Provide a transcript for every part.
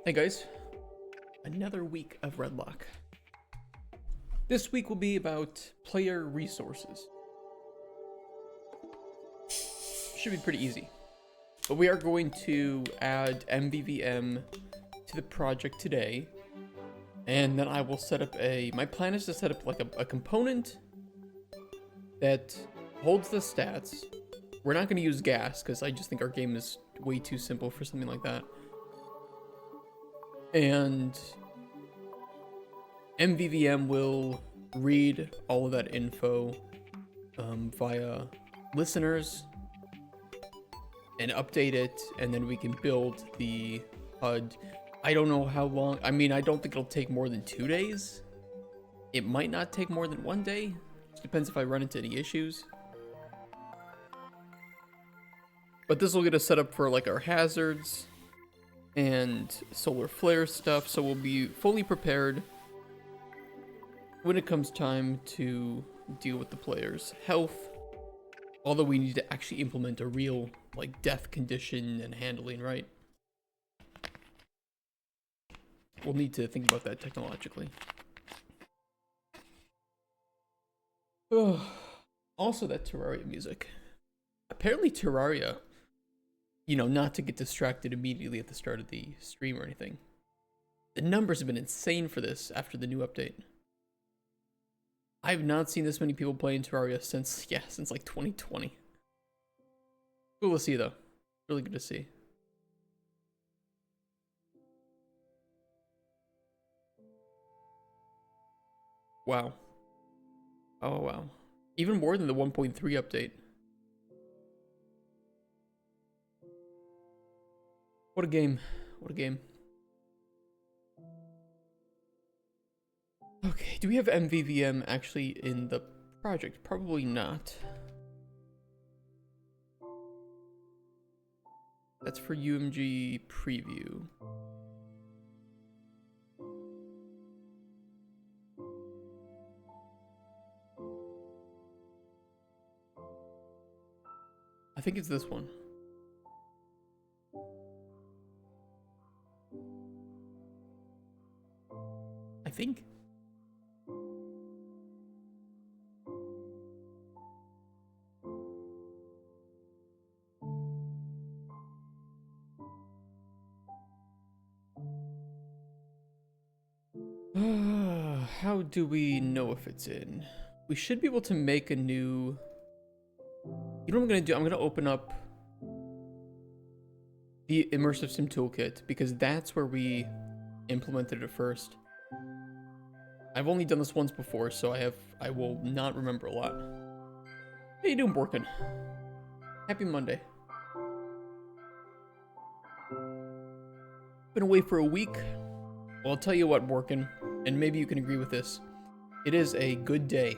Hey guys, another week of Redlock. This week will be about player resources. Should be pretty easy. But we are going to add MVVM to the project today. And then I will set up my plan is to set up like a component that holds the stats. We're not going to use gas because I just think our game is way too simple for something like that. And MVVM will read all of that info via listeners and update it, and then we can build the HUD. I don't know how long. I mean, I don't think it'll take more than 2 days. It might not take more than 1 day. It depends if I run into any issues. But this will get us set up for like our hazards and solar flare stuff, so we'll be fully prepared when it comes time to deal with the player's health. Although we need to actually implement a real like death condition and handling, right? We'll need to think about that technologically. Also, that Terraria music. Apparently Terraria, you know, not to get distracted immediately at the start of the stream or anything, the numbers have been insane for this after the new update. I have not seen this many people playing Terraria since like 2020. Cool to see though. Really good to see. Wow. Oh wow. Even more than the 1.3 update. What a game. What a game. Okay, do we have MVVM actually in the project? Probably not. That's for UMG preview. I think it's this one. I think. How do we know if it's in? We should be able to make a new... You know what I'm going to do? I'm going to open up the Immersive Sim Toolkit because that's where we implemented it first. I've only done this once before, so I will not remember a lot. How you doing, Borkin? Happy Monday. Been away for a week. Well, I'll tell you what, Borkin, and maybe you can agree with this. It is a good day.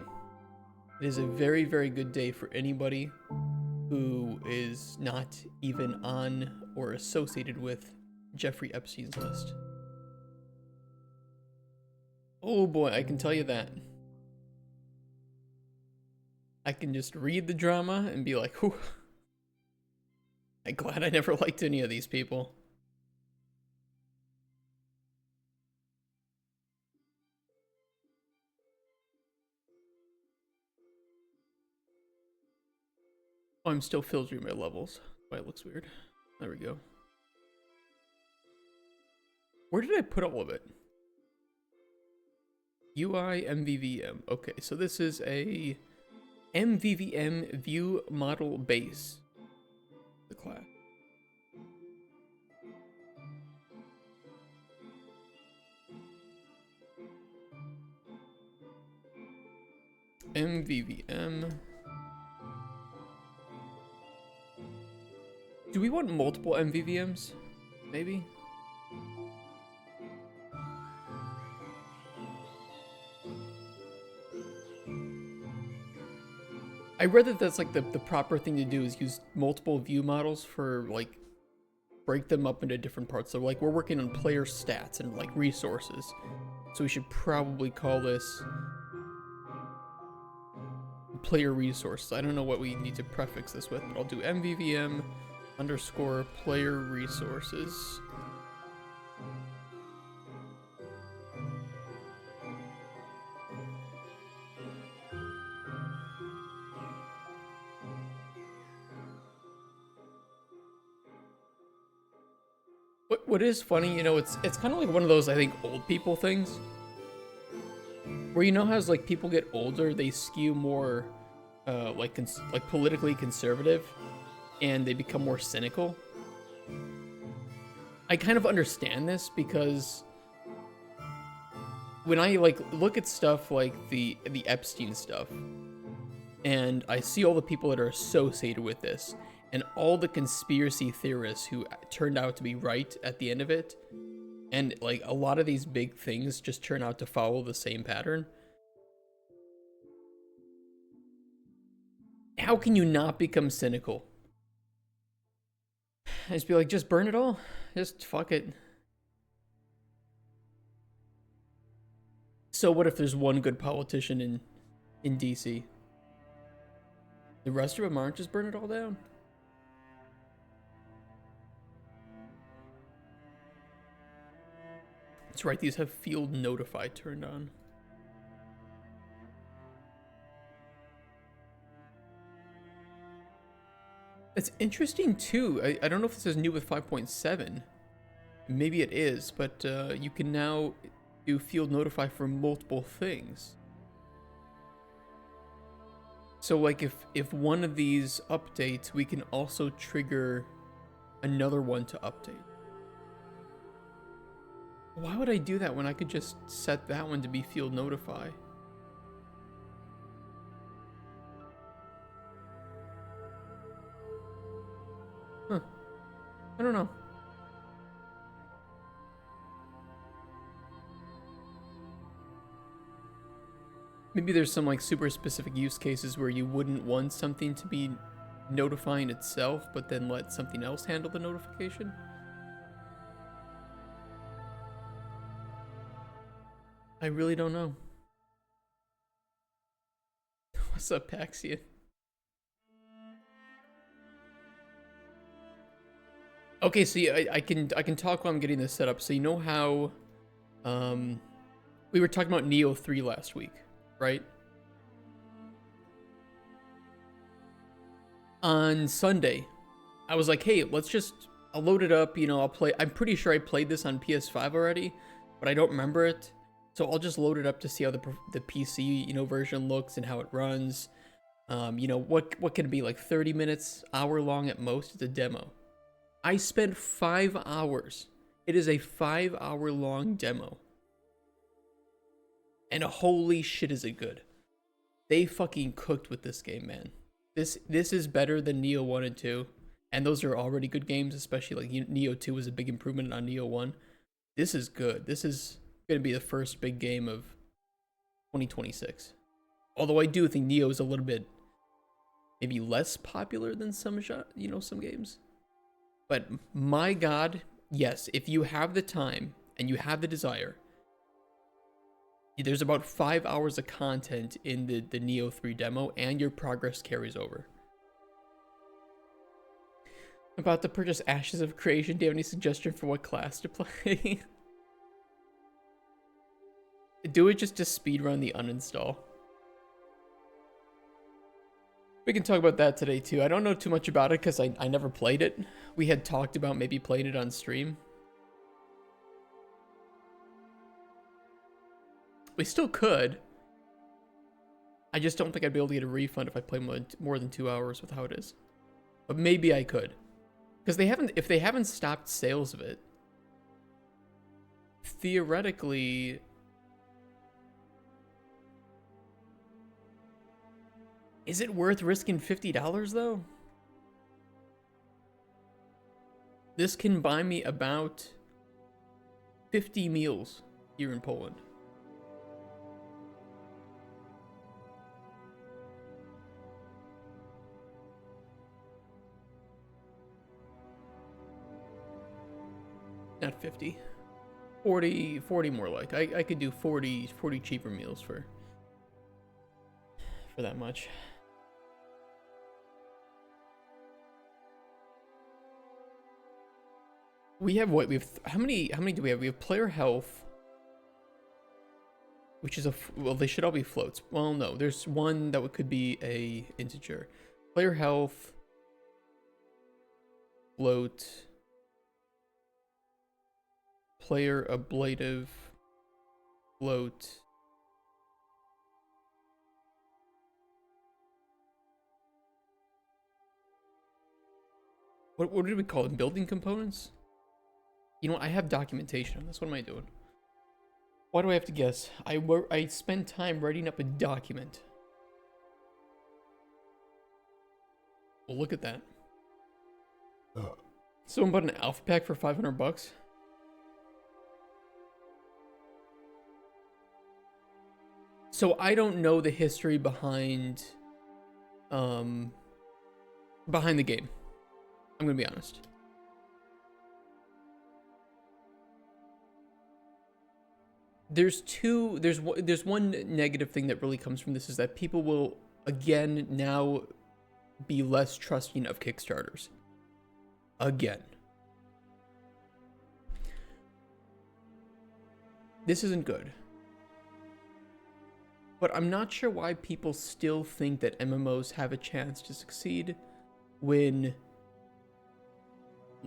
It is a very, very good day for anybody who is not even on or associated with Jeffrey Epstein's list. Oh boy, I can tell you that. I can just read the drama and be like, whew. I'm glad I never liked any of these people. Oh, I'm still filtering my levels. Why it looks weird. There we go. Where did I put all of it? UI MVVM. Okay, so this is a MVVM view model base. The class. MVVM. Do we want multiple MVVMs? Maybe? I read that that's like the proper thing to do is use multiple view models for like break them up into different parts. So like we're working on player stats and like resources. So we should probably call this player resources. I don't know what we need to prefix this with, but I'll do MVVM _ player resources. What is funny, you know, it's kind of like one of those, I think, old people things, where you know how as like people get older, they skew more, like politically conservative, and they become more cynical. I kind of understand this because when I like look at stuff like the Epstein stuff, and I see all the people that are associated with this, and all the conspiracy theorists who turned out to be right at the end of it, and like a lot of these big things just turn out to follow the same pattern. How can you not become cynical? I just be like, just burn it all. Just fuck it. So what if there's one good politician in DC? The rest of them aren't. Just burn it all down. That's right, these have field notify turned on. It's interesting too. I don't know if this is new with 5.7. Maybe it is, but you can now do field notify for multiple things. So like if one of these updates, we can also trigger another one to update. Why would I do that when I could just set that one to be field notify? Huh. I don't know. Maybe there's some like super specific use cases where you wouldn't want something to be notifying itself, but then let something else handle the notification. I really don't know. What's up, Paxia? Okay, so I can talk while I'm getting this set up. So you know how we were talking about Neo 3 last week, right? On Sunday, I was like, hey, I'll load it up, you know, I'll play. I'm pretty sure I played this on PS5 already, but I don't remember it. So I'll just load it up to see how the PC, you know, version looks and how it runs. You know, what can it be, like 30 minutes, hour long at most? It's a demo. I spent 5 hours. It is a 5-hour long demo. And holy shit is it good. They fucking cooked with this game, man. This is better than Neo 1 and 2. And those are already good games, especially like Neo 2 was a big improvement on Neo 1. This is good. This is going to be the first big game of 2026. Although I do think Neo is a little bit maybe less popular than some games. But my god, yes, if you have the time and you have the desire, there's about 5 hours of content in the Neo 3 demo, and your progress carries over. About to purchase Ashes of Creation. Do you have any suggestion for what class to play? Do it just to speedrun the uninstall. We can talk about that today too. I don't know too much about it because I never played it. We had talked about maybe playing it on stream. We still could. I just don't think I'd be able to get a refund if I play more than 2 hours with how it is. But maybe I could. Because if they haven't stopped sales of it, theoretically, is it worth risking $50 though? This can buy me about 50 meals here in Poland. Not 50. 40 more like. I could do 40 cheaper meals for that much. We have what? We have how many do we have? We have player health, which is well, they should all be floats. Well, no, there's one that could be a integer. Player health, float, player ablative float. What did we call it? Building components? You know what? I have documentation on this. What am I doing? Why do I have to guess? I spend time writing up a document. Well, look at that. Someone bought an alpha pack for $500. So I don't know the history behind the game. I'm gonna be honest. There's one negative thing that really comes from this is that people will again now be less trusting of Kickstarters. Again. This isn't good. But I'm not sure why people still think that MMOs have a chance to succeed when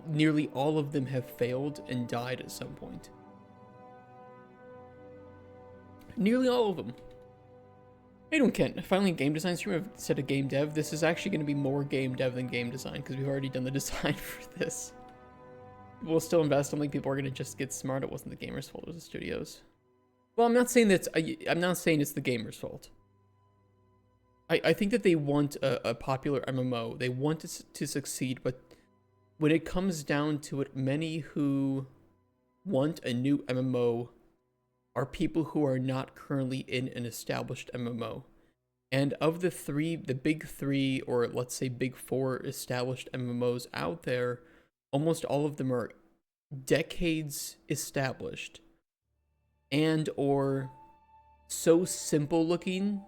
nearly all of them have failed and died at some point. Nearly all of them. Hey, doing, Kent? Finally, game design stream instead of game dev. This is actually going to be more game dev than game design because we've already done the design for this. We'll still invest. I think people are going to just get smart. It wasn't the gamers' fault. It was the studios. Well, I'm not saying that's. I'm not saying it's the gamers' fault. I think that they want a popular MMO. They want it to succeed, but when it comes down to it, many who want a new MMO are people who are not currently in an established MMO. And of the big three, or let's say big four established MMOs out there, almost all of them are decades established and or so simple looking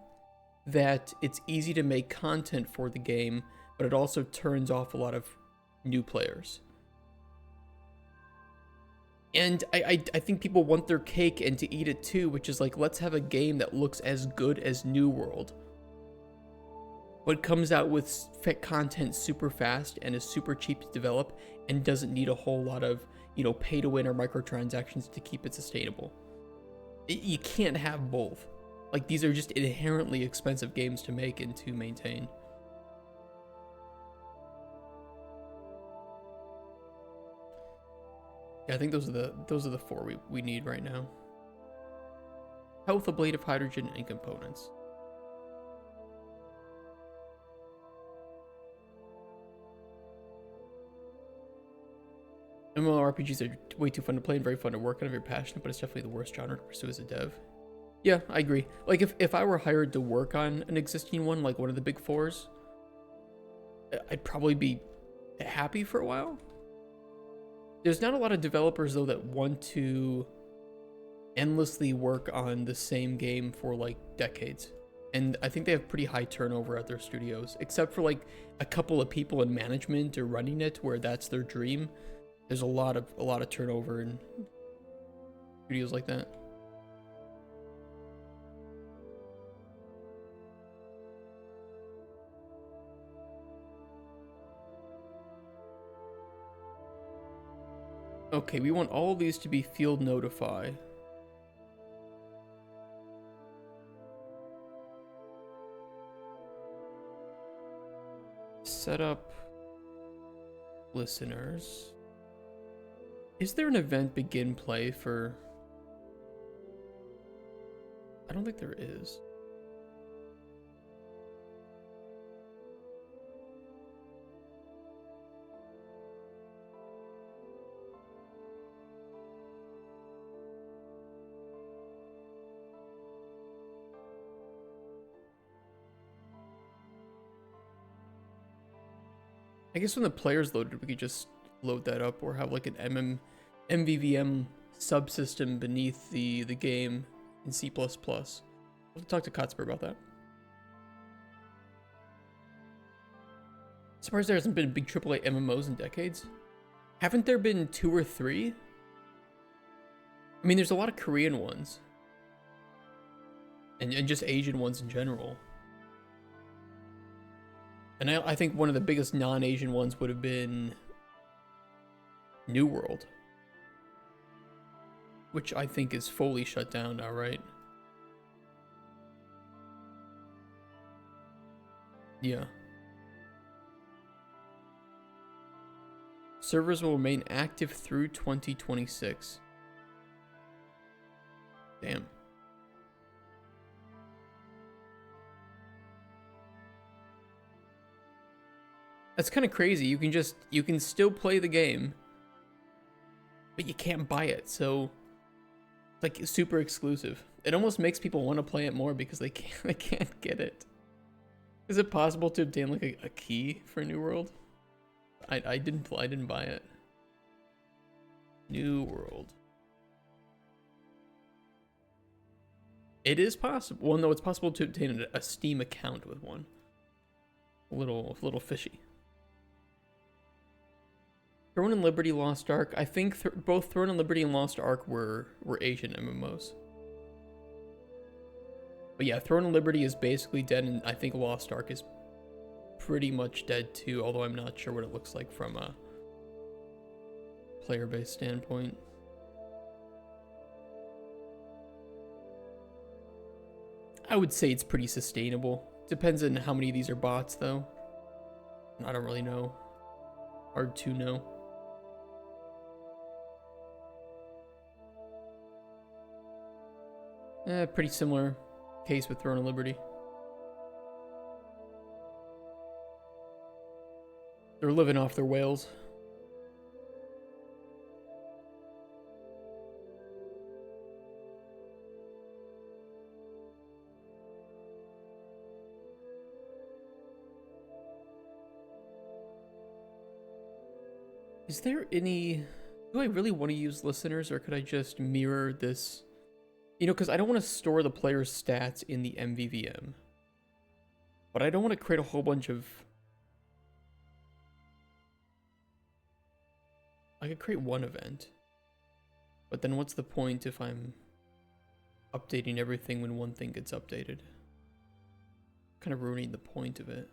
that it's easy to make content for the game, but it also turns off a lot of new players. And I think people want their cake and to eat it too, which is like, let's have a game that looks as good as New World, but comes out with content super fast and is super cheap to develop and doesn't need a whole lot of, pay to win or microtransactions to keep it sustainable. You can't have both. Like, these are just inherently expensive games to make and to maintain. Yeah, I think those are the four we need right now. Health, ablative hydrogen, and components. MMORPGs are way too fun to play and very fun to work on if you're passionate, but it's definitely the worst genre to pursue as a dev. Yeah, I agree. Like, if I were hired to work on an existing one, like one of the big fours, I'd probably be happy for a while. There's not a lot of developers, though, that want to endlessly work on the same game for, like, decades. And I think they have pretty high turnover at their studios, except for, like, a couple of people in management or running it where that's their dream. There's a lot of turnover in studios like that. Okay, we want all of these to be field notify. Set up listeners. Is there an event begin play for... I don't think there is. I guess when the player's loaded, we could just load that up or have like an MVVM subsystem beneath the game in C++. We'll talk to Kotspur about that. Surprised there hasn't been big AAA MMOs in decades. Haven't there been 2 or 3? I mean, there's a lot of Korean ones. And just Asian ones in general. And I think one of the biggest non-Asian ones would have been New World. which I think is fully shut down now, right? Yeah. Servers will remain active through 2026. Damn. That's kind of crazy. You can still play the game, but you can't buy it. So it's like super exclusive. It almost makes people want to play it more because they can't get it. Is it possible to obtain like a key for New World? I didn't buy it. New World. It is possible. Well, no, it's possible to obtain a Steam account with one. A little fishy. Throne and Liberty, Lost Ark. I think both Throne and Liberty and Lost Ark were Asian MMOs. But yeah, Throne and Liberty is basically dead, and I think Lost Ark is pretty much dead too, although I'm not sure what it looks like from a player-based standpoint. I would say it's pretty sustainable. Depends on how many of these are bots, though. I don't really know. Hard to know. Pretty similar case with Throne of Liberty. They're living off their whales. Is there any... Do I really want to use listeners, or could I just mirror this? You know, because I don't want to store the player's stats in the MVVM. But I don't want to create a whole bunch of... I could create one event. But then what's the point if I'm updating everything when one thing gets updated? Kind of ruining the point of it.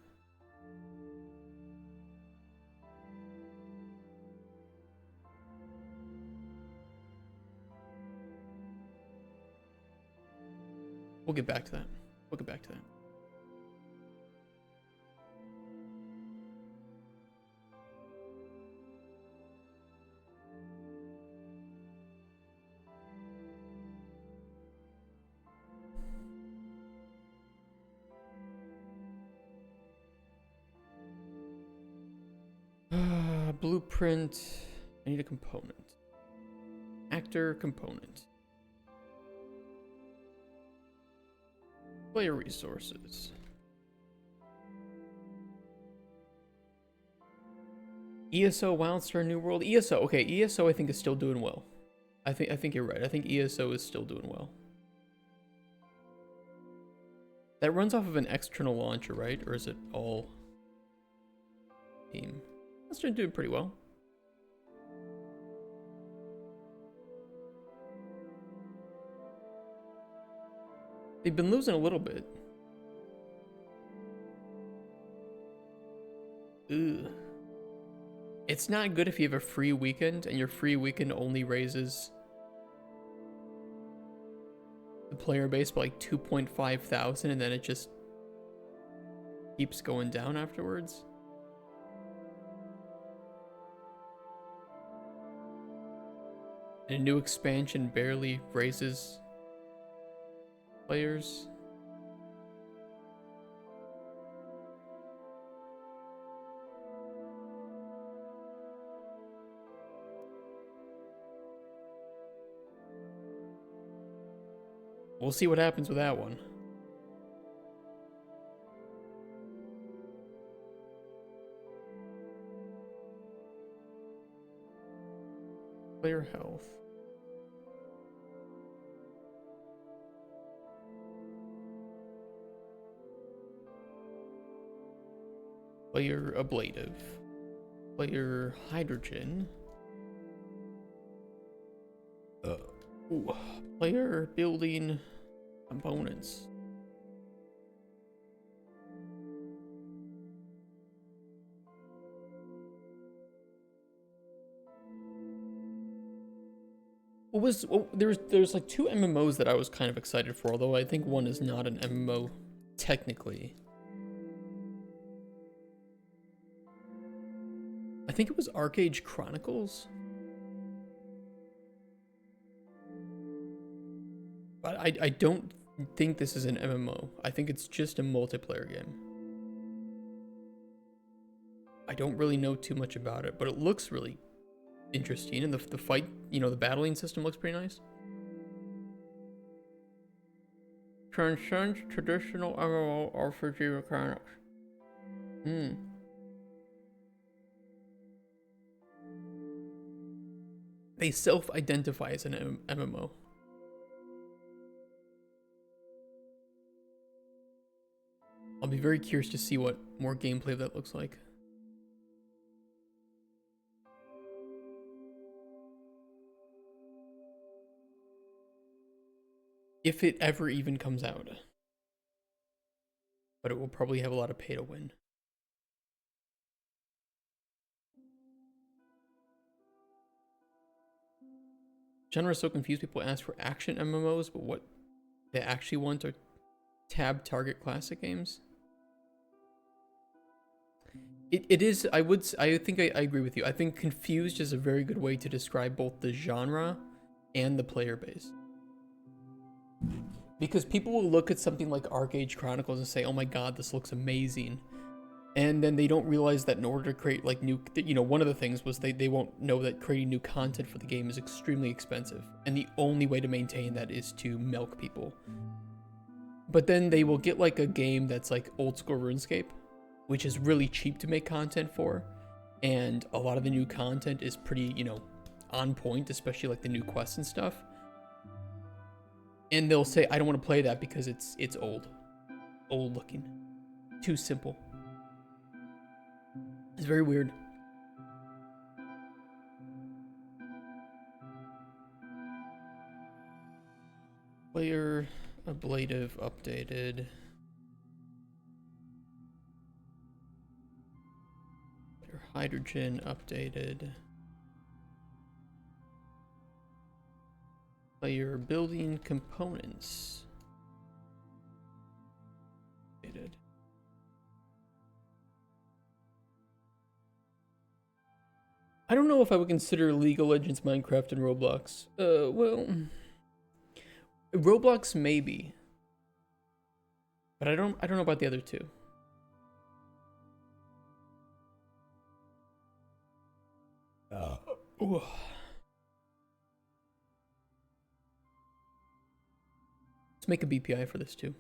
We'll get back to that. We'll get back to that. Blueprint. I need a component. Actor component. Player resources. ESO Wildstar New World. ESO. Okay, ESO I think is still doing well. I think you're right. I think ESO is still doing well. That runs off of an external launcher, right? Or is it all team? That's doing pretty well. They've been losing a little bit. Ugh. It's not good if you have a free weekend and your free weekend only raises the player base by like 2.5 thousand and then it just keeps going down afterwards. And a new expansion barely raises players. We'll see what happens with that one. Player health. Player ablative. Player hydrogen. Ooh. Player building components. There's like two MMOs that I was kind of excited for, although I think one is not an MMO technically. I think it was Arcade Chronicles. But I don't think this is an MMO. I think it's just a multiplayer game. I don't really know too much about it, but it looks really interesting, and the fight, you know, the battling system looks pretty nice. Transcends traditional MMO RPG mechanics. They self-identify as an MMO. I'll be very curious to see what more gameplay of that looks like. If it ever even comes out. But it will probably have a lot of pay to win. Genre is so confused, people ask for action MMOs, but what they actually want are tab target classic games. It is, I think I agree with you. I think confused is a very good way to describe both the genre and the player base. Because people will look at something like Arcade Chronicles and say, oh my god, this looks amazing. And then they don't realize that in order to create like new, you know, one of the things was they won't know that creating new content for the game is extremely expensive. And the only way to maintain that is to milk people. But then they will get like a game that's like old school RuneScape, which is really cheap to make content for. And a lot of the new content is pretty, you know, on point, especially like the new quests and stuff. And they'll say, I don't want to play that because it's old looking, too simple. It's very weird. Player ablative updated. Player hydrogen updated. Player building components updated. I don't know if I would consider League of Legends, Minecraft, and Roblox. Well, Roblox maybe, but I don't know about the other two. Let's make a BPI for this too.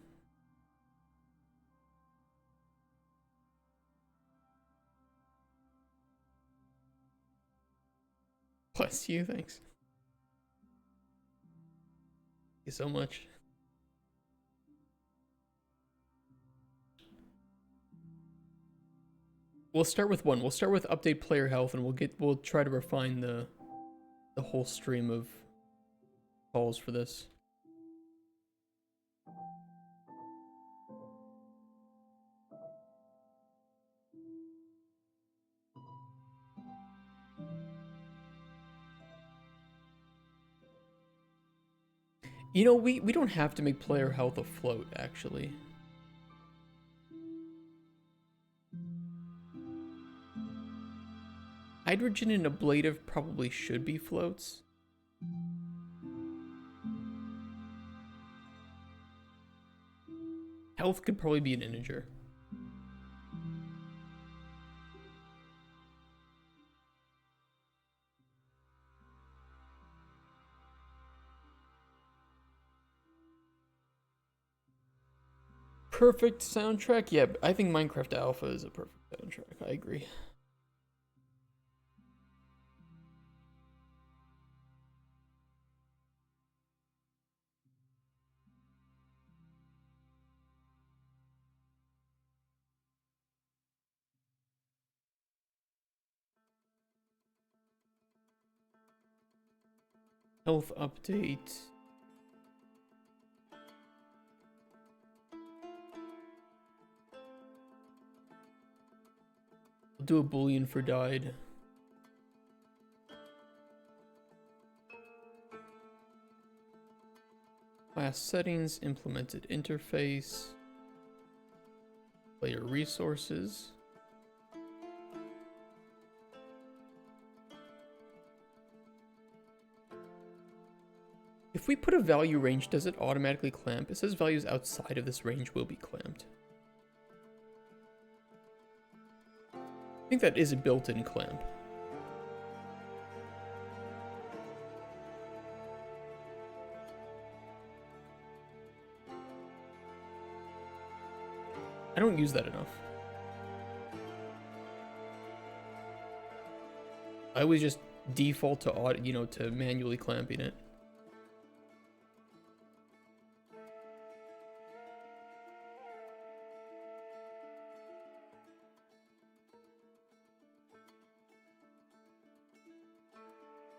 Bless you, thanks. Thank you so much. We'll start with one. We'll start with update player health, and we'll try to refine the whole stream of calls for this. You know, we don't have to make player health a float, actually. Hydrogen and ablative probably should be floats. Health could probably be an integer. Perfect soundtrack? Yeah, I think Minecraft Alpha is a perfect soundtrack. I agree. Health update. I'll do a boolean for died. Class settings, implemented interface, player resources. If we put a value range, does it automatically clamp? It says values outside of this range will be clamped. I think that is a built-in clamp. I don't use that enough. I always just default to auto, to manually clamping it.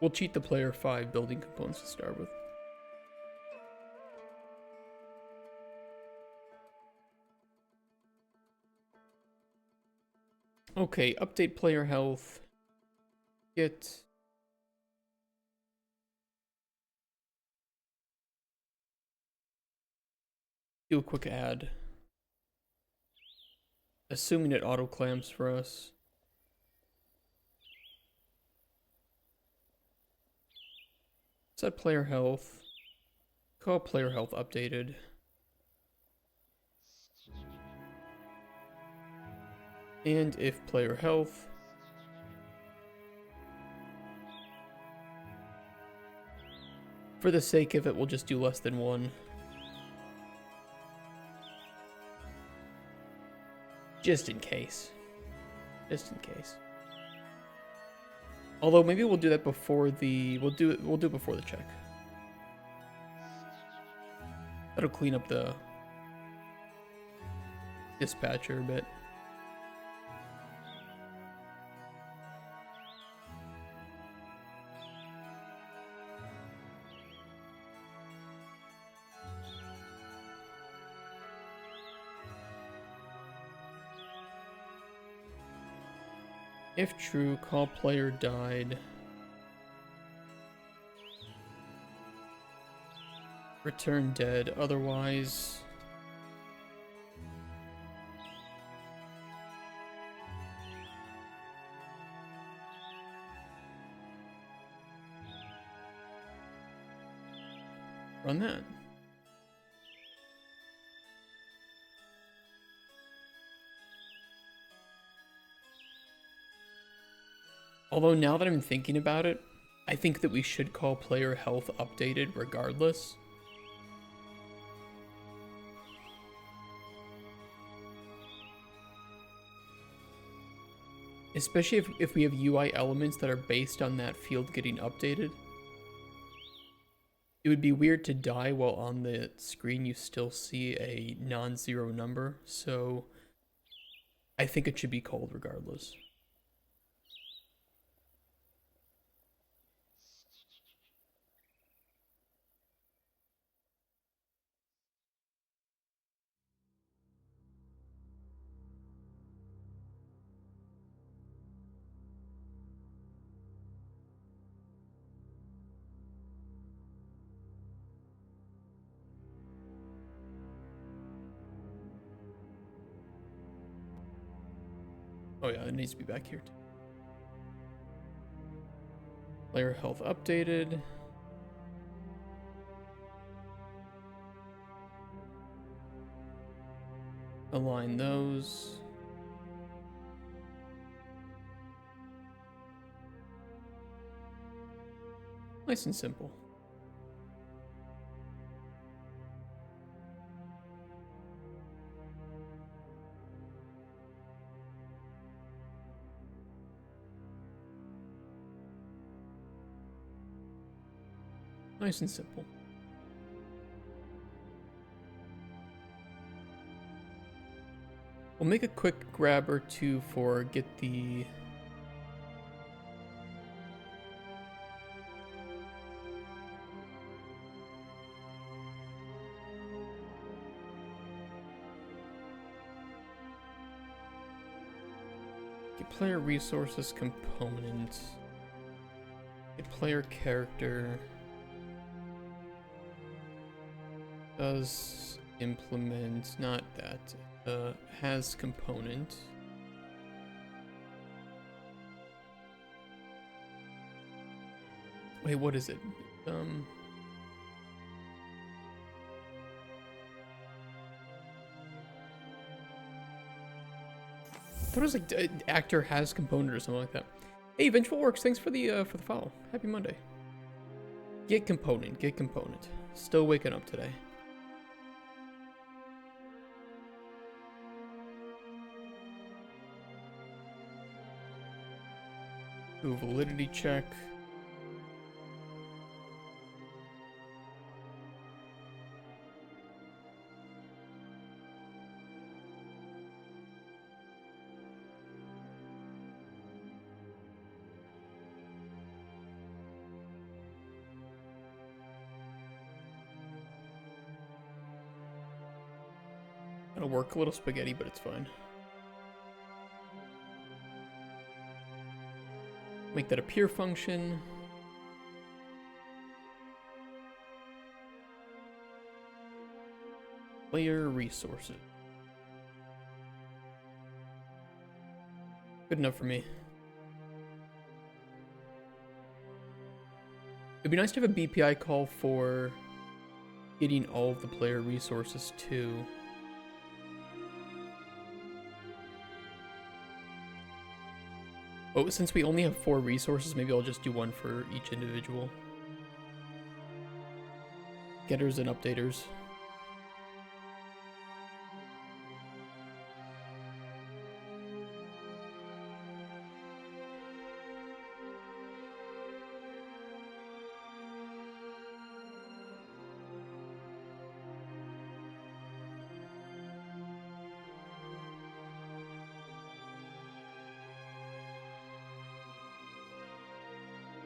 We'll cheat the player 5 building components to start with. Okay, update player health. Get... do a quick add. Assuming it auto clamps for us. Set player health. Call player health updated. And if player health. For the sake of it, we'll just do less than 1. Just in case. Just in case. Although maybe we'll do that before the we'll do it before the check. That'll clean up the dispatcher a bit. If true, call player died. Return dead, otherwise... run that. Although now that I'm thinking about it, I think that we should call player health updated regardless. Especially if we have UI elements that are based on that field getting updated. It would be weird to die while on the screen you still see a non-zero number, so I think it should be called regardless. Oh yeah, it needs to be back here too. Player health updated. Align those. Nice and simple. Nice and simple. We'll make a quick grab or two for get the get player resources component, get player character. Does implement, not that. Has component. Wait, what is it? I thought it was like actor has component or something like that. Hey, Vengeful Works, thanks for the follow. Happy Monday. Get component, get component. Still waking up today. Do a validity check. It'll work, a little spaghetti, but it's fine. Make that a peer function. Player resources. Good enough for me. It'd be nice to have a BPI call for getting all of the player resources too. Oh, since we only have 4 resources, maybe I'll just do one for each individual. Getters and updaters.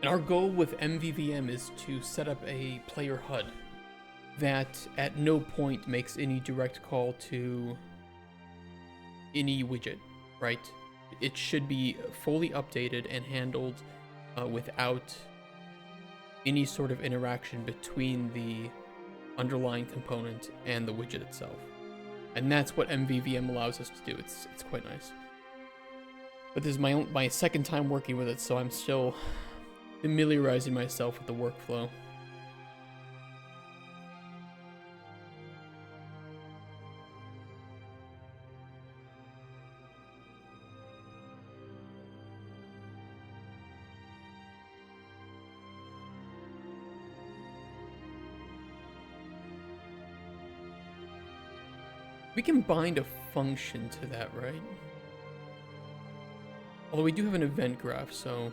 And our goal with MVVM is to set up a player HUD that at no point makes any direct call to any widget, right? It should be fully updated and handled without any sort of interaction between the underlying component and the widget itself. And that's what MVVM allows us to do. It's quite nice. But this is my second time working with it, so I'm still familiarizing myself with the workflow. We can bind a function to that, right? Although we do have an event graph, so...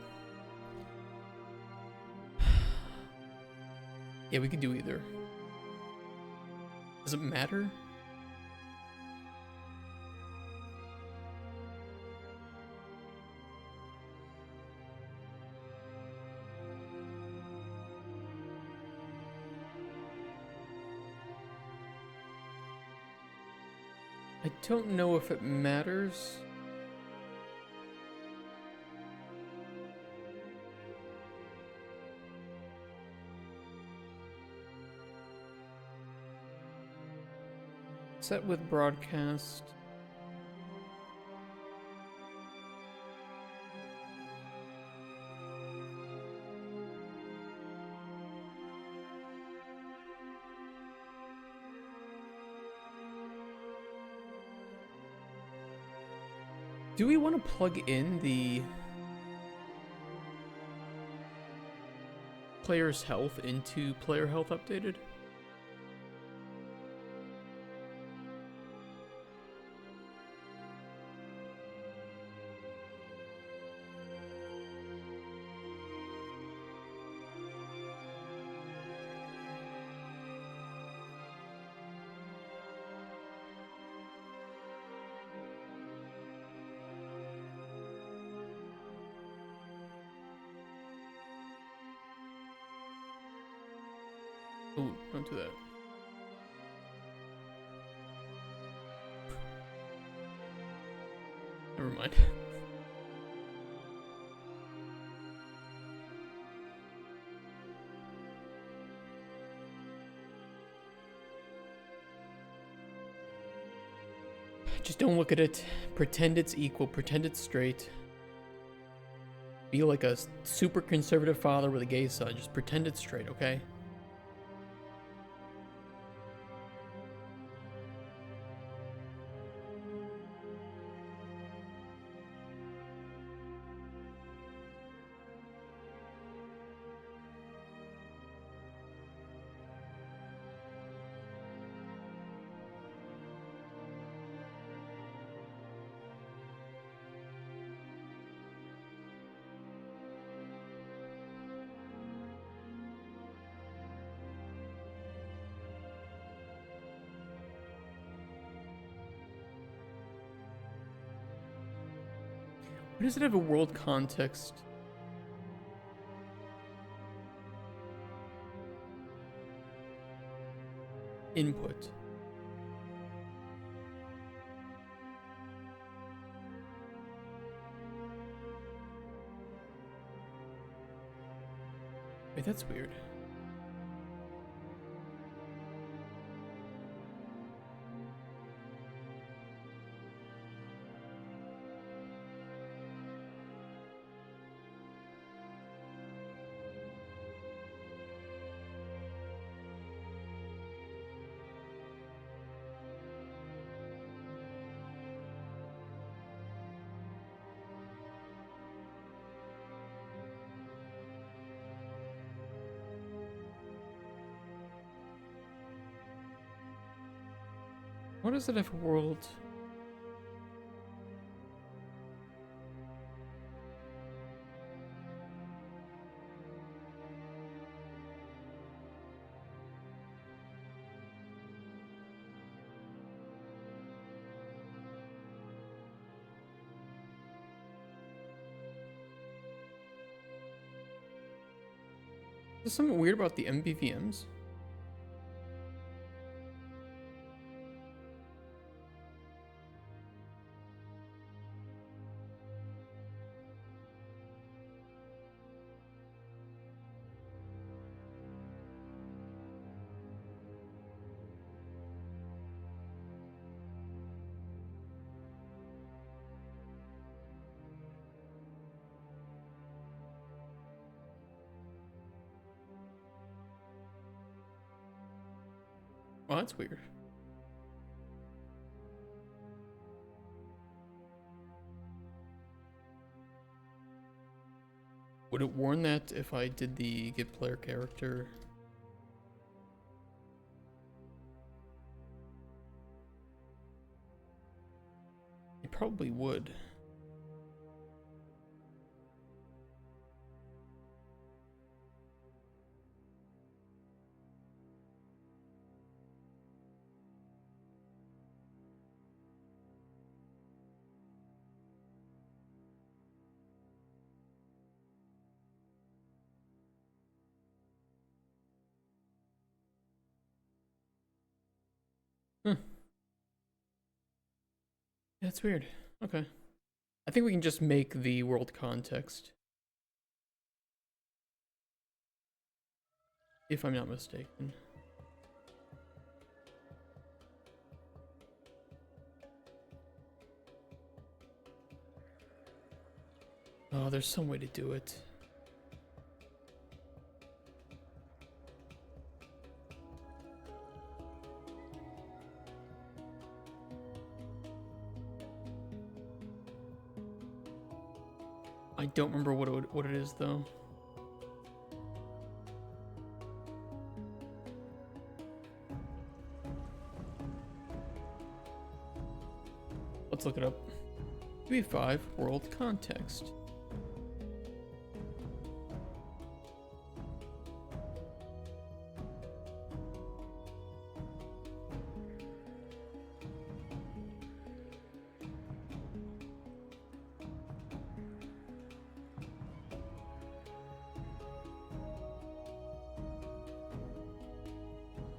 yeah, we could do either. Does it matter? I don't know if it matters. Set with broadcast. Do we want to plug in the player's health into player health updated? Oh, don't do that. Never mind. Just don't look at it. Pretend it's equal. Pretend it's straight. Be like a super conservative father with a gay son. Just pretend it's straight, okay? Why does it have a world context? Input. Wait, that's weird. What does it have a world? Is there something weird about the MVVMs? Oh, that's weird. Would it warn that if I did the get player character? It probably would. Hmm. That's weird. Okay. I think we can just make the world context. If I'm not mistaken. Oh, there's some way to do it. I don't remember what it is though. Let's look it up. V5 world context.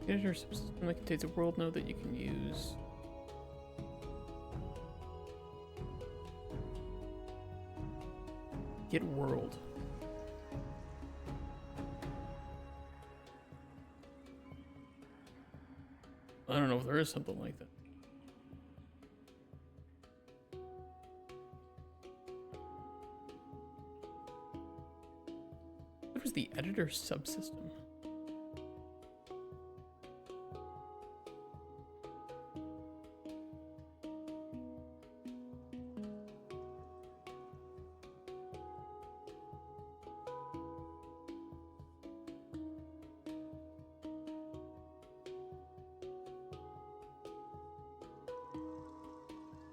Editor subsystem that contains a world node that you can use. Get world. I don't know if there is something like that. editor subsystem.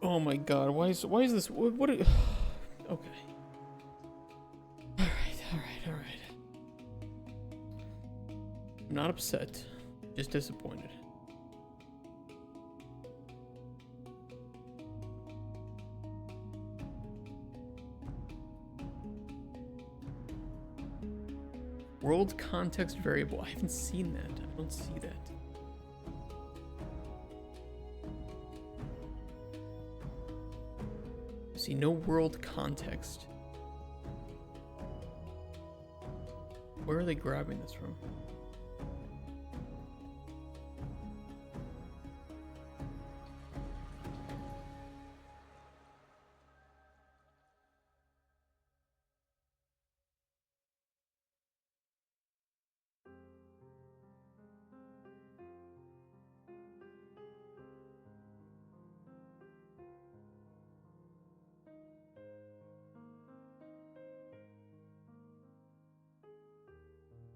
Oh my god, why is this what okay. Alright. I'm not upset, just disappointed. World context variable. I haven't seen that. I don't see that. See, no world context. Where are they grabbing this from?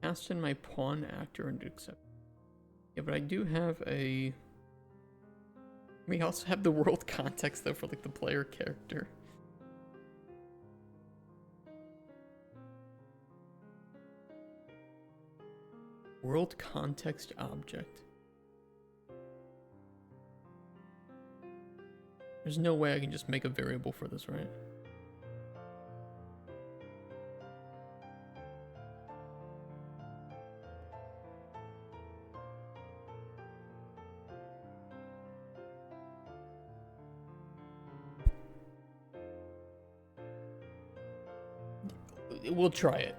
Cast in my pawn actor and accept. Yeah, but I do have a. We also have the world context though for like the player character. World context object. There's no way I can just make a variable for this, right? We'll try it.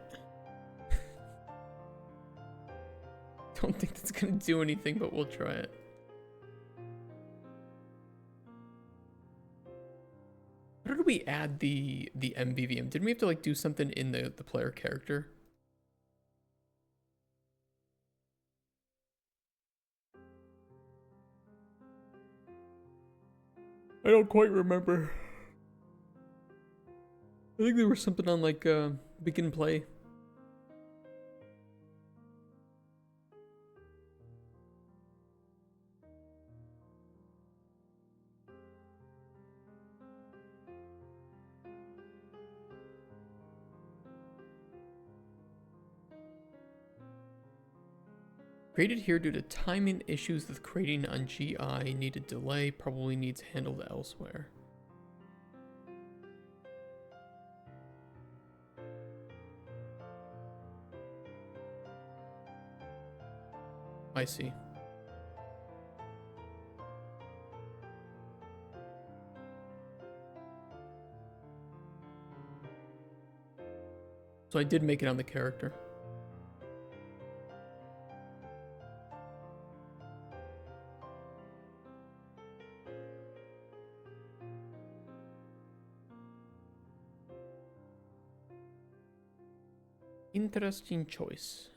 Don't think that's gonna do anything, but we'll try it. How did we add the MVVM? Didn't we have to like do something in the player character? I don't quite remember. I think there was something on like begin play. Created here due to timing issues with creating on GI. Needed delay. Probably needs handled elsewhere. I see. So I did make it on the character. Interesting choice.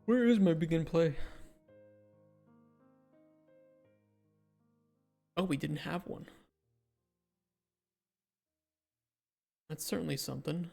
Where is my begin play? Oh, we didn't have one. That's certainly something.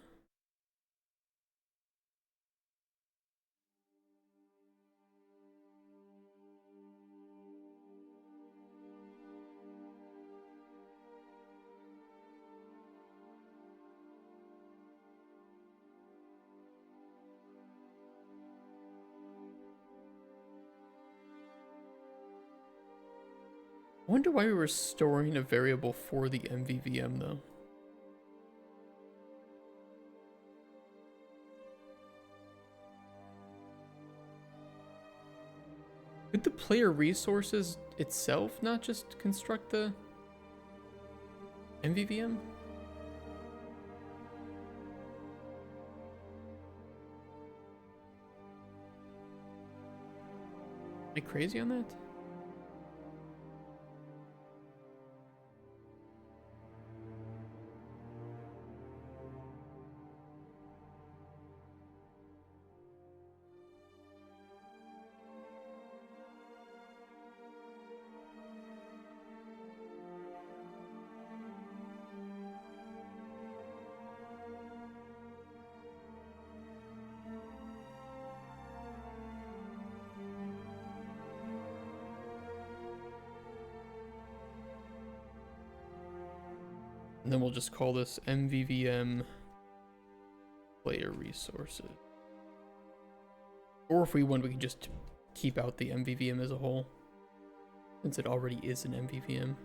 I wonder why we were storing a variable for the MVVM though. Could the player resources itself not just construct the MVVM? I crazy on that? And then we'll just call this MVVM player resources. Or if we want, we can just keep out the MVVM as a whole, since it already is an MVVM.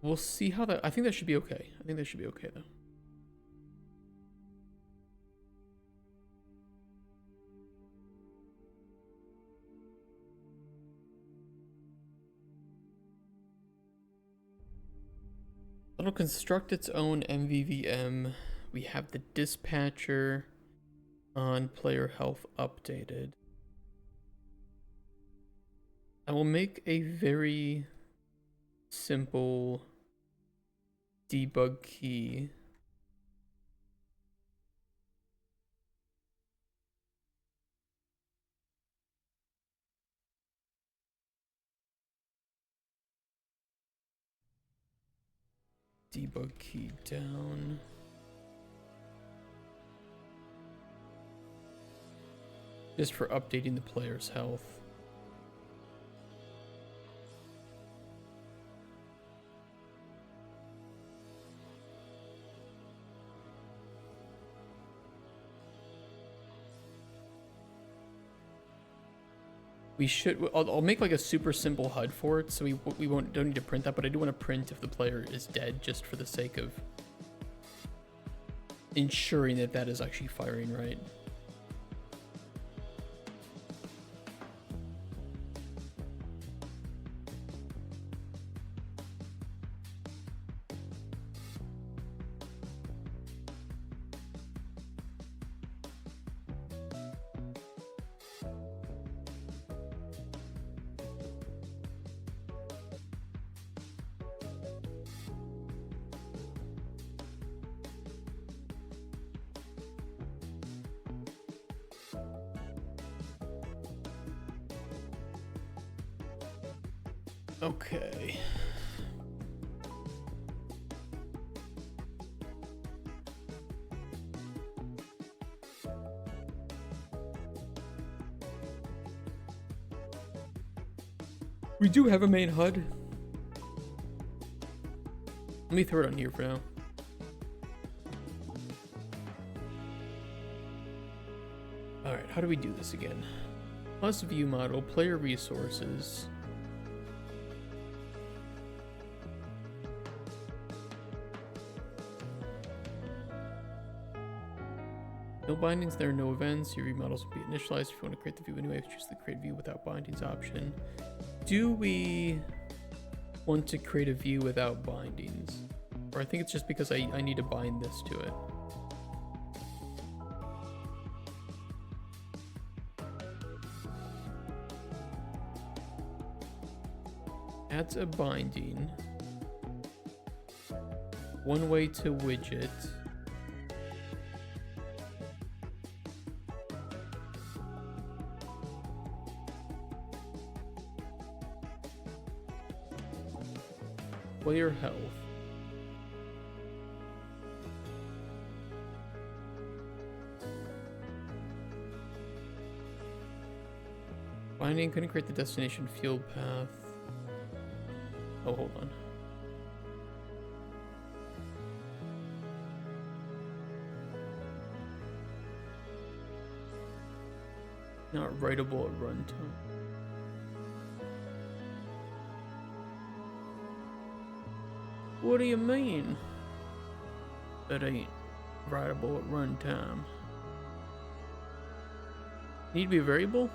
We'll see how that. I think that should be okay. I think that should be okay though. It'll construct its own MVVM. We have the dispatcher on player health updated. I will make a very simple debug key. Debug key down. Just for updating the player's health. We should. I'll make like a super simple HUD for it, so we don't need to print that. But I do want to print if the player is dead, just for the sake of ensuring that that is actually firing right. Okay. We do have a main HUD. Let me throw it on here for now. Alright, how do we do this again? Plus view model, player resources. No bindings, there are no events. Your view models will be initialized. If you want to create the view anyway, choose the create view without bindings option. Do we want to create a view without bindings? Or I think it's just because I need to bind this to it. Adds a binding. One way to widget. Player health. Binding couldn't create the destination field path. Oh, hold on. Not writable at runtime. What do you mean? That ain't writable at runtime. Need to be a variable?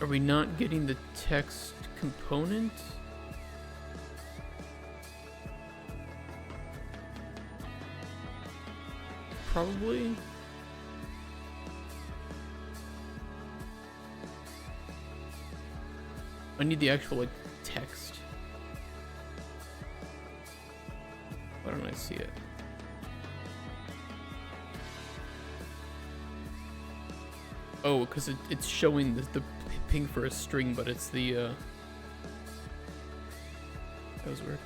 Are we not getting the text component? Probably. I need the actual like text. Why don't I see it? Oh, because it's showing the ping for a string, but it's the that was weird.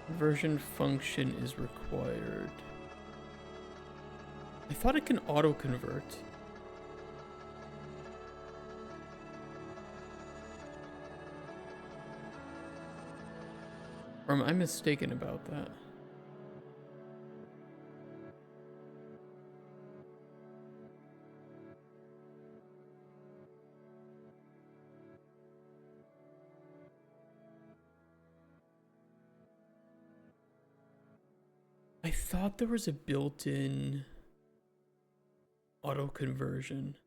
Conversion function is required. I thought it can auto convert. Or am I mistaken about that? I thought there was a built-in auto conversion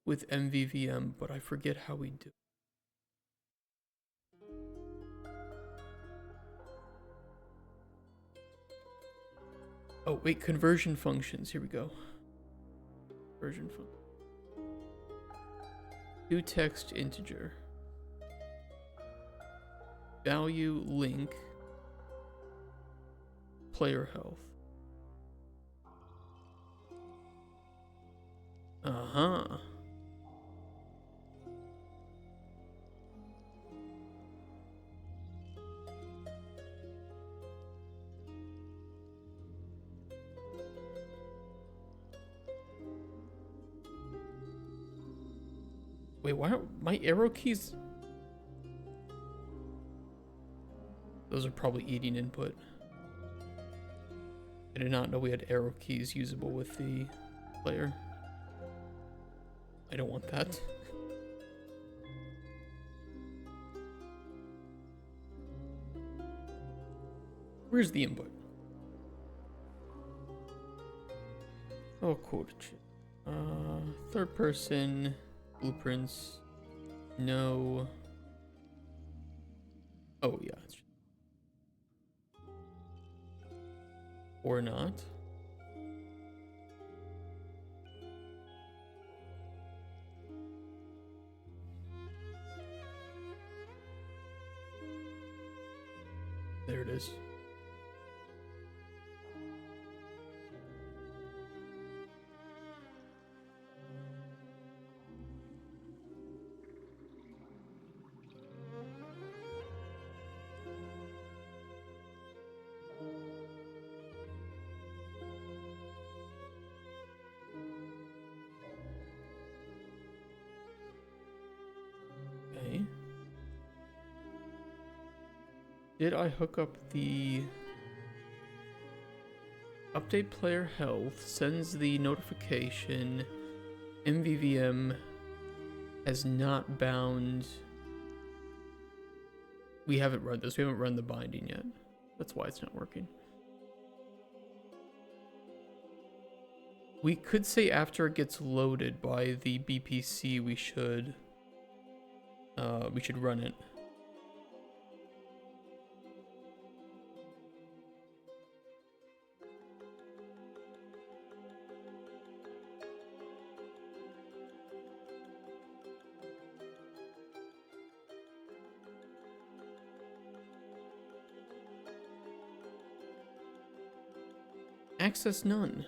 with MVVM, but I forget how we do. Oh wait, conversion functions. Here we go. Conversion function. Do text integer. Value link. Player health. Uh-huh. Wait, why aren't my arrow keys? Those are probably eating input. I did not know we had arrow keys usable with the player. I don't want that. Where's the input? Oh, quote. Third person, blueprints, no. Oh, yeah. Or not. There it is. Okay. Did I hook up the update player health, sends the notification, MVVM has not bound. We haven't run this, we haven't run the binding yet. That's why it's not working. We could say after it gets loaded by the BPC, we should run it. Access none.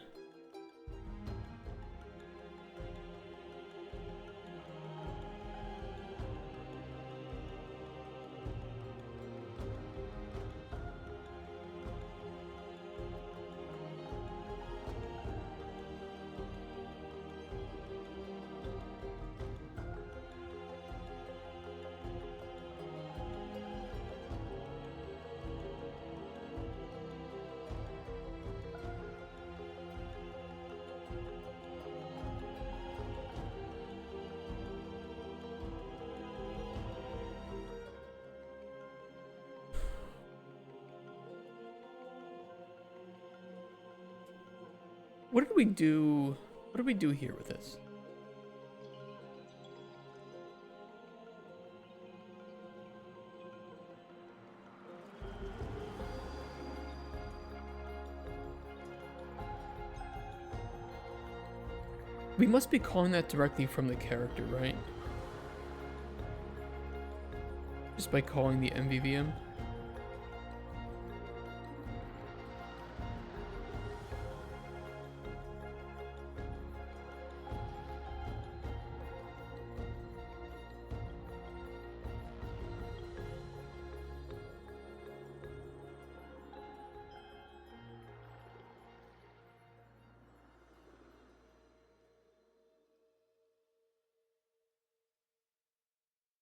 What did we do? What did we do here with this? We must be calling that directly from the character, right? Just by calling the MVVM.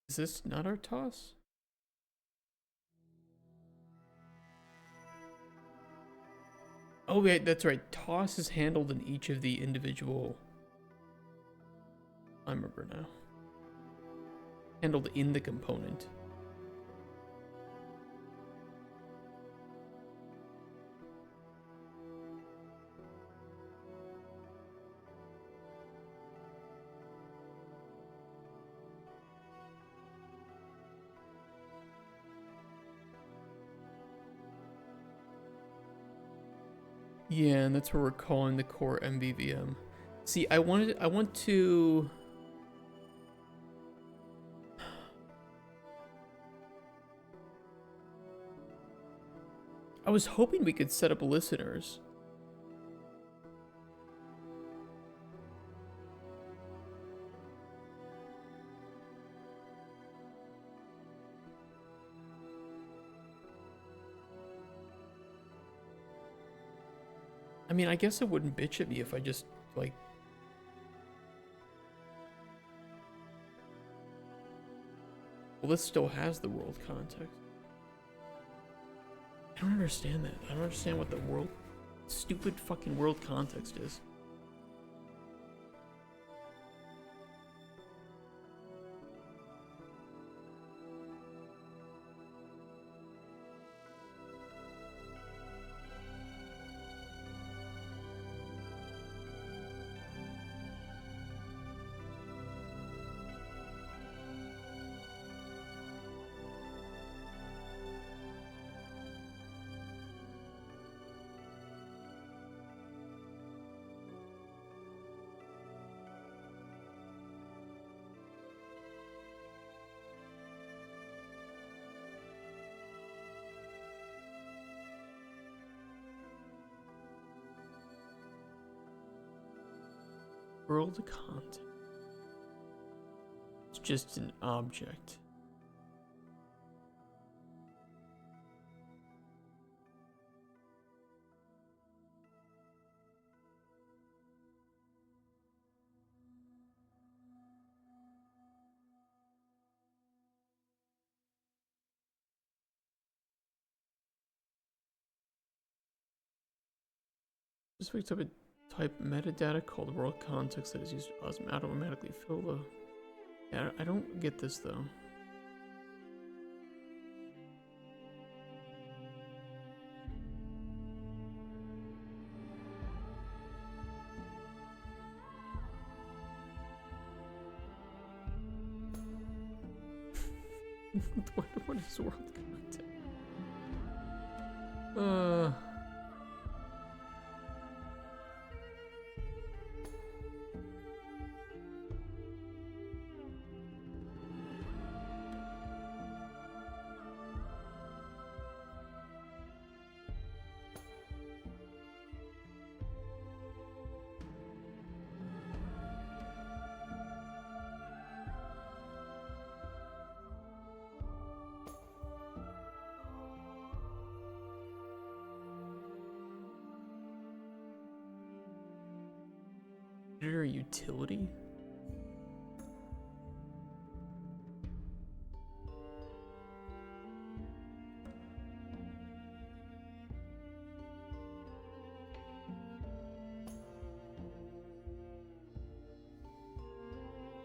Is this not our toss? Oh wait, that's right. Toss is handled in each of the individual. I remember now. Handled in the component. Yeah, and that's where we're calling the core MVVM. See, I want to... I was hoping we could set up listeners. I mean, I guess it wouldn't bitch at me if I just, like... Well, this still has the world context. I don't understand that. I don't understand what the world... Stupid fucking world context is. World content. It's just an object. Just wakes up a type metadata called world context that is used to automatically fill the... Yeah, I don't get this though. What is world context? Editor utility?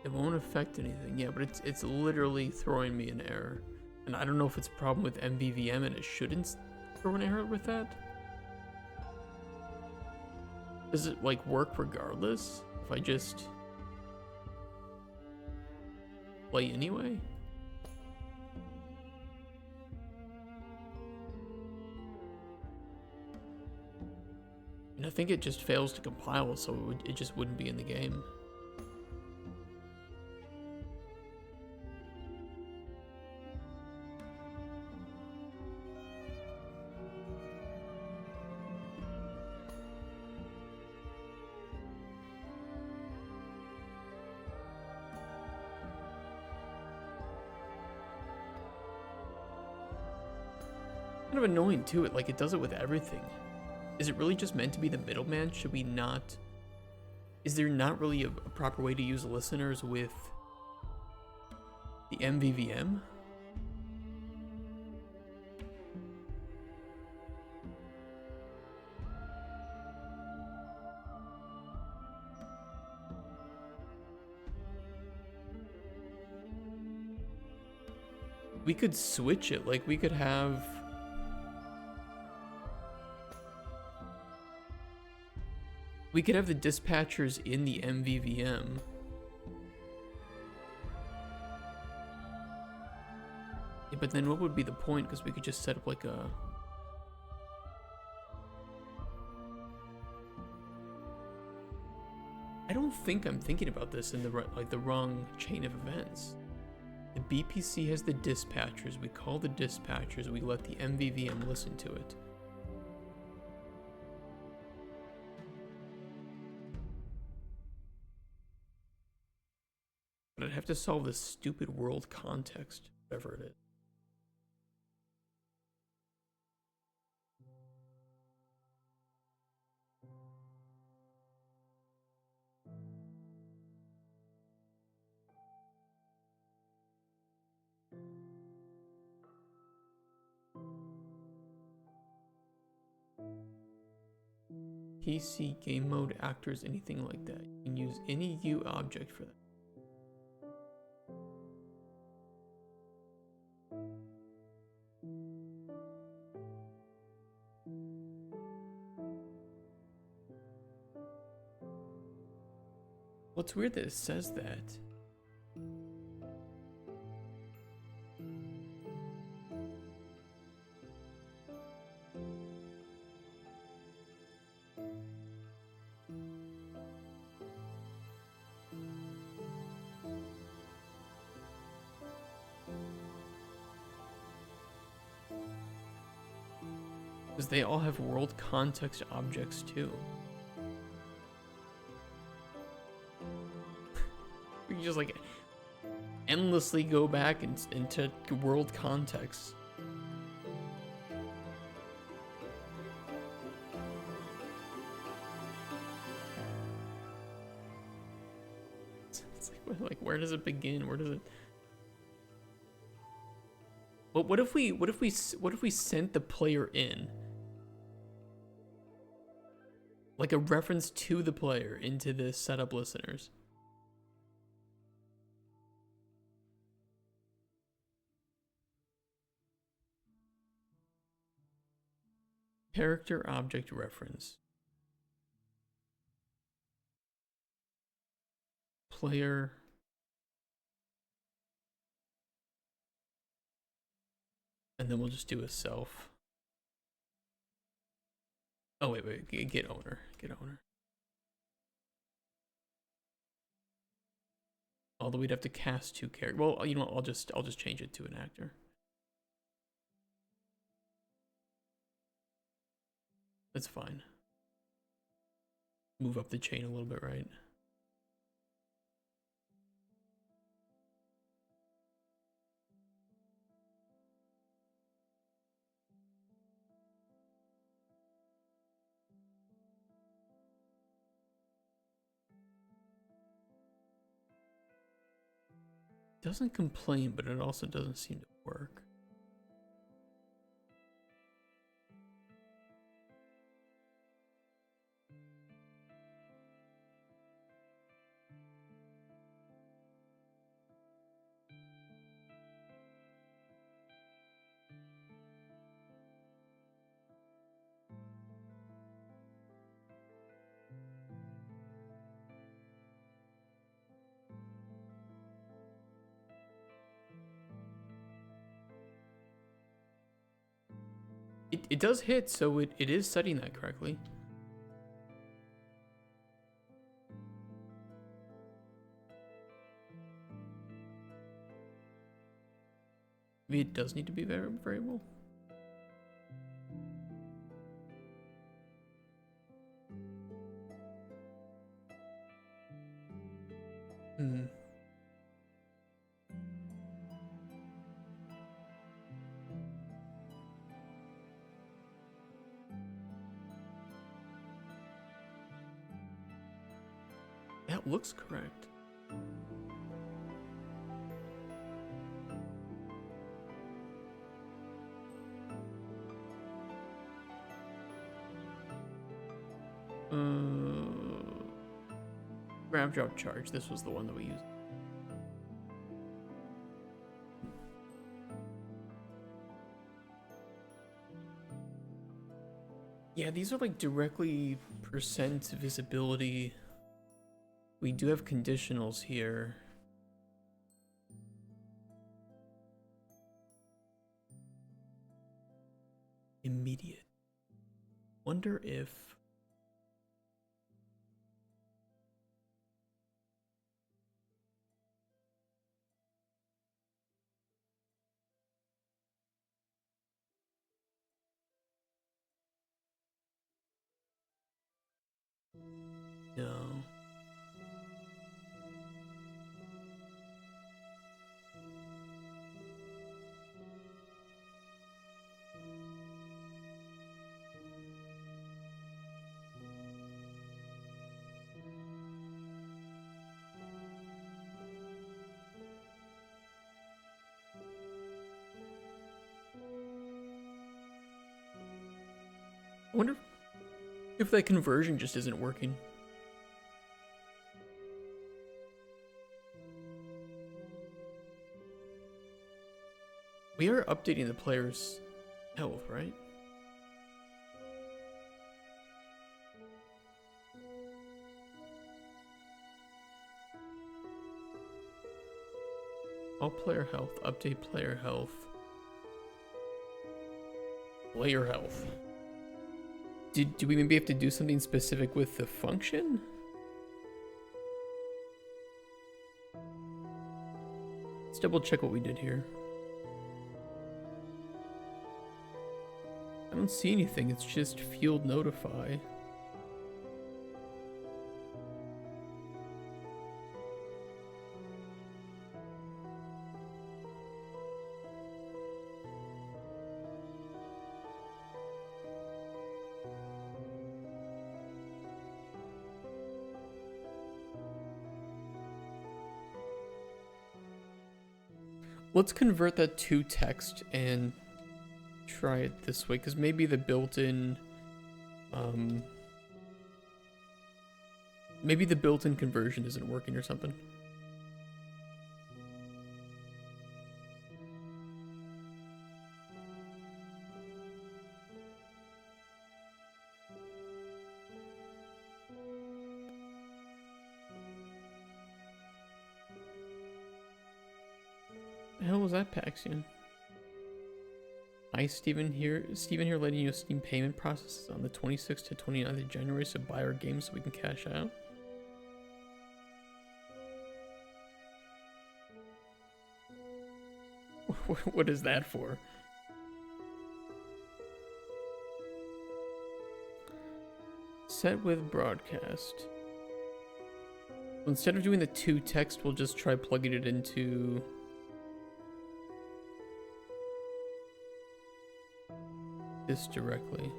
It won't affect anything. Yeah, but it's literally throwing me an error. And I don't know if it's a problem with MVVM and it shouldn't throw an error with that. Does it like work regardless if I just play anyway? And I think it just fails to compile, so it just wouldn't be in the game. Kind of annoying too, it does it with everything. Is it really just meant to be the middleman? Should we not... Is there not really a proper way to use listeners with the MVVM? We could switch it, like we could have... We could have the dispatchers in the MVVM. Yeah, but then what would be the point? Because we could just set up like a... I don't think I'm thinking about this in the wrong chain of events. The BPC has the dispatchers. We call the dispatchers. We let the MVVM listen to it. But I'd have to solve this stupid world context, whatever it is. PC, game mode, actors, anything like that. You can use any U object for that. What's weird that it says that. Because they all have world context objects too. We can just like endlessly go back into world context. It's like where does it begin? Where does it? What if we sent the player in? Like a reference to the player into the setup listeners. Character object reference. Player. And then we'll just do a self. Oh wait, get owner. Get owner. Although we'd have to cast two characters. Well, you know what, I'll just change it to an actor. That's fine. Move up the chain a little bit, right? Doesn't complain, but it also doesn't seem to work. It does hit, so it is setting that correctly. Maybe it does need to be variable. Hmm. That looks correct. Grab, drop, charge. This was the one that we used. Yeah, these are like directly percent visibility. We do have conditionals here. Immediate. Wonder if... No. I wonder if that conversion just isn't working. We are updating the player's health, right? All player health, update player health. Player health. Do we maybe have to do something specific with the function? Let's double check what we did here. I don't see anything, it's just field notify. Let's convert that to text and try it this way, because maybe the built-in conversion isn't working or something. The hell was that, Paxion? Hi, Steven here letting you know Steam payment processes on the 26th to 29th of January, so buy our games so we can cash out. What is that for? Set with broadcast. Instead of doing the to text, we'll just try plugging it into... this directly.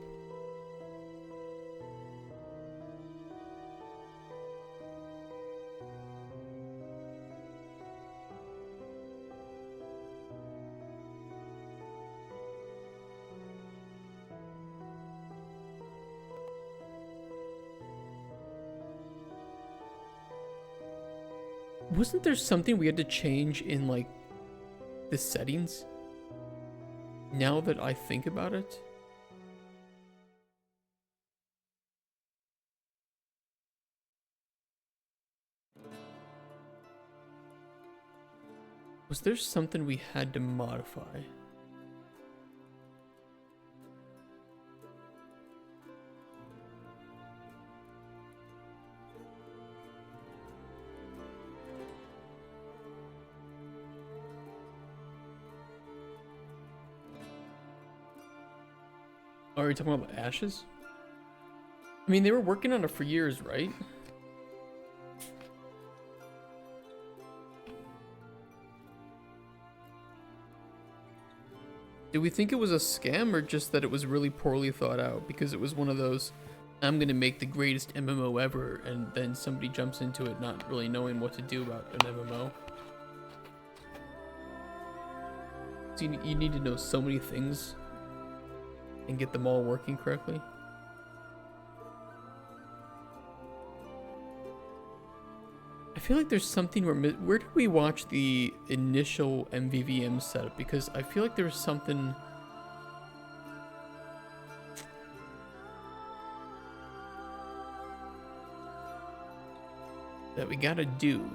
Wasn't there something we had to change in like the settings? Now that I think about it. Was there something we had to modify? are you talking about Ashes? I mean, they were working on it for years, right? Did we think it was a scam or just that it was really poorly thought out? Because it was one of those, I'm gonna make the greatest MMO ever, and then somebody jumps into it not really knowing what to do about an MMO. So you need to know so many things and get them all working correctly. I feel like there's something where did we watch the initial MVVM setup? Because I feel like there was something that we gotta do.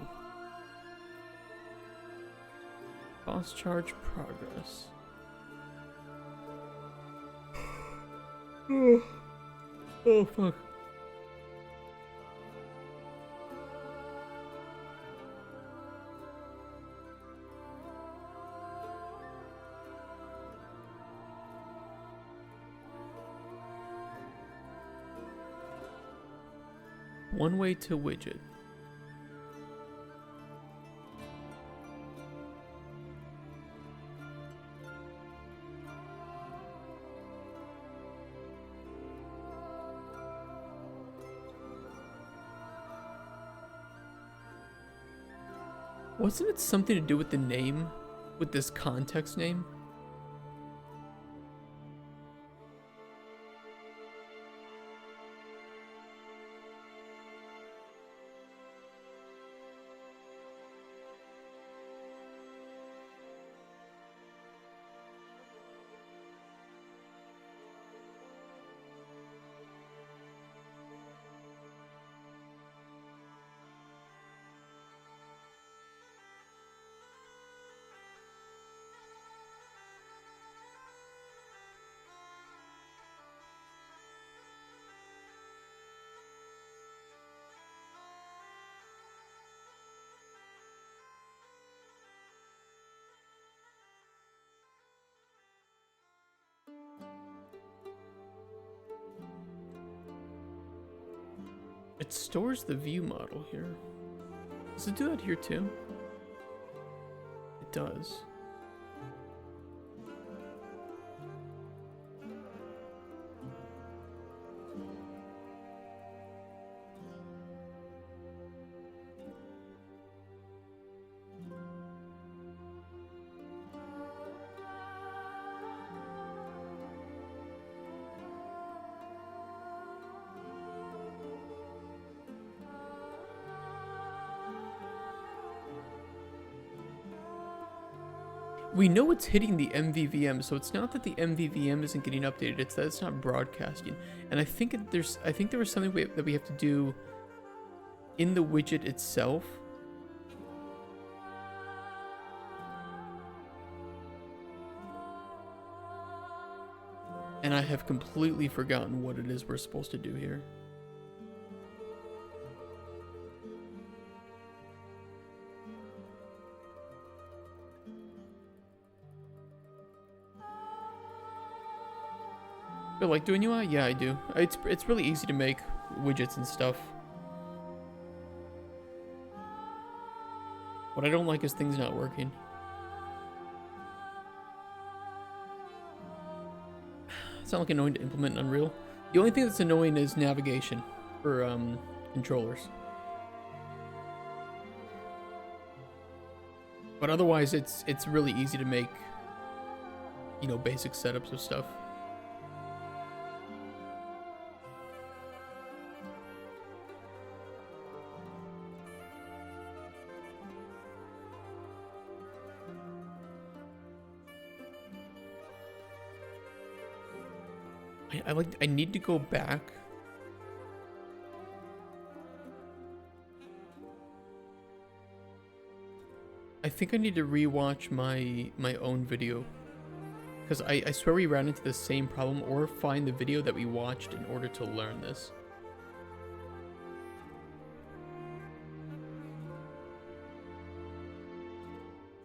Boss charge progress. Oh fuck. One way to widget. Wasn't it something to do with the name? With this context name? It stores the view model here. Does it do that here too? It does. We know it's hitting the MVVM, so it's not that the MVVM isn't getting updated, it's that it's not broadcasting. And I think I think there was something that we have to do in the widget itself. And I have completely forgotten what it is we're supposed to do here. I like doing UI? Yeah, I do. It's really easy to make widgets and stuff. What I don't like is things not working. It's not like annoying to implement in Unreal. The only thing that's annoying is navigation for controllers. But otherwise, it's really easy to make, you know, basic setups of stuff. I need to go back. I think I need to rewatch my own video, because I swear we ran into the same problem, or find the video that we watched in order to learn this.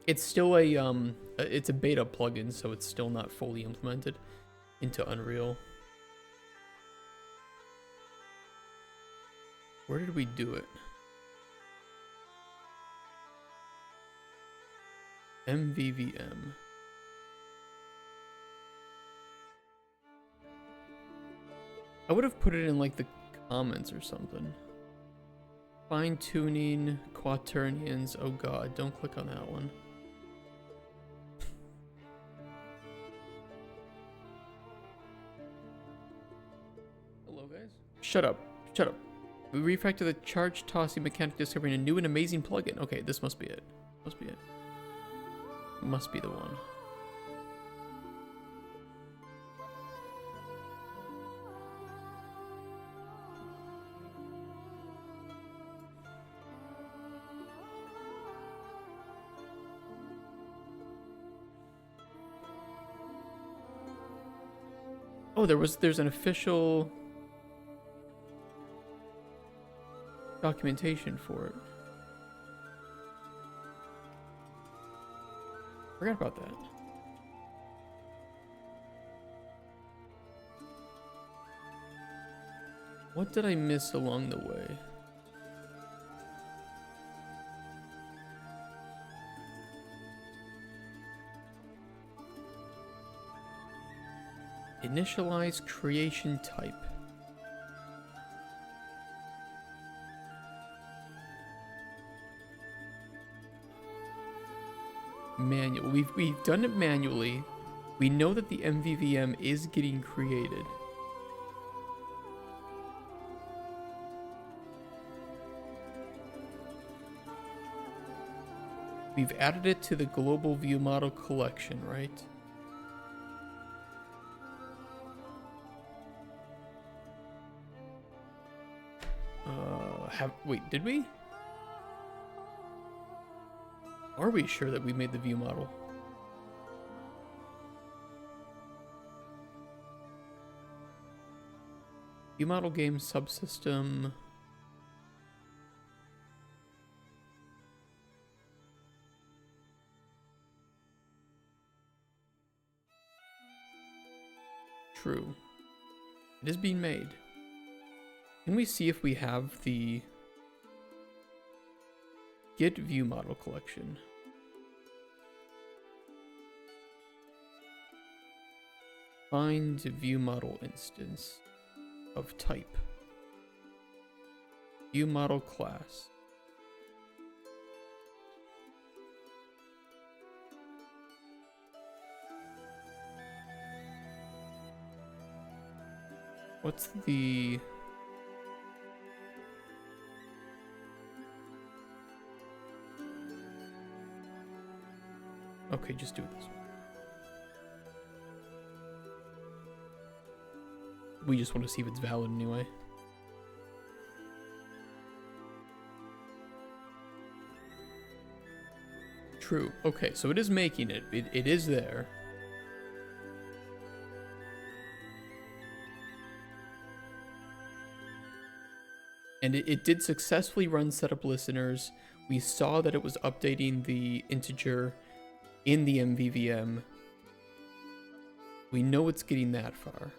It's still it's a beta plugin, so it's still not fully implemented into Unreal. Where did we do it? MVVM. I would have put it in like the comments or something. Fine tuning, quaternions. Oh god, don't click on that one. Hello guys. Shut up. Shut up. We refactor the charge tossing mechanic, discovering a new and amazing plugin. Okay, this must be it. Must be it. Must be the one. Oh, there's an official documentation for it. Forgot about that. What did I miss along the way? Initialize creation type. Manual. We've done it manually. We know that the MVVM is getting created. We've added it to the global view model collection, right? Wait, did we? Are we sure that we made the view model? View model game subsystem. True. It is being made. Can we see if we have the Get view model collection? Find view model instance of type. View model class. What's the... Okay, just do it this way. We just want to see if it's valid anyway. True. Okay, so it is making it. It is there. And it did successfully run setup listeners. We saw that it was updating the integer in the MVVM. We know it's getting that far.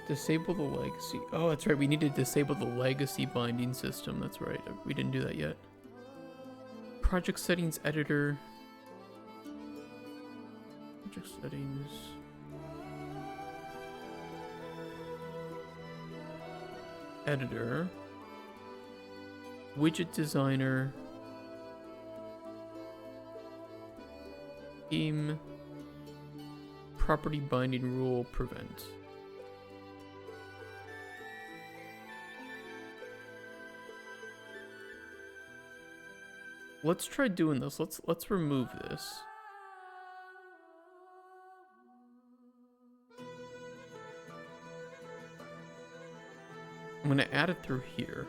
Disable the legacy. Oh, that's right. We need to disable the legacy binding system. That's right. We didn't do that yet. Project settings editor. Project settings. Editor. Widget designer. Theme. Property binding rule prevent. Let's try doing this. Let's remove this. I'm gonna add it through here.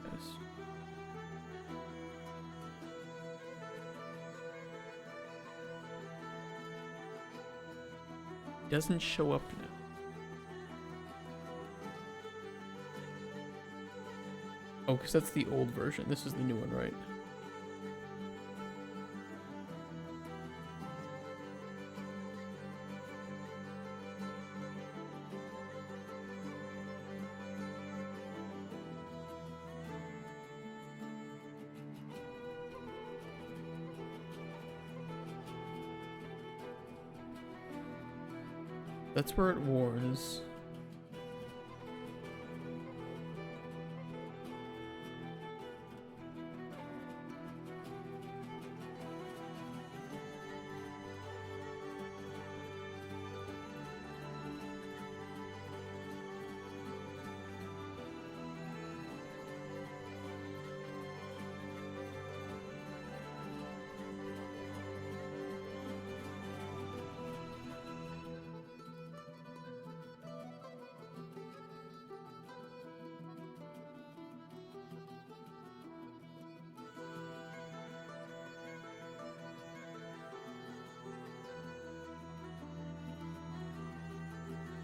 Yes. Doesn't show up now. Oh, because that's the old version. This is the new one, right? That's where it warns.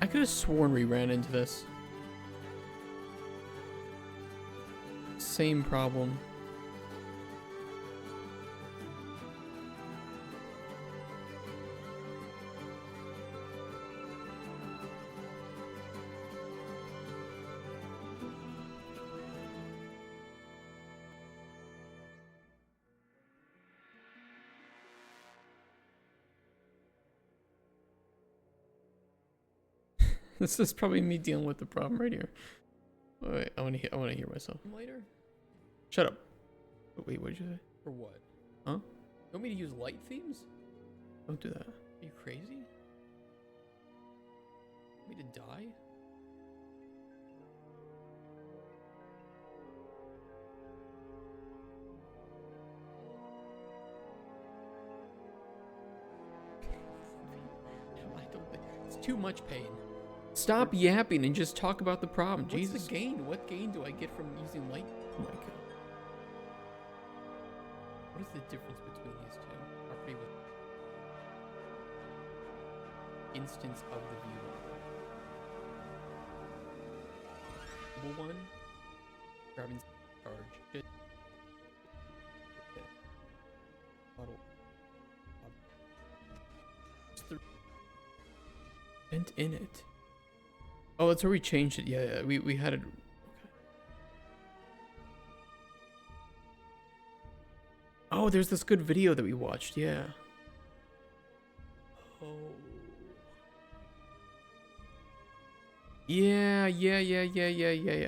I could have sworn we ran into this. Same problem. This is probably me dealing with the problem right here. Wait, I want to hear myself later. Shut up. Wait, what did you say? For what? Huh? You want me to use light themes? Don't do that. Are you crazy? Want me to die? I don't think it's too much pain. Stop yapping and just talk about the problem. What's Jesus. the gain? What gain do I get from using light? Oh my god. What is the difference between these two? Property with instance of the view. Mobile one. Grabbing charge. Just model. Vent in it. Oh, that's where we changed it. Yeah, we had it. Okay. Oh, there's this good video that we watched. Yeah. Oh. Yeah.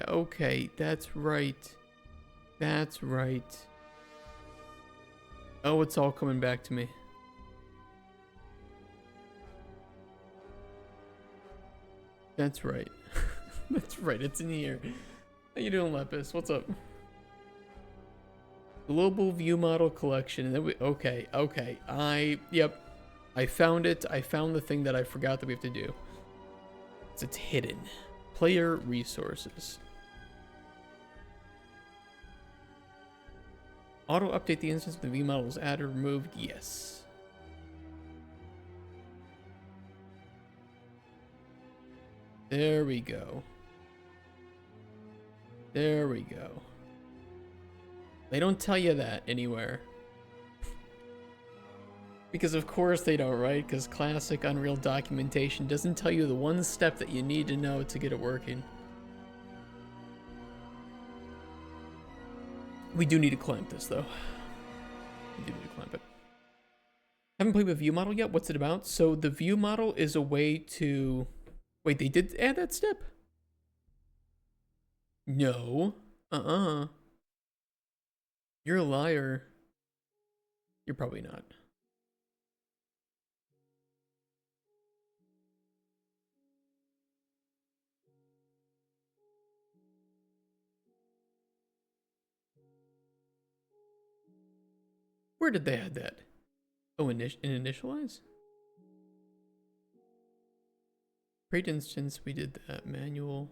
Okay, that's right. That's right. Oh, it's all coming back to me. That's right. That's right, it's in here. How you doing, Lepus? What's up? Global view model collection. And then okay. Yep. I found it. I found the thing that I forgot that we have to do. It's hidden. Player resources. Auto update the instance when the view model was added or removed. Yes. There we go. There we go. They don't tell you that anywhere. Because of course they don't, right? Because classic Unreal documentation doesn't tell you the one step that you need to know to get it working. We do need to clamp this though. We do need to clamp it. Haven't played with view model yet. What's it about? So the view model is a way to... Wait, they did add that step? No. You're a liar. You're probably not. Where did they add that? Oh, in initialize? Create instance, we did that. Manual.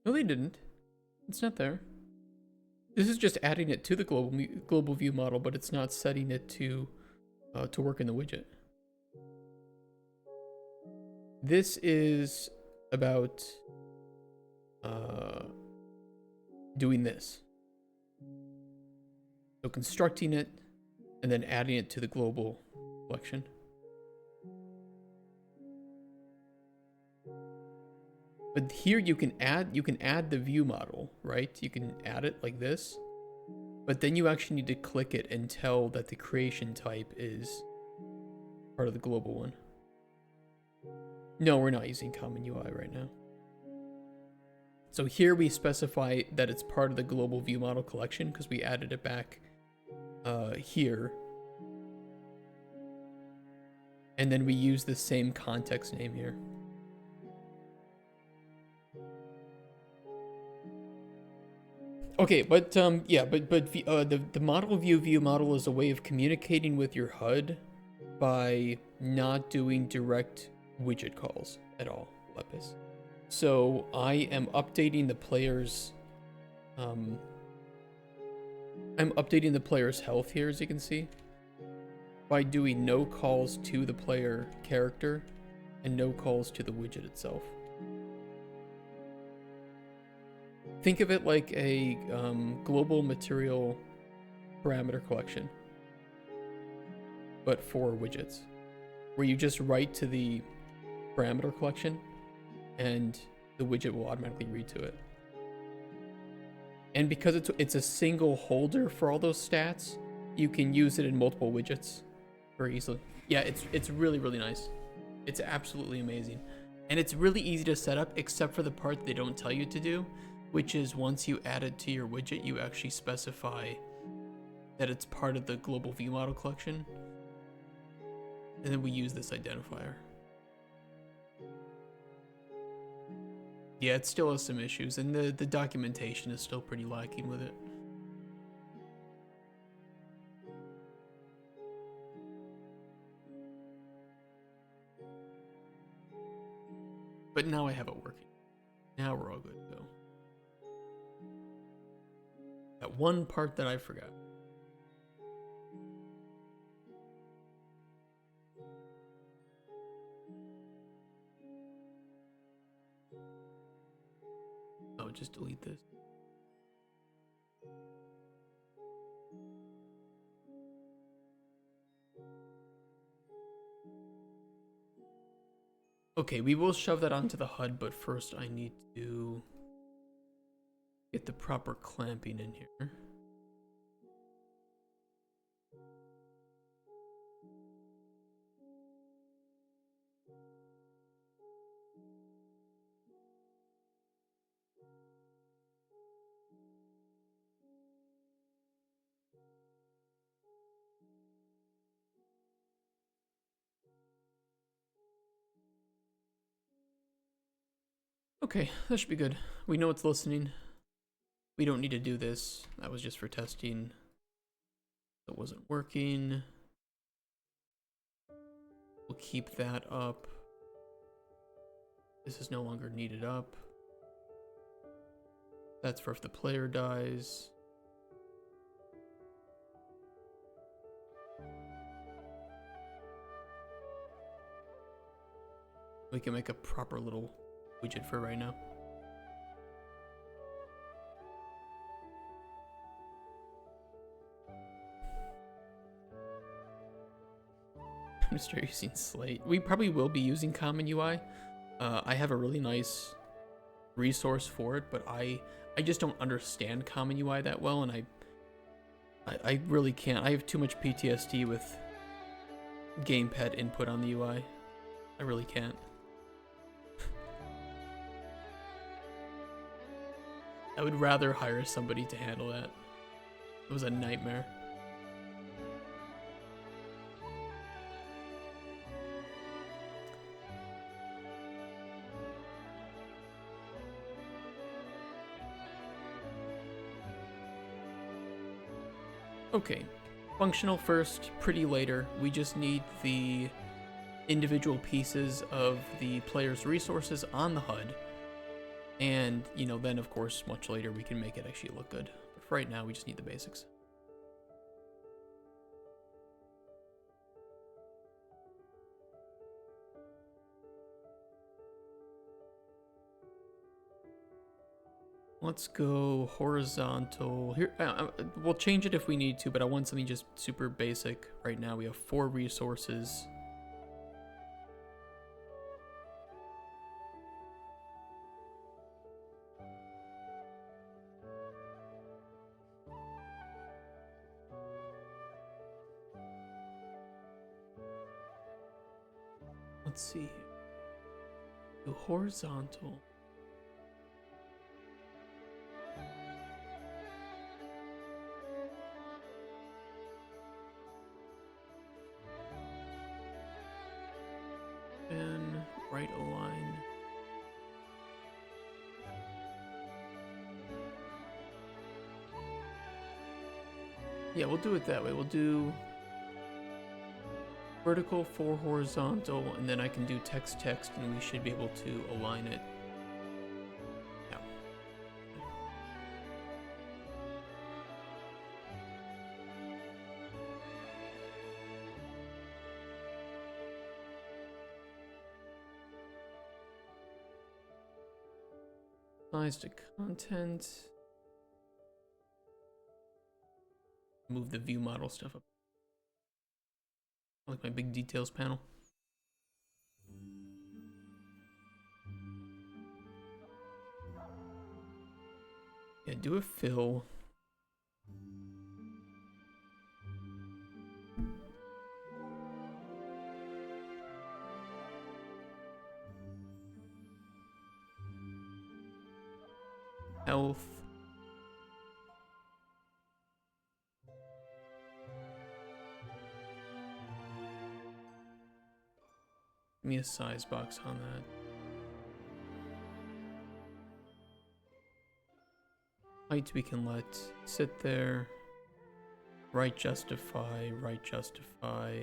No, they didn't. It's not there. This is just adding it to the global view model, but it's not setting it to work in the widget. This is about doing this. So constructing it and then adding it to the global collection. But here you can add the view model, right? You can add it like this, but then you actually need to click it and tell that the creation type is part of the global one. No, we're not using common UI right now. So here we specify that it's part of the global view model collection because we added it back here. And then we use the same context name here. Okay, but yeah, but the model view model is a way of communicating with your HUD by not doing direct widget calls at all, Lepis. So I am updating the player's health here, as you can see, by doing no calls to the player character and no calls to the widget itself. Think of it like a global material parameter collection, but for widgets, where you just write to the parameter collection and the widget will automatically read to it. And because it's a single holder for all those stats, you can use it in multiple widgets very easily. Yeah, it's really, really nice. It's absolutely amazing. And it's really easy to set up, except for the part they don't tell you to do, which is once you add it to your widget, you actually specify that it's part of the global view model collection. And then we use this identifier. Yeah, it still has some issues, and the documentation is still pretty lacking with it. But now I have it working. Now we're all good to go. That one part that I forgot. Oh, just delete this. Okay, we will shove that onto the HUD, but first I need to get the proper clamping in here. Okay, that should be good. We know it's listening. We don't need to do this. That was just for testing. It wasn't working. We'll keep that up. This is no longer needed up. That's for if the player dies. We can make a proper little widget for right now. I'm gonna start using Slate. We probably will be using Common UI. I have a really nice resource for it, but I just don't understand Common UI that well, and I really can't. I have too much PTSD with gamepad input on the UI. I really can't. I would rather hire somebody to handle that. It was a nightmare. Okay, functional first, pretty later. We just need the individual pieces of the player's resources on the HUD. And, you know, then of course, much later we can make it actually look good. But for right now, we just need the basics. Let's go horizontal. Here, we'll change it if we need to, but I want something just super basic. Right now we have 4 resources. Let's see. Do horizontal. And right align. Yeah, we'll do it that way. We'll do vertical, 4 horizontal, and then I can do text, and we should be able to align it. Yeah. Size to content. Move the view model stuff up. I like my big details panel. Yeah, do a fill. Health. Give me a size box on that. Height we can let sit there. Right justify, right justify.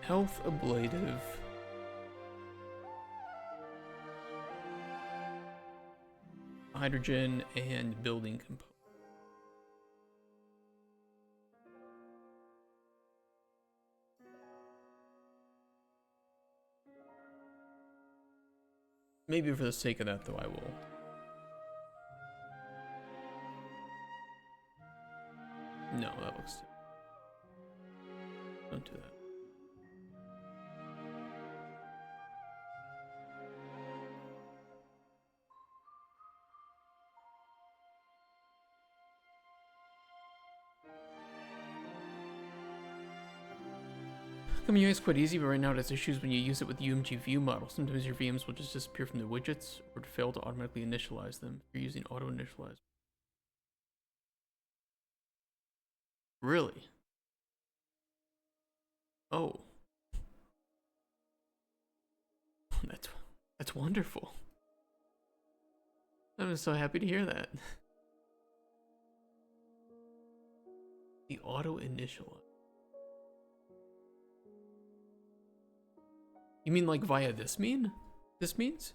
Health ablative. Hydrogen and building component. Maybe for the sake of that though, I will. No, that looks... Don't do that. Coming UI is quite easy, but right now it has issues when you use it with the UMG view model. Sometimes your VMs will just disappear from the widgets or fail to automatically initialize them if you're using auto initialize. Really? Oh. That's wonderful. I'm so happy to hear that. The auto initialize. You mean like via this mean? This means?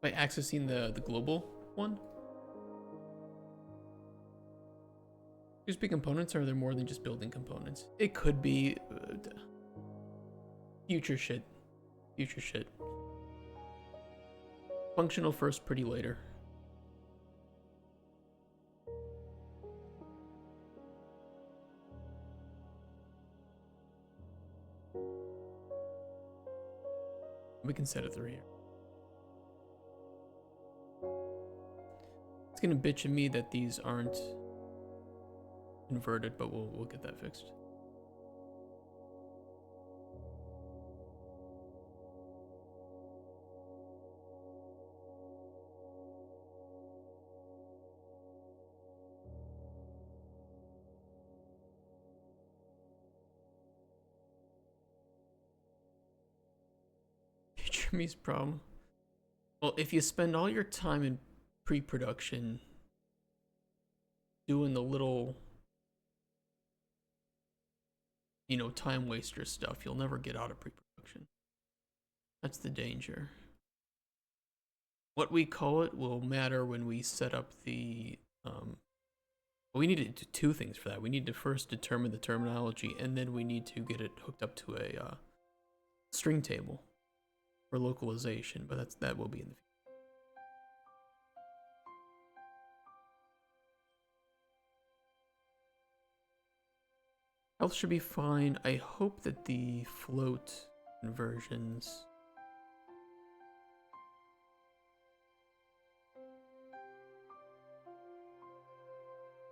By accessing the global one? USB components, or are there more than just building components? It could be future shit. Future shit. Functional first, pretty later. We can set it through here. It's gonna bitch at me that these aren't converted, but we'll get that fixed. Remy's problem. Well, if you spend all your time in pre-production doing the little, time waster stuff, you'll never get out of pre-production. That's the danger. What we call it will matter when we set up the, we need to do two things for that. We need to first determine the terminology, and then we need to get it hooked up to a string table for localization, but that will be in the future. Health should be fine. I hope that the float conversions...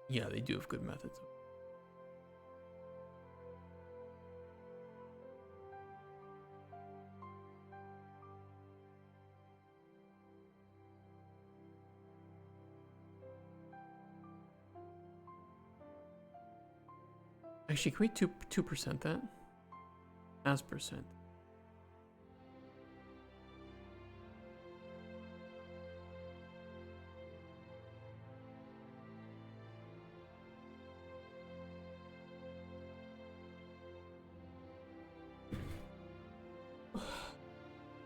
Yeah, they do have good methods. Actually, can we 2% that? As percent.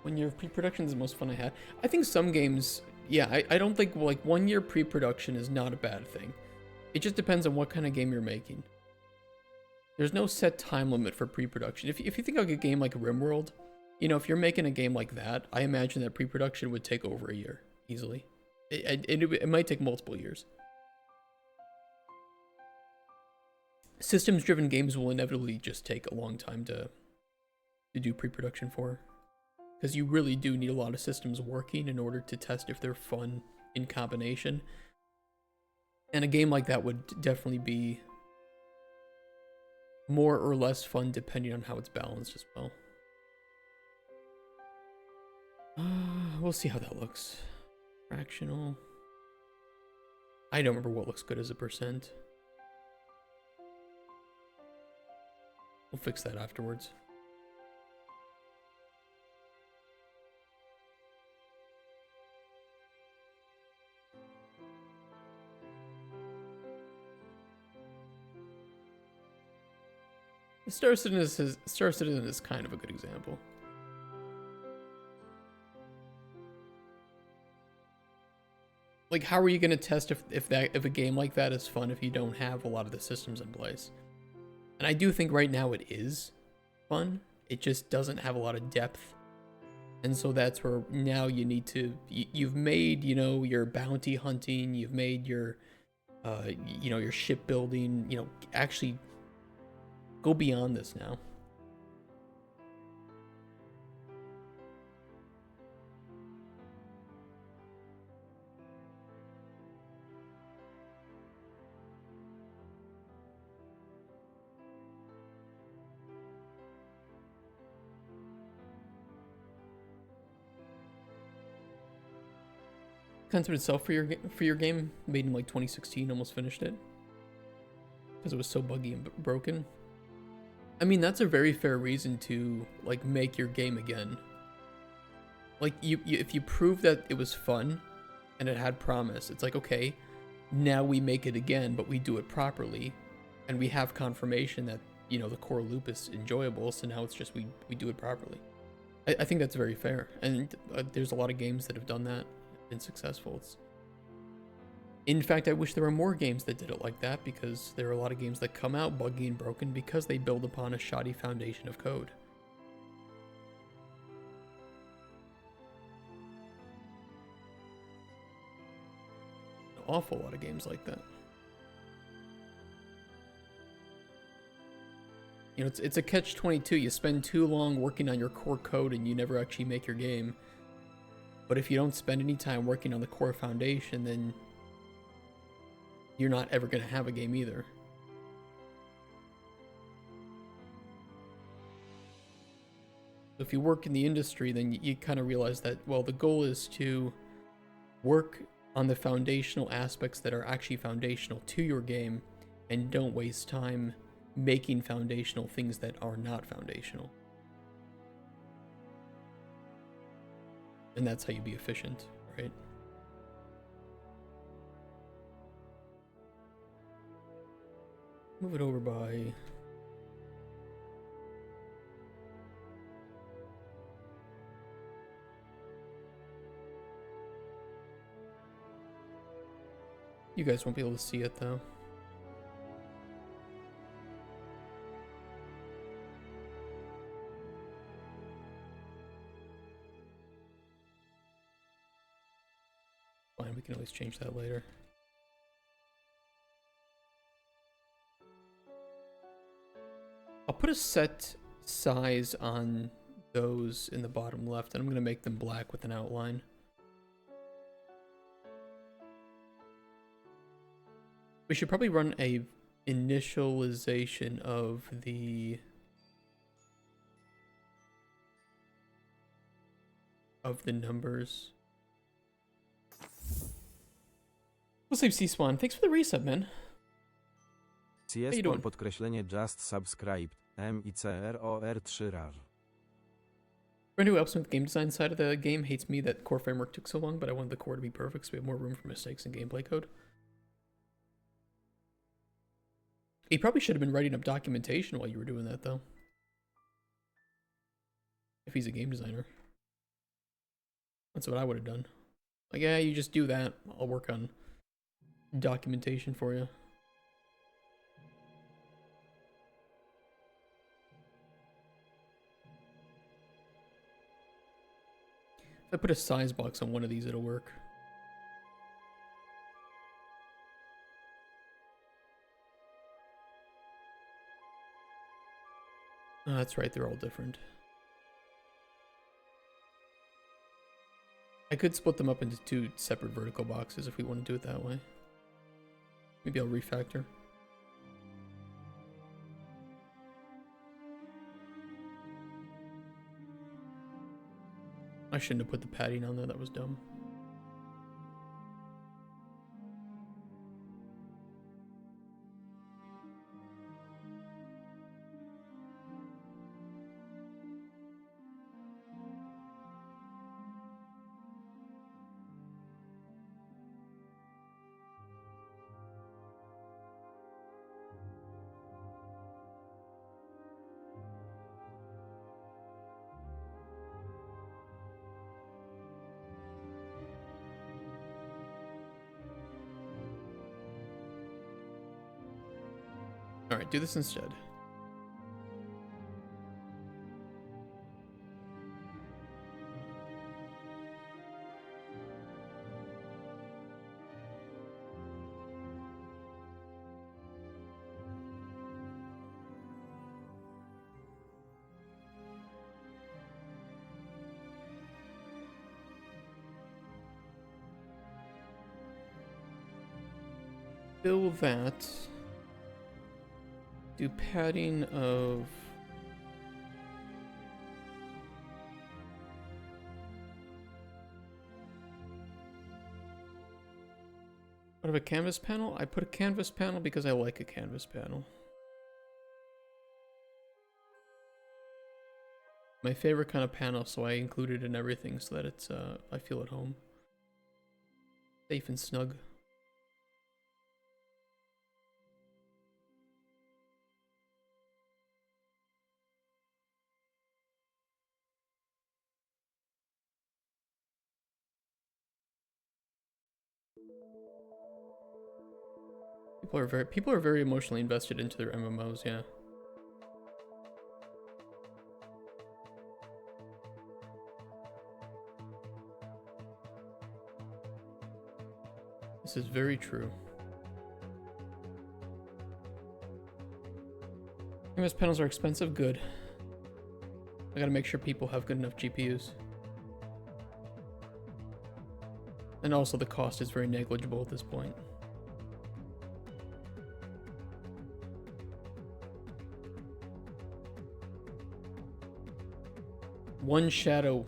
When your pre-production is the most fun I had. I think some games, yeah, I don't think like 1 year pre-production is not a bad thing. It just depends on what kind of game you're making. There's no set time limit for pre-production. If you think of a game like RimWorld, if you're making a game like that, I imagine that pre-production would take over a year, easily. It might take multiple years. Systems-driven games will inevitably just take a long time to do pre-production for. Because you really do need a lot of systems working in order to test if they're fun in combination. And a game like that would definitely be more or less fun depending on how it's balanced as well. We'll see how that looks. Fractional. I don't remember what looks good as a percent. We'll fix that afterwards. Star Citizen is kind of a good example. Like, how are you going to test if a game like that is fun if you don't have a lot of the systems in place? And I do think right now it is fun. It just doesn't have a lot of depth. And so that's where now you need to... You've made, your bounty hunting. You've made your, your shipbuilding. Actually... Go beyond this now. Concept itself for your game made in like 2016, almost finished it because it was so buggy and broken. I mean, that's a very fair reason to, like, make your game again. Like, if you prove that it was fun and it had promise, it's like, okay, now we make it again, but we do it properly. And we have confirmation that, the core loop is enjoyable, so now it's just we do it properly. I think that's very fair. And there's a lot of games that have done that, been successful. In fact, I wish there were more games that did it like that, because there are a lot of games that come out buggy and broken because they build upon a shoddy foundation of code. An awful lot of games like that. It's a catch-22. You spend too long working on your core code and you never actually make your game. But if you don't spend any time working on the core foundation, then you're not ever going to have a game either. So if you work in the industry, then you kind of realize that, well, the goal is to work on the foundational aspects that are actually foundational to your game, and don't waste time making foundational things that are not foundational. And that's how you be efficient, right? Move it over by... You guys won't be able to see it though. Fine, we can always change that later. I'll put a set size on those in the bottom left, and I'm going to make them black with an outline. We should probably run a initialization of the numbers. We'll save C-Swan. Thanks for the reset, man. CS podkreślenie just subscribed. MICROR3 rar. Friend who helps me with the game design side of the game hates me that core framework took so long, but I wanted the core to be perfect so we have more room for mistakes in gameplay code. He probably should have been writing up documentation while you were doing that, though. If he's a game designer. That's what I would have done. Like, yeah, you just do that. I'll work on documentation for you. If I put a size box on one of these, it'll work. Oh, that's right, they're all different. I could split them up into 2 separate vertical boxes if we want to do it that way. Maybe I'll refactor. I shouldn't have put the padding on there, that was dumb. Alright, do this instead. Fill that. Do padding of... Out of a canvas panel? I put a canvas panel because I like a canvas panel. My favorite kind of panel, so I include it in everything so that it's, I feel at home. Safe and snug. People are very emotionally invested into their MMOs, yeah. This is very true. MS panels are expensive, good. I gotta make sure people have good enough GPUs. And also the cost is very negligible at this point. One shadow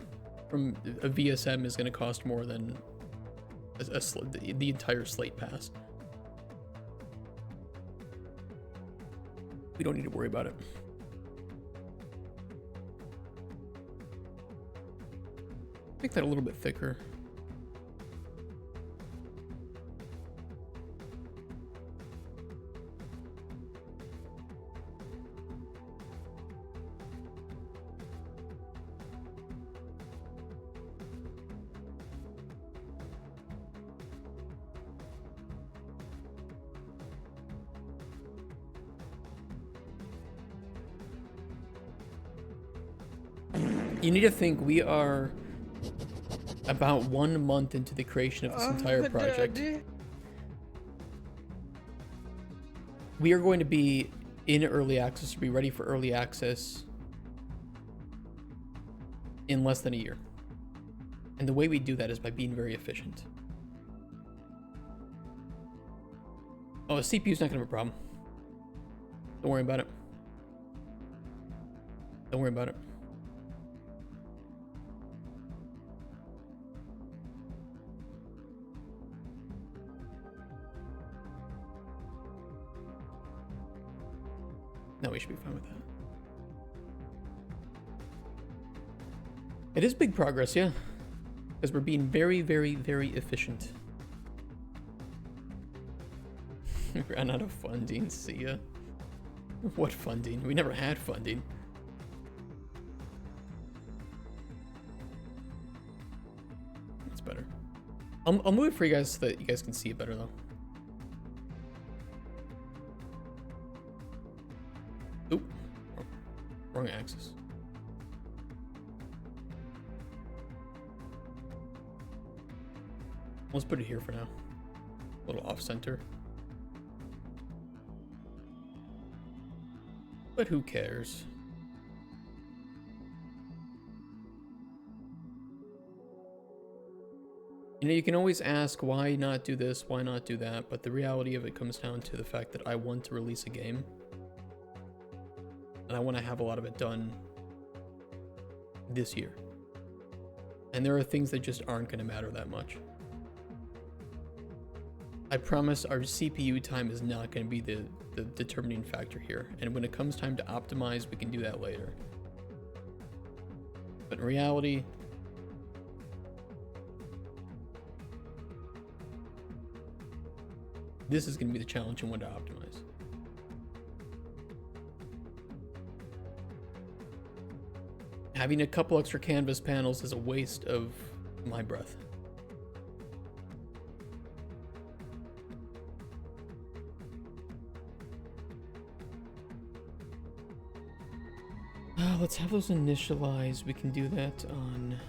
from a VSM is going to cost more than the entire slate pass. We don't need to worry about it. Make that a little bit thicker. You need to think we are about 1 month into the creation of this entire project. Daddy. We are going to be in early access, to be ready for early access in less than a year. And the way we do that is by being very efficient. Oh, a CPU's not gonna have a problem. Don't worry about it. Don't worry about it. No, we should be fine with that. It is big progress, yeah. Because we're being very, very, very efficient. We ran out of funding, see ya. What funding? We never had funding. That's better. I'll move it for you guys so that you guys can see it better though. Oop. Wrong axis. Let's put it here for now. A little off center. But who cares? You know, you can always ask why not do this, why not do that, but the reality of it comes down to the fact that I want to release a game. And I want to have a lot of it done this year. And there are things that just aren't going to matter that much. I promise our CPU time is not going to be the determining factor here. And when it comes time to optimize, we can do that later. But in reality, this is going to be the challenge and when to optimize. Having a couple extra canvas panels is a waste of my breath. Let's have those initialized. We can do that on...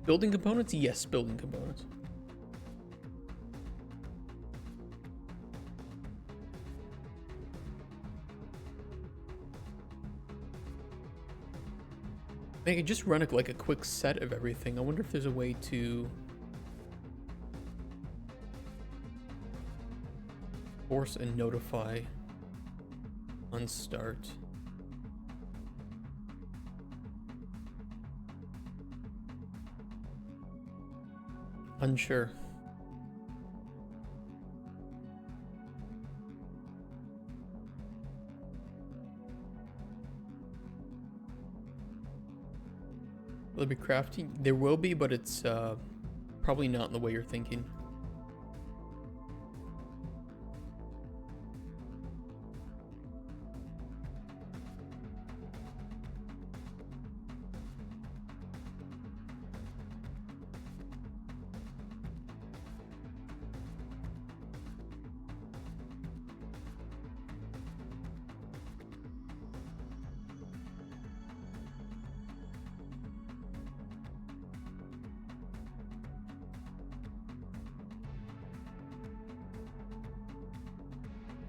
Building components? Yes, building components. I could just run like a quick set of everything. I wonder if there's a way to force and notify on start. Unsure. Will there be crafting? There will be, but it's probably not in the way you're thinking.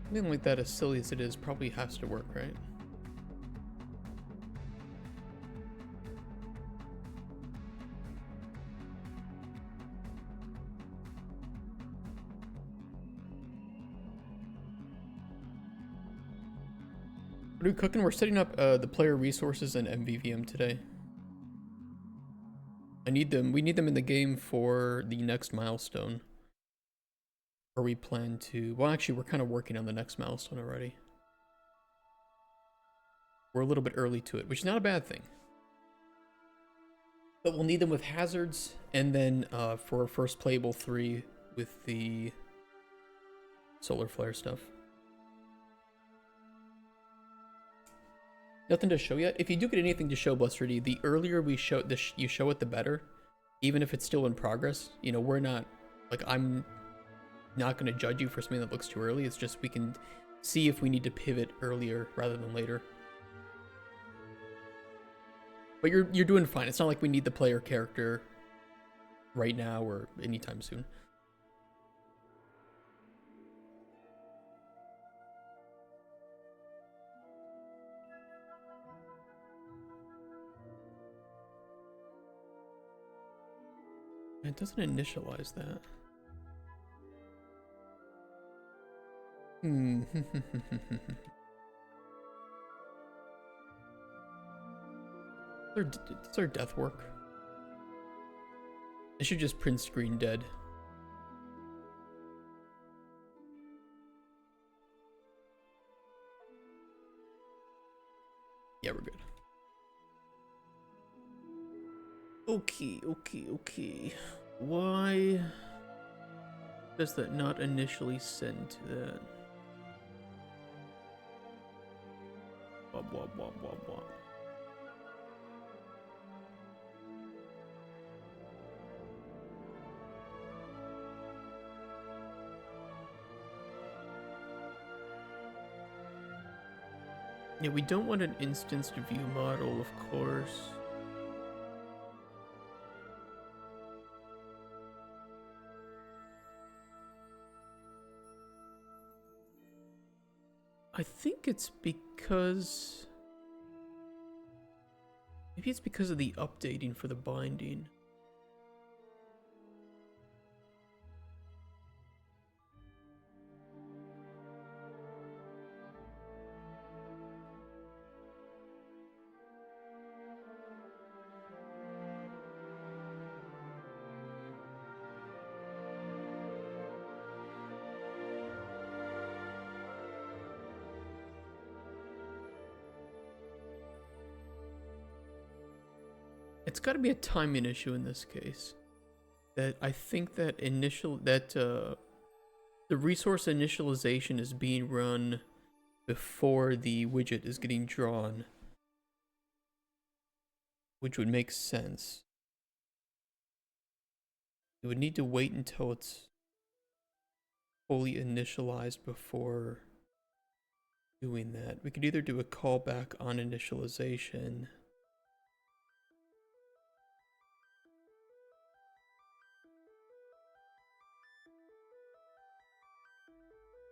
Something like that, as silly as it is, probably has to work, right? What are we cooking? We're setting up the player resources and MVVM today. I need them. We need them in the game for the next milestone. Or we plan to... Well, actually, we're kind of working on the next milestone already. We're a little bit early to it, which is not a bad thing. But we'll need them with hazards, and then for our first playable 3 with the solar flare stuff. Nothing to show yet. If you do get anything to show, Blusterdy, the earlier we show you show it, the better. Even if it's still in progress. You know, we're not... Like, I'm not going to judge you for something that looks too early. It's just we can see if we need to pivot earlier rather than later. But you're doing fine. It's not like we need the player character right now or anytime soon. It doesn't initialize that. Does our death work? I should just print screen dead. Yeah, we're good. Okay. Why does that not initially send to that? Blah. Yeah, we don't want an instanced view model, of course. I think it's because... Maybe it's because of the updating for the binding. It's got to be a timing issue in this case. That I think that the resource initialization is being run before the widget is getting drawn, which would make sense. You would need to wait until it's fully initialized before doing that. We could either do a callback on initialization.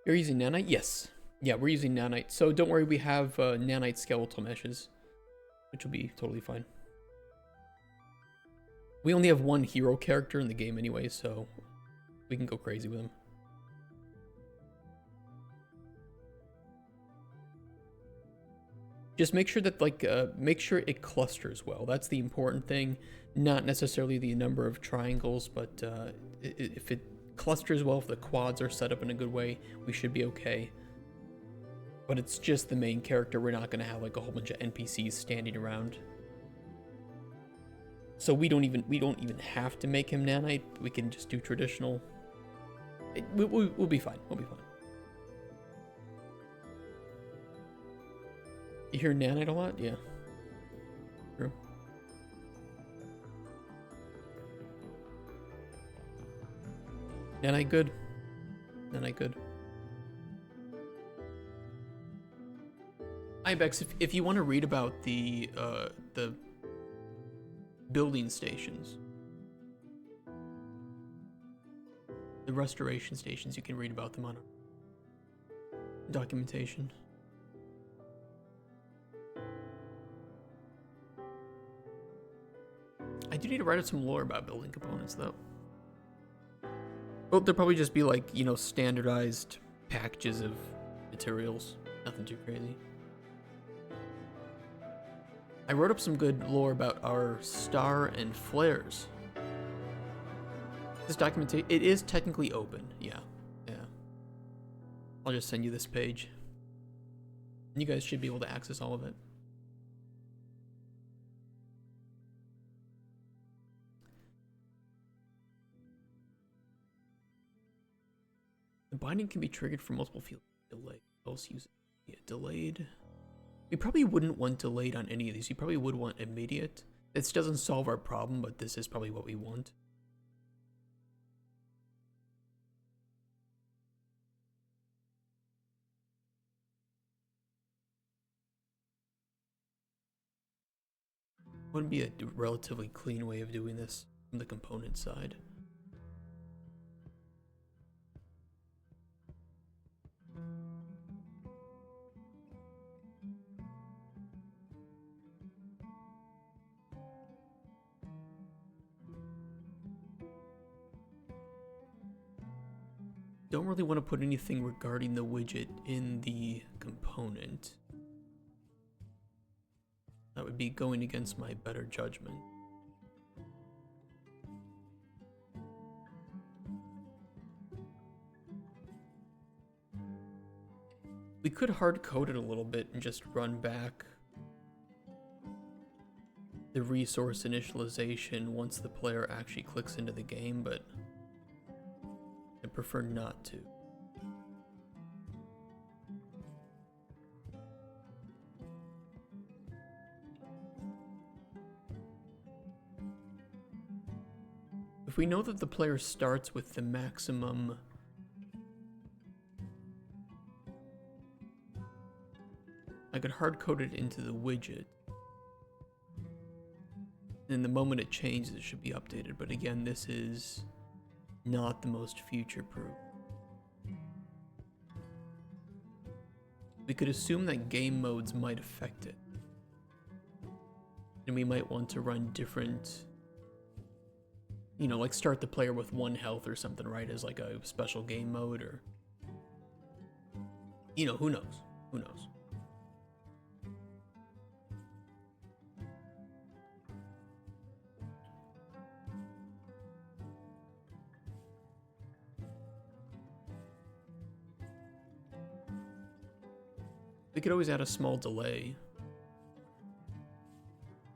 You're using nanite? Yes. Yeah, we're using nanite. So don't worry, we have nanite skeletal meshes, which will be totally fine. We only have one hero character in the game anyway, so we can go crazy with him. Just make sure that, like, make sure it clusters well. That's the important thing. Not necessarily the number of triangles, but if it clusters well, if the quads are set up in a good way, we should be okay. But it's just the main character. We're not going to have like a whole bunch of NPCs standing around. So we don't even have to make him nanite. We can just do traditional. We'll be fine. We'll be fine. You hear nanite a lot? Yeah. True. Nanite good. Nanite good. Ibex, if you want to read about the building stations, the restoration stations, you can read about them on documentation. I do need to write out some lore about building components, though. Well, there'll probably just be like, you know, standardized packages of materials. Nothing too crazy. I wrote up some good lore about our star and flares. This documentation, it is technically open. Yeah. I'll just send you this page. You guys should be able to access all of it. The binding can be triggered for multiple fields. Delay. Else use it. Delayed. We probably wouldn't want delayed on any of these. You probably would want immediate. This doesn't solve our problem, but this is probably what we want. Wouldn't be a relatively clean way of doing this from the component side. Don't really want to put anything regarding the widget in the component. That would be going against my better judgment. We could hard code it a little bit and just run back the resource initialization once the player actually clicks into the game, but I prefer not to. If we know that the player starts with the maximum I could hard code it into the widget. And the moment it changes, it should be updated. But again, this is not the most future-proof. We could assume that game modes might affect it. And we might want to run different, you know, like start the player with 1 health or something, right? As like a special game mode, or, you know, who knows? Who knows? We could always add a small delay.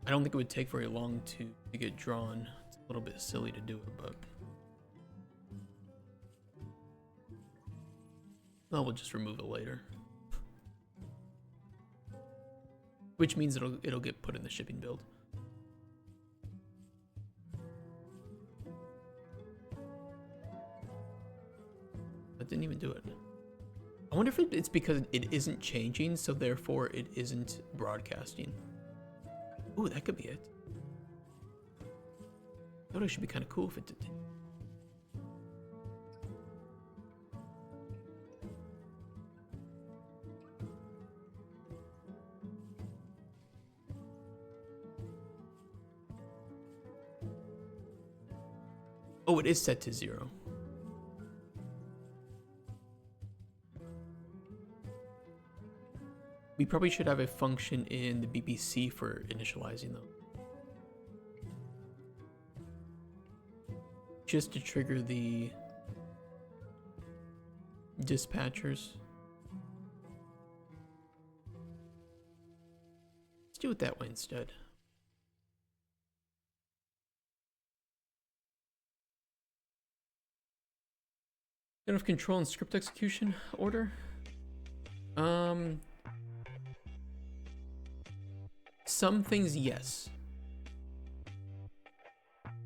I don't think it would take very long to get drawn. It's a little bit silly to do it, but well, we'll just remove it later. Which means it'll get put in the shipping build. That didn't even do it. I wonder if it's because it isn't changing, so therefore it isn't broadcasting. Ooh, that could be it. That would actually be kind of cool if it did. Oh, it is set to 0. We probably should have a function in the BBC for initializing them. Just to trigger the dispatchers. Let's do it that way instead. Enough control and script execution order? Some things, yes.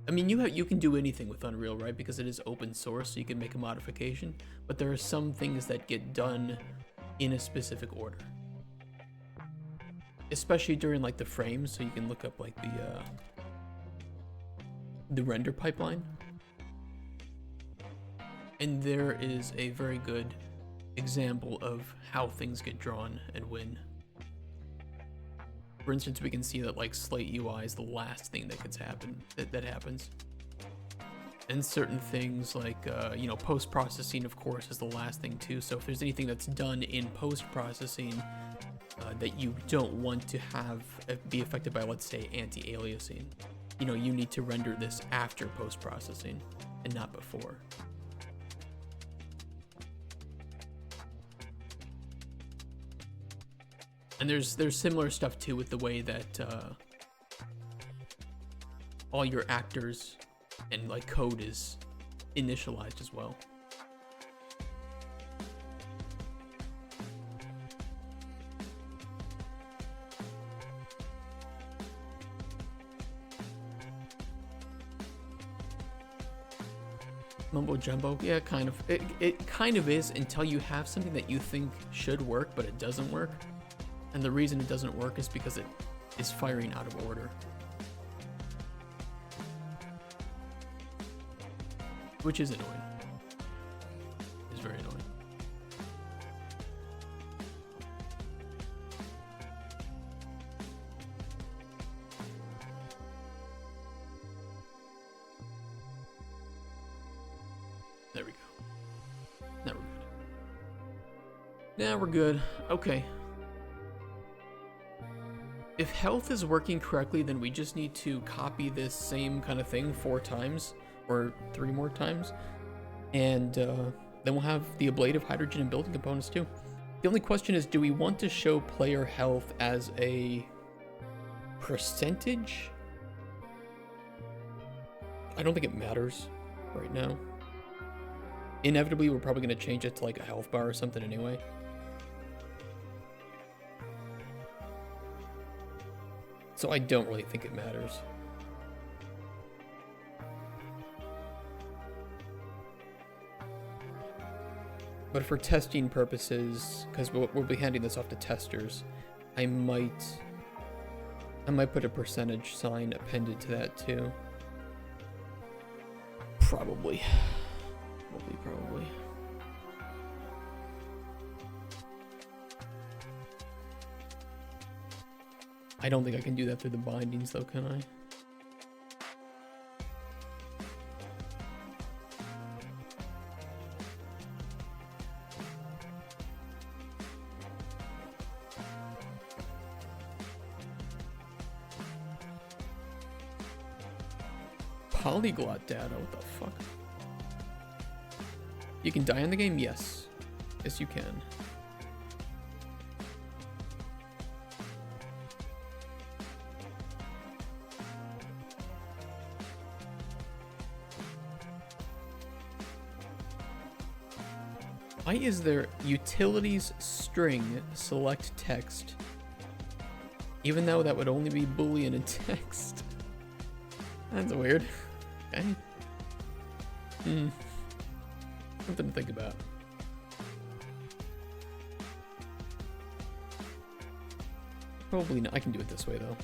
I mean, you can do anything with Unreal, right? Because it is open source, so you can make a modification. But there are some things that get done in a specific order, especially during like the frames. So you can look up like the render pipeline, and there is a very good example of how things get drawn and when. For instance, we can see that like Slate UI is the last thing that gets that happens. And certain things like, you know, post-processing, of course, is the last thing too. So if there's anything that's done in post-processing, that you don't want to have be affected by, let's say, anti-aliasing. You know, you need to render this after post-processing and not before. And there's similar stuff too with the way that all your actors and like code is initialized as well. Mumbo jumbo, yeah, kind of. It kind of is until you have something that you think should work, but it doesn't work. And the reason it doesn't work is because it is firing out of order. Which is annoying. It's very annoying. There we go. Now we're good. Now we're good. Okay. If health is working correctly, then we just need to copy this same kind of thing 4 times or 3 more times. And then we'll have the ablative hydrogen and building components too. The only question is, do we want to show player health as a percentage? I don't think it matters right now. Inevitably, we're probably going to change it to like a health bar or something anyway. So I don't really think it matters. But for testing purposes, because we'll be handing this off to testers, I might put a percentage sign appended to that too. Probably. Probably. I don't think I can do that through the bindings though, can I? Polyglot data, what the fuck? You can die in the game? Yes. Yes, you can. Why is there utilities string select text, even though that would only be Boolean in text? That's weird. Okay. Something to think about. Probably not. I can do it this way though.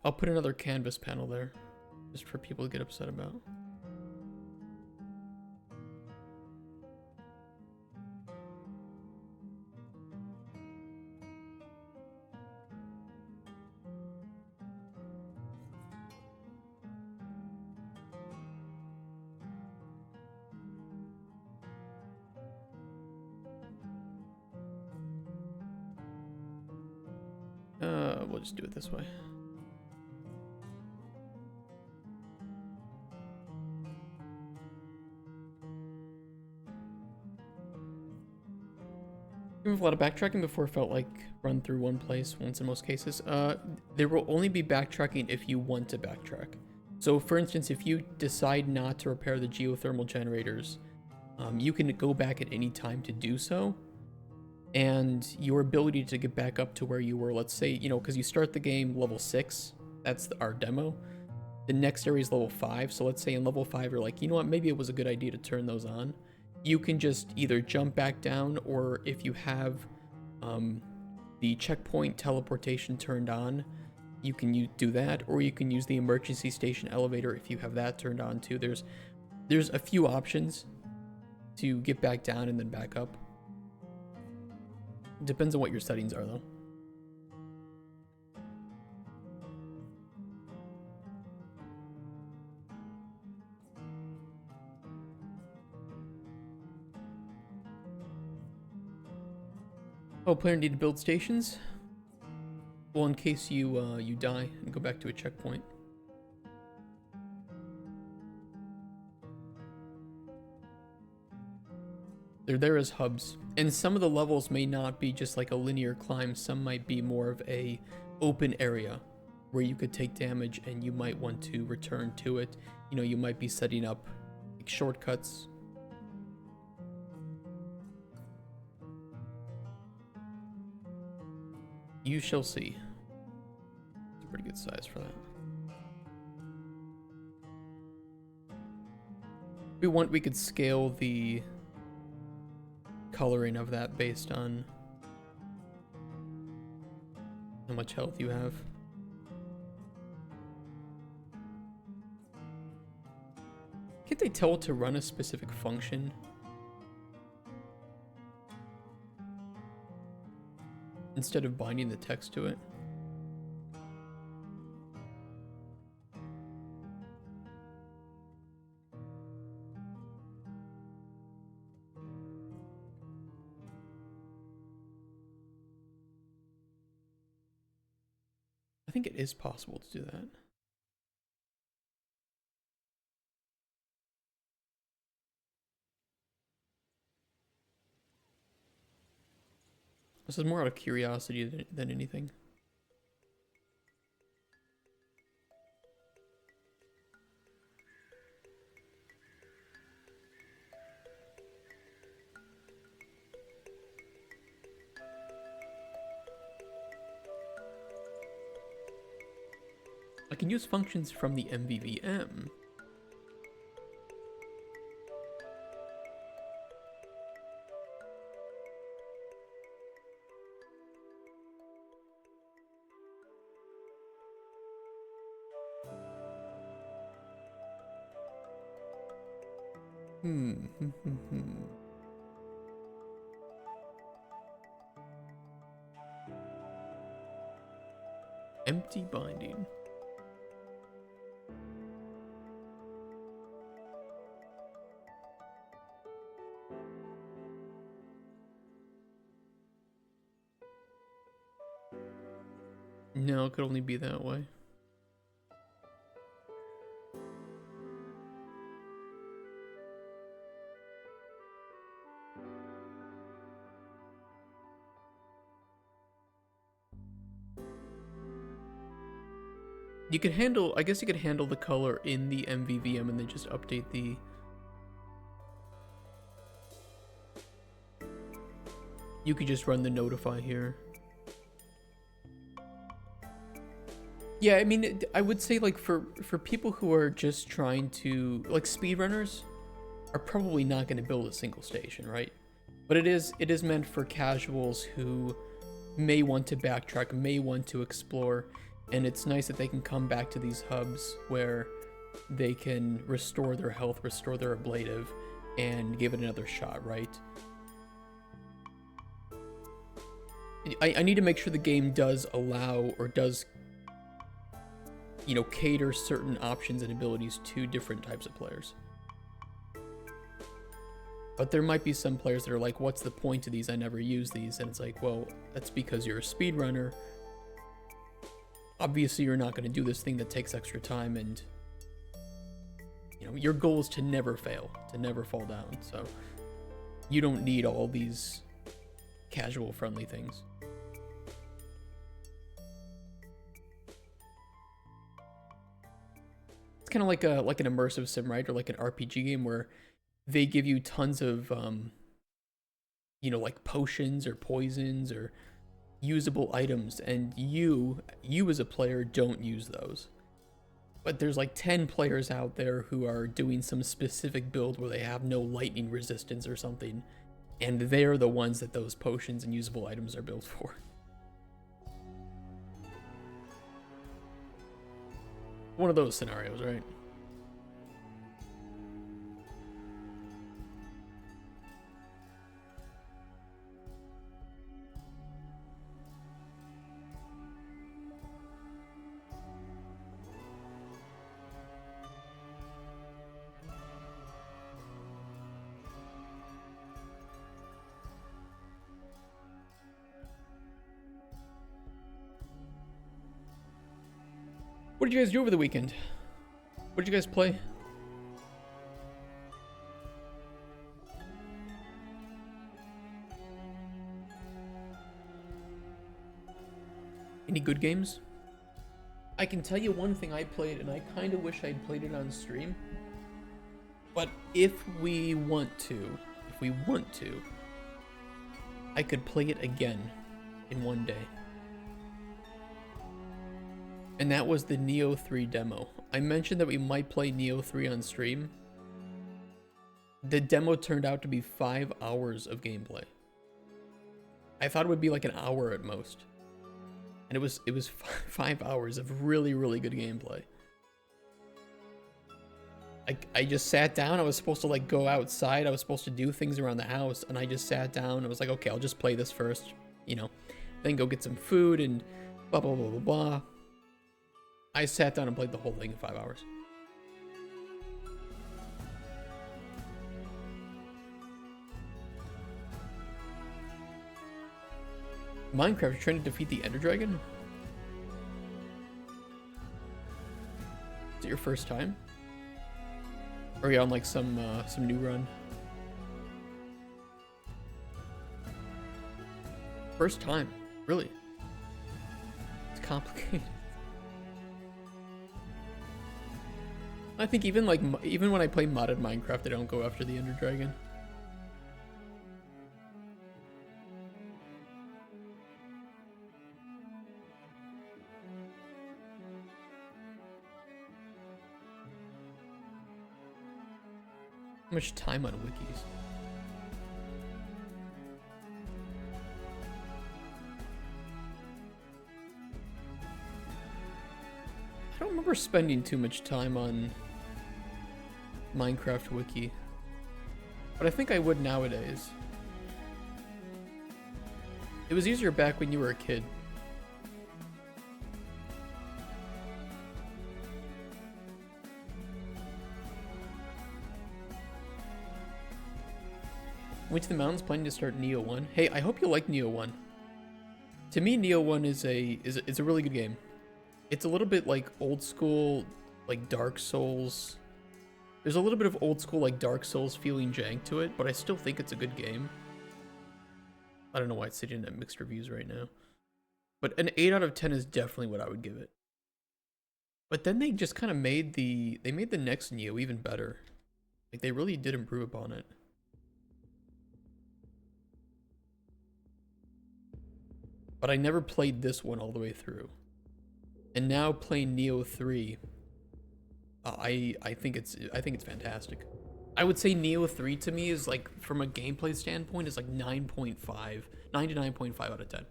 I'll put another canvas panel there, just for people to get upset about. We'll just do it this way. With a lot of backtracking before, felt like run through one place once in most cases. There will only be backtracking if you want to backtrack. So for instance, if you decide not to repair the geothermal generators, you can go back at any time to do so. And your ability to get back up to where you were, let's say, you know, because you start the game level 6, that's our demo. The next area is level 5, so let's say in level 5 you're like, you know what, maybe it was a good idea to turn those on. You can just either jump back down, or if you have the checkpoint teleportation turned on, you can do that, or you can use the emergency station elevator if you have that turned on too. There's a few options to get back down and then back up. Depends on what your settings are though. Oh, player need to build stations? Well, in case you you die and go back to a checkpoint. They're there as hubs. And some of the levels may not be just like a linear climb. Some might be more of a open area where you could take damage and you might want to return to it. You know, you might be setting up like shortcuts. You shall see. It's a pretty good size for that. If we want, we could scale the coloring of that based on how much health you have. Can't they tell it to run a specific function? Instead of binding the text to it? I think it is possible to do that. This is more out of curiosity than anything. I can use functions from the MVVM. Hmm. Empty binding. No, it could only be that way. You could handle, I guess you could handle the color in the MVVM and then just update the... You could just run the notify here. Yeah, I mean, I would say like for people who are just trying to, like speedrunners are probably not going to build a single station, right? But it is meant for casuals who may want to backtrack, may want to explore, and it's nice that they can come back to these hubs where they can restore their health, restore their ablative, and give it another shot, right? I need to make sure the game does allow, or does, you know, cater certain options and abilities to different types of players. But there might be some players that are like, what's the point of these? I never use these. And it's like, well, that's because you're a speedrunner. Obviously, you're not going to do this thing that takes extra time, and you know, your goal is to never fail, to never fall down. So you don't need all these casual friendly things. It's kind of like an immersive sim, right? Or like an RPG game where they give you tons of you know, like potions or poisons or usable items, and you as a player don't use those. But there's like 10 players out there who are doing some specific build where they have no lightning resistance or something, and they're the ones that those potions and usable items are built for. One of those scenarios, right? What did you guys do over the weekend? What did you guys play? Any good games? I can tell you one thing I played, and I kind of wish I'd played it on stream. But if we want to, I could play it again in one day. And that was the Neo 3 demo. I mentioned that we might play Neo 3 on stream. The demo turned out to be 5 hours of gameplay. I thought it would be like an hour at most. And it was 5 hours of really, really good gameplay. I just sat down. I was supposed to like go outside. I was supposed to do things around the house, and I just sat down. I was like, okay, I'll just play this first, you know, then go get some food and blah, blah, blah, blah, blah. I sat down and played the whole thing in 5 hours. Minecraft, you're trying to defeat the Ender Dragon? Is it your first time? Or are you on like some new run? First time, really? It's complicated. I think even when I play modded Minecraft, I don't go after the Ender Dragon. How much time on wikis? I don't remember spending too much time on Minecraft wiki, but I think I would nowadays. It was easier back when you were a kid. Went to the mountains planning to start Neo 1. Hey, I hope you like Neo 1. To me, Neo 1 is a really good game. It's a little bit like old school, like Dark Souls. There's a little bit of old school, like Dark Souls feeling jank to it, but I still think it's a good game. I don't know why it's sitting at mixed reviews right now. But an 8 out of 10 is definitely what I would give it. But then they just kind of made the next Neo even better. Like, they really did improve upon it. But I never played this one all the way through. And now playing Neo 3, I think it's fantastic. I would say Neo 3 to me is like, from a gameplay standpoint, is like 9.5, 9 to 9.5 out of 10.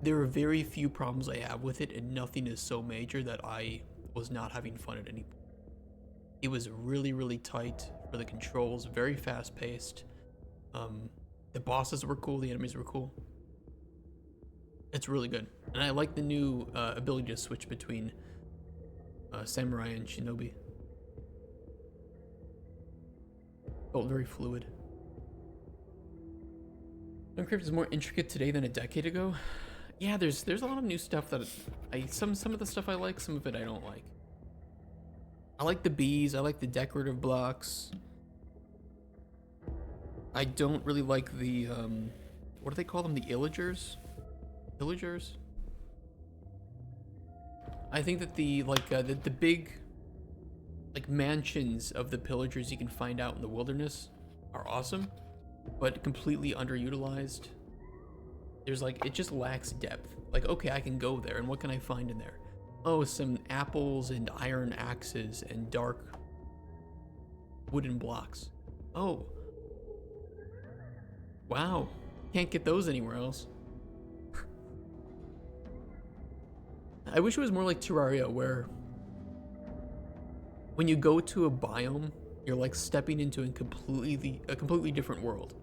There are very few problems I have with it, and nothing is so major that I was not having fun at any point. It was really, really tight for the controls, very fast paced. The bosses were cool, the enemies were cool. It's really good, and I like the new ability to switch between samurai and shinobi. Felt very fluid. Minecraft is more intricate today than a decade ago. Yeah, there's a lot of new stuff that some of the stuff I like, some of it I don't like. I like the bees. I like the decorative blocks. I don't really like the what do they call them? The illagers. Villagers. I think that the big like mansions of the pillagers you can find out in the wilderness are awesome, but completely underutilized. There's like, it just lacks depth. Like, okay, I can go there, and what can I find in there? Oh, some apples and iron axes and dark wooden blocks. Oh, wow, can't get those anywhere else. I wish it was more like Terraria, where when you go to a biome, you're like stepping into a completely different world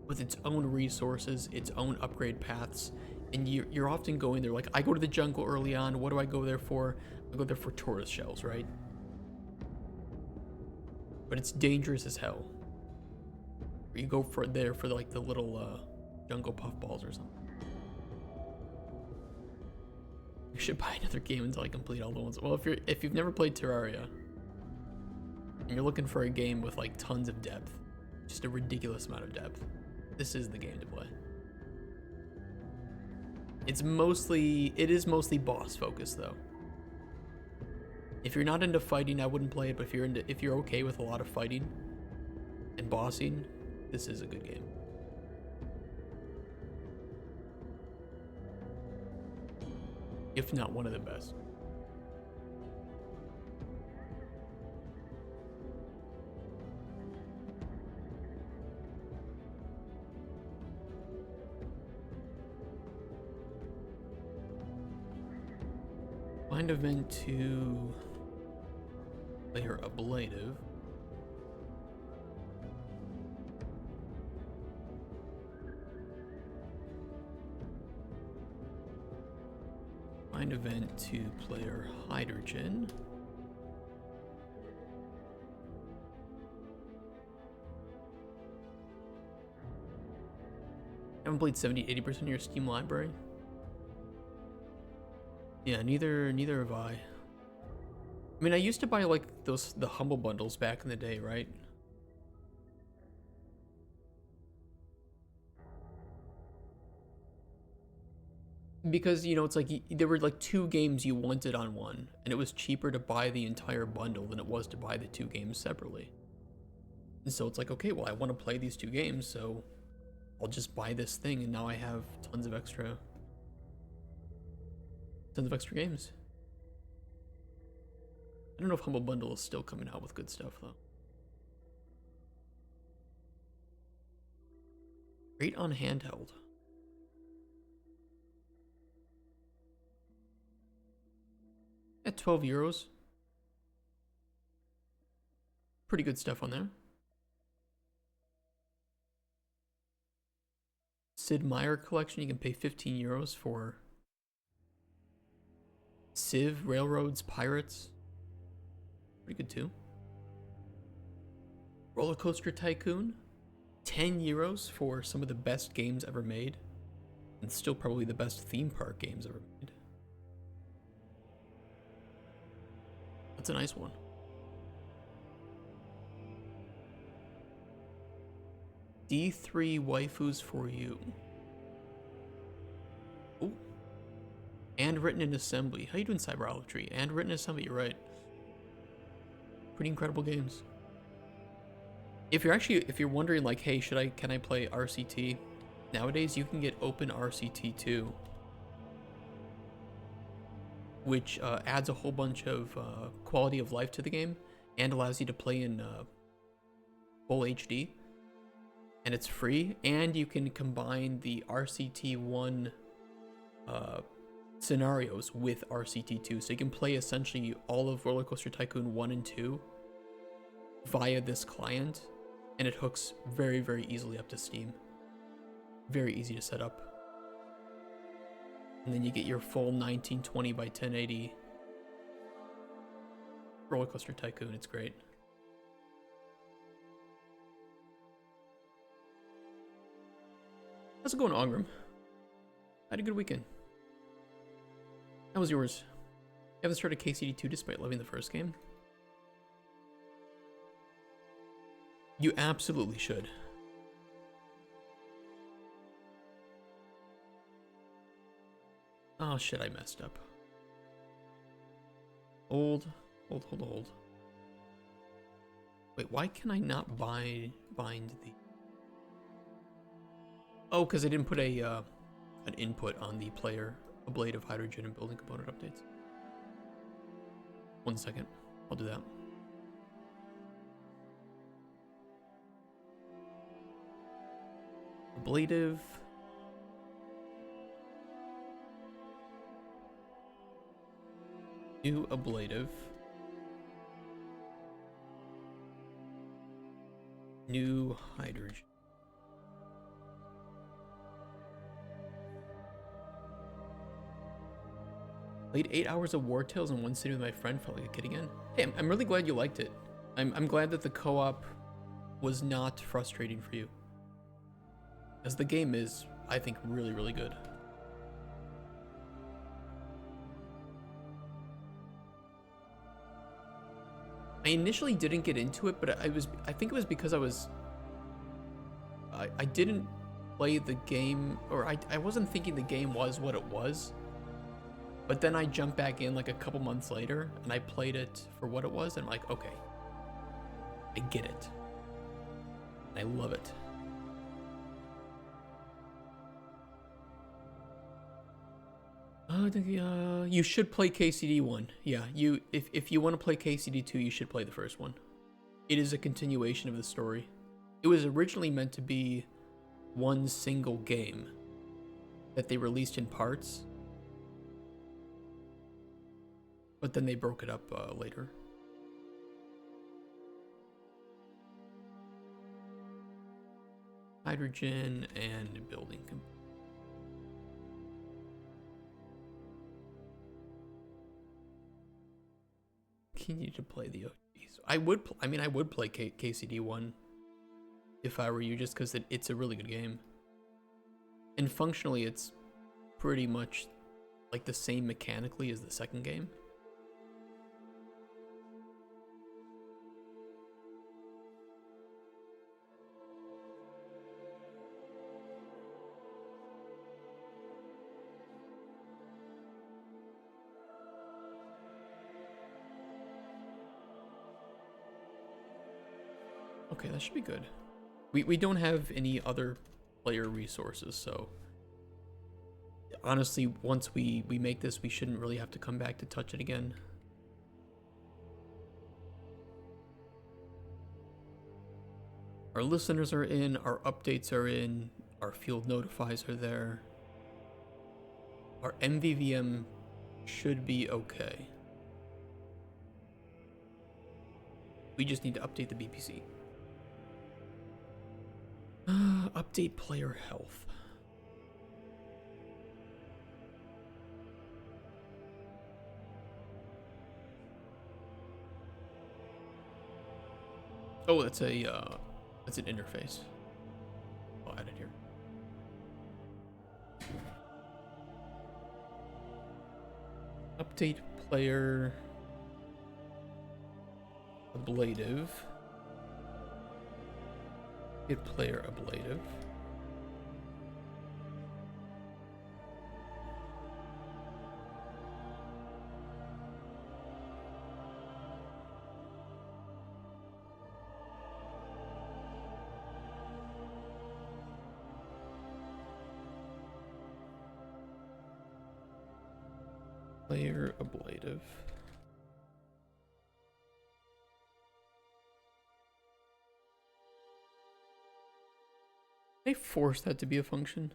with its own resources, its own upgrade paths, and you're often going there like, I go to the jungle early on. What do I go there for? I go there for tortoise shells, right? But it's dangerous as hell. Or you go for like the little jungle puffballs or something. I should buy another game until I complete all the ones. Well, if you've never played Terraria and you're looking for a game with like tons of depth, just a ridiculous amount of depth, this is the game to play. It is mostly boss focused though. If you're not into fighting, I wouldn't play it, but if you're okay with a lot of fighting and bossing, this is a good game. If not one of the best. Find event to player ablative. Find event to player hydrogen. Haven't played 70-80% of your Steam library? Yeah, neither have I. I mean, I used to buy like the humble bundles back in the day, right? Because, you know, it's like there were like 2 games you wanted on one, and it was cheaper to buy the entire bundle than it was to buy the 2 games separately. And so it's like, okay, well, I want to play these 2 games, so I'll just buy this thing, and now I have tons of extra games. I don't know if Humble Bundle is still coming out with good stuff, though. Great on handheld. At 12 euros. Pretty good stuff on there. Sid Meier collection, you can pay 15 euros for Civ, Railroads, Pirates. Pretty good too. Roller Coaster Tycoon, 10 euros for some of the best games ever made, and still probably the best theme park games ever made. That's a nice one. D3 waifus for you. Oh. And written in assembly. How you doing, Cyberology? And written in assembly, you're right. Pretty incredible games. If you're wondering like, hey, can I play RCT? Nowadays you can get Open RCT 2, which adds a whole bunch of quality of life to the game and allows you to play in full HD. And it's free, and you can combine the RCT1 scenarios with RCT2, so you can play essentially all of Roller Coaster Tycoon 1 and 2 via this client, and it hooks very, very easily up to Steam. Very easy to set up. And then you get your full 1920 by 1080 Roller Coaster Tycoon. It's great. How's it going, Ongram? I had a good weekend. How was yours? You haven't started KCD2 despite loving the first game? You absolutely should. Oh shit, I messed up. Hold. Wait, why can I not bind the... Oh, because I didn't put an input on the player ablative hydrogen and building component updates. 1 second, I'll do that. Ablative. New ablative. New hydrogen. Played 8 hours of War Tales in one sitting with my friend, felt like a kid again. Hey, I'm really glad you liked it. I'm glad that the co-op was not frustrating for you. As the game is, I think, really, really good. I initially didn't get into it, but I think it was because I didn't play the game, or I wasn't thinking the game was what it was. But then I jumped back in like a couple months later and I played it for what it was, and I'm like, okay, I get it. I love it. You should play KCD 1. Yeah, if you want to play KCD 2, you should play the first one. It is a continuation of the story. It was originally meant to be one single game that they released in parts, but then they broke it up later. Hydrogen and building. Continue to play the OGs. I would play KCD 1 if I were you, just because it's a really good game. And functionally, it's pretty much like the same mechanically as the second game. Okay, that should be good. We don't have any other player resources, so honestly, once we make this, we shouldn't really have to come back to touch it again. Our listeners are in, our updates are in, our field notifies are there. Our MVVM should be okay. We just need to update the BPC. Update player health. Oh, that's an interface. I'll add it here. Update player ablative. Get player ablative. Player ablative. They force that to be a function.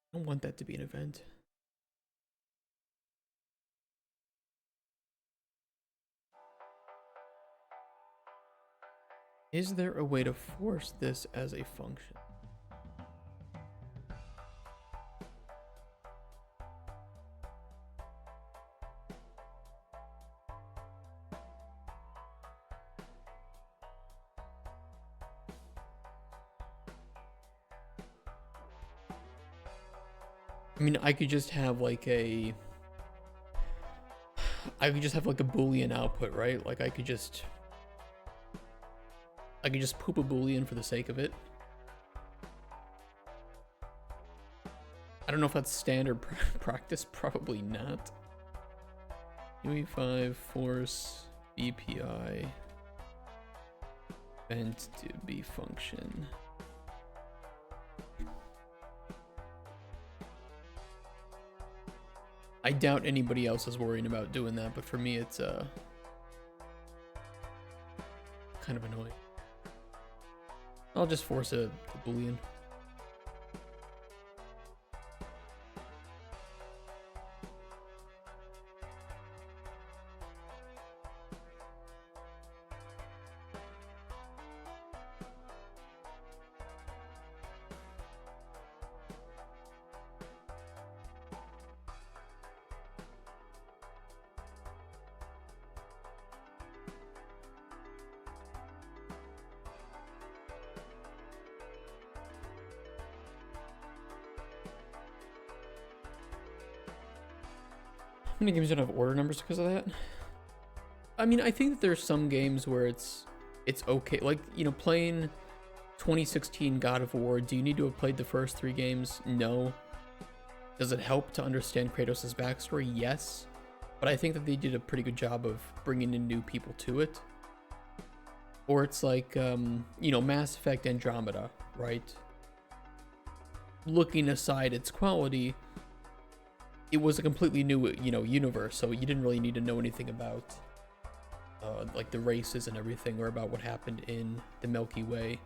I don't want that to be an event. Is there a way to force this as a function? I mean, I could just have like a Boolean output, right? Like I could just poop a Boolean for the sake of it. I don't know if that's standard practice, probably not. UE5 force BPI event to be function. I doubt anybody else is worrying about doing that, but for me it's kind of annoying. I'll just force a Boolean. many games don't have order numbers because of that? I mean, I think that there's some games where it's okay. Like, you know, playing 2016 God of War, do you need to have played the first 3 games? No. Does it help to understand Kratos' backstory? Yes. But I think that they did a pretty good job of bringing in new people to it. Or it's like, you know, Mass Effect Andromeda, right? Looking aside its quality, it was a completely new, you know, universe, so you didn't really need to know anything about, like, the races and everything, or about what happened in the Milky Way.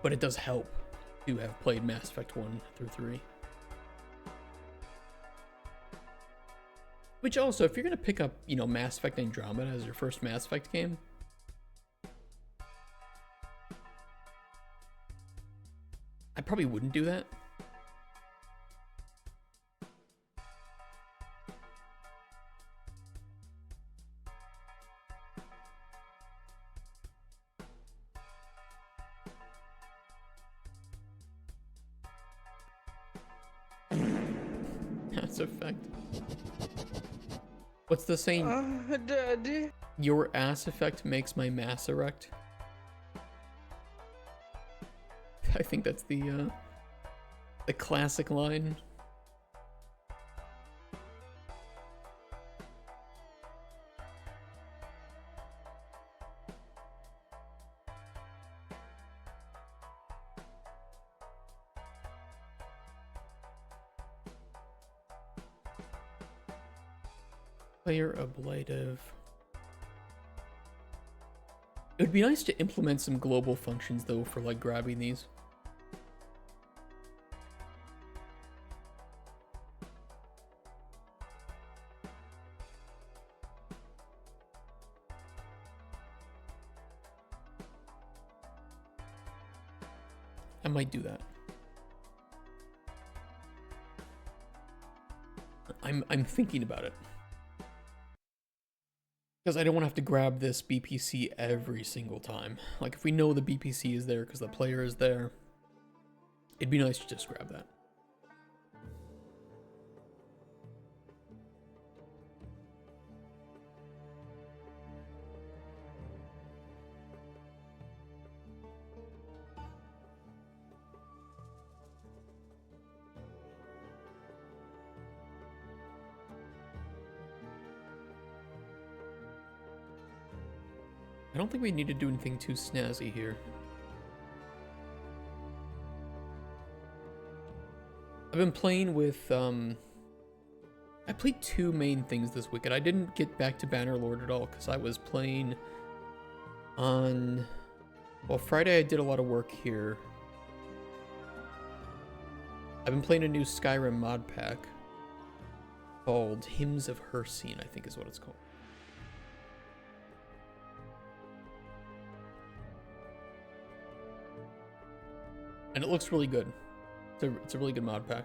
But it does help to have played Mass Effect 1 through 3. Which also, if you're gonna pick up, you know, Mass Effect Andromeda as your first Mass Effect game, I probably wouldn't do that. Mass Effect. What's the saying? Daddy. Your ass effect makes my mass erect. I think that's the classic line. Player ablative. It would be nice to implement some global functions though for like grabbing these. I might do that. I'm thinking about it. Because I don't want to have to grab this BPC every single time. Like, if we know the BPC is there because the player is there, it'd be nice to just grab that. I don't think we need to do anything too snazzy here. I've been playing with, I played 2 main things this weekend. I didn't get back to Bannerlord at all because I was playing on, well, Friday I did a lot of work here. I've been playing a new Skyrim mod pack called Hymns of Hersine, I think is what it's called. And it looks really good. It's a really good mod pack.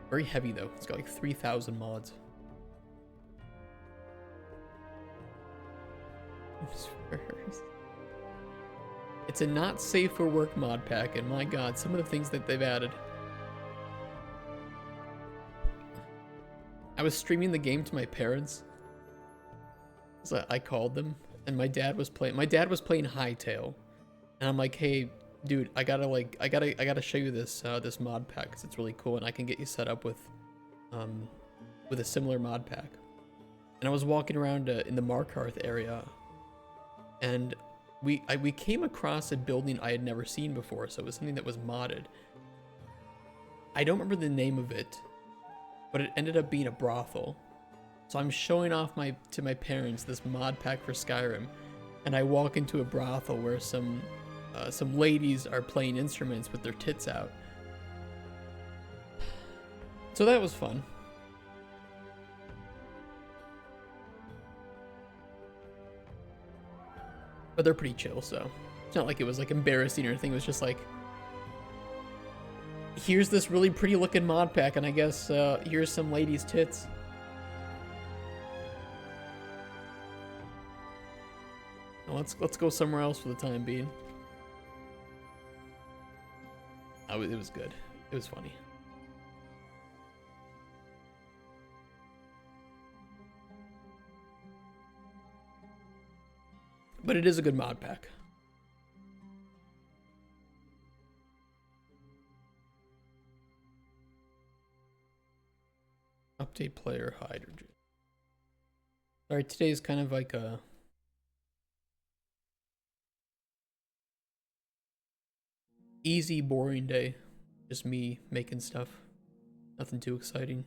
Very heavy though. It's got like 3,000 mods. It's a not safe for work mod pack, and my god, some of the things that they've added. I was streaming the game to my parents. So I called them, and my dad was playing Hightail. And I'm like, hey, dude, I gotta show you this this mod pack because it's really cool, and I can get you set up with a similar mod pack. And I was walking around in the Markarth area, and we came across a building I had never seen before, so it was something that was modded. I don't remember the name of it, but it ended up being a brothel. So I'm showing off to my parents this mod pack for Skyrim, and I walk into a brothel where some ladies are playing instruments with their tits out. So that was fun. But they're pretty chill, so it's not like it was like embarrassing or anything. It was just like, here's this really pretty looking mod pack, and I guess here's some ladies' tits. Now let's go somewhere else for the time being. Oh, it was good. It was funny. But it is a good mod pack. Update player hydrogen. Alright, today's kind of like a easy, boring day. Just me making stuff. Nothing too exciting.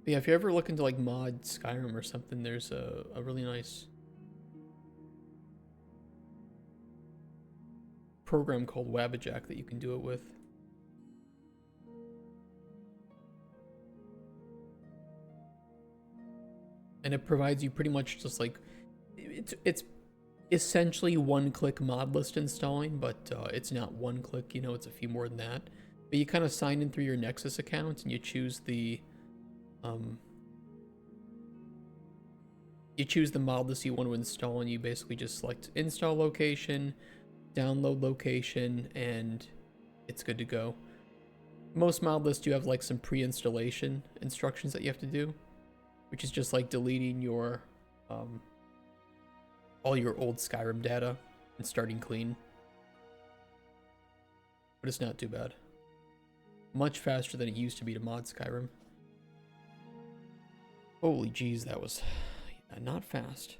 But yeah, if you're ever looking to like mod Skyrim or something, there's a really nice program called Wabbajack that you can do it with. And it provides you pretty much just like it's essentially one-click mod list installing, but it's not one click, you know, it's a few more than that. But you kind of sign in through your Nexus account and you choose the mod list you want to install, and you basically just select install location, download location, and it's good to go. Most mod lists do have like some pre-installation instructions that you have to do, which is just like deleting your all your old Skyrim data and starting clean. But it's not too bad. Much faster than it used to be to mod Skyrim. Holy jeez, that was not fast.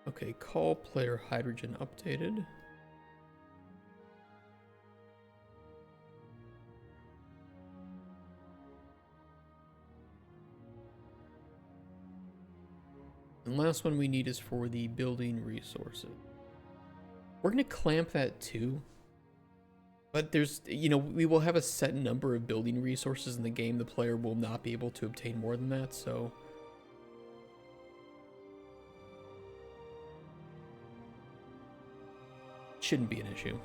Okay, call player hydrogen updated. And last one we need is for the building resources. We're gonna clamp that too. But there's, you know, we will have a set number of building resources in the game. The player will not be able to obtain more than that, so shouldn't be an issue.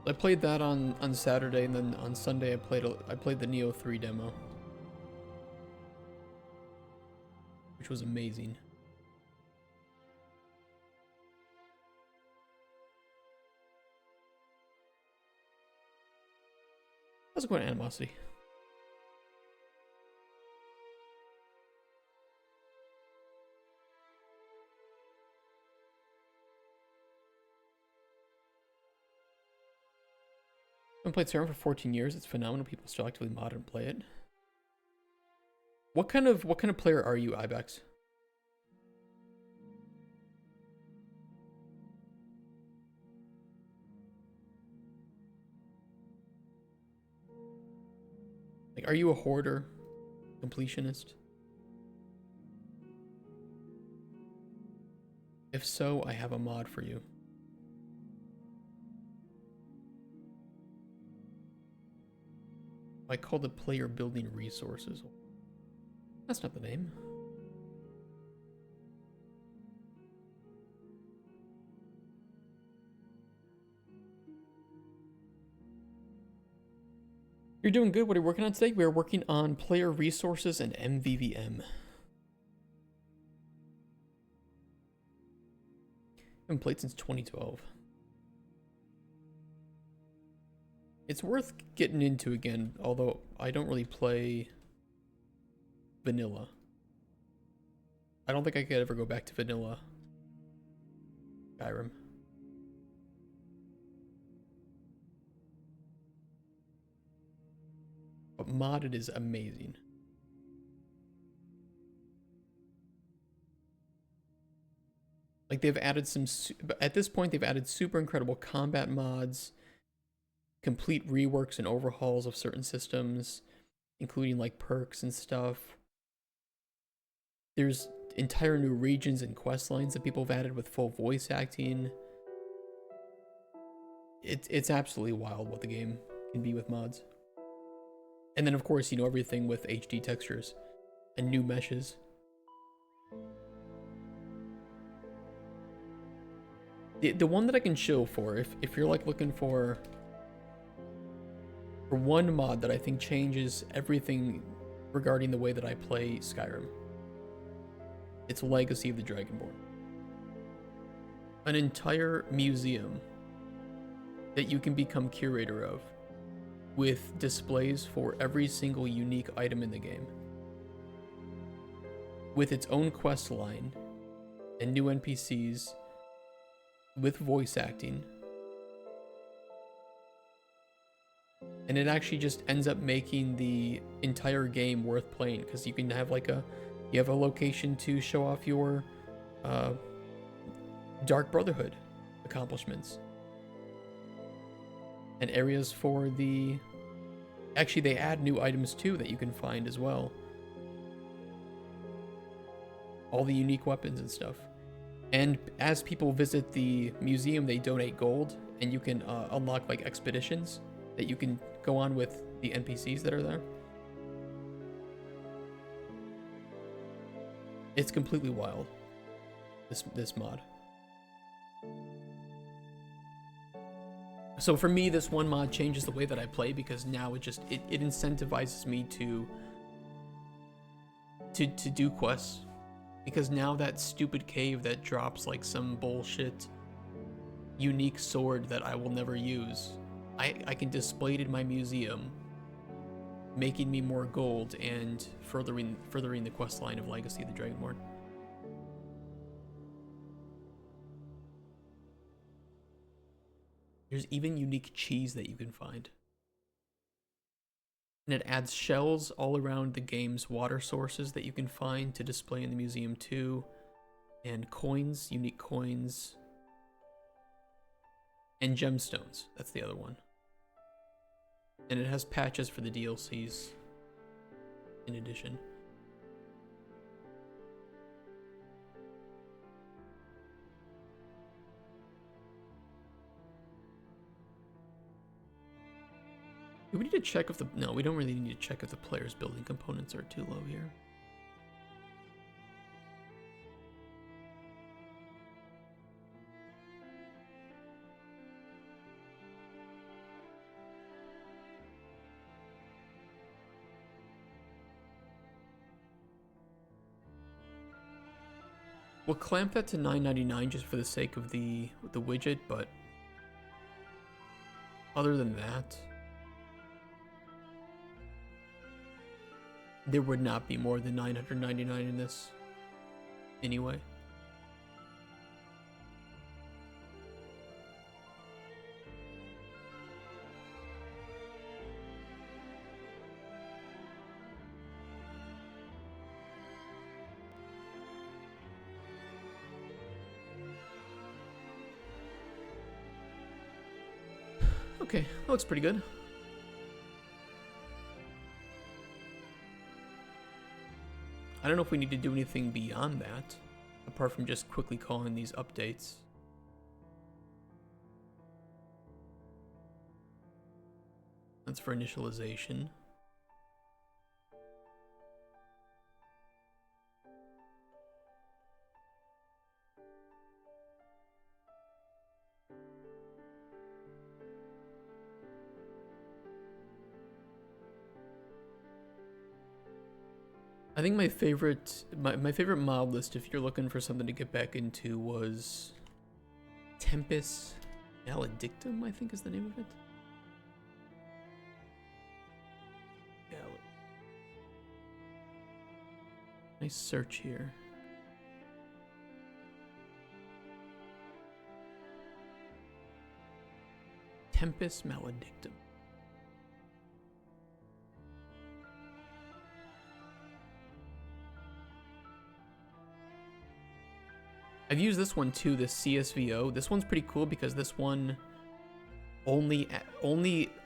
I played that on Saturday, and then on Sunday I played the Neo 3 demo, which was amazing. How's it going, Animosity? I've played Skyrim for 14 years. It's phenomenal. People still actively mod and play it. What kind of player are you, Ibex? Like, are you a hoarder, completionist? If so, I have a mod for you. I called it player building resources. That's not the name. You're doing good. What are you working on today? We are working on player resources and MVVM. Haven't played since 2012. It's worth getting into again, although I don't really play vanilla. I don't think I could ever go back to vanilla Skyrim. But modded is amazing. Like, they've added some, at this point they've added super incredible combat mods, complete reworks and overhauls of certain systems, including like perks and stuff. There's entire new regions and quest lines that people have added with full voice acting. It's absolutely wild what the game can be with mods. And then of course, you know, everything with HD textures and new meshes. The one that I can show for, if you're like looking for one mod that I think changes everything regarding the way that I play Skyrim, it's Legacy of the Dragonborn. An entire museum that you can become curator of, with displays for every single unique item in the game, with its own quest line and new NPCs, with voice acting. And it actually just ends up making the entire game worth playing, because you can have like you have a location to show off your Dark Brotherhood accomplishments, and areas for the... Actually, they add new items too that you can find as well. All the unique weapons and stuff. And as people visit the museum, they donate gold, and you can unlock like expeditions that you can go on with the NPCs that are there. It's completely wild, this mod. So for me, this one mod changes the way that I play, because now it incentivizes me to do quests. Because now that stupid cave that drops like some bullshit unique sword that I will never use, I can display it in my museum, making me more gold and furthering the quest line of Legacy of the Dragonborn. There's even unique cheese that you can find. And it adds shells all around the game's water sources that you can find to display in the museum too. And coins, unique coins. And gemstones, that's the other one. And it has patches for the DLCs in addition. Do we need to check if no, we don't really need to check if the player's building components are too low here. We'll clamp that to $9.99 just for the sake of the widget, but other than that, there would not be more than $999 in this anyway. Okay, that looks pretty good. I don't know if we need to do anything beyond that, apart from just quickly calling these updates. That's for initialization. I think my favorite mod list, if you're looking for something to get back into, was Tempest Maledictum, I think is the name of it. Nice search here. Tempest Maledictum. I've used this one too, this CSVO. This one's pretty cool because this one only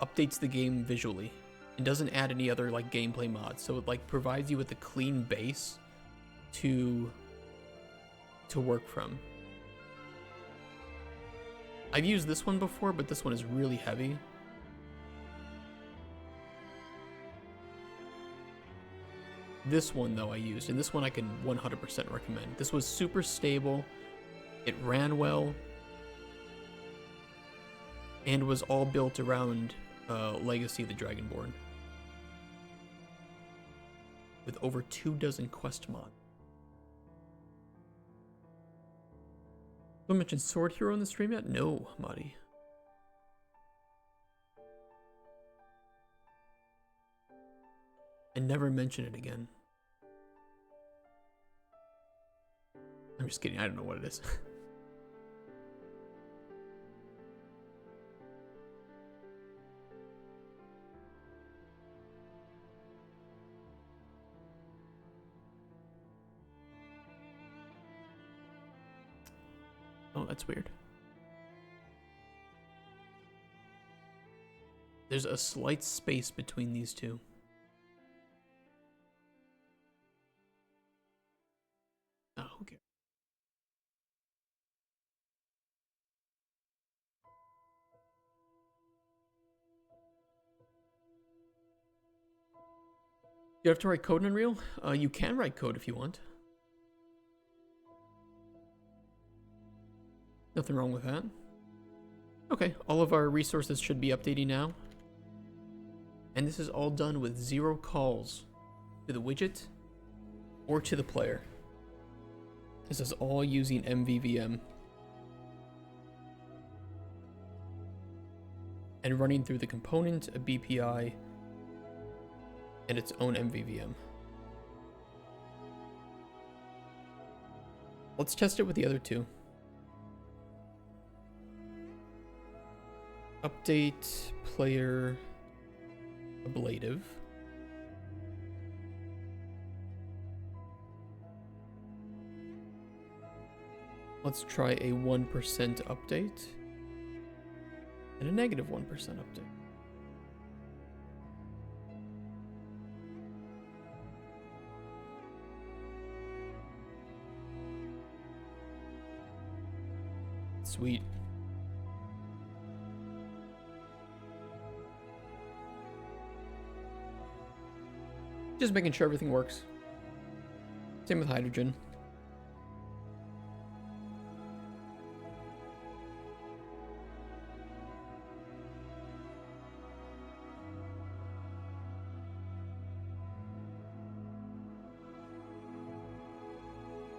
updates the game visually. It doesn't add any other like gameplay mods, so it like provides you with a clean base to work from. I've used this one before, but this one is really heavy. This one, though, I used, and this one I can 100% recommend. This was super stable, it ran well, and was all built around Legacy of the Dragonborn, with over 24 quest mods. Did I mention Sword Hero in the stream yet? No, Madi. And never mention it again. I'm just kidding, I don't know what it is. Oh, that's weird. There's a slight space between these two. Oh, okay. You have to write code in Unreal? You can write code if you want. Nothing wrong with that. Okay, all of our resources should be updating now. And this is all done with 0 calls to the widget or to the player. This is all using MVVM. And running through the component, a BPI, and its own MVVM. Let's test it with the other two. Update player ablative. Let's try a 1% update and a negative 1% update. Sweet. Just making sure everything works. Same with hydrogen.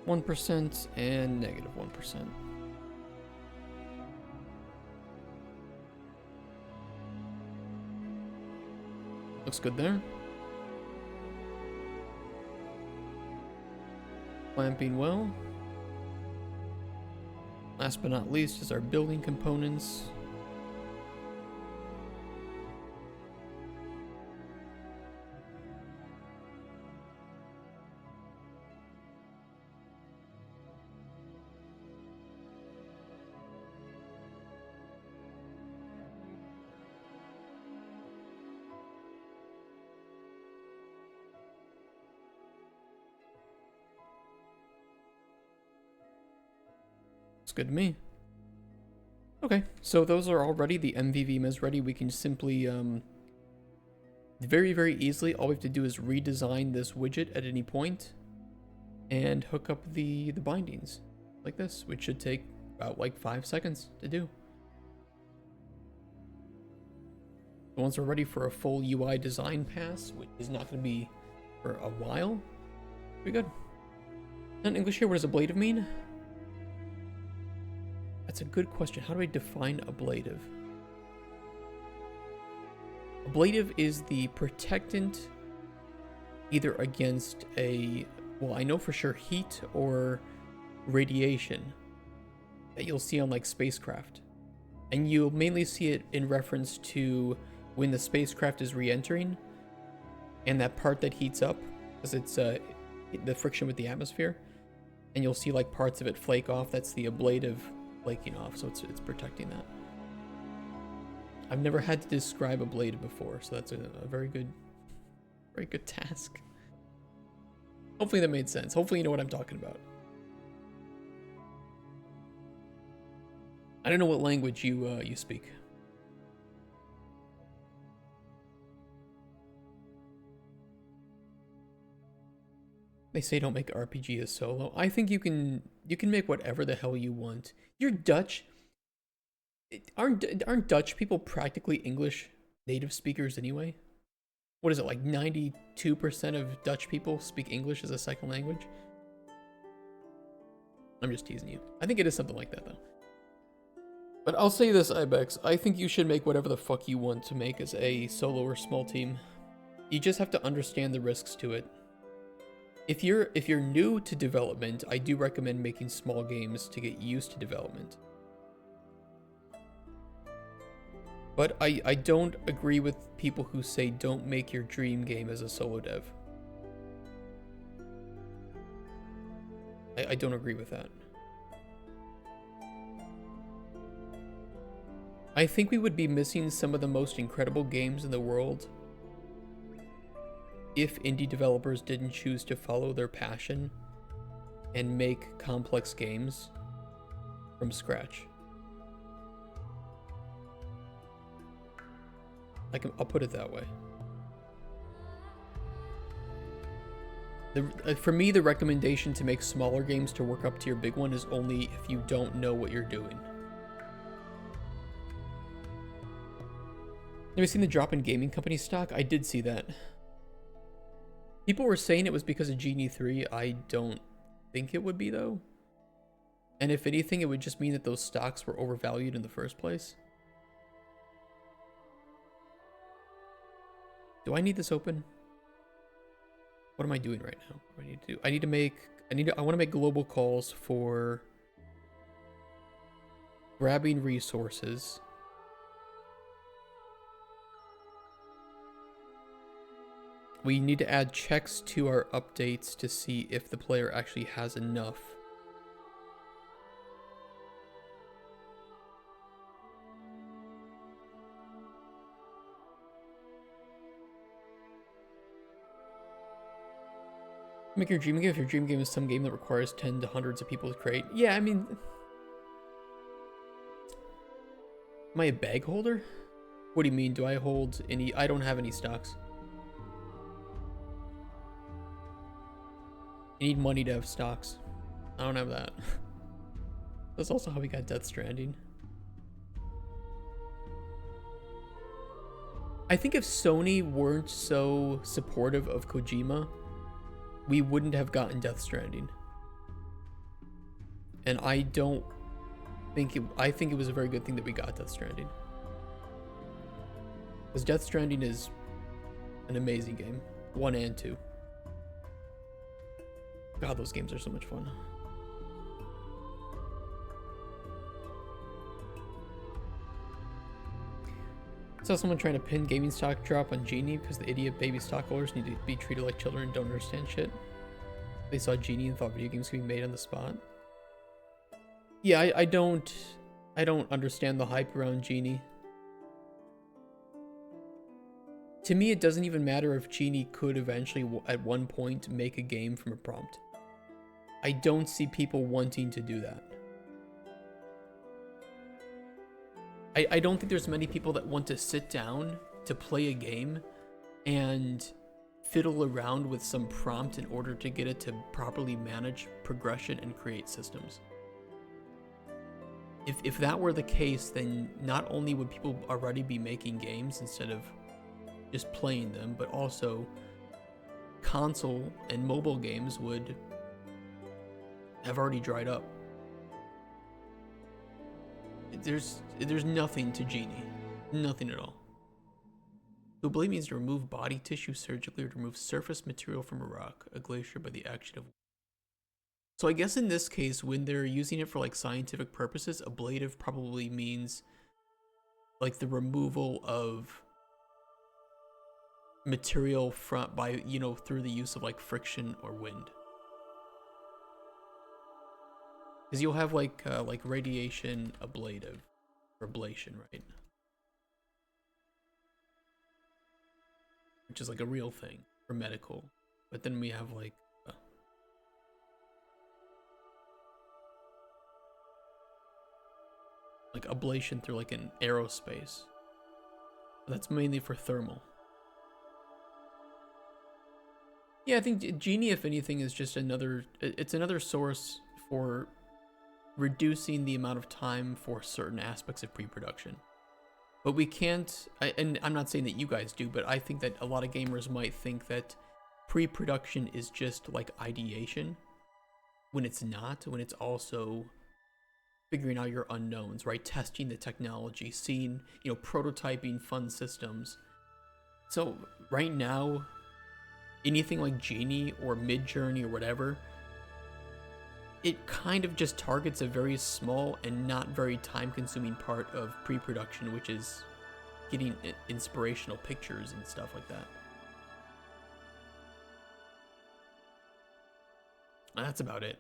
%1 and negative 1%. Looks good there. Clamping well. Last but not least is our building components. Good to me. Okay, so those are all ready. The MVVM is ready. We can simply, very easily, all we have to do is redesign this widget at any point and hook up the bindings like this, which should take about like 5 seconds to do. Once we're ready for a full UI design pass, which is not going to be for a while, we're good. In English here, what does ablative mean? That's a good question. How do I define ablative? Ablative is the protectant either against well, I know for sure heat or radiation that you'll see on like spacecraft. And you'll mainly see it in reference to when the spacecraft is re-entering and that part that heats up because it's the friction with the atmosphere. And you'll see like parts of it flake off. That's the ablative flaking off, so it's protecting that. I've never had to describe ablative before, so that's a very good task. Hopefully that made sense. Hopefully you know what I'm talking about. I don't know what language you speak. They say don't make RPG as solo. I think you can make whatever the hell you want. You're Dutch. Aren't Dutch people practically English native speakers anyway? What is it, like 92% of Dutch people speak English as a second language? I'm just teasing you. I think it is something like that, though. But I'll say this, Ibex. I think you should make whatever the fuck you want to make as a solo or small team. You just have to understand the risks to it. If you're new to development, I do recommend making small games to get used to development. But I don't agree with people who say don't make your dream game as a solo dev. I don't agree with that. I think we would be missing some of the most incredible games in the world if indie developers didn't choose to follow their passion and make complex games from scratch. I'll put it that way. For me, the recommendation to make smaller games to work up to your big one is only if you don't know what you're doing. Have you seen the drop in gaming company stock? I did see that. People were saying it was because of Genie 3. I don't think it would be, though. And if anything, it would just mean that those stocks were overvalued in the first place. Do I need this open? What am I doing right now? What do I need to do? I want to make global calls for grabbing resources. We need to add checks to our updates to see if the player actually has enough. Make your dream game if your dream game is some game that requires 10 to hundreds of people to create. Yeah, I mean... Am I a bag holder? What do you mean? Do I hold any... I don't have any stocks. You need money to have stocks. I don't have that. That's also how we got Death Stranding. I think if Sony weren't so supportive of Kojima, we wouldn't have gotten Death Stranding. And I don't think it... I think it was a very good thing that we got Death Stranding. Because Death Stranding is an amazing game. 1 and 2. God, those games are so much fun. Saw someone trying to pin gaming stock drop on Genie because the idiot baby stockholders need to be treated like children and don't understand shit. They saw Genie and thought video games could be made on the spot. Yeah, I don't understand the hype around Genie. To me, it doesn't even matter if Genie could eventually, at one point, make a game from a prompt. I don't see people wanting to do that. I don't think there's many people that want to sit down to play a game and fiddle around with some prompt in order to get it to properly manage progression and create systems. If that were the case, then not only would people already be making games instead of just playing them, but also console and mobile games would have already dried up. There's nothing to Genie. Nothing at all. To ablate means to remove body tissue surgically or to remove surface material from a rock, a glacier, by the action of... So I guess in this case, when they're using it for like scientific purposes, ablative probably means like the removal of material from by, you know, through the use of like friction or wind. Because you'll have like radiation ablative or ablation, right? Which is like a real thing for medical. But then we have like ablation through like an aerospace. That's mainly for thermal. Yeah, I think Genie, if anything, is just another, it's another source for reducing the amount of time for certain aspects of pre-production. But we can't, and I'm not saying that you guys do, but I think that a lot of gamers might think that pre-production is just like ideation, when it's not, when it's also figuring out your unknowns, right? Testing the technology, seeing, you know, prototyping fun systems. So right now, anything like Genie or Midjourney or whatever, it kind of just targets a very small and not very time-consuming part of pre-production, which is getting inspirational pictures and stuff like that. That's about it.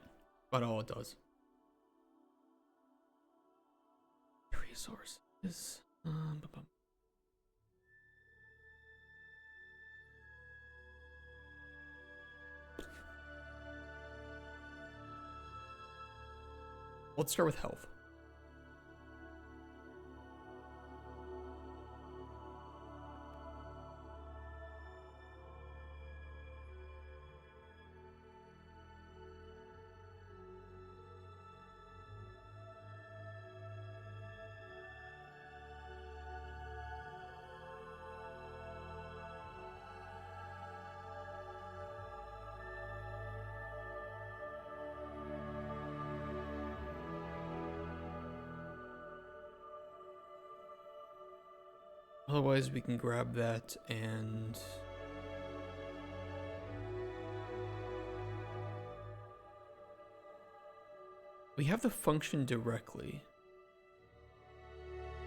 About all it does. Resources. Let's start with health. Otherwise, we can grab that and... we have the function directly.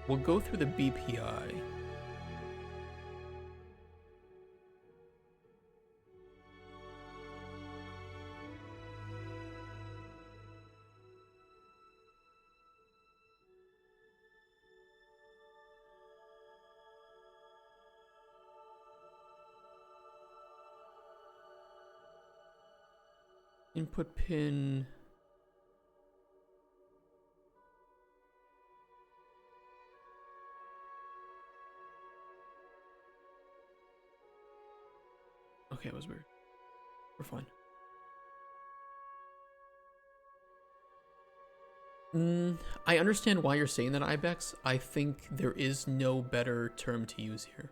We'll go through the BPI. Input pin. Okay, it was weird. We're fine. I understand why you're saying that, Ibex. I think there is no better term to use here.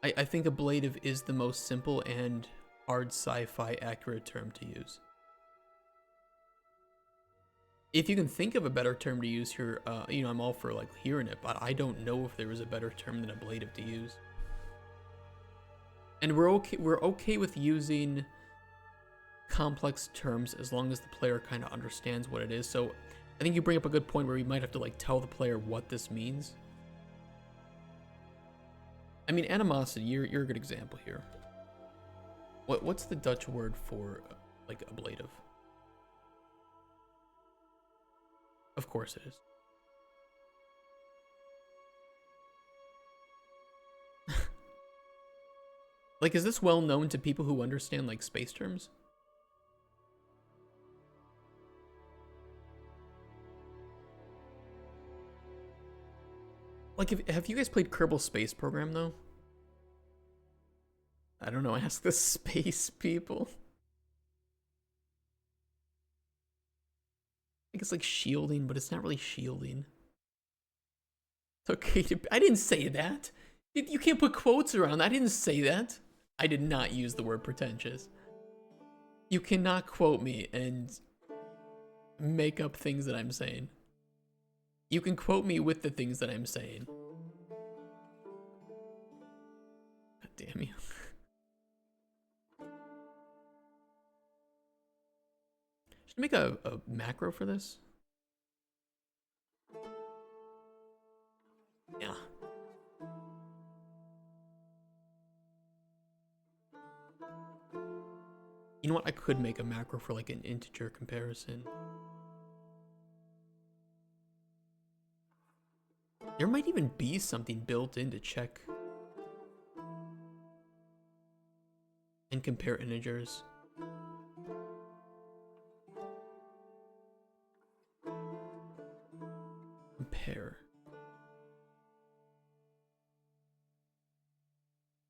I think ablative is the most simple and hard sci-fi accurate term to use. If you can think of a better term to use here, you know, I'm all for like hearing it, but I don't know if there is a better term than ablative to use. And we're okay with using complex terms as long as the player kind of understands what it is. So I think you bring up a good point where we might have to like tell the player what this means. I mean, animosity, you're a good example here. What's the Dutch word for like ablative? Of course it is. Like, is this well known to people who understand like space terms? Like, have you guys played Kerbal Space Program though? I don't know, ask the space people. I think it's like shielding, but it's not really shielding. It's okay to... I didn't say that. You can't put quotes around that. I didn't say that. I did not use the word pretentious. You cannot quote me and make up things that I'm saying. You can quote me with the things that I'm saying. God damn you. Should I make a macro for this? Yeah. You know what? I could make a macro for like an integer comparison. There might even be something built in to check and compare integers.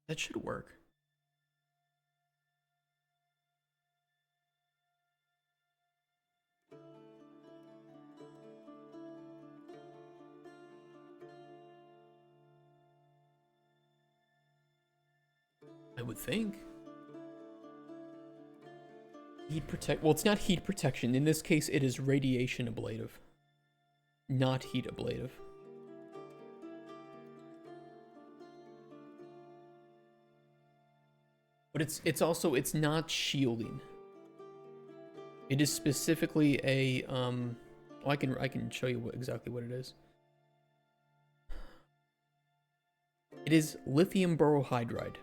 That should work. I would think. Heat protect. Well, it's not heat protection. In this case, it is radiation ablative, not heat ablative. But it's also, it's not shielding. It is specifically a well, I can show you exactly what it is. It is lithium borohydride,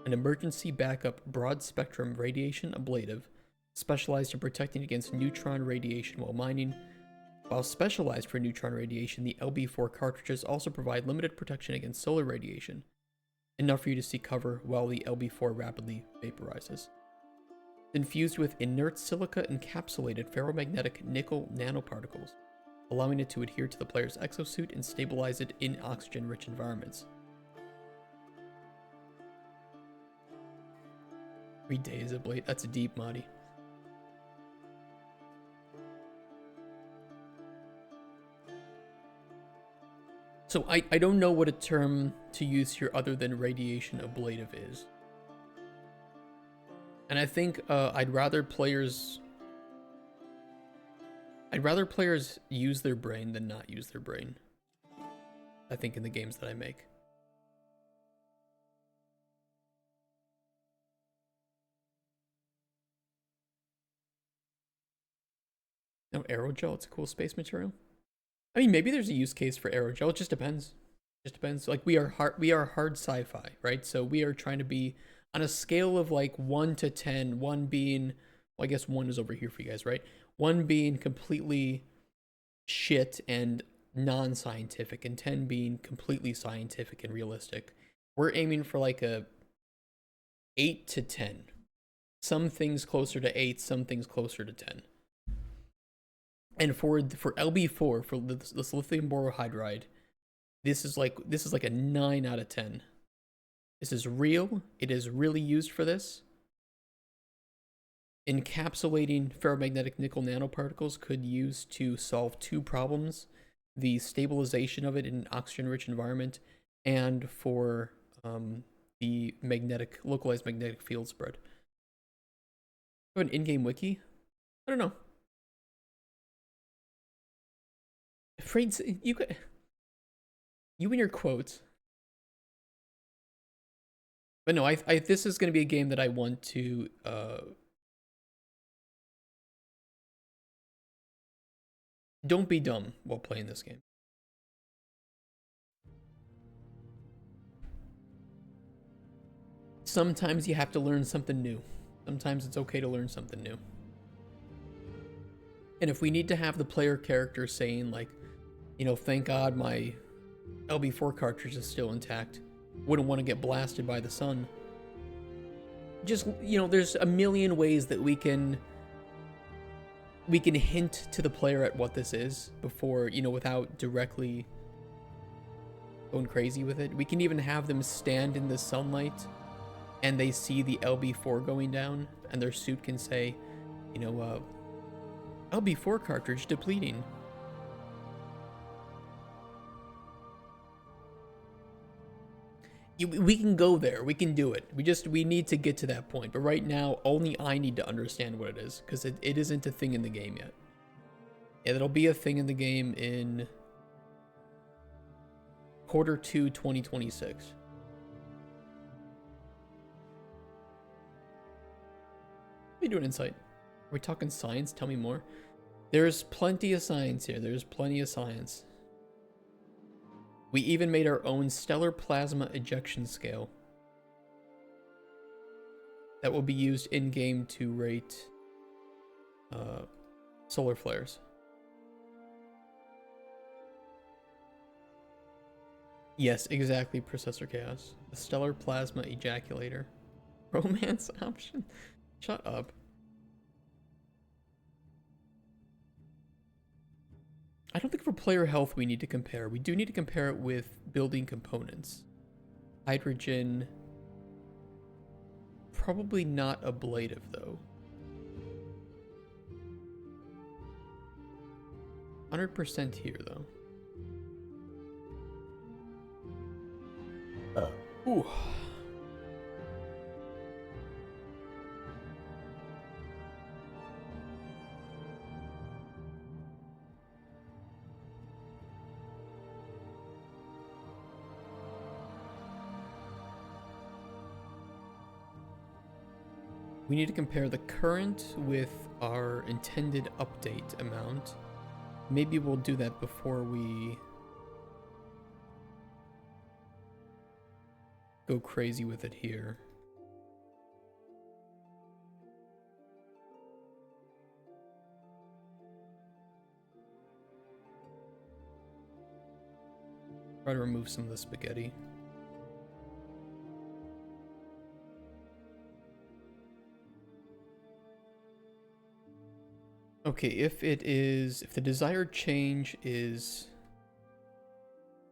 an emergency backup broad spectrum radiation ablative specialized in protecting against neutron radiation while mining. While specialized for neutron radiation, the LB4 cartridges also provide limited protection against solar radiation, enough for you to see cover while the LB4 rapidly vaporizes. Infused with inert silica encapsulated ferromagnetic nickel nanoparticles, allowing it to adhere to the player's exosuit and stabilize it in oxygen-rich environments. 3 days of blade. That's deep, Marty. So I don't know what a term to use here other than radiation ablative is. And I think I'd rather players use their brain than not use their brain. I think in the games that I make. No, aerogel, it's a cool space material. I mean, maybe there's a use case for aerogel. It just depends. Just depends. Like we are hard sci-fi, right? So we are trying to be on a scale of like 1 to 10, 1 being, well, I guess 1 is over here for you guys, right? 1 being completely shit and non-scientific, and 10 being completely scientific and realistic. We're aiming for like a 8 to 10. Some things closer to 8, some things closer to 10. And for LB4, for this lithium borohydride, this is like a 9 out of 10. This is real. It is really used for this. Encapsulating ferromagnetic nickel nanoparticles could use to solve 2 problems: the stabilization of it in an oxygen-rich environment, and for the localized magnetic field spread. An in-game wiki? I don't know. Afraid you and your quotes. But no, this is going to be a game that I want to don't be dumb while playing this game. Sometimes you have to learn something new. Sometimes it's okay to learn something new. And if we need to have the player character saying like, you know, thank God my LB4 cartridge is still intact, wouldn't want to get blasted by the sun. Just, you know, there's a million ways that we can hint to the player at what this is before, you know, without directly going crazy with it. We can even have them stand in the sunlight and they see the LB4 going down and their suit can say, you know, LB4 cartridge depleting. We can go there. We can do it. We need to get to that point. But right now, only I need to understand what it is, because it isn't a thing in the game yet. Yeah, that'll be a thing in the game in Q2 2026. What are we doing insight? Are we talking science? Tell me more. There's plenty of science here. There's plenty of science. We even made our own stellar plasma ejection scale that will be used in-game to rate solar flares. Yes, exactly, Processor Chaos. The stellar plasma ejaculator. Romance option? Shut up. I don't think for player health we need to compare. We do need to compare it with building components. Hydrogen, probably not ablative though. 100% here though. Ooh. We need to compare the current with our intended update amount. Maybe we'll do that before we go crazy with it here. Try to remove some of the spaghetti. Okay, if the desired change is,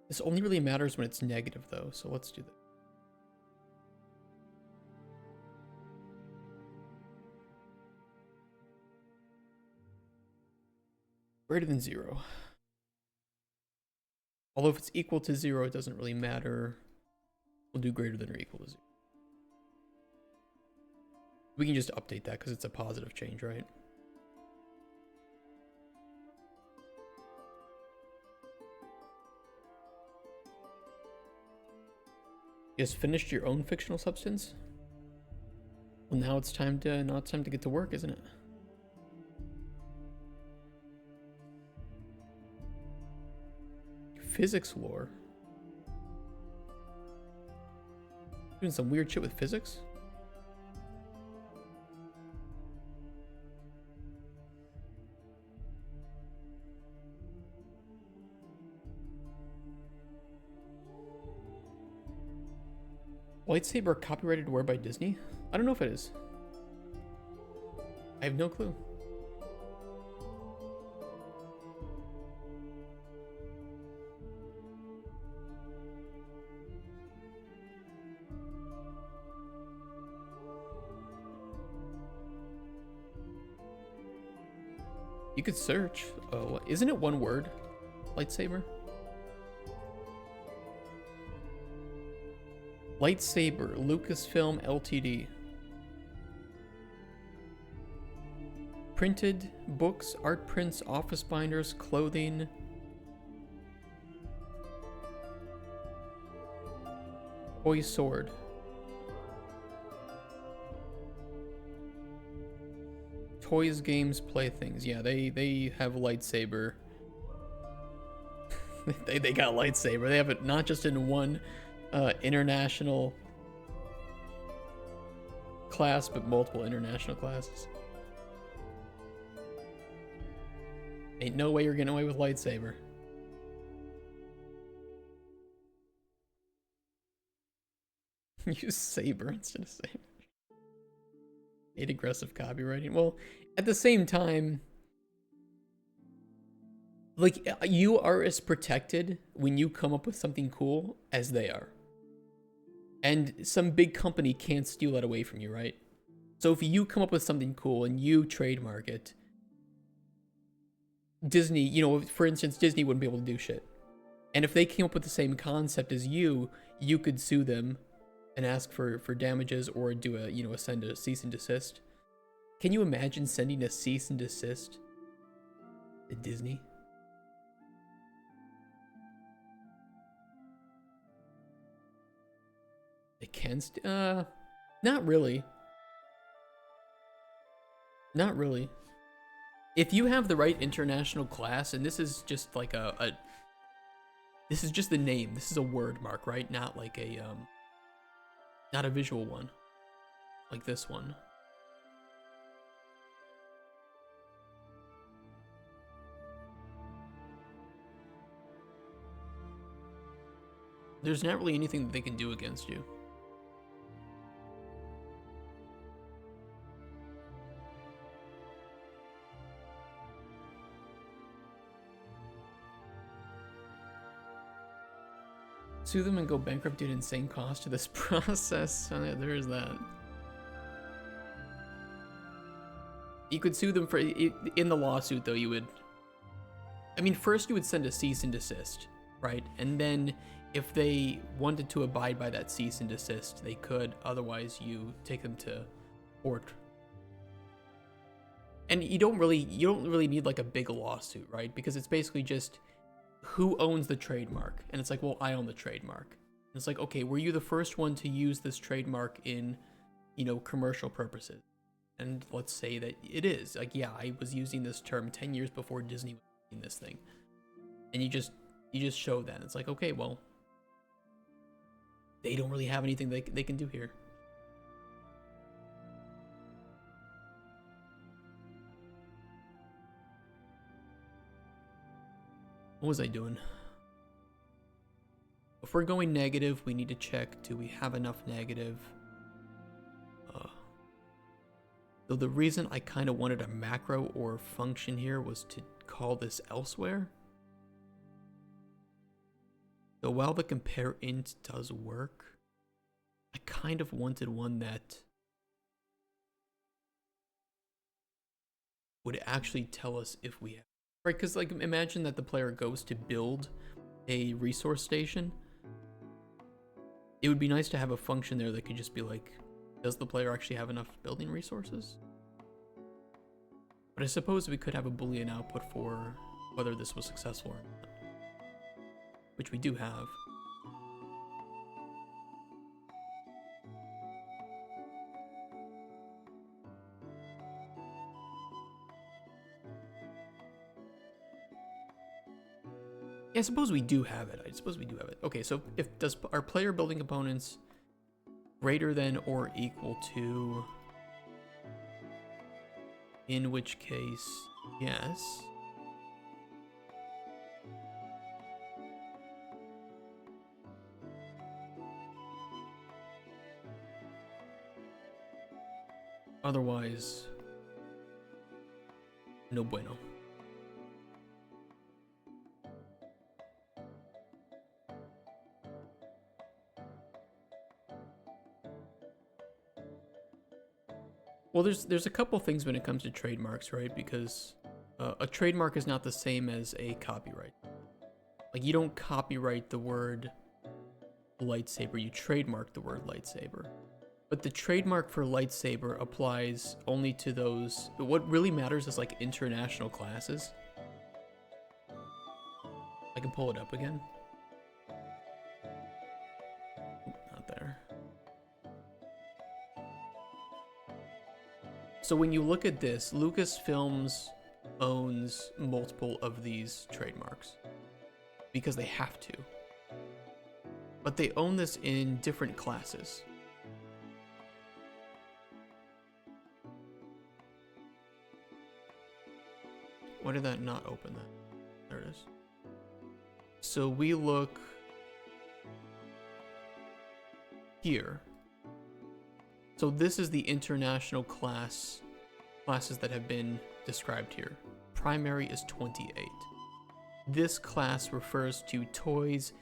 this only really matters when it's negative though, so let's do that. Greater than 0. Although if it's equal to 0, it doesn't really matter. We'll do greater than or equal to 0. We can just update that because it's a positive change, right? You just finished your own fictional substance? Well, now it's time to get to work, isn't it? Physics lore. Doing some weird shit with physics? Lightsaber copyrighted wear by Disney? I don't know if it is. I have no clue. You could search. Oh, isn't it one word? Lightsaber? Lightsaber, Lucasfilm Ltd. Printed, books, art prints, office binders, clothing. Toy sword. Toys, games, playthings. Yeah, they have lightsaber. they got lightsaber. They have it not just in one international class, but multiple international classes. Ain't no way you're getting away with lightsaber. Use saber instead of saber. Hate aggressive copywriting. Well, at the same time, like, you are as protected when you come up with something cool as they are. And some big company can't steal that away from you, right? So if you come up with something cool and you trademark it, Disney, you know, for instance, Disney wouldn't be able to do shit. And if they came up with the same concept as you could sue them and ask for damages or do a, you know, send a cease and desist. Can you imagine sending a cease and desist to Disney? It can not really. Not really. If you have the right international class, and this is just like this is just the name. This is a word mark, right? Not like a not a visual one. Like this one. There's not really anything that they can do against you. Sue them and go bankrupt due to insane cost to this process. There is that. You could sue them for in the lawsuit, though. You would. I mean, first you would send a cease and desist, right? And then if they wanted to abide by that cease and desist, they could. Otherwise, you take them to court. And you don't really need like a big lawsuit, right? Because it's basically just who owns the trademark, and it's like, well, I own the trademark. And it's like, okay, were you the first one to use this trademark in, commercial purposes? And let's say that it is. Like, yeah, I was using this term 10 years before Disney was using this thing. And you just show that. It's like, okay, well, they don't really have anything they can do here. What was I doing? If we're going negative, we need to check, do we have enough negative? So the reason I kind of wanted a macro or function here was to call this elsewhere. So while the compare int does work, I kind of wanted one that would actually tell us if we have, right? Because like imagine that the player goes to build a resource station. It would be nice to have a function there that could just be like, does the player actually have enough building resources? But I suppose we could have a Boolean output for whether this was successful or not, which we do have. Yeah, I suppose we do have it. Okay, so does our player building components greater than or equal to, in which case, yes. Otherwise, no bueno. Well, there's a couple things when it comes to trademarks, right? Because a trademark is not the same as a copyright. Like, you don't copyright the word lightsaber, you trademark the word lightsaber. But the trademark for lightsaber applies only to those. What really matters is like international classes. I can pull it up again. Not there. So when you look at this, Lucasfilms owns multiple of these trademarks because they have to. But they own this in different classes. Why did that not open that? There it is. So we look here. So this is the international classes that have been described here. Primary is 28. This class refers to toys,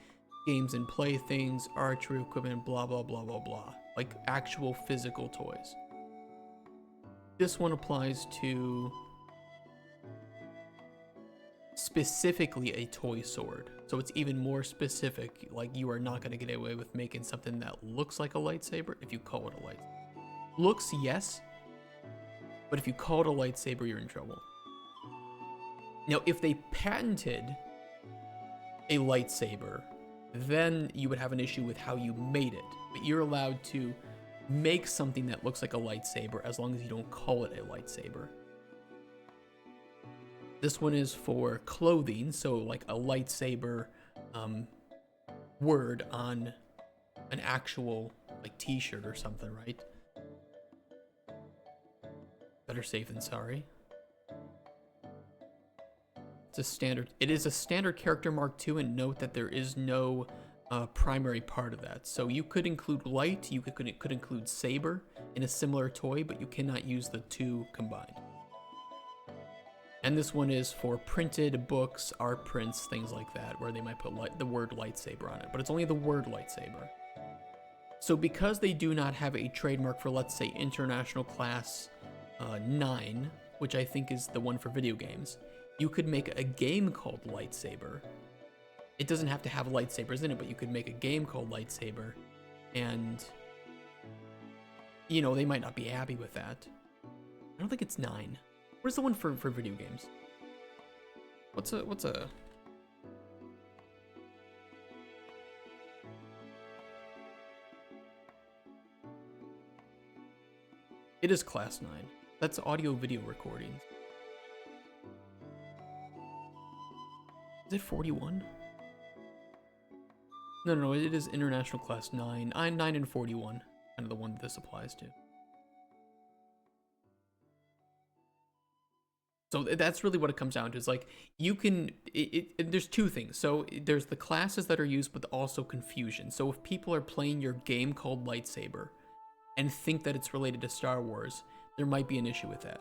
games and playthings, archery equipment, blah, blah, blah, blah, blah. Like actual physical toys. This one applies to specifically a toy sword. So it's even more specific. Like, you are not going to get away with making something that looks like a lightsaber if you call it a lightsaber. Looks, yes, but if you call it a lightsaber, you're in trouble. Now, if they patented a lightsaber, then you would have an issue with how you made it. But you're allowed to make something that looks like a lightsaber as long as you don't call it a lightsaber. This one is for clothing, so like a lightsaber word on an actual like t-shirt or something, right? Better safe than sorry. It is a standard character mark too, and note that there is no primary part of that. So you could include light, you could include saber in a similar toy, but you cannot use the two combined. And this one is for printed books, art prints, things like that, where they might put the word lightsaber on it, but it's only the word lightsaber. So because they do not have a trademark for, let's say, International Class 9, which I think is the one for video games, you could make a game called Lightsaber. It doesn't have to have lightsabers in it, but you could make a game called Lightsaber, and you know, they might not be happy with that. I don't think it's 9. Where's the one for video games? What's a It is class 9. That's audio video recordings. Is it 41? No, it is international class 9. 9 and 41. Kind of the one that this applies to. So that's really what it comes down to. Is like, you can, there's two things. So there's the classes that are used, but also confusion. So if people are playing your game called Lightsaber and think that it's related to Star Wars, there might be an issue with that.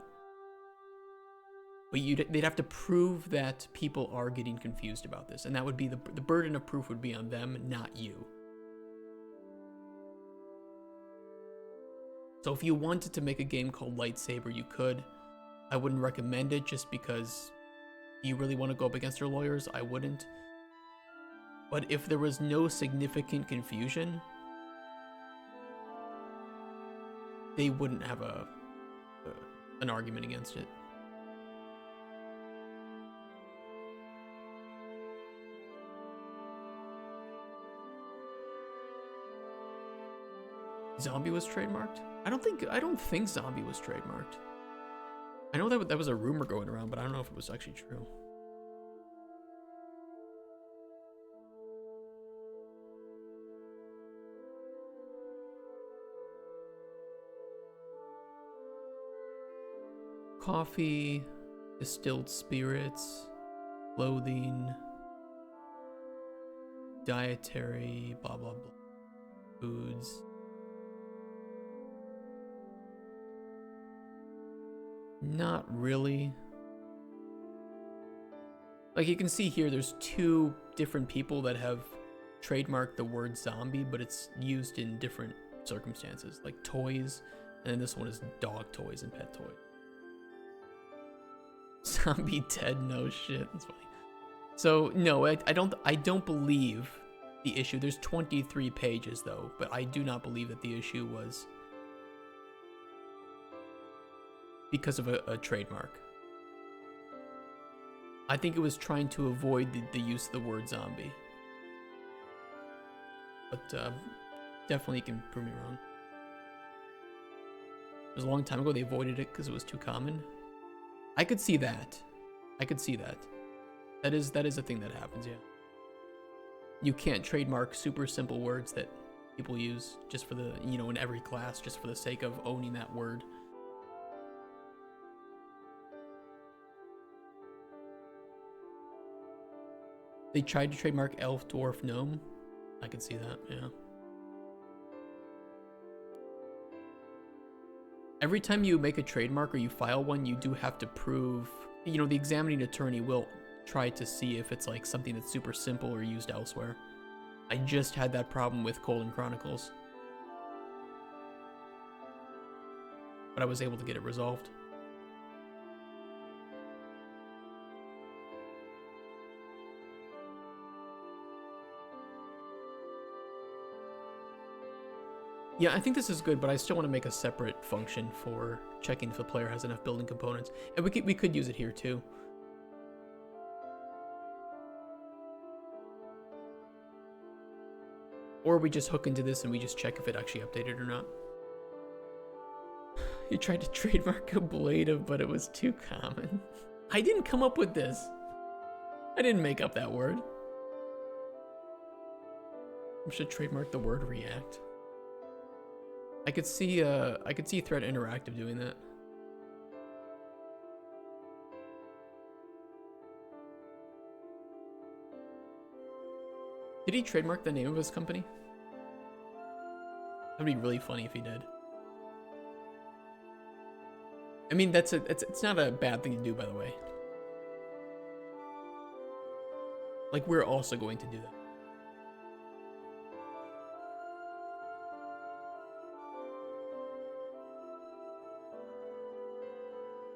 But they'd have to prove that people are getting confused about this, and that would be the burden of proof would be on them, not you. So if you wanted to make a game called Lightsaber, you could. I wouldn't recommend it just because you really want to go up against your lawyers. I wouldn't. But if there was no significant confusion, they wouldn't have an argument against it. Zombie was trademarked? I don't think zombie was trademarked. I know that was a rumor going around, but I don't know if it was actually true. Coffee, distilled spirits, clothing, dietary, blah blah blah, foods. Not really. Like, you can see here, there's 2 different people that have trademarked the word zombie, but it's used in different circumstances, like toys, and then this one is dog toys and pet toys. Zombie dead, no shit. That's funny. So no, I don't believe the issue. There's 23 pages though, but I do not believe that the issue was because of a trademark. I think it was trying to avoid the use of the word zombie. But definitely you can prove me wrong. It was a long time ago they avoided it because it was too common. I could see that. That is a thing that happens, yeah. You can't trademark super simple words that people use just for the, you know, in every class, just for the sake of owning that word. They tried to trademark elf, dwarf, gnome. I could see that, yeah. Every time you make a trademark or you file one, you do have to prove, you know, the examining attorney will try to see if it's like something that's super simple or used elsewhere. I just had that problem with Colon Chronicles, but I was able to get it resolved. Yeah, I think this is good, but I still want to make a separate function for checking if the player has enough building components. And we could use it here too. Or we just hook into this and we just check if it actually updated or not. You tried to trademark ablative, but it was too common. I didn't come up with this. I didn't make up that word. I should trademark the word react. I could see Thread Interactive doing that. Did he trademark the name of his company? That'd be really funny if he did. I mean, it's not a bad thing to do, by the way. Like, we're also going to do that.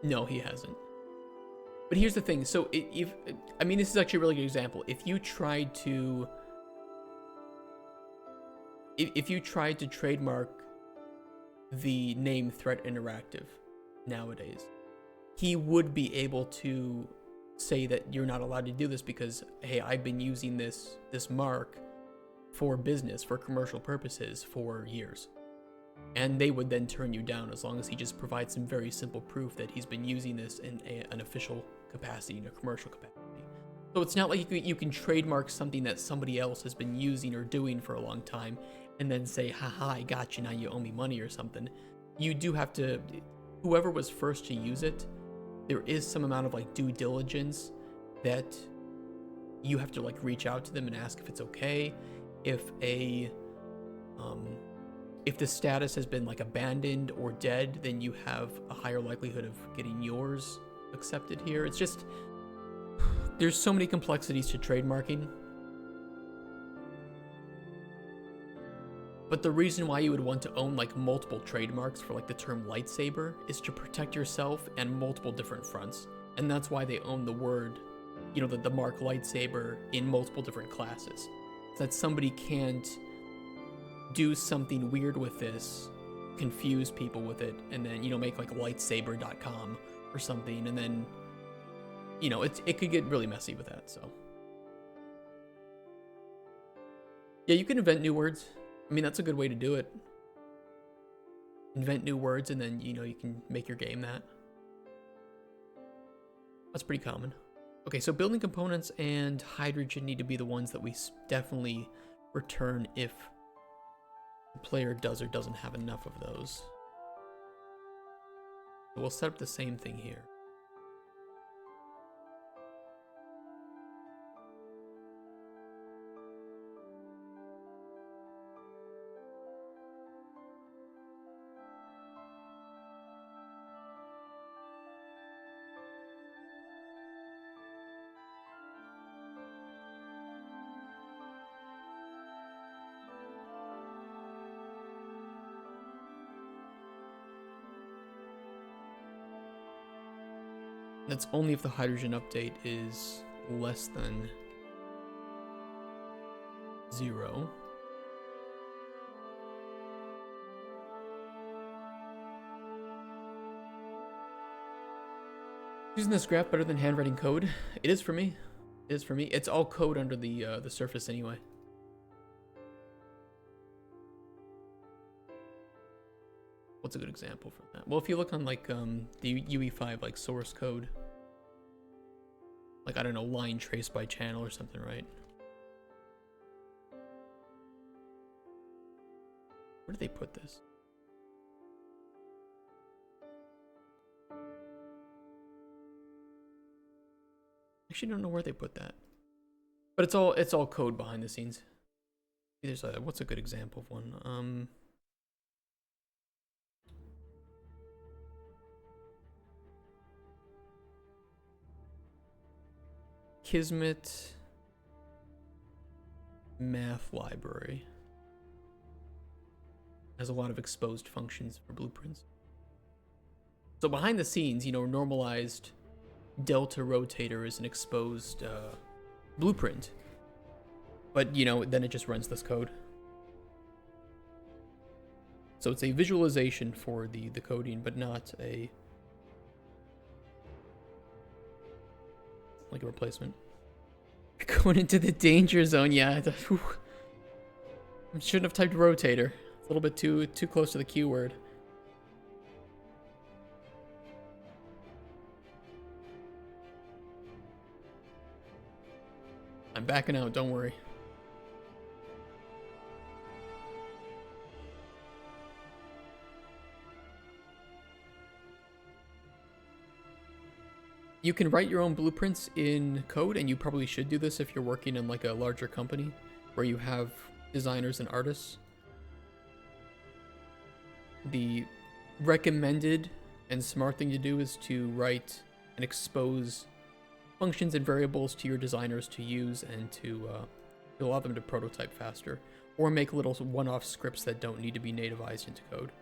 No, he hasn't. But here's the thing. So I mean, this is actually a really good example. If you tried to trademark the name Threat Interactive nowadays, he would be able to say that you're not allowed to do this because, hey, I've been using this mark for business, for commercial purposes for years. And they would then turn you down as long as he just provides some very simple proof that he's been using this in an official capacity, in a commercial capacity. So it's not like you can trademark something that somebody else has been using or doing for a long time and then say, haha, I got you, now you owe me money or something. You do have to, whoever was first to use it, there is some amount of like due diligence that you have to like reach out to them and ask if it's okay. If the status has been like abandoned or dead, then you have a higher likelihood of getting yours accepted here. It's just, there's so many complexities to trademarking. But the reason why you would want to own like multiple trademarks for like the term lightsaber is to protect yourself and multiple different fronts. And that's why they own the word, you know, the mark lightsaber in multiple different classes. So that somebody can't do something weird with this, confuse people with it, and then, you know, make like lightsaber.com or something, and then, you know, it could get really messy with that. So yeah, you can invent new words. I mean, that's a good way to do it. Invent new words, and then, you know, you can make your game that. That's pretty common. Okay, so building components and hydrogen need to be the ones that we definitely return if the player does or doesn't have enough of those. So we'll set up the same thing here. That's only if the hydrogen update is less than 0. Using this graph better than handwriting code? It is for me. It is for me. It's all code under the surface anyway. What's a good example for that? Well, if you look on like the UE5 like source code, like, I don't know, line traced by channel or something, right? Where did they put this? Actually, don't know where they put that, but it's all code behind the scenes. There's a, what's a good example of one? Kismet math library has a lot of exposed functions for blueprints. So behind the scenes, you know, normalized delta rotator is an exposed blueprint, but, you know, then it just runs this code. So it's a visualization for the coding, but not a like a replacement. Going into the danger zone, yeah. I shouldn't have typed rotator. It's a little bit too close to the Q word. I'm backing out, don't worry. You can write your own blueprints in code, and you probably should do this if you're working in like a larger company where you have designers and artists. The recommended and smart thing to do is to write and expose functions and variables to your designers to use and to allow them to prototype faster, or make little one-off scripts that don't need to be nativized into code.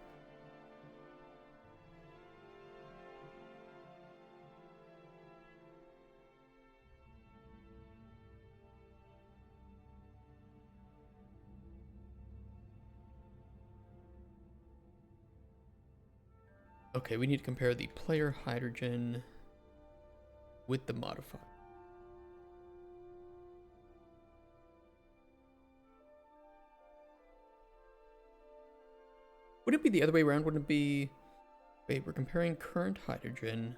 Okay, we need to compare the player hydrogen with the modifier. Wouldn't it be the other way around? Wouldn't it be... Wait, we're comparing current hydrogen.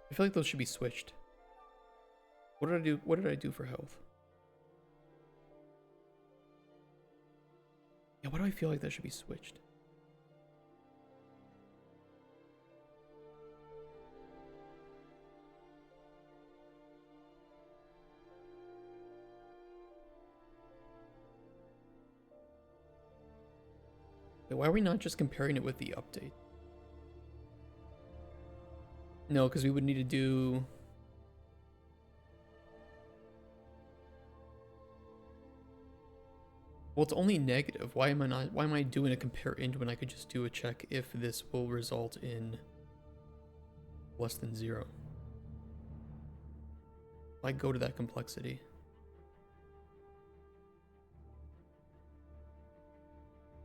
I feel like those should be switched. What did I do? What did I do for health? Yeah, why do I feel like that should be switched? Why are we not just comparing it with the update? No, because we would need to do... Well, it's only negative. Why am I doing a compare int when I could just do a check if this will result in less than 0? Why go to that complexity?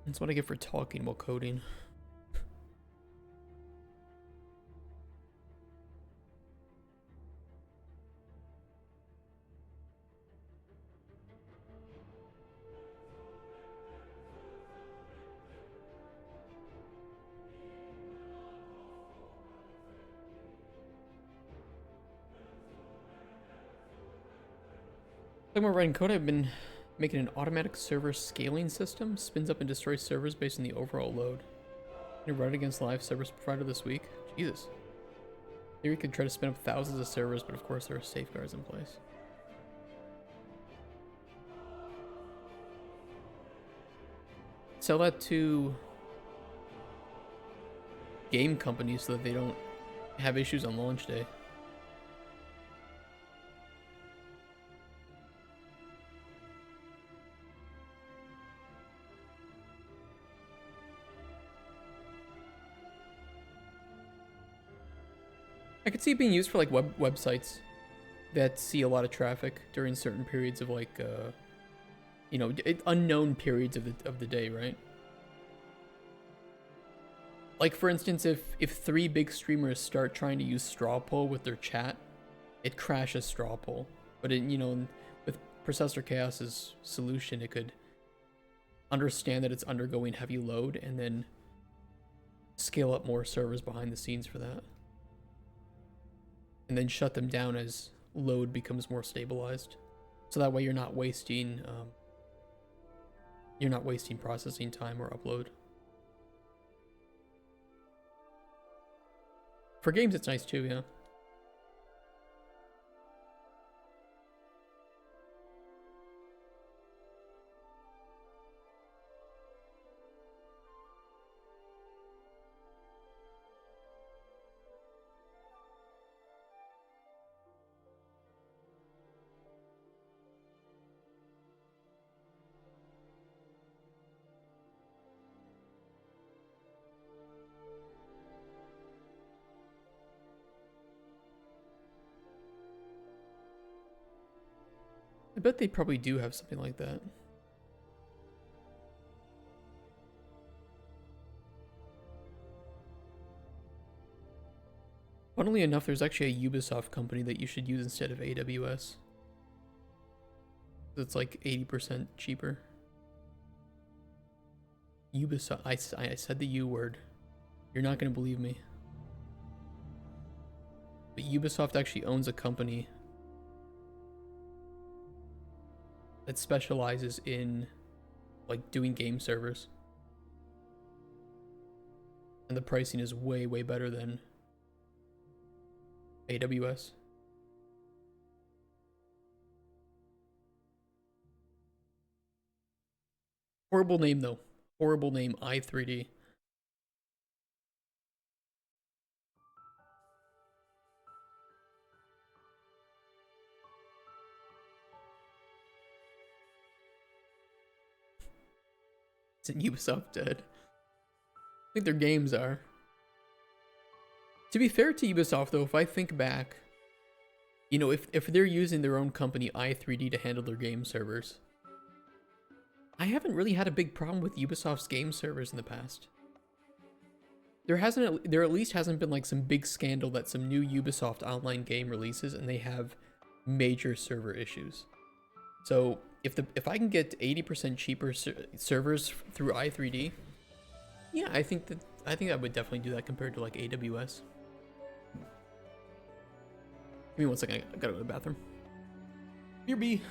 That's what I get for talking while coding. Talking about writing code, I've been making an automatic server scaling system. Spins up and destroys servers based on the overall load. Can you run it against live service provider this week? Jesus. Here we could try to spin up thousands of servers, but of course there are safeguards in place. Sell that to game companies so that they don't have issues on launch day. I could see it being used for like websites that see a lot of traffic during certain periods of like, you know, unknown periods of the day, right? Like for instance, if 3 big streamers start trying to use straw poll with their chat, it crashes straw poll. But it, you know, with Processor Chaos's solution, it could understand that it's undergoing heavy load and then scale up more servers behind the scenes for that. And then shut them down as load becomes more stabilized. So that way you're not wasting processing time or upload. For games it's nice too, yeah. I bet they probably do have something like that. Funnily enough, there's actually a Ubisoft company that you should use instead of AWS. It's like 80% cheaper. Ubisoft, I said the U word. You're not going to believe me. But Ubisoft actually owns a company that specializes in like doing game servers. And the pricing is way, way better than AWS. Horrible name though. Horrible name, i3D. Isn't Ubisoft dead? I think their games are. To be fair to Ubisoft though, if I think back, You know, if they're using their own company i3D to handle their game servers, I haven't really had a big problem with Ubisoft's game servers in the past. There at least hasn't been like some big scandal that some new Ubisoft online game releases and they have major server issues. So if I can get 80% cheaper servers through i3D, yeah, I think I would definitely do that compared to like AWS. Give me one second, I gotta go to the bathroom. Here be.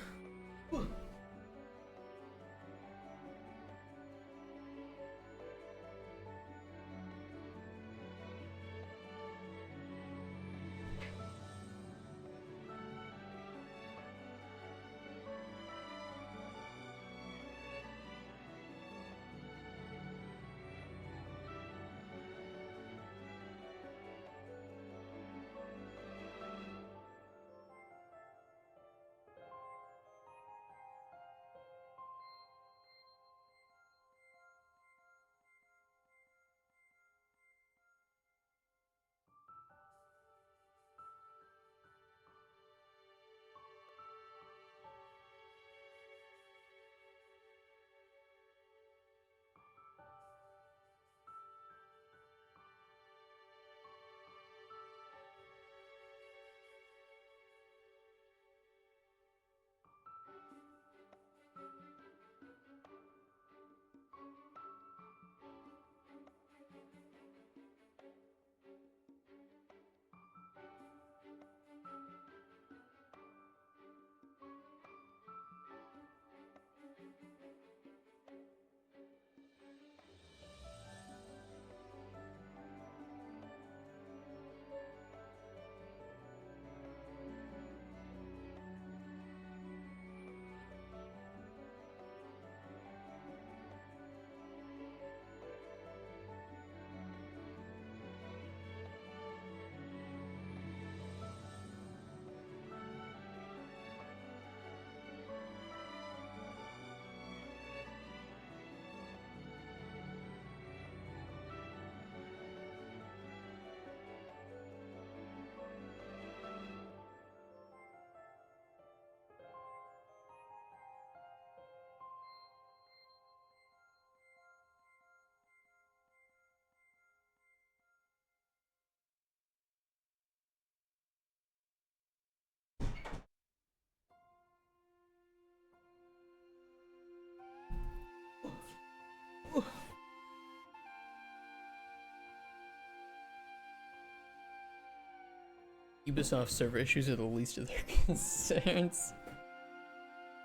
Ubisoft server issues are the least of their concerns.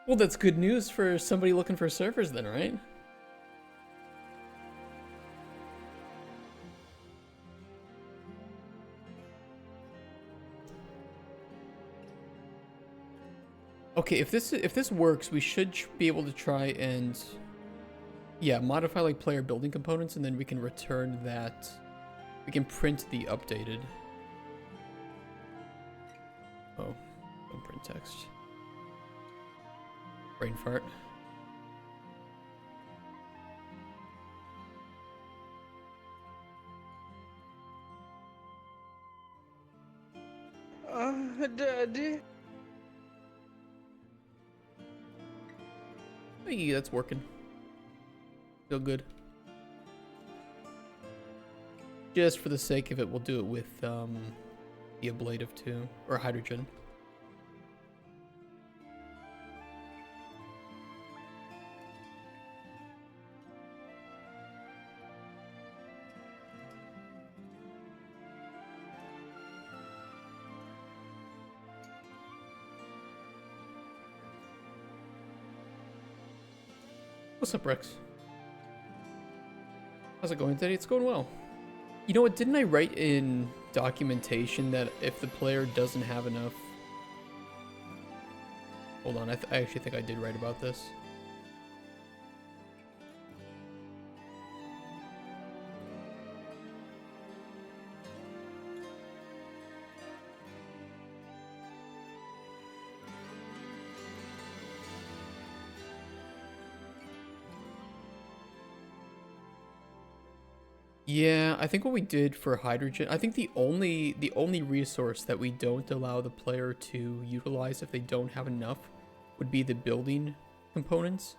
Well, that's good news for somebody looking for servers then, right? Okay, if this works, we should be able to try and modify like player building components, and then we can return that. We can print the updated. Oh, don't print text. Brain fart. Daddy. Hey, that's working. Feel good. Just for the sake of it, we'll do it with the ablative too, or hydrogen. What's up, Rex? How's it going today? It's going well. You know what? Didn't I write in documentation that if the player doesn't have enough... Hold on, I actually think I did write about this. Yeah, I think what we did for hydrogen, I think the only resource that we don't allow the player to utilize if they don't have enough would be the building components.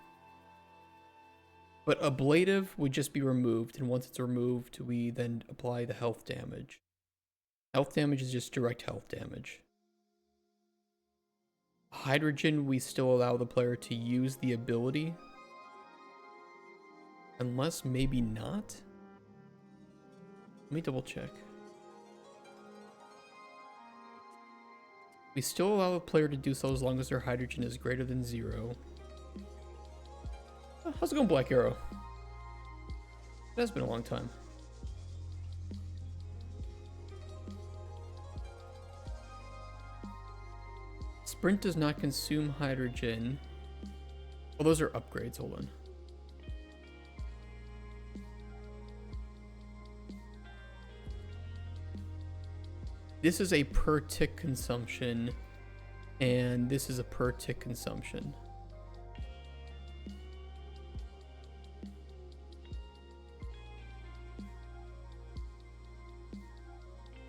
But ablative would just be removed, and once it's removed, we then apply the health damage. Health damage is just direct health damage. Hydrogen, we still allow the player to use the ability. Unless maybe not? Let me double check. We still allow the player to do so as long as their hydrogen is greater than 0. How's it going, Black Arrow? It has been a long time. Sprint does not consume hydrogen. Well, those are upgrades. Hold on. This is a per tick consumption, and this is a per tick consumption.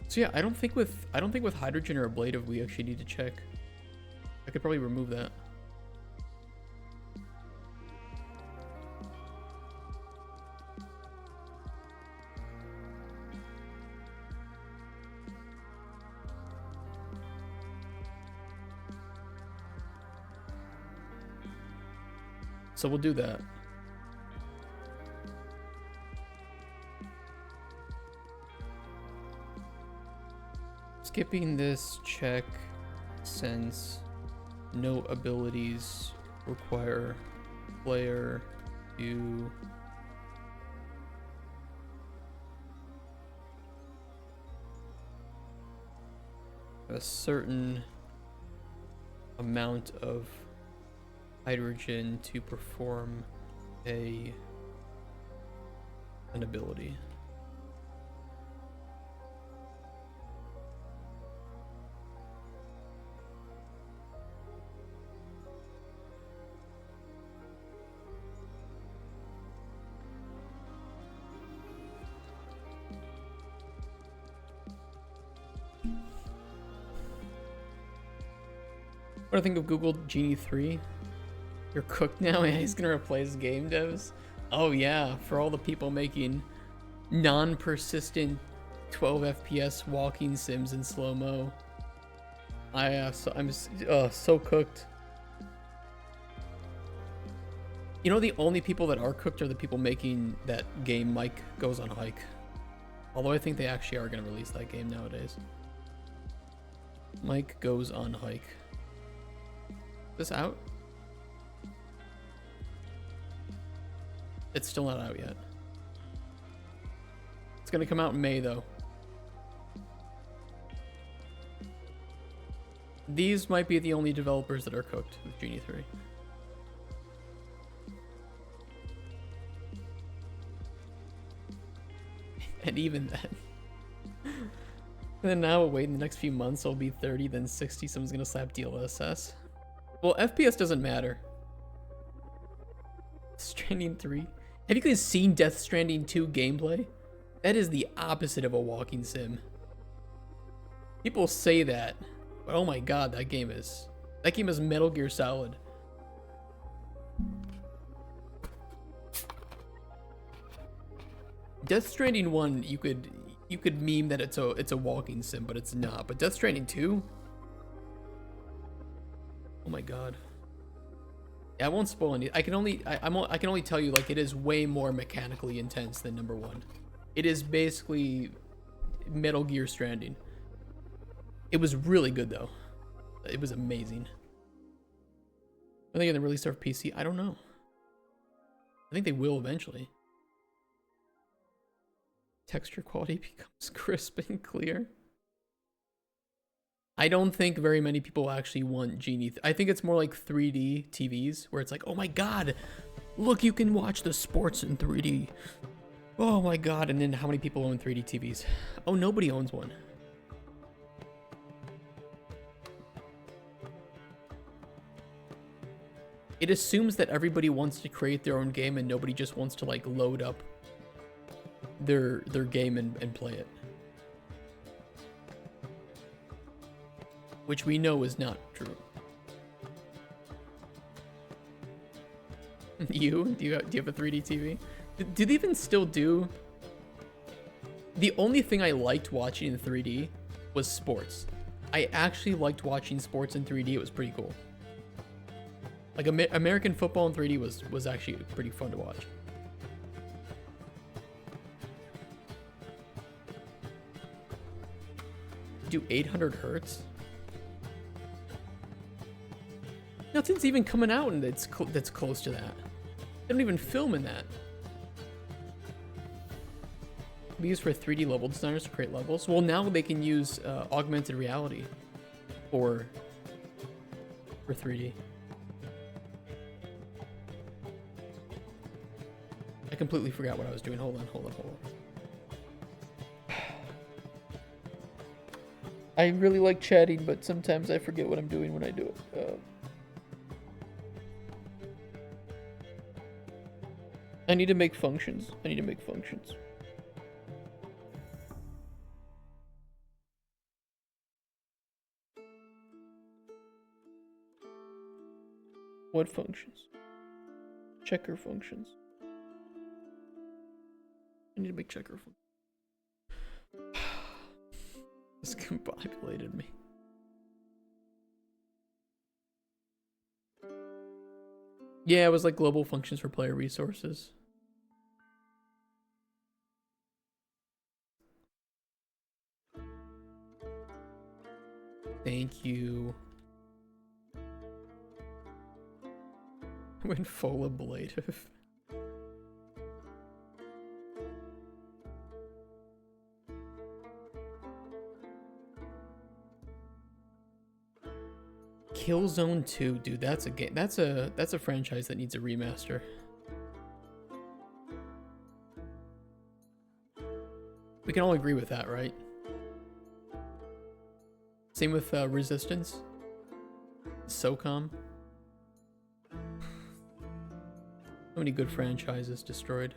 So yeah, I don't think with hydrogen or ablative we actually need to check. I could probably remove that. So we'll do that. Skipping this check since no abilities require player to a certain amount of hydrogen to perform an ability. What do I think of Google Genie 3? You're cooked now? Yeah, he's gonna replace game devs? Oh yeah, for all the people making non-persistent 12 FPS walking sims in slow-mo. I'm so cooked. You know, the only people that are cooked are the people making that game Mike Goes on Hike. Although I think they actually are gonna release that game nowadays. Mike Goes on Hike. Is this out? It's still not out yet. It's gonna come out in May though. These might be the only developers that are cooked with Genie 3. And even then. And then now we'll wait in the next few months, it'll be 30, then 60, someone's gonna slap DLSS. Well, FPS doesn't matter. Stranding 3. Have you guys seen Death Stranding 2 gameplay? That is the opposite of a walking sim. People say that, but oh my god, that game is Metal Gear Solid. Death Stranding 1, you could meme that it's a walking sim, but it's not. But Death Stranding 2? Oh my god. Yeah, I won't spoil any. I can only tell you, like, it is way more mechanically intense than number 1. It is basically Metal Gear Stranding. It was really good though. It was amazing. Are they gonna release it for PC? I don't know. I think they will eventually. Texture quality becomes crisp and clear. I don't think very many people actually want Genie. I think it's more like 3D TVs where it's like, oh my god, look, you can watch the sports in 3D. Oh my god, and then how many people own 3D TVs? Oh, nobody owns one. It assumes that everybody wants to create their own game and nobody just wants to like load up their game and play it. Which we know is not true. Do you have a 3D TV? Do they even still do? The only thing I liked watching in 3D was sports. I actually liked watching sports in 3D. It was pretty cool. Like American football in 3D was actually pretty fun to watch. Do 800 hertz? Nothing's even coming out and that's close to that. They don't even film in that. Be used for 3D level designers to create levels. Well, now they can use augmented reality for 3D. I completely forgot what I was doing. Hold on. I really like chatting, but sometimes I forget what I'm doing when I do it. I need to make functions. What functions? Checker functions. I need to make checker functions. This combobulated me. Yeah, it was like global functions for player resources. Thank you. Went full ablative. Killzone 2, dude, that's a game. That's a franchise that needs a remaster. We can all agree with that, right? Same with Resistance. SOCOM. So many good franchises destroyed.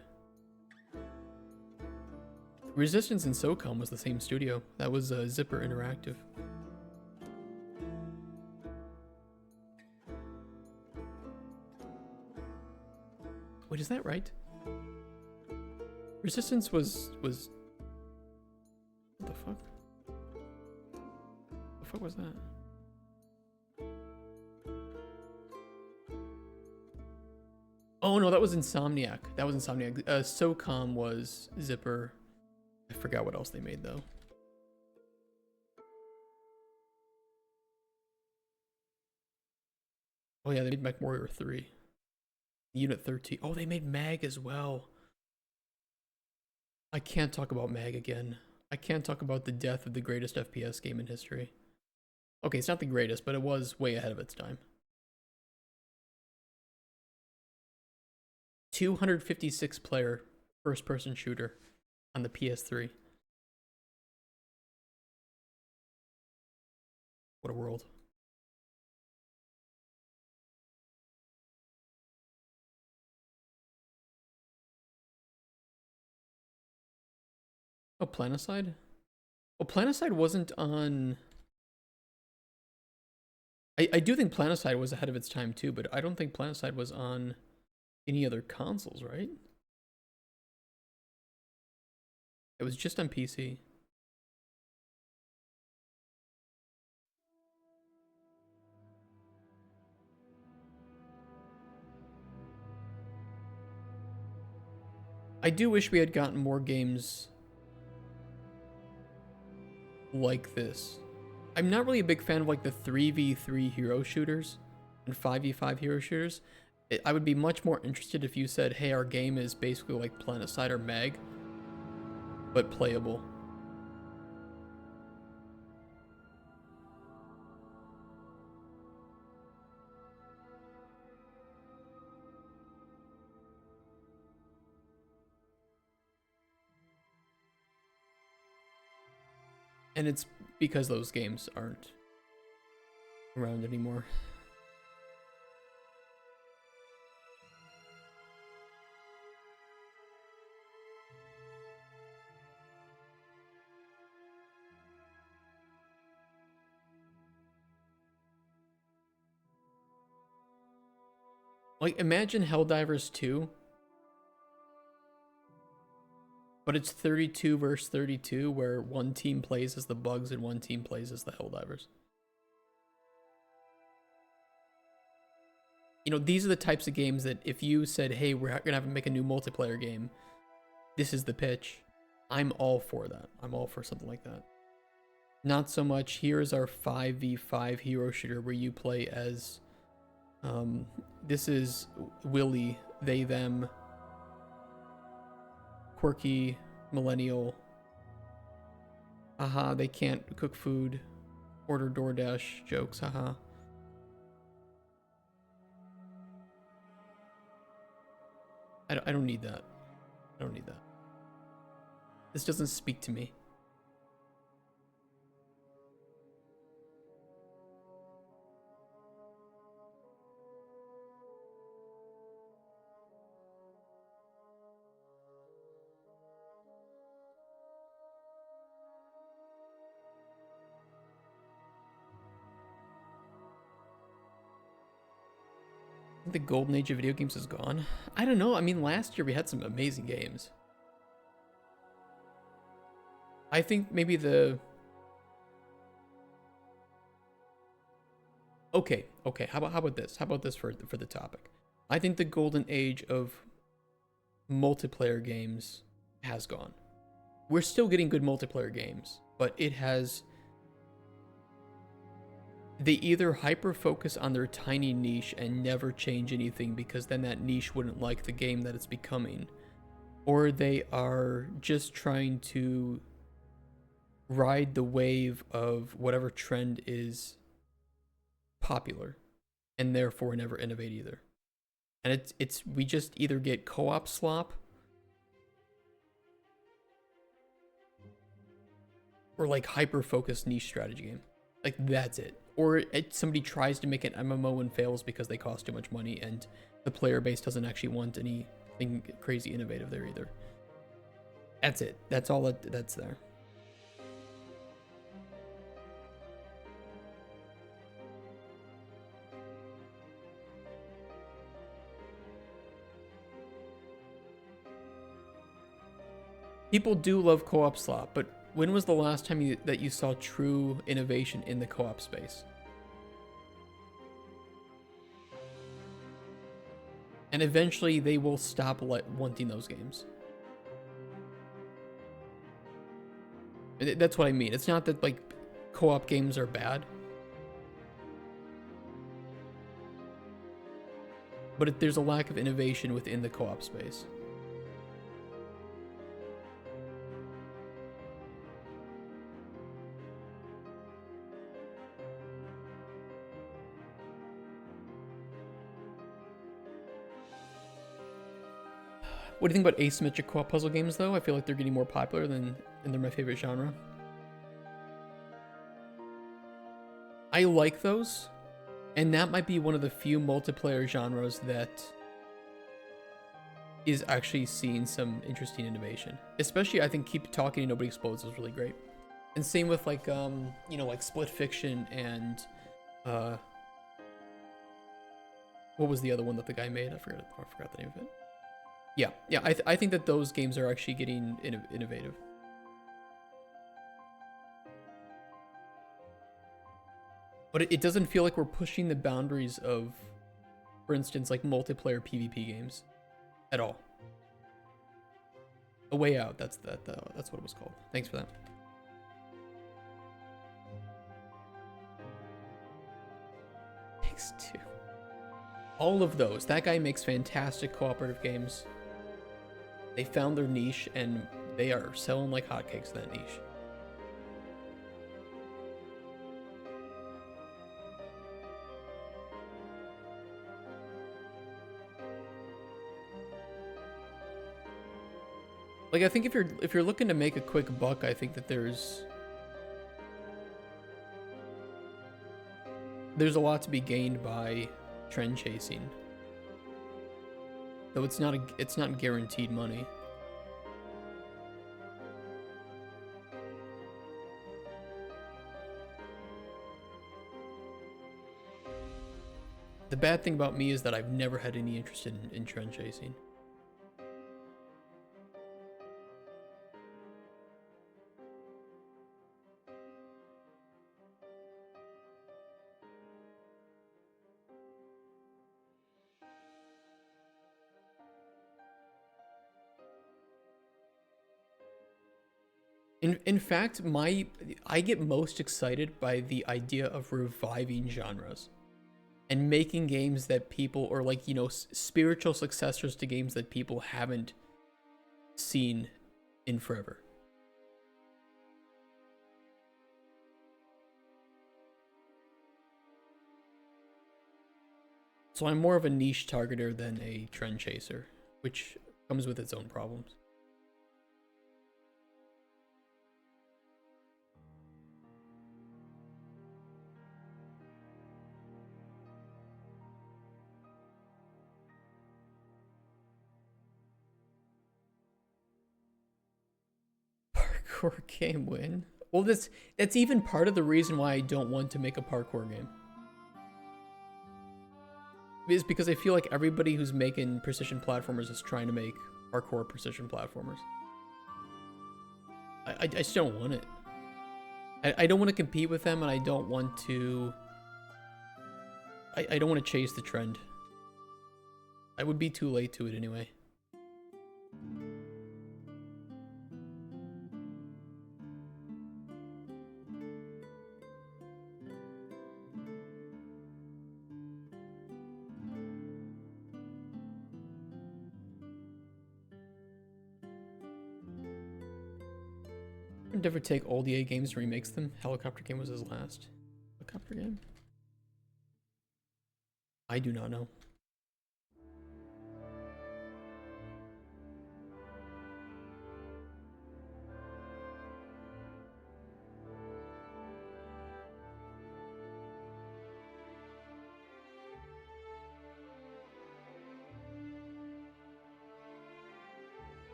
Resistance and SOCOM was the same studio. That was Zipper Interactive. Wait, is that right? Resistance was what the fuck? What the fuck was that? Oh no, that was Insomniac. SOCOM was Zipper. I forgot what else they made though. Oh yeah, they made MechWarrior 3. Unit 13. Oh, they made MAG as well. I can't talk about MAG again. I can't talk about the death of the greatest FPS game in history. Okay, it's not the greatest, but it was way ahead of its time. 256 player first-person shooter on the PS3. What a world. Oh, Planocide? Oh, Planocide wasn't on... I do think Planocide was ahead of its time too, but I don't think Planocide was on any other consoles, right? It was just on PC. I do wish we had gotten more games like this. I'm not really a big fan of like the 3v3 hero shooters and 5v5 hero shooters. I would be much more interested if you said, hey, our game is basically like Planocide or MAG, but playable. And it's because those games aren't around anymore. Like, imagine Helldivers 2, but it's 32 versus 32, where one team plays as the bugs and one team plays as the Helldivers. You know, these are the types of games that if you said, hey, we're going to have to make a new multiplayer game, this is the pitch, I'm all for that. I'm all for something like that. Not so much, here's our 5v5 hero shooter where you play as, this is Willy, they, them, quirky, millennial. Haha, they can't cook food, order DoorDash jokes, haha. I don't need that. I don't need that. This doesn't speak to me. The golden age of video games is gone. I don't know. I mean, last year we had some amazing games. I think maybe the... Okay. How about this? How about this for the topic? I think the golden age of multiplayer games has gone. We're still getting good multiplayer games, but it has... They either hyper-focus on their tiny niche and never change anything because then that niche wouldn't like the game that it's becoming, or they are just trying to ride the wave of whatever trend is popular and therefore never innovate either. And it's we just either get co-op slop or like hyper-focused niche strategy game. Like, that's it. Or somebody tries to make an MMO and fails because they cost too much money and the player base doesn't actually want anything crazy innovative there either. That's it. That's all that's there. People do love co-op slop, but when was the last time that you saw true innovation in the co-op space? And eventually they will stop wanting those games. That's what I mean. It's not that like co-op games are bad, but there's a lack of innovation within the co-op space. What do you think about asymmetric co-op puzzle games, though? I feel like they're getting more popular and they're my favorite genre. I like those, and that might be one of the few multiplayer genres that is actually seeing some interesting innovation. Especially, I think Keep Talking and Nobody Explodes is really great. And same with like, you know, like Split Fiction and, what was the other one that the guy made? I forgot the name of it. Yeah, I think that those games are actually getting innovative. But it doesn't feel like we're pushing the boundaries of, for instance, like multiplayer PvP games at all. A Way Out, that's what it was called. Thanks for that. Thanks too. All of those. That guy makes fantastic cooperative games. They found their niche, and they are selling like hotcakes in that niche. Like, I think if you're looking to make a quick buck, I think that there's a lot to be gained by trend chasing. Though it's not guaranteed money. The bad thing about me is that I've never had any interest in trend chasing. In fact, I get most excited by the idea of reviving genres and making games that people, or like, you know, spiritual successors to games that people haven't seen in forever. So I'm more of a niche targeter than a trend chaser, which comes with its own problems. Parkour game win? Well, that's even part of the reason why I don't want to make a parkour game. Is because I feel like everybody who's making precision platformers is trying to make parkour precision platformers. I just don't want it. I don't want to compete with them, and I don't want to... I don't want to chase the trend. I would be too late to it anyway. Never take old EA games and remakes them. Helicopter game was his last. Helicopter game? I do not know.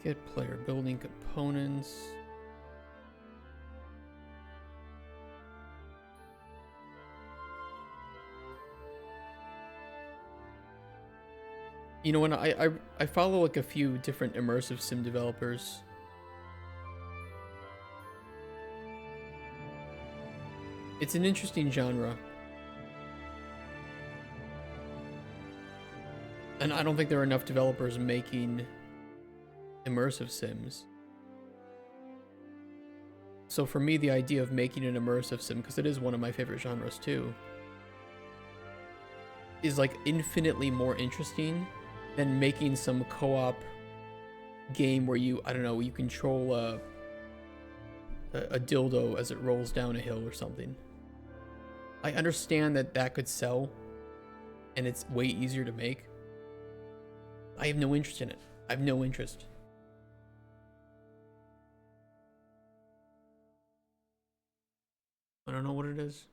Get player building components. You know, when I follow like a few different immersive sim developers. It's an interesting genre. And I don't think there are enough developers making immersive sims. So for me, the idea of making an immersive sim, because it is one of my favorite genres too, is like infinitely more interesting than making some co-op game where you, I don't know, you control a dildo as it rolls down a hill or something. I understand that that could sell and it's way easier to make. I have no interest in it. I have no interest. I don't know what it is.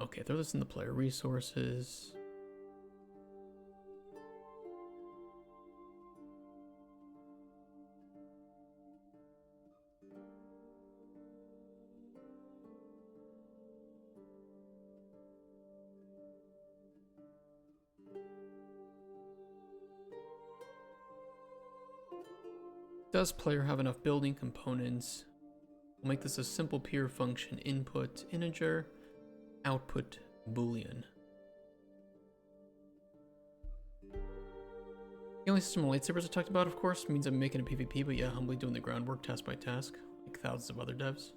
Okay, throw this in the player resources. Does player have enough building components? We'll make this a simple pure function: input integer, output boolean. The only system of lightsabers I talked about, of course, means I'm making a PvP, but yeah, humbly doing the groundwork task by task, like thousands of other devs.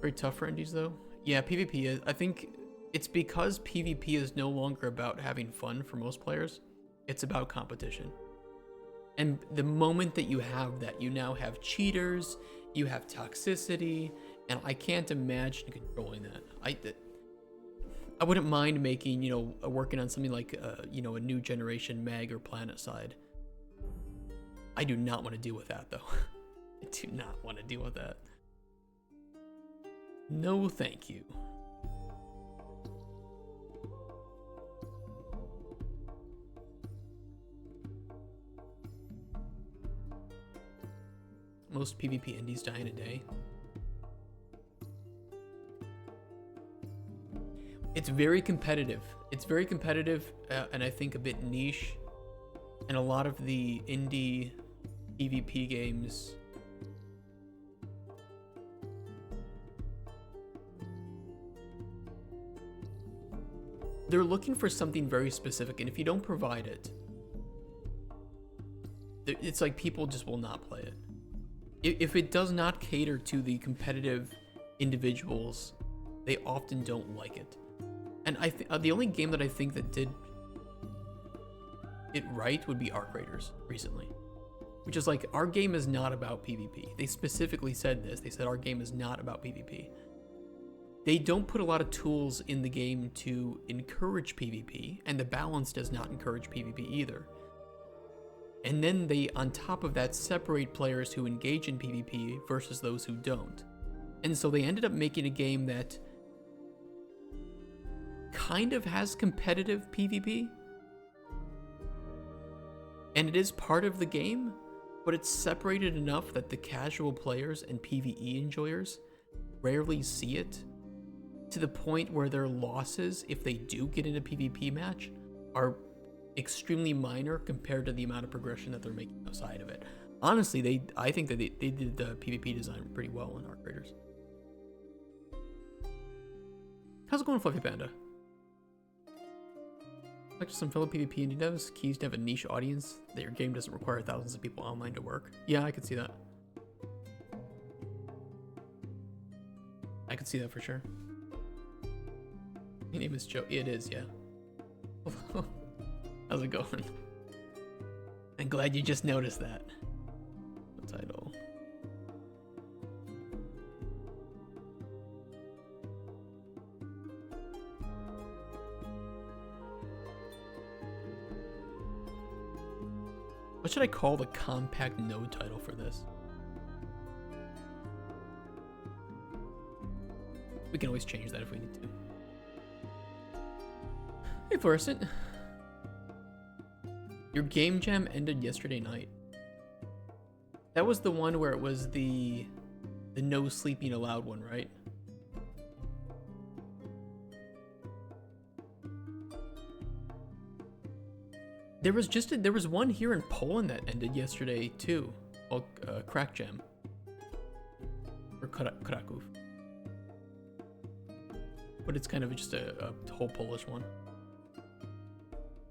Very tough for indies though. Yeah, PvP is, I think it's because PvP is no longer about having fun for most players. It's about competition. And the moment that you have that, you now have cheaters, you have toxicity, and I can't imagine controlling that. I wouldn't mind making, you know, working on something like, you know, a new generation Mag or Planet side. I do not want to deal with that, though. I do not want to deal with that. No, thank you. Most PvP indies die in a day. It's very competitive. It's very competitive, and I think a bit niche. And a lot of the indie PvP games they're looking for something very specific, and if you don't provide it, it's like people just will not play it. If it does not cater to the competitive individuals, they often don't like it. And the only game that I think that did it right would be Arc Raiders recently, which is like, our game is not about PvP. They specifically said this. They said our game is not about PvP. They don't put a lot of tools in the game to encourage PvP, and the balance does not encourage PvP either. And then they, on top of that, separate players who engage in PvP versus those who don't. And so they ended up making a game that kind of has competitive PvP, and it is part of the game, but it's separated enough that the casual players and PvE enjoyers rarely see it, to the point where their losses, if they do get in a PvP match, are extremely minor compared to the amount of progression that they're making outside of it. Honestly, I think that they did the PvP design pretty well in Arc Raiders. How's it going, Fluffy Panda? Like some fellow PvP indie devs, keys to have a niche audience that your game doesn't require thousands of people online to work. Yeah, I could see that. I could see that for sure. Your name is Joe. It is, yeah. How's it going? I'm glad you just noticed that. What title? What should I call the compact node title for this? We can always change that if we need to. Hey, Fluorescent. Your game jam ended yesterday night. That was the one where it was the no sleeping allowed one, right? There was one here in Poland that ended yesterday too. Well, Crack Jam. Or Kraków. But it's kind of just a whole Polish one.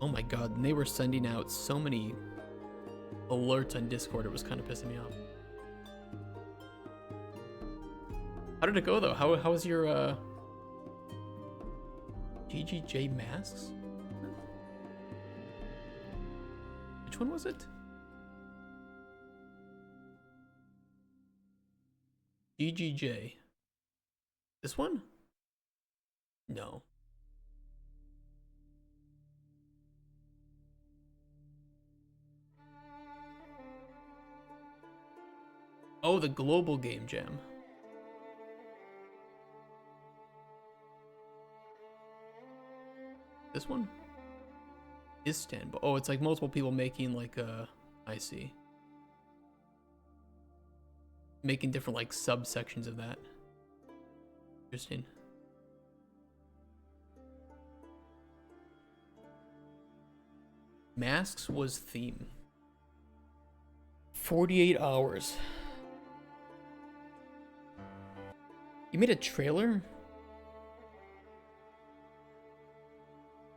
Oh my god, and they were sending out so many alerts on Discord, it was kind of pissing me off. How did it go though? How was your GGJ masks? Which one was it? GGJ. This one? No. Oh, the global game jam. This one? Istanbul. Oh, it's like multiple people making like I see. Making different like subsections of that. Interesting. Masks was theme. 48 hours. You made a trailer?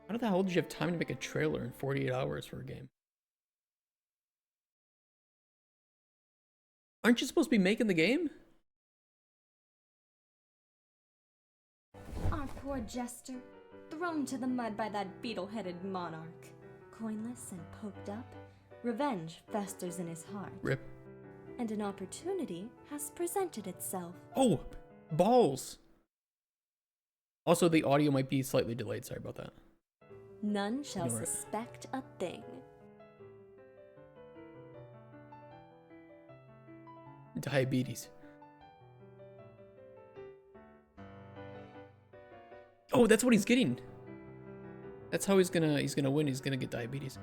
How the hell did you have time to make a trailer in 48 hours for a game? Aren't you supposed to be making the game? Our poor jester, thrown to the mud by that beetle-headed monarch. Coinless and poked up, revenge festers in his heart. Rip. and an opportunity has presented itself. Oh, balls. Also, the audio might be slightly delayed. Sorry about that. None shall Ignore it. suspect a thing. Diabetes. Oh, that's what he's getting. That's how he's gonna win. He's gonna get diabetes.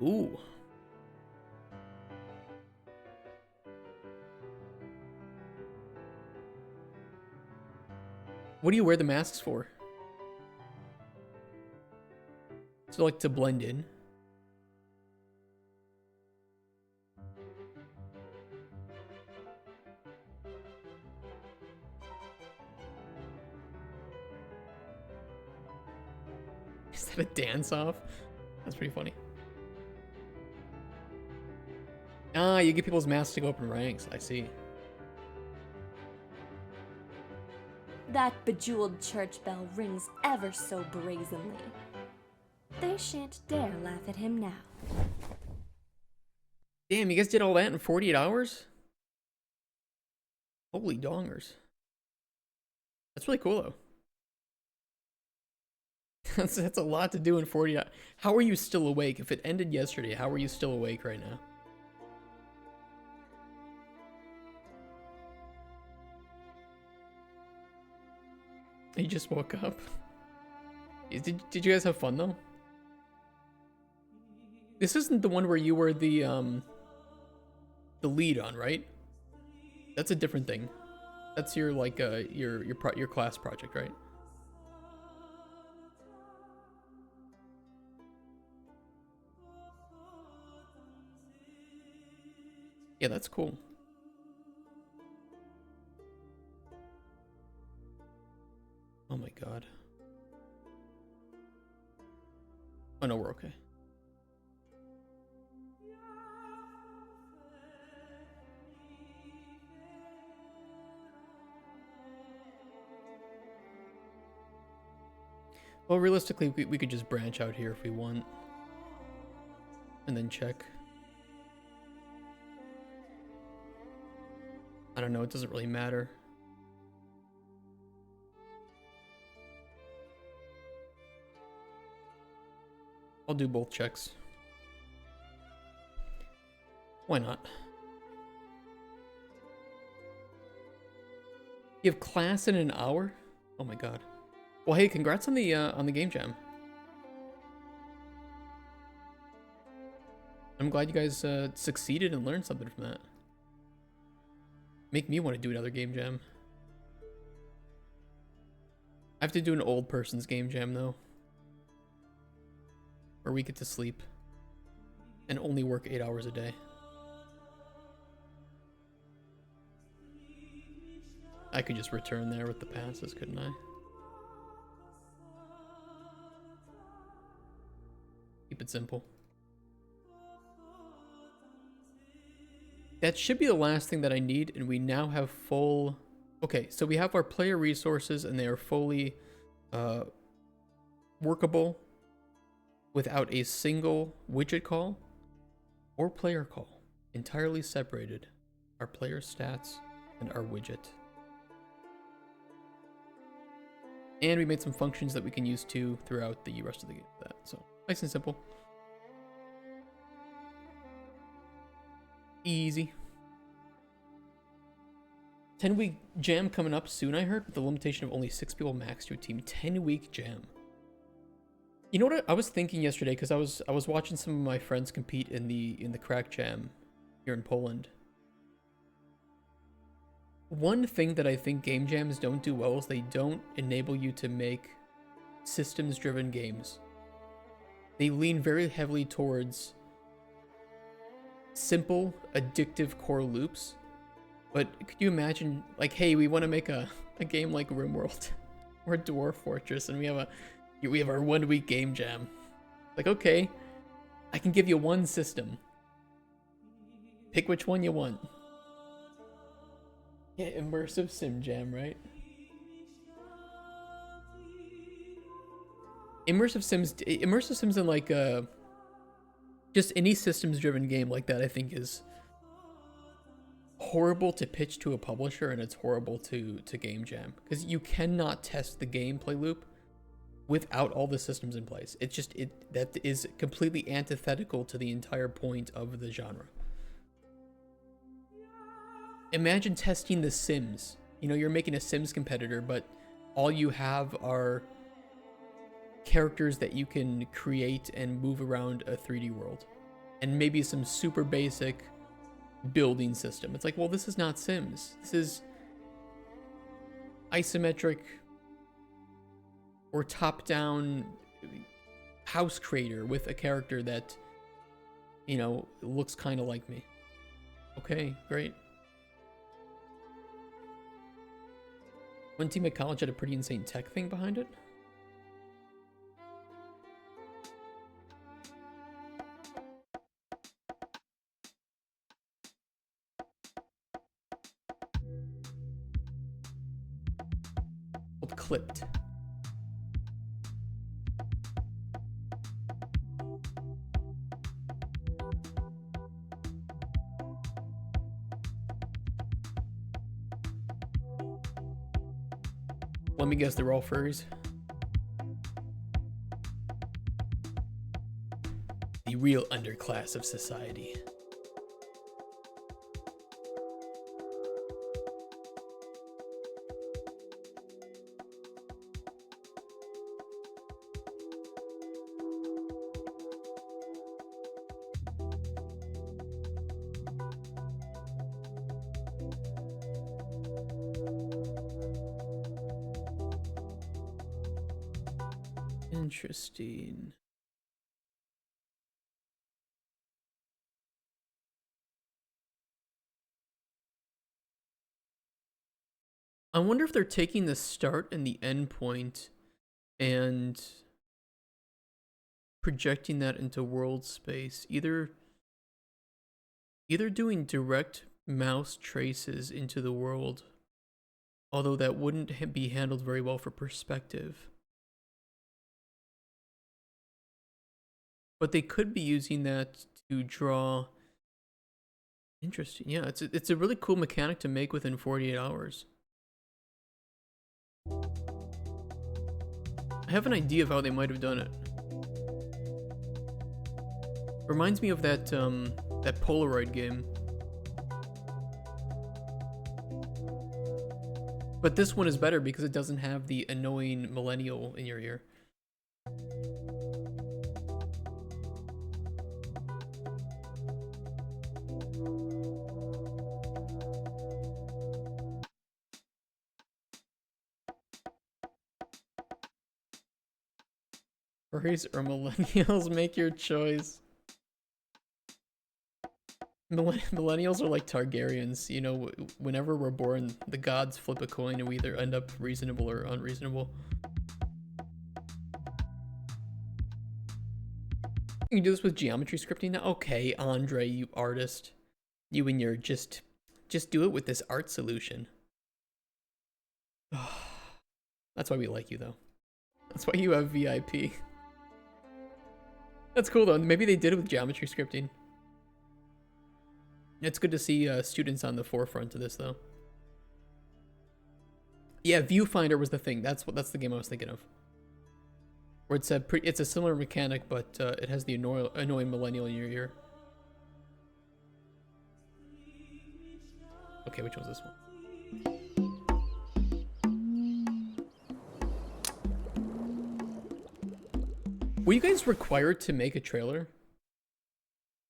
Ooh. What do you wear the masks for? So like to blend in. Is that a dance off? That's pretty funny. Ah, you get people's masks to go up in ranks. I see. That bejeweled church bell rings ever so brazenly. They shan't dare laugh at him now. Damn, you guys did all that in 48 hours? Holy dongers. That's really cool, though. That's a lot to do in 40 hours. How are you still awake? If it ended yesterday, how are you still awake right now? You just woke up? Did you guys have fun, though? This isn't the one where you were the lead on, right? That's a different thing. That's your like your class project, right? Yeah, that's cool. Oh my god. Oh no, we're okay. Well, realistically, we could just branch out here if we want. And then check. I don't know, it doesn't really matter. I'll do both checks. Why not? You have class in an hour? Oh my god. Well, hey, congrats on the game jam. I'm glad you guys succeeded and learned something from that. Make me want to do another game jam. I have to do an old person's game jam though, where we get to sleep and only work 8 hours a day. I could just return there with the passes, couldn't I? Keep it simple. That should be the last thing that I need, and we now have full... Okay, so we have our player resources, and they are fully workable without a single widget call or player call. Entirely separated. Our player stats and our widget. And we made some functions that we can use too throughout the rest of the game. So nice and simple. Easy. 10-week jam coming up soon, I heard, with the limitation of only 6 people max to a team. 10-week jam. You know what I was thinking yesterday, because I was watching some of my friends compete in the crack jam here in Poland. One thing that I think game jams don't do well is they don't enable you to make systems-driven games. They lean very heavily towards simple, addictive core loops. But could you imagine, like, hey, we want to make a game like RimWorld or Dwarf Fortress, and we have our 1 week game jam. Like, okay, I can give you one system. Pick which one you want. Yeah, immersive sim jam, right? Immersive sims in like Just any systems-driven game like that, I think, is horrible to pitch to a publisher, and it's horrible to game jam, because you cannot test the gameplay loop without all the systems in place. It's just that is completely antithetical to the entire point of the genre. Imagine testing The Sims. You know, you're making a Sims competitor, but all you have are characters that you can create and move around a 3D world, and maybe some super basic building system. It's like, well, this is not Sims. This is isometric or top-down house creator with a character that, you know, looks kind of like me. Okay, great. One team at college had a pretty insane tech thing behind it. Clipped. Let me guess, they're all furries. The real underclass of society. Interesting. I wonder if they're taking the start and the end point and projecting that into world space. Either doing direct mouse traces into the world, although that wouldn't be handled very well for perspective. But they could be using that to draw. Interesting. Yeah, it's a really cool mechanic to make within 48 hours. I have an idea of how they might have done it. Reminds me of that that Polaroid game. But this one is better because it doesn't have the annoying millennial in your ear. Furries or millennials, make your choice. Millennials are like Targaryens, you know, whenever we're born, the gods flip a coin and we either end up reasonable or unreasonable. You can do this with geometry scripting now? Okay, Andre, you artist. You and your just do it with this art solution. That's why we like you, though. That's why you have VIP. That's cool, though. Maybe they did it with geometry scripting. It's good to see students on the forefront of this, though. Yeah, Viewfinder was the thing. That's the game I was thinking of. Where it's a similar mechanic, but it has the annoying millennial in your ear. Okay, which one's this one? Were you guys required to make a trailer?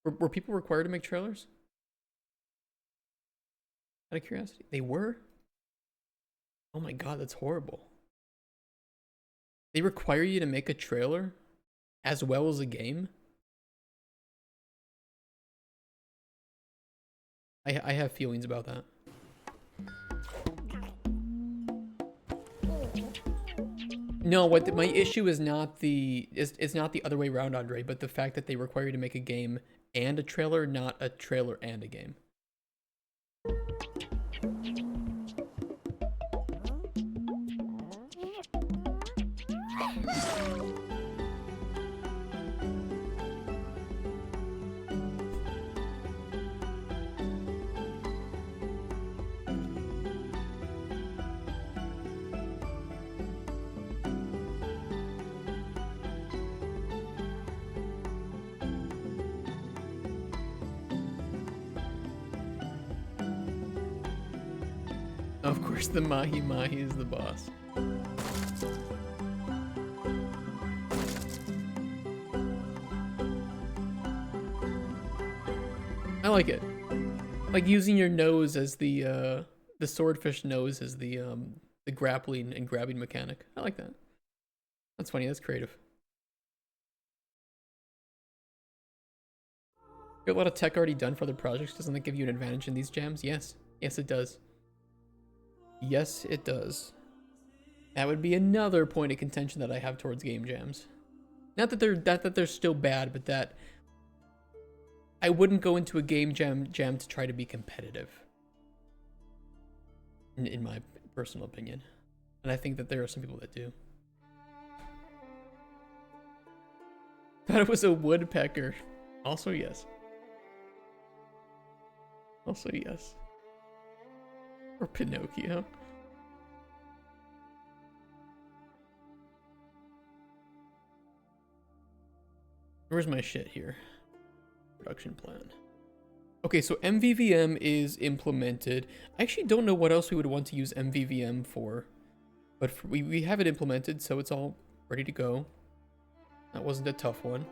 Were people required to make trailers? Out of curiosity, they were? Oh my god, that's horrible. They require you to make a trailer as well as a game? I have feelings about that. No, what my issue is not it's not the other way around, Andre, but the fact that they require you to make a game and a trailer, not a trailer and a game. Of course, the Mahi Mahi is the boss. I like it. Like using your nose as the swordfish nose as the grappling and grabbing mechanic. I like that. That's funny. That's creative. You have a lot of tech already done for other projects. Doesn't that give you an advantage in these jams? Yes. Yes, it does. Yes, it does. That would be another point of contention that I have towards game jams. Not that they're still bad, but that I wouldn't go into a game jam to try to be competitive. In my personal opinion. And I think that there are some people that do. Thought it was a woodpecker. Also yes. Also yes. Or Pinocchio. Where's my shit here? Production plan. Okay, so MVVM is implemented. I actually don't know what else we would want to use MVVM for. But we have it implemented, so it's all ready to go. That wasn't a tough one.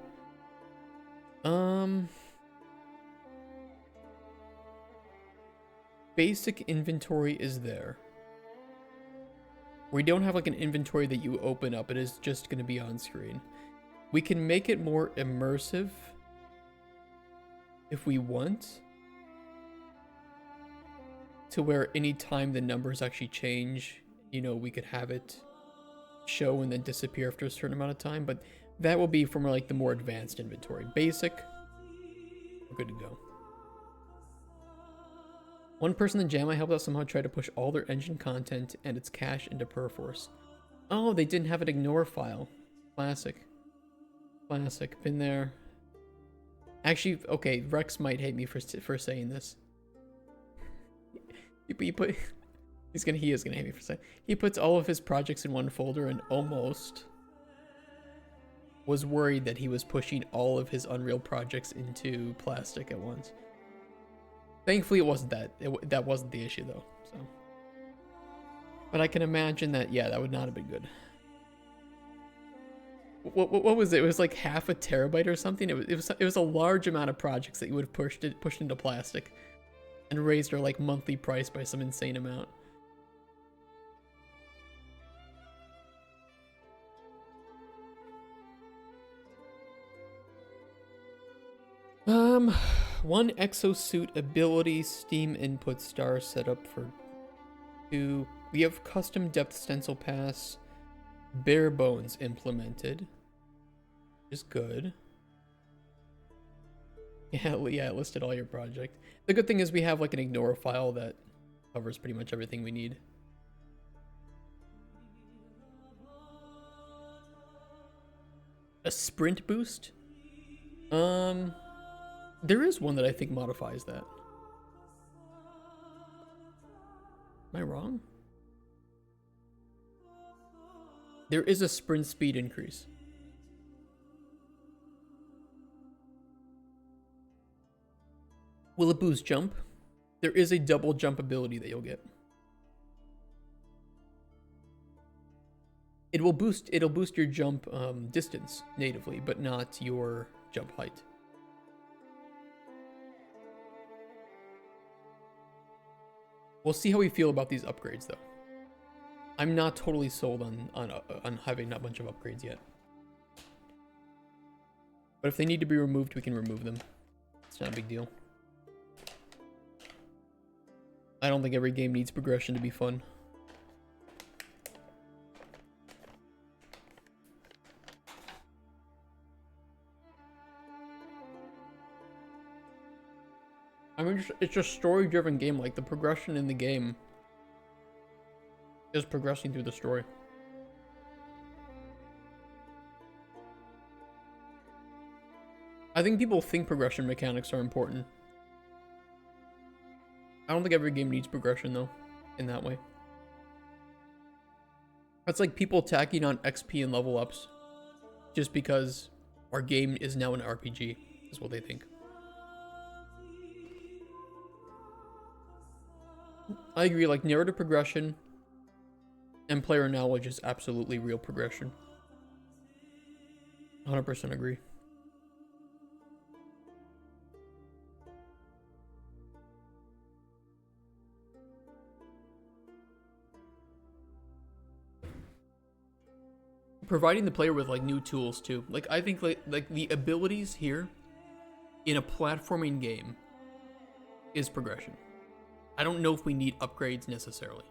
Basic inventory is there. We don't have like an inventory that you open up. It is just going to be on screen. We can make it more immersive if we want, to where anytime the numbers actually change, you know, we could have it show and then disappear after a certain amount of time, but that will be from like the more advanced inventory. Basic, we're good to go. One person in Jam I helped out somehow tried to push all their engine content and its cache into Perforce. Oh, they didn't have an ignore file. Classic. Classic. Been there. Actually, okay, Rex might hate me for saying this. He is gonna hate me for saying. He puts all of his projects in one folder and almost was worried that he was pushing all of his Unreal projects into Plastic at once. Thankfully, it wasn't that. That wasn't the issue though. So, but I can imagine that. Yeah, that would not have been good. What was it? It was like half a terabyte or something. It was a large amount of projects that you would have pushed into Plastic, and raised our like monthly price by some insane amount. One exosuit ability, Steam input star setup for 2. We have custom depth stencil pass, bare bones implemented, which is good. Yeah, it listed all your project. The good thing is we have like an ignore file that covers pretty much everything we need. A sprint boost? There is one that I think modifies that. Am I wrong? There is a sprint speed increase. Will it boost jump? There is a double jump ability that you'll get. It'll boost your jump distance natively, but not your jump height. We'll see how we feel about these upgrades, though. I'm not totally sold on having a bunch of upgrades yet. But if they need to be removed, we can remove them. It's not a big deal. I don't think every game needs progression to be fun. I mean, it's a story-driven game. Like, the progression in the game is progressing through the story. I think people think progression mechanics are important. I don't think every game needs progression, though, in that way. That's like people tacking on XP and level ups just because our game is now an RPG, is what they think. I agree, like narrative progression and player knowledge is absolutely real progression. 100% agree. Providing the player with like new tools too. Like I think like the abilities here in a platforming game is progression. I don't know if we need upgrades necessarily.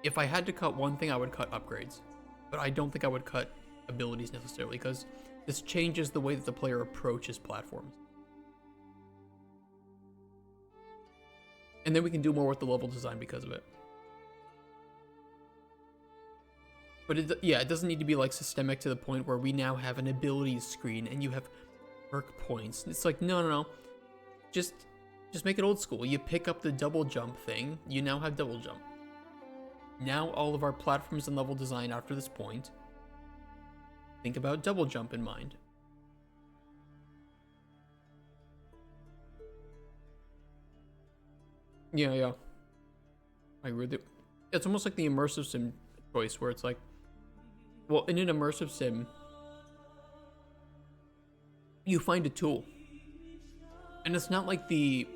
If I had to cut one thing, I would cut upgrades. But I don't think I would cut abilities necessarily, because this changes the way that the player approaches platforms. And then we can do more with the level design because of it. But yeah, it doesn't need to be like systemic to the point where we now have an abilities screen and you have perk points. It's like, no. Just make it old school. You pick up the double jump thing, you now have double jump. Now all of our platforms and level design after this point, think about double jump in mind. Yeah. I really, it's almost like the immersive sim choice where it's like, well, in an immersive sim, you find a tool. And it's not like the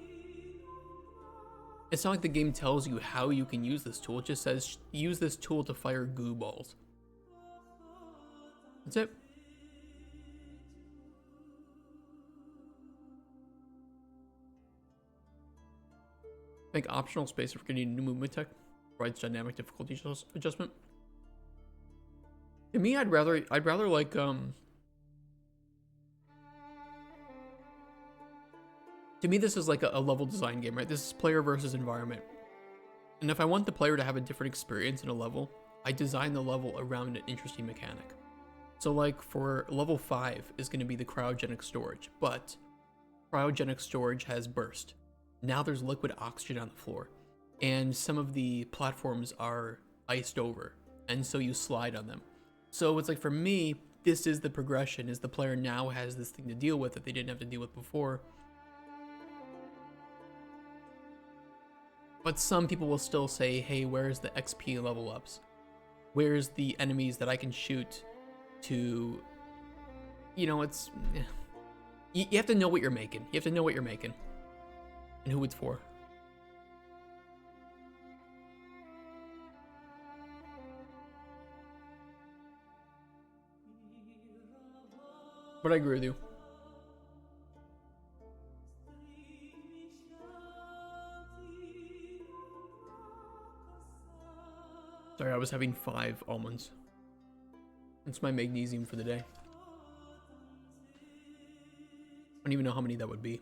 game tells you how you can use this tool. It just says, use this tool to fire goo balls. That's it. Make optional space for getting new movement tech. Provides dynamic difficulty adjustment. To me, I'd rather like to me, this is like a level design game, right? This is player versus environment. And if I want the player to have a different experience in a level, I design the level around an interesting mechanic. So like for level 5 is going to be the cryogenic storage, but cryogenic storage has burst. Now there's liquid oxygen on the floor, and some of the platforms are iced over, and so you slide on them. So it's like, for me, this is the progression, is the player now has this thing to deal with that they didn't have to deal with before. But some people will still say, hey, where's the XP level ups? Where's the enemies that I can shoot to, you know, it's, you have to know what you're making. You have to know what you're making and who it's for. But I agree with you. Sorry, I was having 5 almonds. That's my magnesium for the day. I don't even know how many that would be.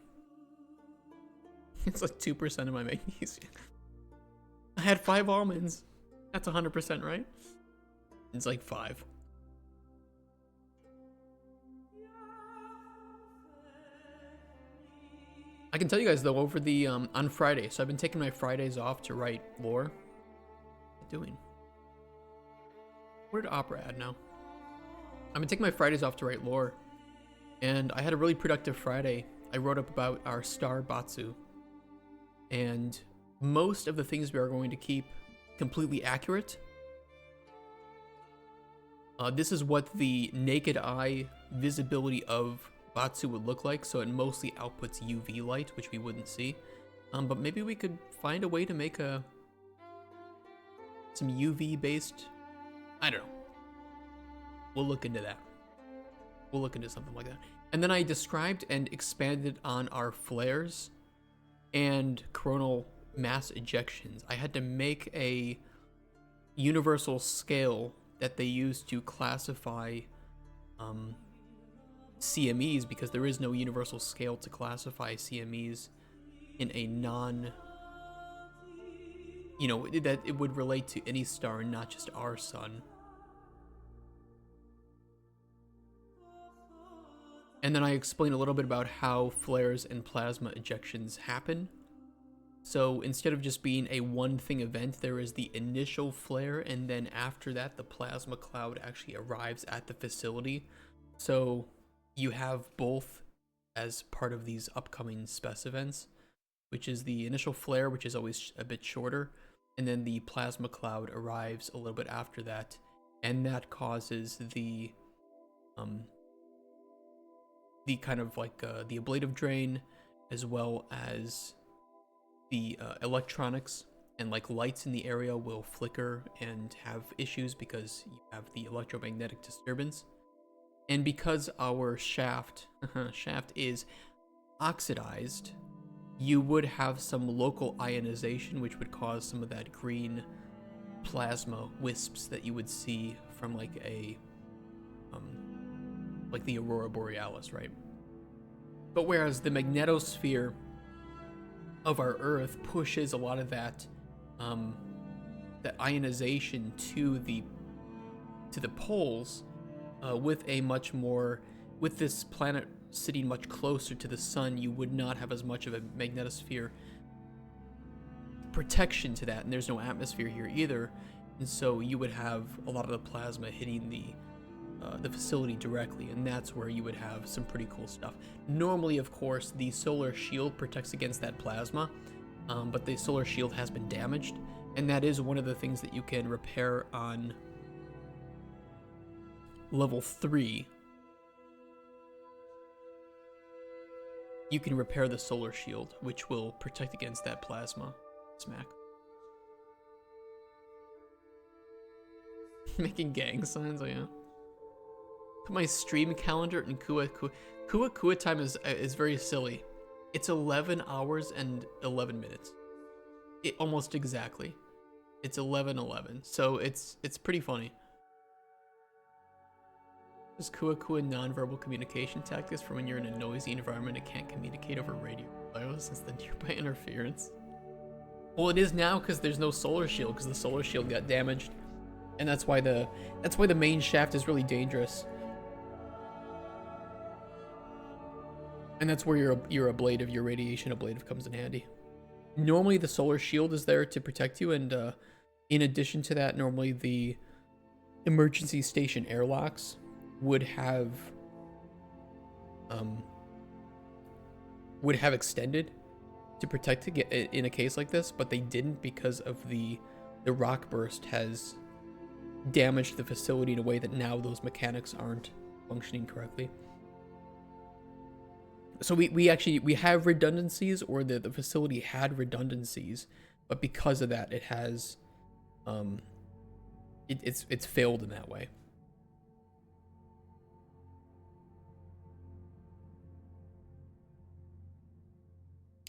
It's like 2% of my magnesium. I had 5 almonds. That's 100%, right? It's like 5. I can tell you guys though, over the on Friday, so I've been taking my Fridays off to write lore. What am I doing? Where did Opera add now? I've been taking my Fridays off to write lore, and I had a really productive Friday. I wrote up about our star Batsu, and most of the things we are going to keep completely accurate. This is what the naked eye visibility of Batsu would look like, so it mostly outputs UV light, which we wouldn't see. But maybe we could find a way to make some UV based, I don't know. We'll look into that. We'll look into something like that. And then I described and expanded on our flares and coronal mass ejections. I had to make a universal scale that they use to classify CMEs, because there is no universal scale to classify CMEs in a non, you know, that it would relate to any star and not just our sun. And then I explained a little bit about how flares and plasma ejections happen. So instead of just being a one thing event, there is the initial flare, and then after that, the plasma cloud actually arrives at the facility. So you have both as part of these upcoming spec events. which is the initial flare, which is always a bit shorter, and then the plasma cloud arrives a little bit after that, and that causes the kind of like the ablative drain, as well as the electronics and like lights in the area will flicker and have issues because you have the electromagnetic disturbance. And because our shaft is oxidized, you would have some local ionization, which would cause some of that green plasma wisps that you would see from like a like the aurora borealis, right? But whereas the magnetosphere of our Earth pushes a lot of that that ionization to the poles, with this planet sitting much closer to the sun, you would not have as much of a magnetosphere protection to that, and there's no atmosphere here either, and so you would have a lot of the plasma hitting the facility directly, and that's where you would have some pretty cool stuff. Normally, of course, the solar shield protects against that plasma, but the solar shield has been damaged, and that is one of the things that you can repair on level 3. You can repair the solar shield, which will protect against that plasma smack. Making gang signs, oh yeah. Put my stream calendar in Kua time is very silly. It's 11 hours and 11 minutes. It almost exactly. It's 11:11, so it's pretty funny. Is Kua nonverbal communication tactics for when you're in a noisy environment and can't communicate over radio since the nearby interference? Well, it is now because there's no solar shield, because the solar shield got damaged, and that's why the main shaft is really dangerous. And that's where your ablative, your radiation ablative comes in handy. Normally the solar shield is there to protect you, and in addition to that, normally the emergency station airlocks would have extended to protect in a case like this, but they didn't because of the rock burst has damaged the facility in a way that now those mechanics aren't functioning correctly. So we have redundancies, or the facility had redundancies, but because of that, it has it's failed in that way.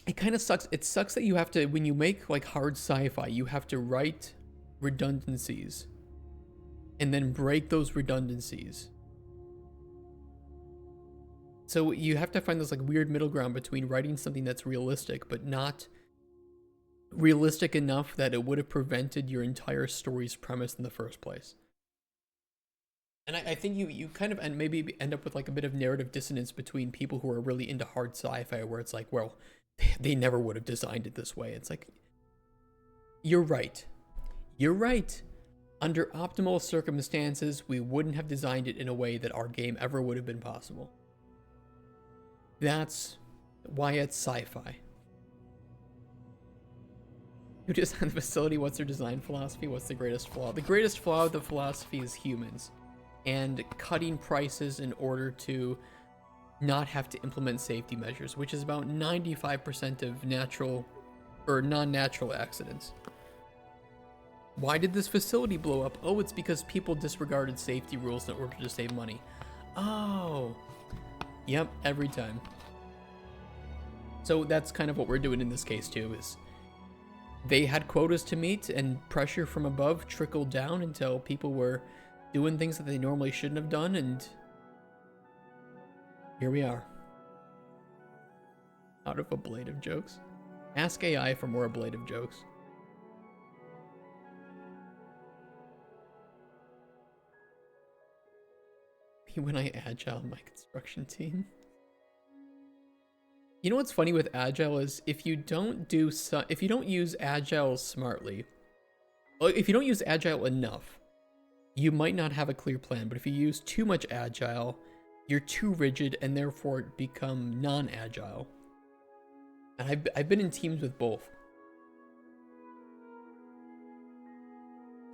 It kind of sucks. It sucks that you have to, when you make like hard sci-fi, you have to write redundancies and then break those redundancies. So you have to find this like weird middle ground between writing something that's realistic, but not realistic enough that it would have prevented your entire story's premise in the first place. And I think you kind of, and maybe end up with like a bit of narrative dissonance between people who are really into hard sci-fi, where it's like, well, they never would have designed it this way. It's like, you're right. You're right. Under optimal circumstances, we wouldn't have designed it in a way that our game ever would have been possible. That's why it's sci-fi. Who designed the facility? What's their design philosophy? What's the greatest flaw? The greatest flaw of the philosophy is humans, and cutting prices in order to not have to implement safety measures, which is about 95% of natural or non-natural accidents. Why did this facility blow up? Oh, it's because people disregarded safety rules in order to save money. Oh, yep, every time. So that's kind of what we're doing in this case too, is they had quotas to meet, and pressure from above trickled down until people were doing things that they normally shouldn't have done, and here we are. Out of ablative jokes. Ask AI for more ablative jokes. When I agile my construction team. You know what's funny with agile is if you don't use agile smartly, or if you don't use agile enough, you might not have a clear plan. But if you use too much agile, you're too rigid and therefore become non-agile. And I've been in teams with both.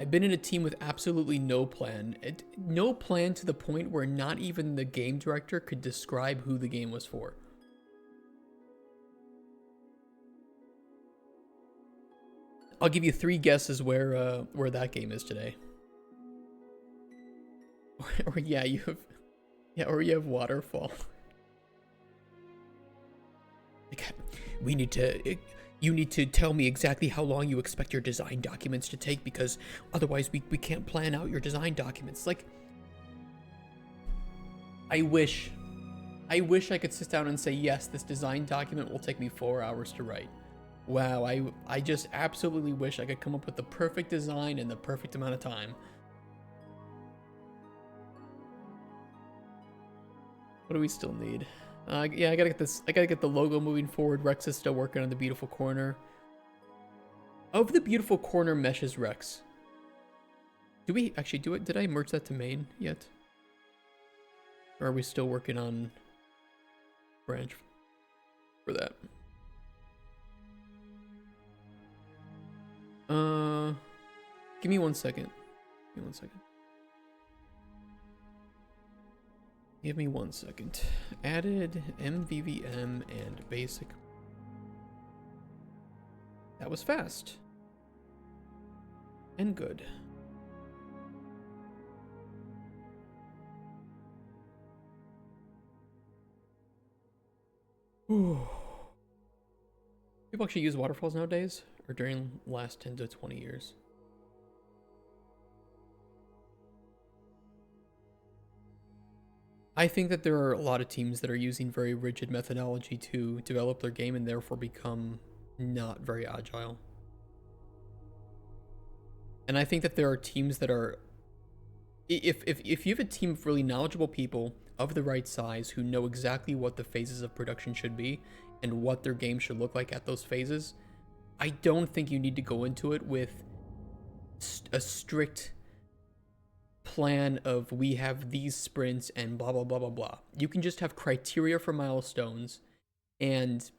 I've been in a team with absolutely no plan. No plan to the point where not even the game director could describe who the game was for. I'll give you 3 guesses where that game is today. Or yeah, you have Waterfall. Like, you need to tell me exactly how long you expect your design documents to take, because otherwise we can't plan out your design documents. Like, I wish I could sit down and say, yes, this design document will take me 4 hours to write. Wow, I just absolutely wish I could come up with the perfect design in the perfect amount of time. What do we still need? Yeah, I gotta get this. I gotta get the logo moving forward. Rex is still working on the beautiful corner. Of the beautiful corner meshes, Rex. Do we actually do it? Did I merge that to main yet? Or are we still working on branch for that? Give me 1 second. Give me 1 second. Give me 1 second. Added MVVM and basic. That was fast. And good. Ooh. People actually use waterfalls nowadays, or during the last 10 to 20 years? I think that there are a lot of teams that are using very rigid methodology to develop their game and therefore become not very agile. And I think that there are teams that are, if you have a team of really knowledgeable people of the right size who know exactly what the phases of production should be and what their game should look like at those phases, I don't think you need to go into it with a strict plan of we have these sprints and blah blah blah blah blah. You can just have criteria for milestones and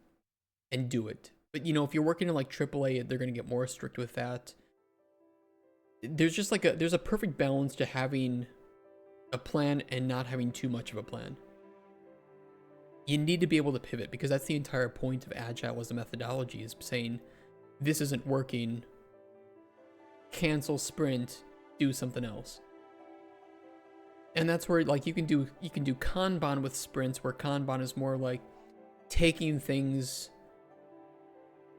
do it. But you know, if you're working in like AAA, they're going to get more strict with that. There's just like there's a perfect balance to having a plan and not having too much of a plan. You need to be able to pivot, because that's the entire point of agile as a methodology, is saying this isn't working, cancel sprint, do something else. And that's where like you can do Kanban with sprints, where Kanban is more like taking things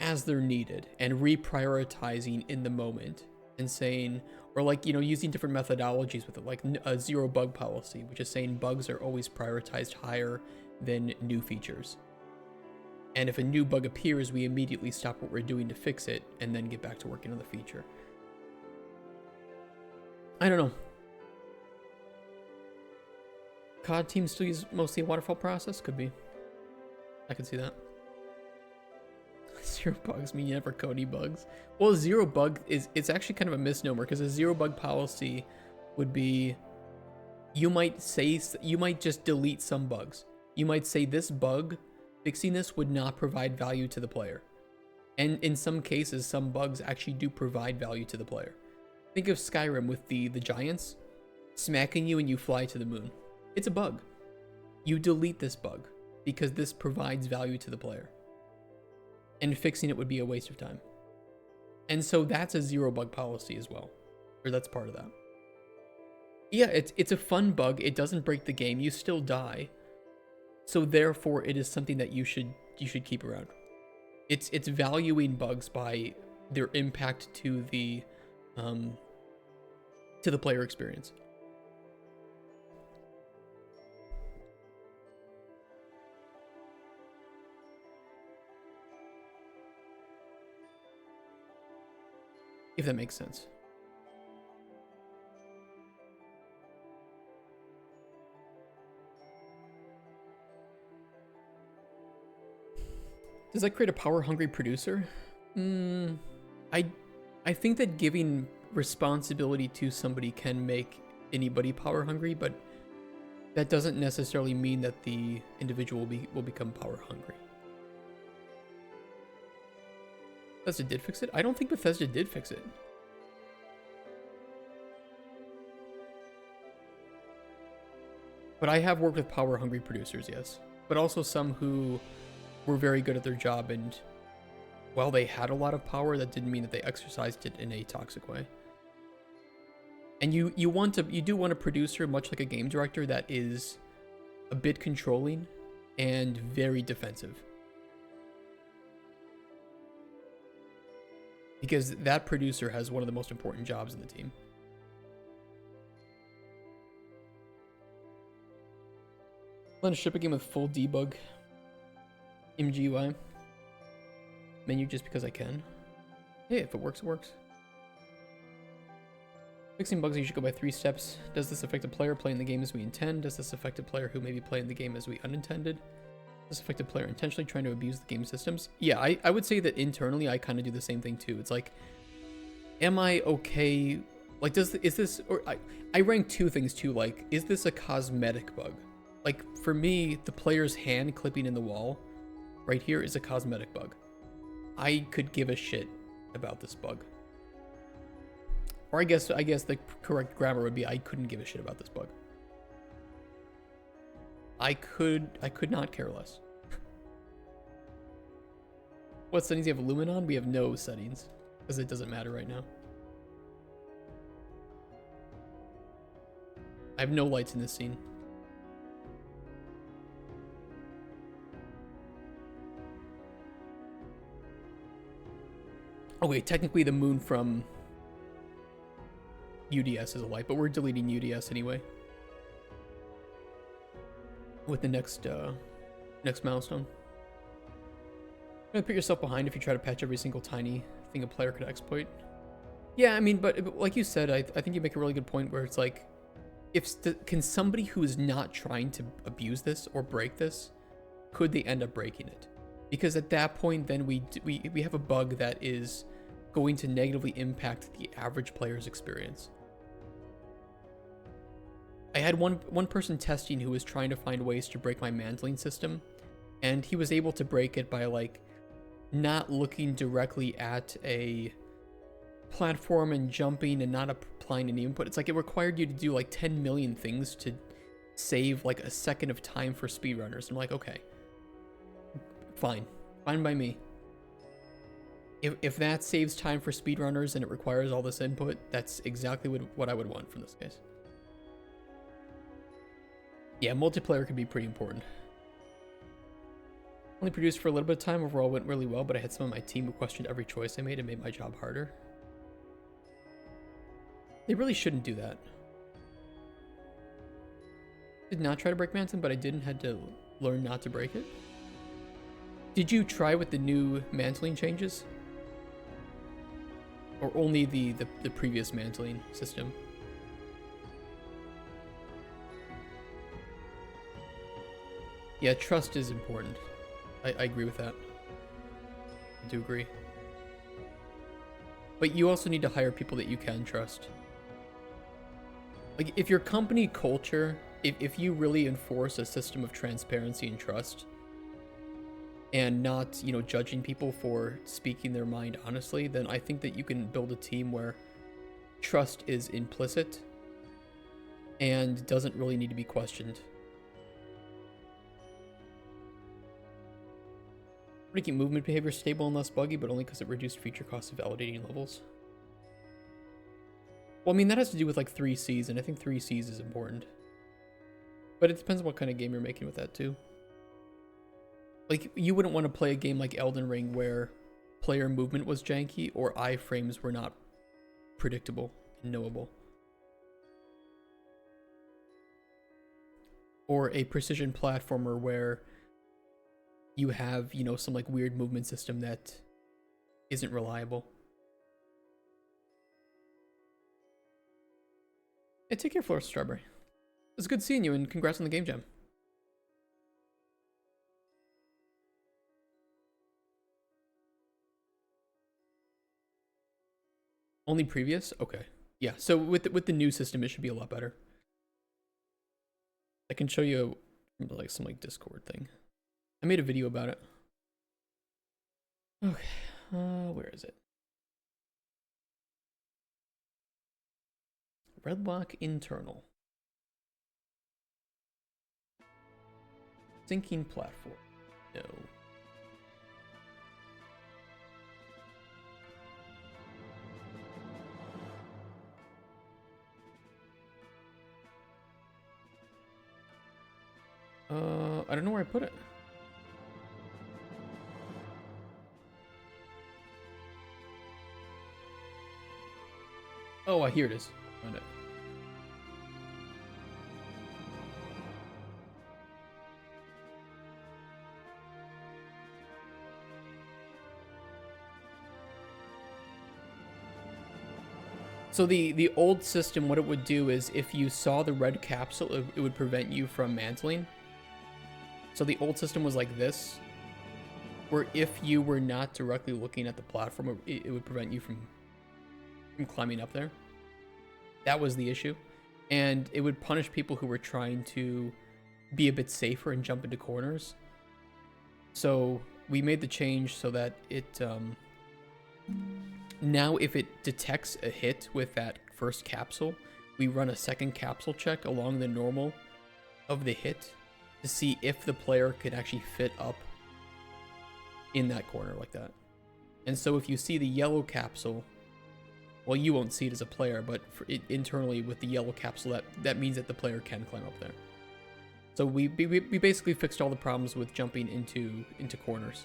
as they're needed and reprioritizing in the moment, and saying, or like, you know, using different methodologies with it, like a 0 bug policy, which is saying bugs are always prioritized higher than new features. And if a new bug appears, we immediately stop what we're doing to fix it and then get back to working on the feature. I don't know. COD teams still use mostly a waterfall process? Could be. I can see that. 0 bugs mean you never code any bugs. Well, 0 bug it's actually kind of a misnomer, because a 0 bug policy would be, you might just delete some bugs. You might say this bug, fixing this would not provide value to the player. And in some cases, some bugs actually do provide value to the player. Think of Skyrim with the giants smacking you and you fly to the moon. It's a bug. You delete this bug because this provides value to the player. And fixing it would be a waste of time. And so that's a 0 bug policy as well. Or that's part of that. Yeah, it's a fun bug. It doesn't break the game. You still die. So therefore it is something that you should keep around. It's valuing bugs by their impact to the player experience. If that makes sense. Does that create a power-hungry producer? I think that giving responsibility to somebody can make anybody power-hungry, but that doesn't necessarily mean that the individual will become power-hungry. Bethesda did fix it? I don't think Bethesda did fix it. But I have worked with power-hungry producers, yes. But also some who were very good at their job, and while they had a lot of power, that didn't mean that they exercised it in a toxic way. And you do want a producer, much like a game director, that is a bit controlling and very defensive. Because that producer has one of the most important jobs in the team. Plan to ship a game with full debug MGUI menu just because I can. Hey, if it works, it works. Fixing bugs usually go by 3 steps. Does this affect a player playing the game as we intend? Does this affect a player who may be playing the game as we unintended? Does this affect a player intentionally trying to abuse the game systems? Yeah, I would say that internally I kind of do the same thing too. It's like, am I okay? Like, is this, or I rank 2 things too. Like, is this a cosmetic bug? Like, for me, the player's hand clipping in the wall right here is a cosmetic bug. I could give a shit about this bug. Or I guess the correct grammar would be I couldn't give a shit about this bug. I could not care less. What settings do you have Lumen on? We have no settings, because it doesn't matter right now. I have no lights in this scene. Okay, technically the moon from UDS is a light, but we're deleting UDS anyway. With the next milestone. You're gonna put yourself behind if you try to patch every single tiny thing a player could exploit. Yeah, I mean, but like you said, I think you make a really good point where it's like, can somebody who is not trying to abuse this or break this, could they end up breaking it? Because at that point, then we have a bug that is going to negatively impact the average player's experience. I had one person testing who was trying to find ways to break my mantling system, and he was able to break it by like not looking directly at a platform and jumping and not applying any input. It's like it required you to do like 10 million things to save like a second of time for speedrunners. I'm like, okay, fine by me. If that saves time for speedrunners and it requires all this input, that's exactly what I would want from this case. Yeah, multiplayer could be pretty important. Only produced for a little bit of time, overall went really well, but I had some of my team who questioned every choice I made and made my job harder. They really shouldn't do that. Did not try to break mantling, but I didn't had to learn not to break it. Did you try with the new mantling changes? Or only the previous mantling system? Yeah, trust is important. I agree with that. I do agree. But you also need to hire people that you can trust. Like, if your company culture, if you really enforce a system of transparency and trust, and not, you know, judging people for speaking their mind honestly, then I think that you can build a team where trust is implicit and doesn't really need to be questioned. To keep movement behavior stable and less buggy, but only because it reduced feature costs of validating levels. Well, I mean, that has to do with like 3Cs, and I think 3Cs is important. But it depends on what kind of game you're making with that too. Like, you wouldn't want to play a game like Elden Ring where player movement was janky or iframes were not predictable and knowable. Or a precision platformer where you have, you know, some like weird movement system that isn't reliable. Hey, take care, Florida Strawberry. It was good seeing you, and congrats on the game jam. Only previous? Okay. Yeah, so with the new system, it should be a lot better. I can show you like some like Discord thing. I made a video about it. Okay. Where is it? Redlock internal. Sinking platform. No. I don't know where I put it. Oh, here it is. Found it. So the old system, what it would do is if you saw the red capsule, it would prevent you from mantling. So the old system was like this, where if you were not directly looking at the platform, it would prevent you from climbing up there. That was the issue. And it would punish people who were trying to be a bit safer and jump into corners. So we made the change so that it now if it detects a hit with that first capsule, we run a second capsule check along the normal of the hit to see if the player could actually fit up in that corner like that. And so if you see the yellow capsule, well, you won't see it as a player, but internally with the yellow capsule, that means that the player can climb up there. So we basically fixed all the problems with jumping into corners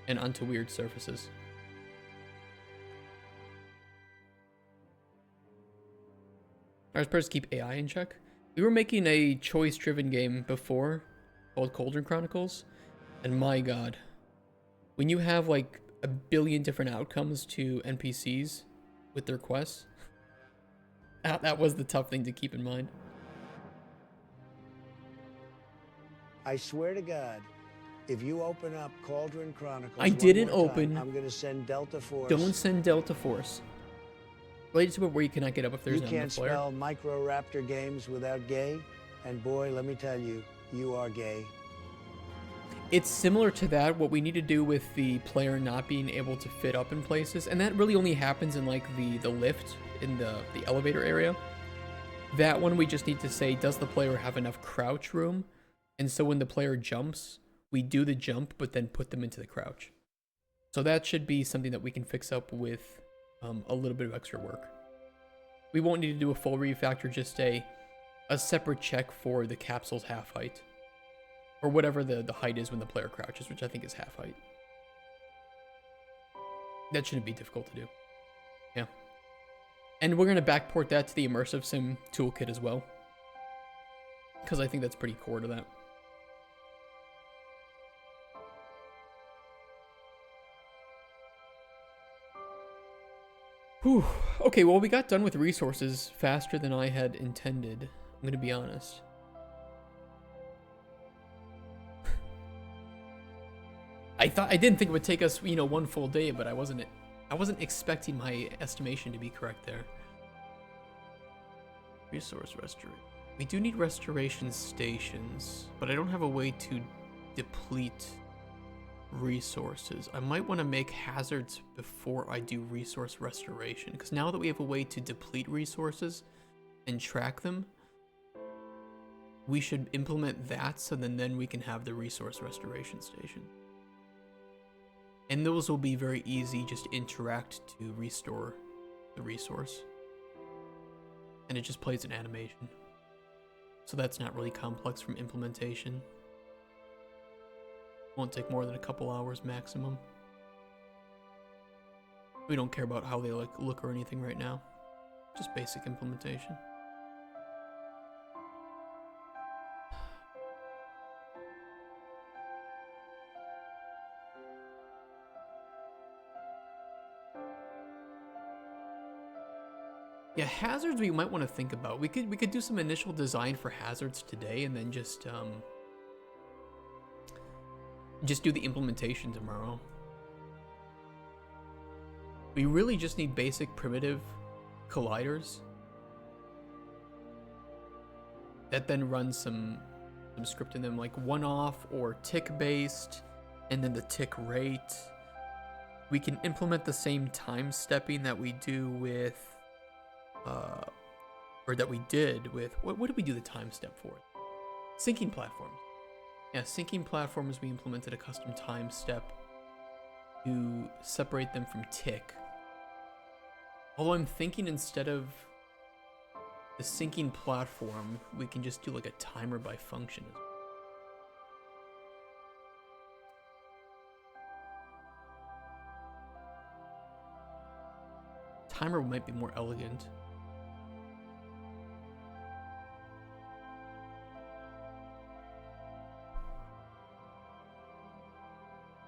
and onto weird surfaces. I was supposed to keep AI in check. We were making a choice-driven game before called Cauldron Chronicles, and my god, when you have like a billion different outcomes to NPCs with their quests, that was the tough thing to keep in mind. I swear to God, if you open up Cauldron Chronicles, I didn't one more open. time, I'm gonna send Delta Force. Don't send Delta Force. Related to it where you cannot get up if there's You not can't enough player. spell Micro-Raptor games without gay, and boy, let me tell you, you are gay. It's similar to that, what we need to do with the player not being able to fit up in places, and that really only happens in like the lift, in the elevator area. That one we just need to say, does the player have enough crouch room? And so when the player jumps, we do the jump, but then put them into the crouch. So that should be something that we can fix up with a little bit of extra work. We won't need to do a full refactor, just a separate check for the capsule's half height. Or whatever the height is when the player crouches, which I think is half height. That shouldn't be difficult to do. Yeah. And we're going to backport that to the Immersive Sim toolkit as well, because I think that's pretty core to that. Whew. Okay, well, we got done with resources faster than I had intended. I'm going to be honest. I didn't think it would take us, one full day, but I wasn't expecting my estimation to be correct there. Resource restoration. We do need restoration stations, but I don't have a way to deplete resources. I might want to make hazards before I do resource restoration, because now that we have a way to deplete resources and track them, we should implement that so then we can have the resource restoration station. And those will be very easy, just interact to restore the resource. And it just plays an animation. So that's not really complex from implementation. Won't take more than a couple hours maximum. We don't care about how they look or anything right now. Just basic implementation. Yeah, hazards we might want to think about. We could do some initial design for hazards today and then just do the implementation tomorrow. We really just need basic primitive colliders that then run some script in them, like one-off or tick-based, and then the tick rate. We can implement the same time stepping that we do with, or that we did with, what did we do the time step for? Syncing platforms. Yeah, syncing platforms, we implemented a custom time step to separate them from tick. Although I'm thinking instead of the syncing platform, we can just do like a timer by function. Timer might be more elegant.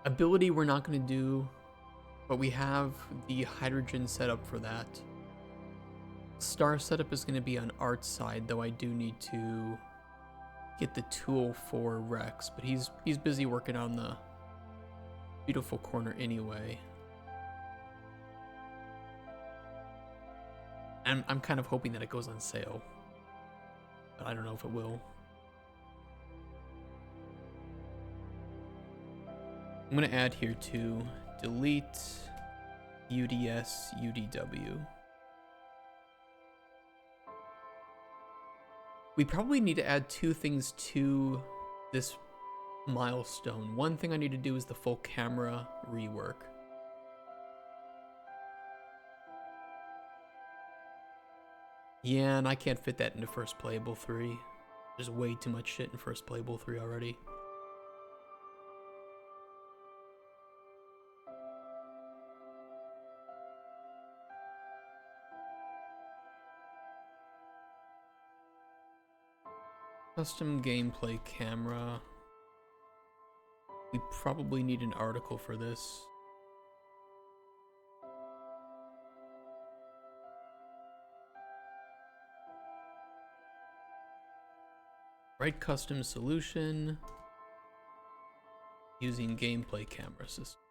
Ability we're not going to do, but we have the hydrogen setup for that. Star setup is going to be on Art's side, though I do need to get the tool for Rex, but he's busy working on the beautiful corner anyway. I'm kind of hoping that it goes on sale, but I don't know if it will. I'm going to add here to delete UDS UDW. We probably need to add two things to this milestone. One thing I need to do is the full camera rework. Yeah, and I can't fit that into First Playable 3. There's way too much shit in First Playable 3 already. Custom gameplay camera. We probably need an article for this. Write custom solution using gameplay camera system.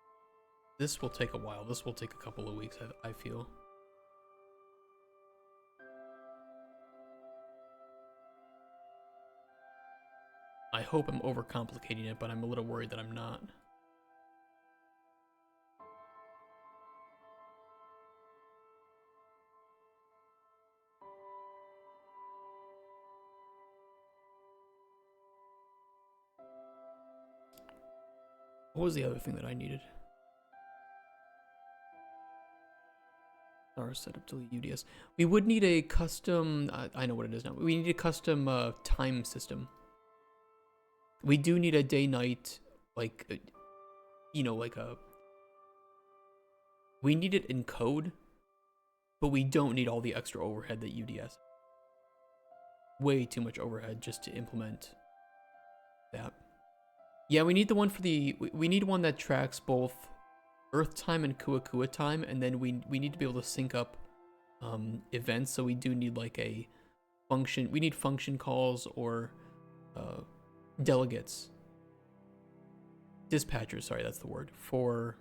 This will take a while. This will take a couple of weeks, I feel. I hope I'm overcomplicating it, but I'm a little worried that I'm not. What was the other thing that I needed? Our setup to UDS. We would need a custom, I know what it is now. We need a custom time system. We do need a day-night, like, you know, like a... We need it in code, but we don't need all the extra overhead that UDS. Way too much overhead just to implement that. Yeah, we need the one for the... We need one that tracks both Earth time and Kua time, and then we need to be able to sync up events, so we do need like a function... We need function calls or... delegates, dispatchers, sorry, that's the word, for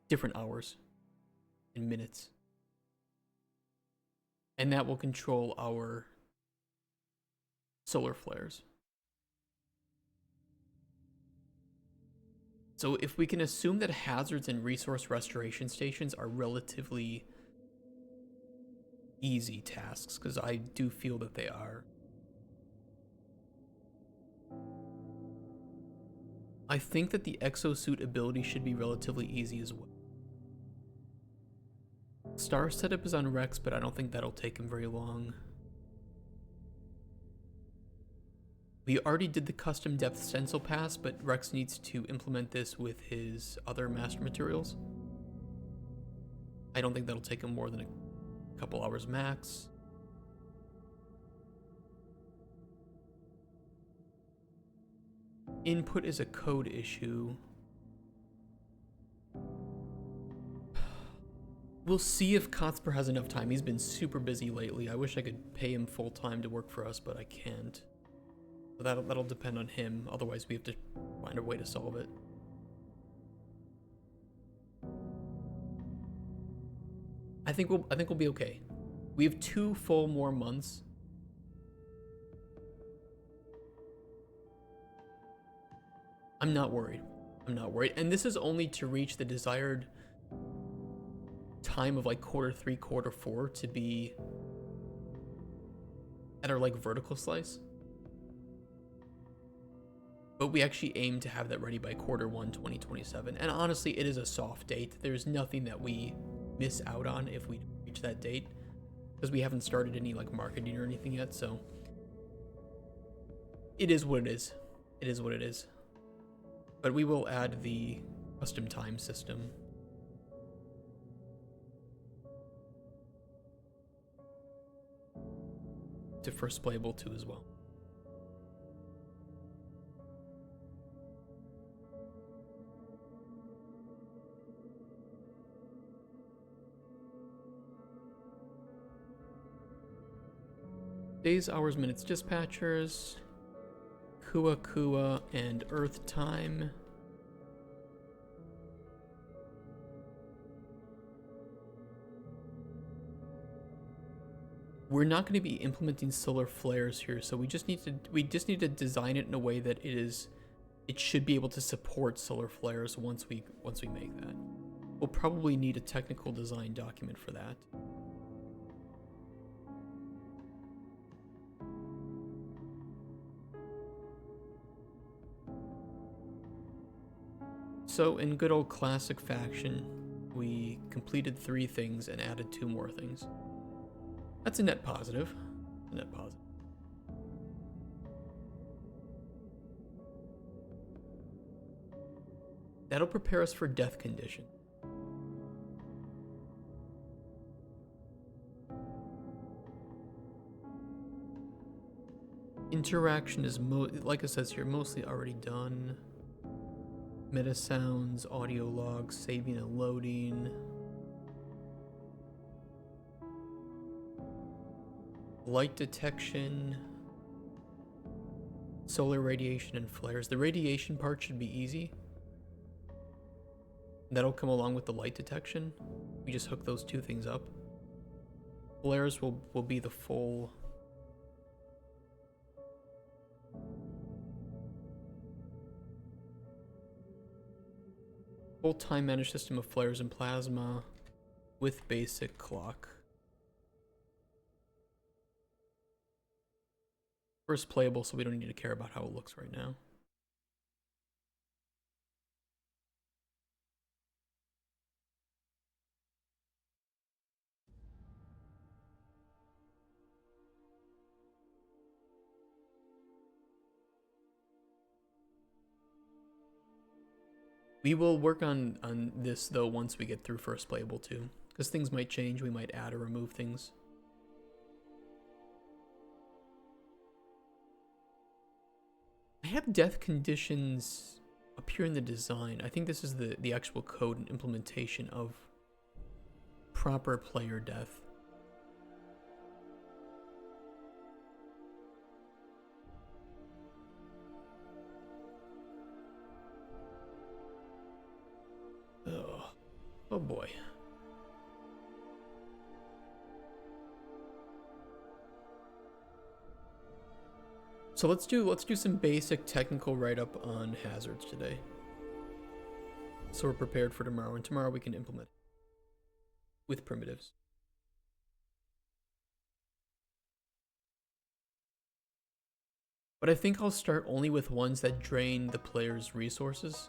different hours and minutes. And that will control our solar flares. So if we can assume that hazards and resource restoration stations are relatively easy tasks, because I do feel that they are. I think that the exosuit ability should be relatively easy as well. Star setup is on Rex, but I don't think that'll take him very long. We already did the custom depth stencil pass, but Rex needs to implement this with his other master materials. I don't think that'll take him more than a couple hours max. Input is a code issue. We'll see if Kotspur has enough time. He's been super busy lately. I wish I could pay him full time to work for us, but I can't. So that'll depend on him. Otherwise, we have to find a way to solve it. I think we'll be okay. We have 2 full more months. I'm not worried. I'm not worried. And this is only to reach the desired time of like quarter 3, quarter 4 to be at our like vertical slice. But we actually aim to have that ready by quarter 1, 2027. And honestly, it is a soft date. There's nothing that we miss out on if we reach that date, because we haven't started any like marketing or anything yet. So it is what it is. It is what it is. But we will add the custom time system. To first playable 2 as well. Days, hours, minutes, dispatchers, Kua Kua, and Earth time. We're not going to be implementing solar flares here, so we just need to design it in a way that it should be able to support solar flares once we make that. We'll probably need a technical design document for that. So in good old classic fashion, we completed 3 things and added 2 more things. That's a net positive. A net positive. That'll prepare us for death condition. Interaction is, like it says here, mostly already done. Meta sounds, audio logs, saving and loading. Light detection. Solar radiation and flares. The radiation part should be easy. That'll come along with the light detection. We just hook those 2 things up. Flares will be the full... full time managed system of flares and plasma with basic clock. First playable, so we don't need to care about how it looks right now. We will work on this though once we get through first playable too, because things might change. We might add or remove things. I have death conditions appear in the design. I think this is the actual code and implementation of proper player death. Oh boy. So let's do some basic technical write-up on hazards today. So we're prepared for tomorrow, and tomorrow we can implement with primitives. But I think I'll start only with ones that drain the player's resources.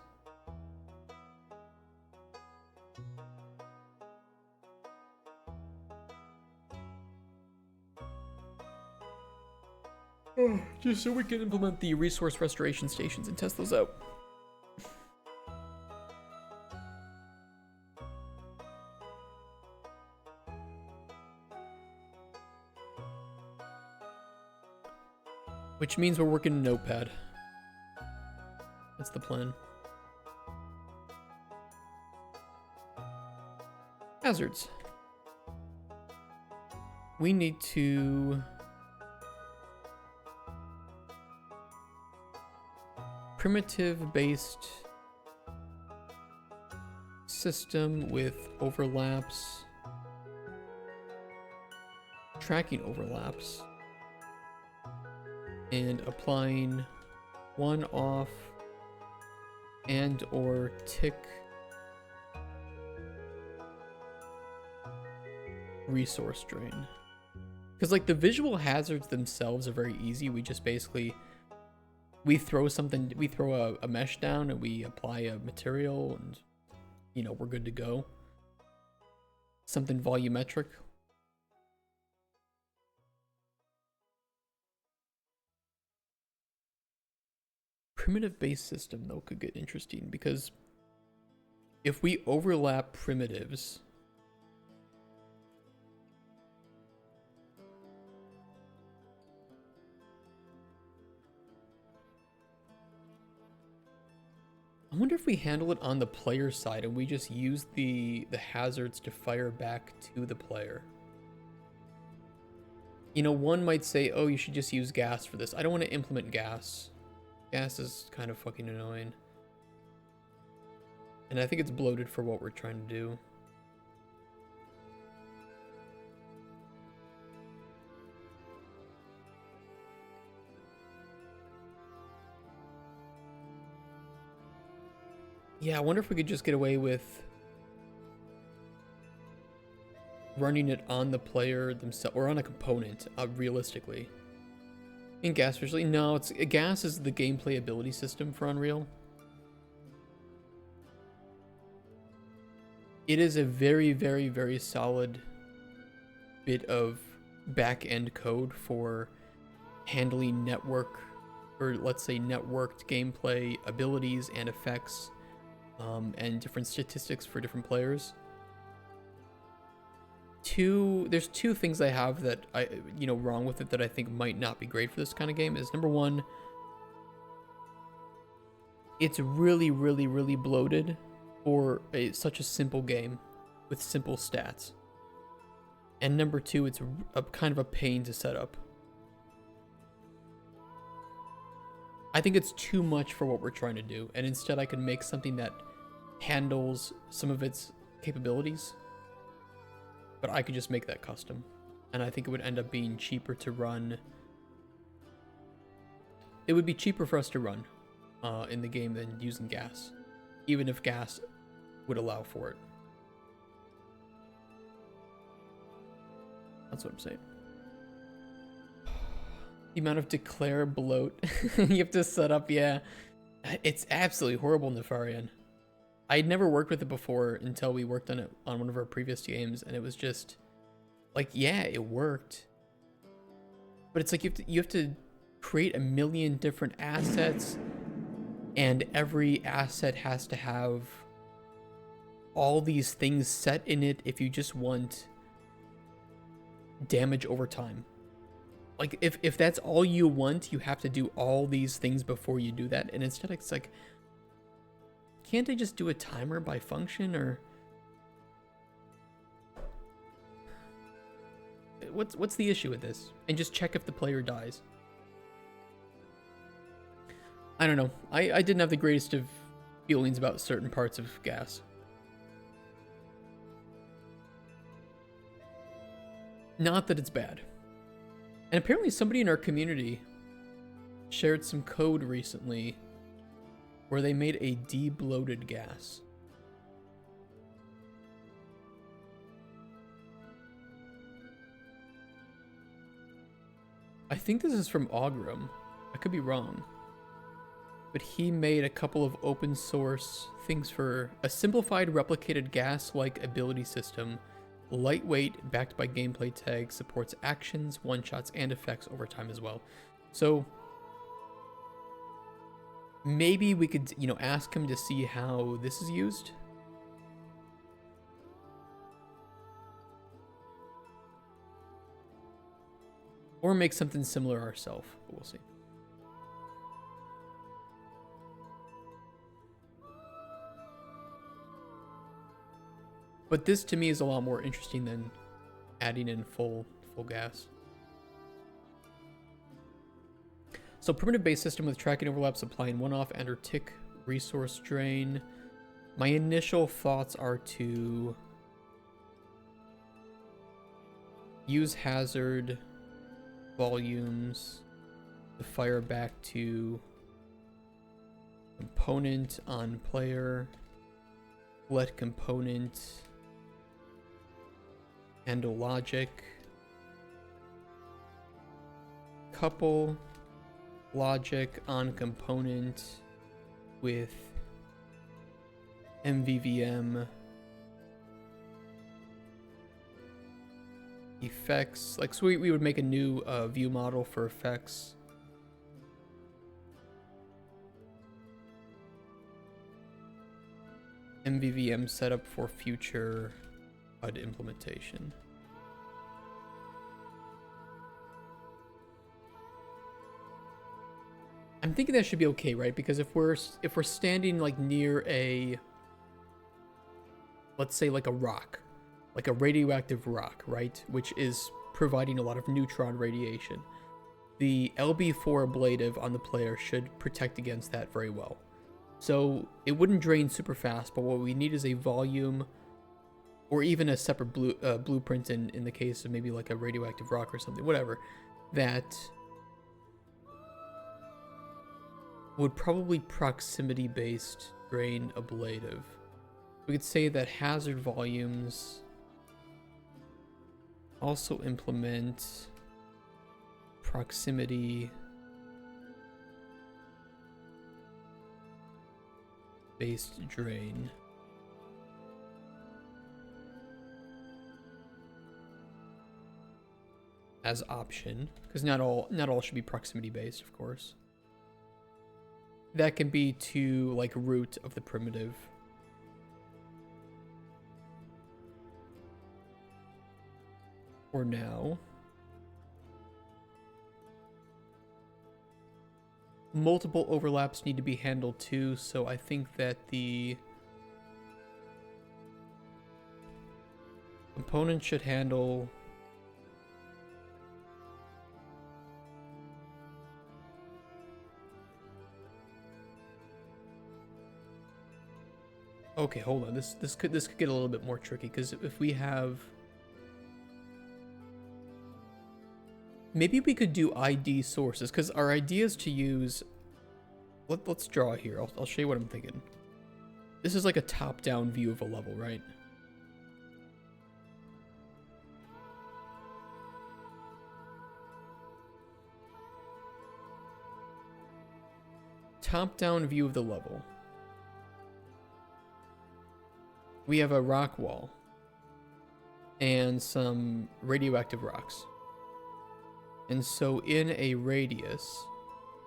Just so we can implement the resource restoration stations and test those out. Which means we're working in Notepad. That's the plan. Hazards. We need to primitive-based system with overlaps, tracking overlaps, and applying one off and or tick resource drain. Because like the visual hazards themselves are very easy. We just basically we throw a mesh down and we apply a material and you know, we're good to go. Something volumetric. Primitive based system though could get interesting because if we overlap primitives, I wonder if we handle it on the player side and we just use the hazards to fire back to the player. You know, one might say, oh, you should just use gas for this. I don't want to implement gas. Gas is kind of fucking annoying. And I think it's bloated for what we're trying to do. Yeah, I wonder if we could just get away with running it on the player themselves or on a component, realistically. In gas visually, no, gas is the gameplay ability system for Unreal. It is a very, very, very solid bit of back-end code for handling network, or let's say networked gameplay abilities and effects, and different statistics for different players. There's two things I have that wrong with it that I think might not be great for this kind of game is number one, it's really, really, really bloated for such a simple game with simple stats. And number two, it's a kind of a pain to set up. I think it's too much for what we're trying to do, and instead I could make something that handles some of its capabilities, but I could just make that custom, and I think it would end up being cheaper to run. It would be cheaper for us to run in the game than using gas, even if gas would allow for it. That's what I'm saying. The amount of declare bloat you have to set up, yeah. It's absolutely horrible in Nefarian. I'd never worked with it before until we worked on it on one of our previous games, and it was just like, yeah, it worked. But it's like you have to create a million different assets, and every asset has to have all these things set in it if you just want damage over time. Like, if that's all you want, you have to do all these things before you do that. And instead, it's like, can't I just do a timer by function, or what's the issue with this? And just check if the player dies. I don't know. I didn't have the greatest of feelings about certain parts of gas. Not that it's bad. And apparently somebody in our community shared some code recently where they made a de-bloated gas. I think this is from Augram. I could be wrong. But he made a couple of open source things for a simplified replicated gas-like ability system. Lightweight, backed by gameplay tags, supports actions, one-shots, and effects over time as well. So maybe we could, ask him to see how this is used. Or make something similar ourselves, but we'll see. But this to me is a lot more interesting than adding in full gas. So primitive based system with tracking overlaps, applying one-off and or tick resource drain. My initial thoughts are to use hazard volumes to fire back to Component on player. Let component handle logic. Couple logic on component with MVVM effects. Like, so we would make a new view model for effects. MVVM setup for future HUD implementation. I'm thinking that should be okay, right? Because if we're standing like near a, let's say like a rock, like a radioactive rock, right? Which is providing a lot of neutron radiation. The LB4 ablative on the player should protect against that very well. So it wouldn't drain super fast, but what we need is a volume or even a separate blueprint in the case of maybe like a radioactive rock or something, whatever, that would probably proximity-based drain ablative. We could say that hazard volumes also implement proximity based drain. As option, because not all should be proximity based, of course. That can be to like root of the primitive. For now. Multiple overlaps need to be handled too, so I think that the component should handle okay, hold on. This could get a little bit more tricky, because if we have, maybe we could do ID sources, because our idea is to use, let's draw here. I'll show you what I'm thinking. This is like a top-down view of a level, right? Top-down view of the level. We have a rock wall and some radioactive rocks. And so in a radius,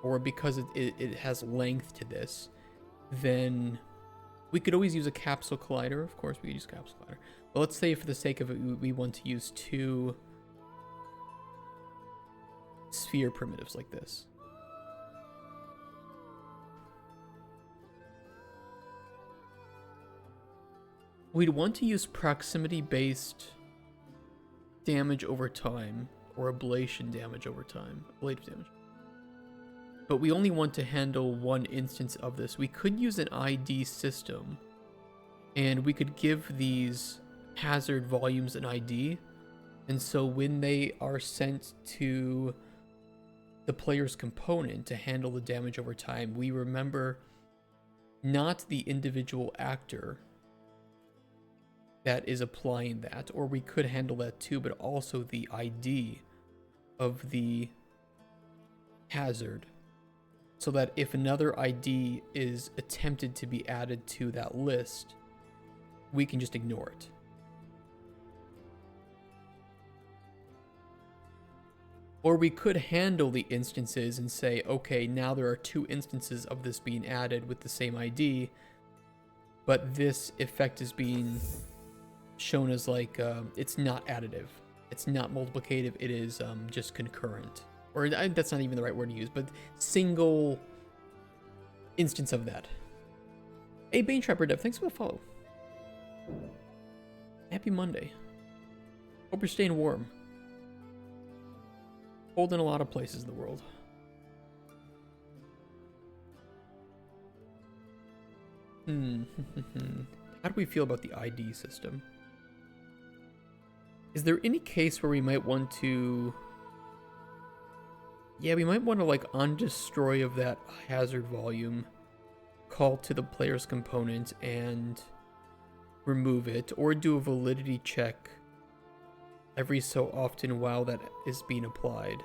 or because it has length to this, then we could always use a capsule collider. Of course, we could use a capsule collider. But let's say for the sake of it, we want to use 2 sphere primitives like this. We'd want to use proximity-based damage over time, or ablation damage over time, ablative damage. But we only want to handle one instance of this. We could use an ID system, and we could give these hazard volumes an ID, and so when they are sent to the player's component to handle the damage over time, we remember not the individual actor that is applying that, or we could handle that too, but also the ID of the hazard, so that if another ID is attempted to be added to that list, we can just ignore it. Or we could handle the instances and say, okay, now there are 2 instances of this being added with the same ID, but this effect is being shown as like, it's not additive, it's not multiplicative, it is just concurrent. Or that's not even the right word to use, but single instance of that. Hey, Bane Trapper Dev, thanks for the follow. Happy Monday. Hope you're staying warm. Cold in a lot of places in the world. How do we feel about the ID system? Is there any case where we might want to... Yeah, we might want to like undestroy of that hazard volume call to the player's component and remove it, or do a validity check every so often while that is being applied.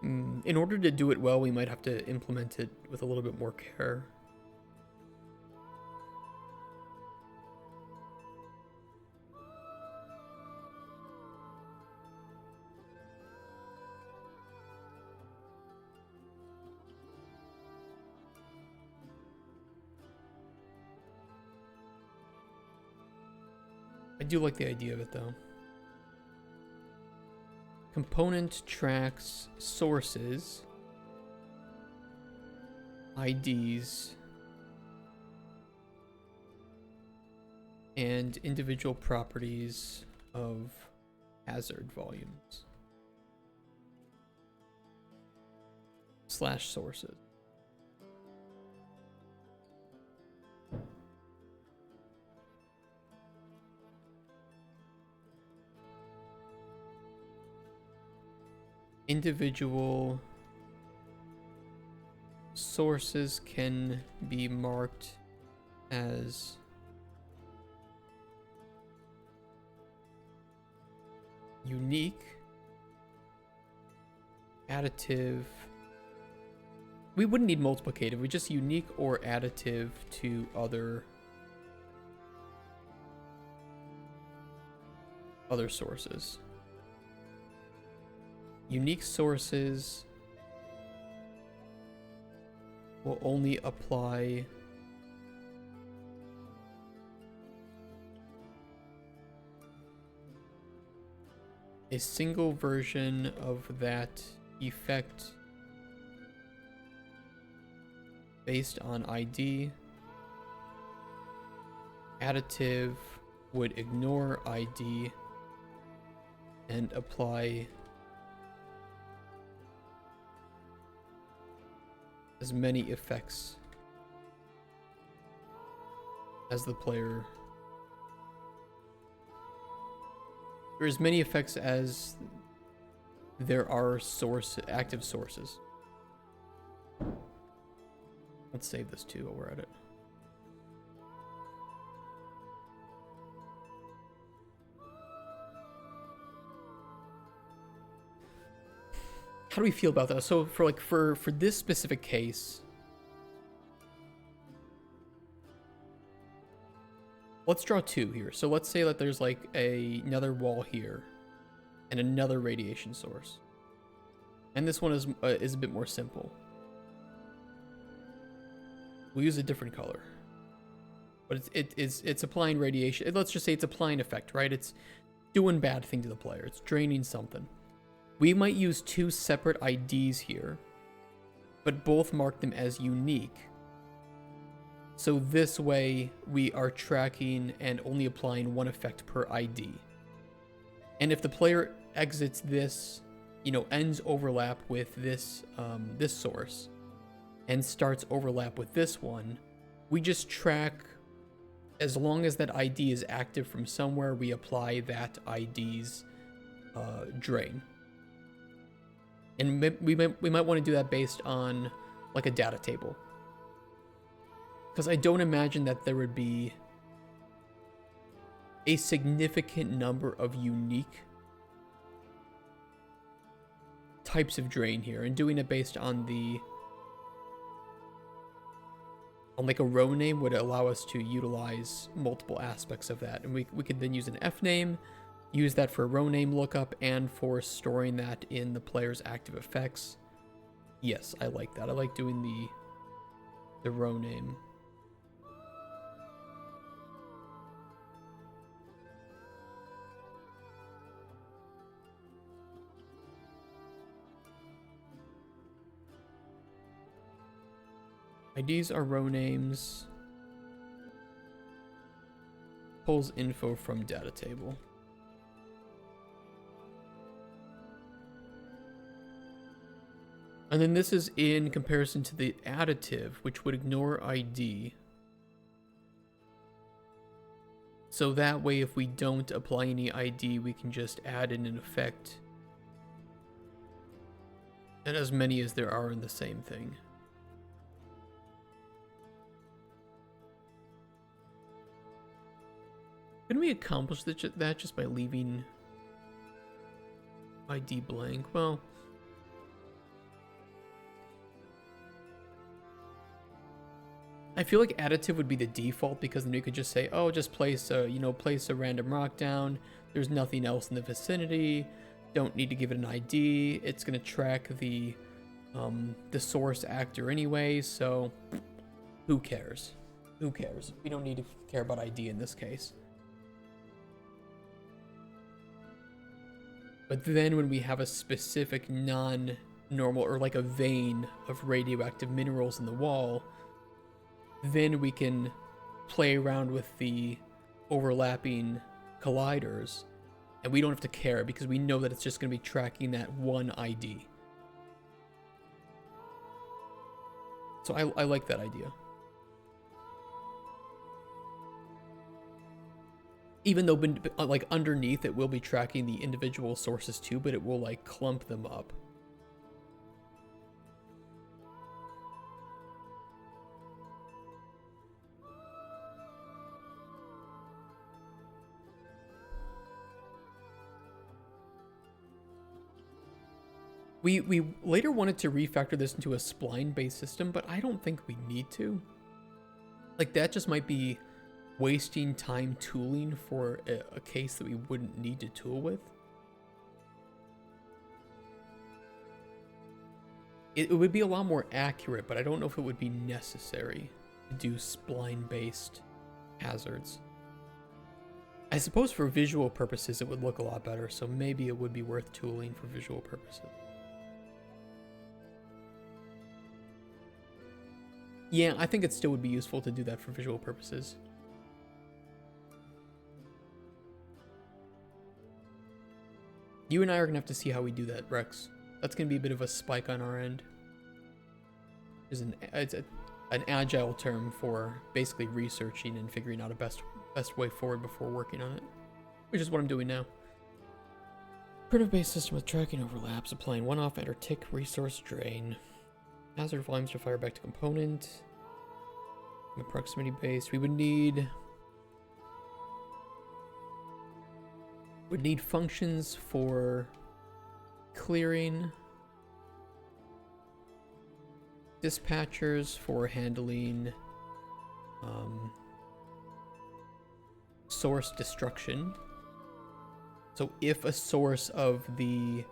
In order to do it well, we might have to implement it with a little bit more care. I do like the idea of it though. Component tracks sources, IDs, and individual properties of hazard volumes / sources. Individual sources can be marked as unique, additive. We wouldn't need multiplicative, we just unique or additive to other sources. Unique sources will only apply a single version of that effect based on ID. Additive would ignore ID and apply as many effects as the player, or as many effects as there are active sources. Let's save this too while we're at it. How do we feel about that? So for this specific case, let's draw two here. So let's say that there's like another wall here and another radiation source. And this one is a bit more simple. We'll use a different color. But it's applying radiation. Let's just say it's applying effect, right? It's doing bad thing to the player. It's draining something. We might use two separate IDs here, but both mark them as unique. So this way we are tracking and only applying one effect per ID. And if the player exits this, ends overlap with this this source and starts overlap with this one, we just track, as long as that ID is active from somewhere, we apply that ID's drain. And we might want to do that based on like a data table, because I don't imagine that there would be a significant number of unique types of drain here, and doing it based on like a row name would allow us to utilize multiple aspects of that, and we could then use an F name, use that for row name lookup and for storing that in the player's active effects. Yes, I like that. I like doing the row name. IDs are row names. Pulls info from data table. And then this is in comparison to the additive, which would ignore ID So that way, if we don't apply any ID, we can just add in an effect. And as many as there are in the same thing. Can we accomplish that just by leaving ID blank? Well, I feel like additive would be the default, because then you could just say, oh, just place a, place a random rock down. There's nothing else in the vicinity. Don't need to give it an ID. It's gonna track the source actor anyway, so who cares? Who cares? We don't need to care about ID in this case. But then when we have a specific non-normal, or like a vein of radioactive minerals in the wall, then we can play around with the overlapping colliders, and we don't have to care because we know that it's just going to be tracking that one ID. So I like that idea. Even though, like, underneath it will be tracking the individual sources too, but it will, like, clump them up. We later wanted to refactor this into a spline-based system, but I don't think we need to. Like, that just might be wasting time tooling for a case that we wouldn't need to tool with. It would be a lot more accurate, but I don't know if it would be necessary to do spline-based hazards. I suppose for visual purposes it would look a lot better, so maybe it would be worth tooling for visual purposes. Yeah, I think it still would be useful to do that for visual purposes. You and I are going to have to see how we do that, Rex. That's going to be a bit of a spike on our end. It's an agile term for basically researching and figuring out a best way forward before working on it, which is what I'm doing now. Primitive-based system with tracking overlaps, applying one-off enter tick resource drain. Hazard volumes to fire back to component. Proximity based. We would need functions for clearing, dispatchers for handling source destruction. So if a source of the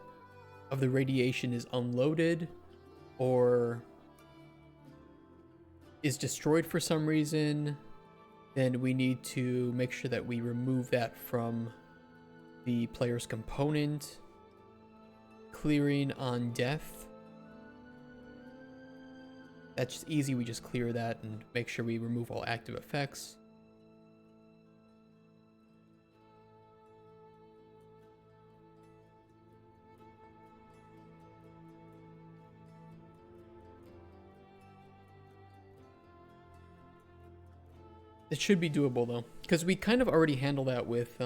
radiation is unloaded or is destroyed for some reason, then we need to make sure that we remove that from the player's component. Clearing on death. That's just easy, we just clear that and make sure we remove all active effects. It should be doable though, because we kind of already handle that with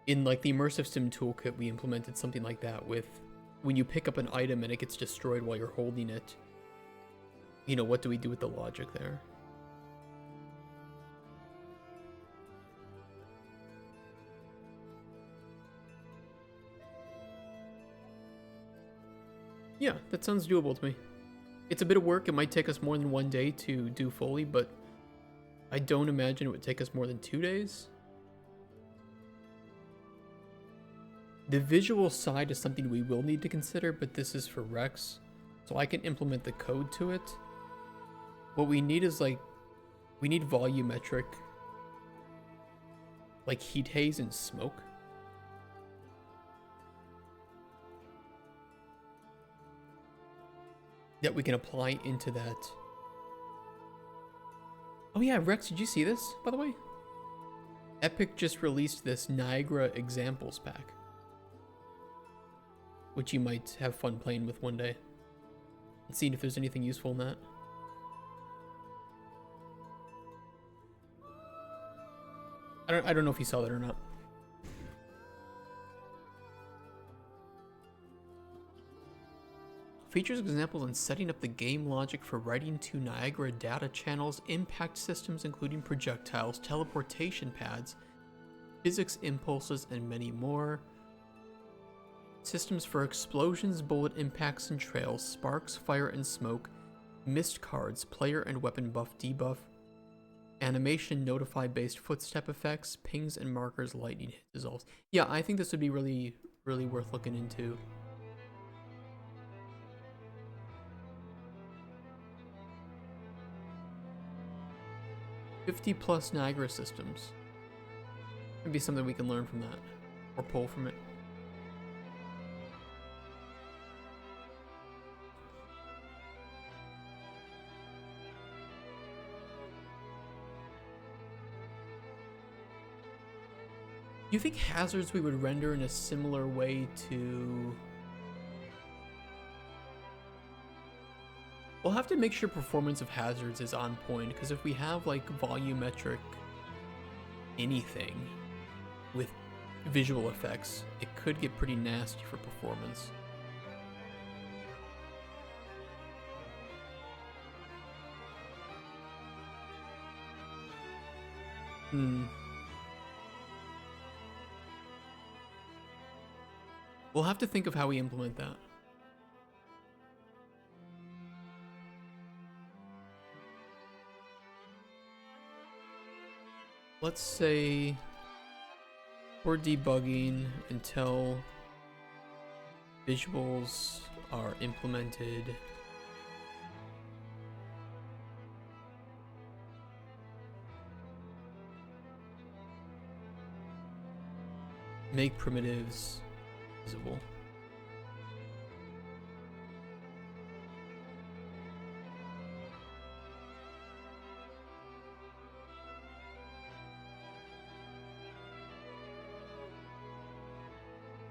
in like the immersive sim toolkit. We implemented something like that with when you pick up an item and it gets destroyed while you're holding it. You know, what do we do with the logic there? Yeah, that sounds doable to me. It's a bit of work. It might take us more than one day to do fully, but I don't imagine it would take us more than 2 days. The visual side is something we will need to consider, but this is for Rex, so I can implement the code to it. What we need is we need volumetric, like heat haze and smoke. That we can apply into that. Oh yeah, Rex, did you see this, by the way? Epic just released this Niagara examples pack, which you might have fun playing with one day and seeing if there's anything useful in that. I don't know if you saw that or not. Features examples on setting up the game logic for writing to Niagara data channels, impact systems including projectiles, teleportation pads, physics impulses, and many more. Systems for explosions, bullet impacts and trails, sparks, fire and smoke, mist cards, player and weapon buff debuff, animation, notify based footstep effects, pings and markers, lightning hit dissolves. Yeah, I think this would be really, really worth looking into. +50 Niagara systems. Maybe something we can learn from that, or pull from it. Do you think hazards we would render in a similar way to... We'll have to make sure performance of hazards is on point, because if we have like volumetric anything with visual effects, it could get pretty nasty for performance. We'll have to think of how we implement that. Let's say we're debugging until visuals are implemented. Make primitives visible.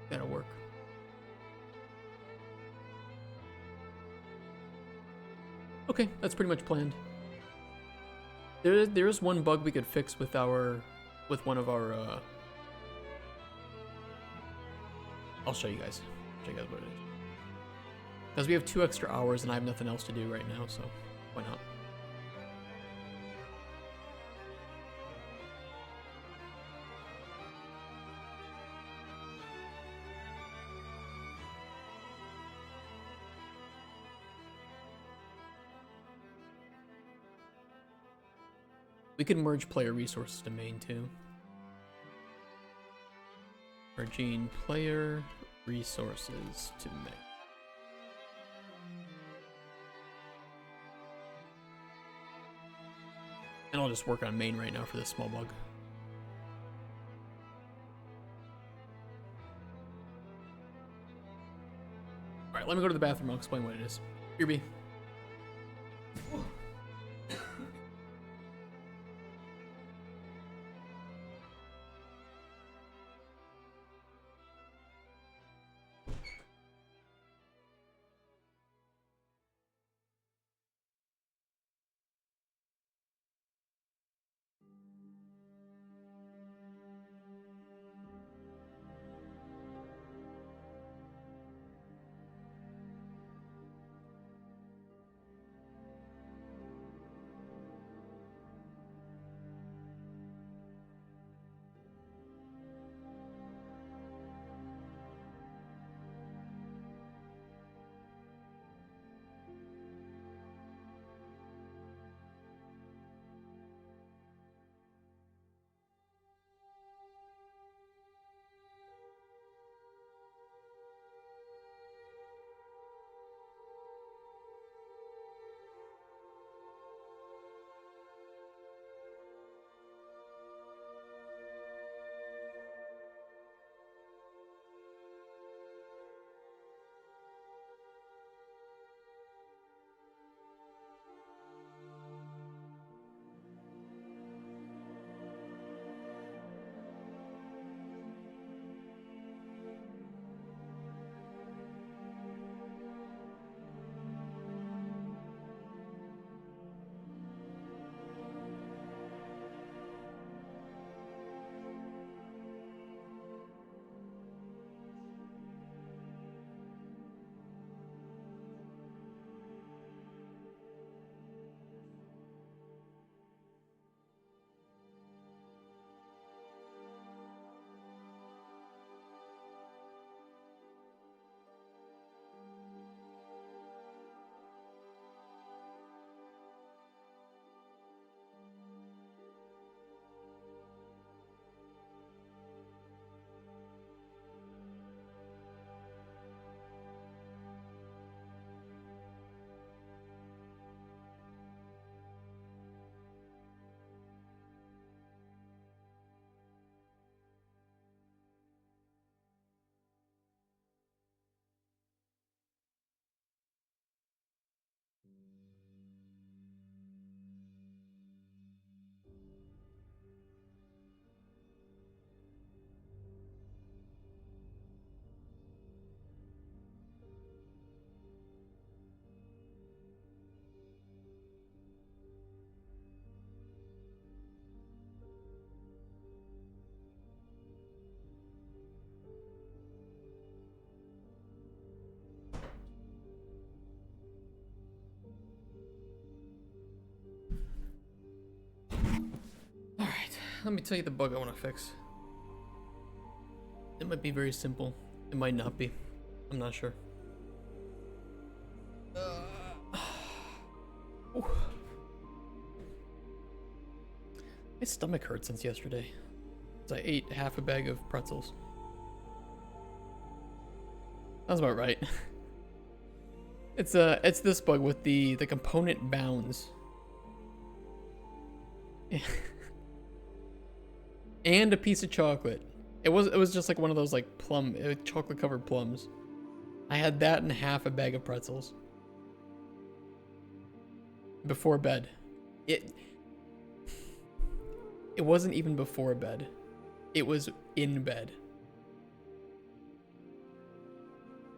That'll work. Okay, that's pretty much planned. There is one bug we could fix with one of our I'll show you guys. Show you guys what it is. Because we have 2 extra hours and I have nothing else to do right now, so why not? We can merge player resources to main too. Merging player resources to main. And I'll just work on main right now for this small bug. Alright, let me go to the bathroom. I'll explain what it is. Here be. let me tell you the bug I want to fix. It might be very simple. It might not be. I'm not sure. Ooh. My stomach hurts since yesterday. So I ate half a bag of pretzels. That's about right. It's this bug with the component bounds. And a piece of chocolate. It was just like one of those like chocolate covered plums. I had that and half a bag of pretzels. Before bed. It wasn't even before bed. It was in bed.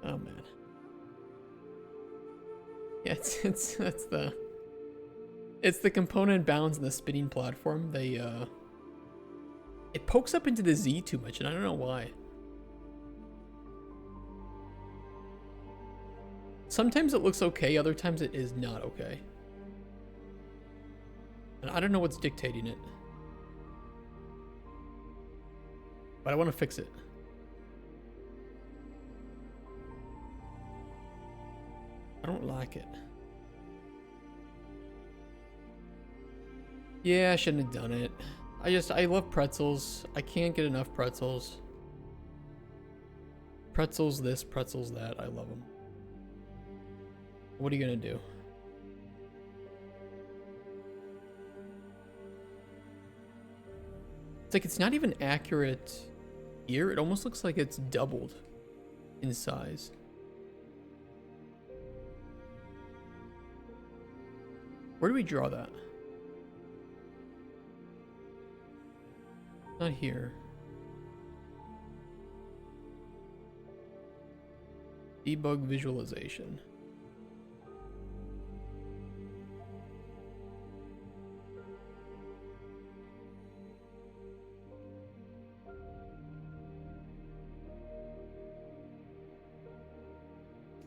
Oh man. Yeah, it's the component bounds in the spinning platform. They it pokes up into the Z too much, and I don't know why. Sometimes it looks okay, other times it is not okay. And I don't know what's dictating it. But I want to fix it. I don't like it. Yeah, I shouldn't have done it. I love pretzels. I can't get enough pretzels. Pretzels this, pretzels that. I love them. What are you gonna do? It's like it's not even accurate here. It almost looks like it's doubled in size. Where do we draw that? Not here. Debug visualization.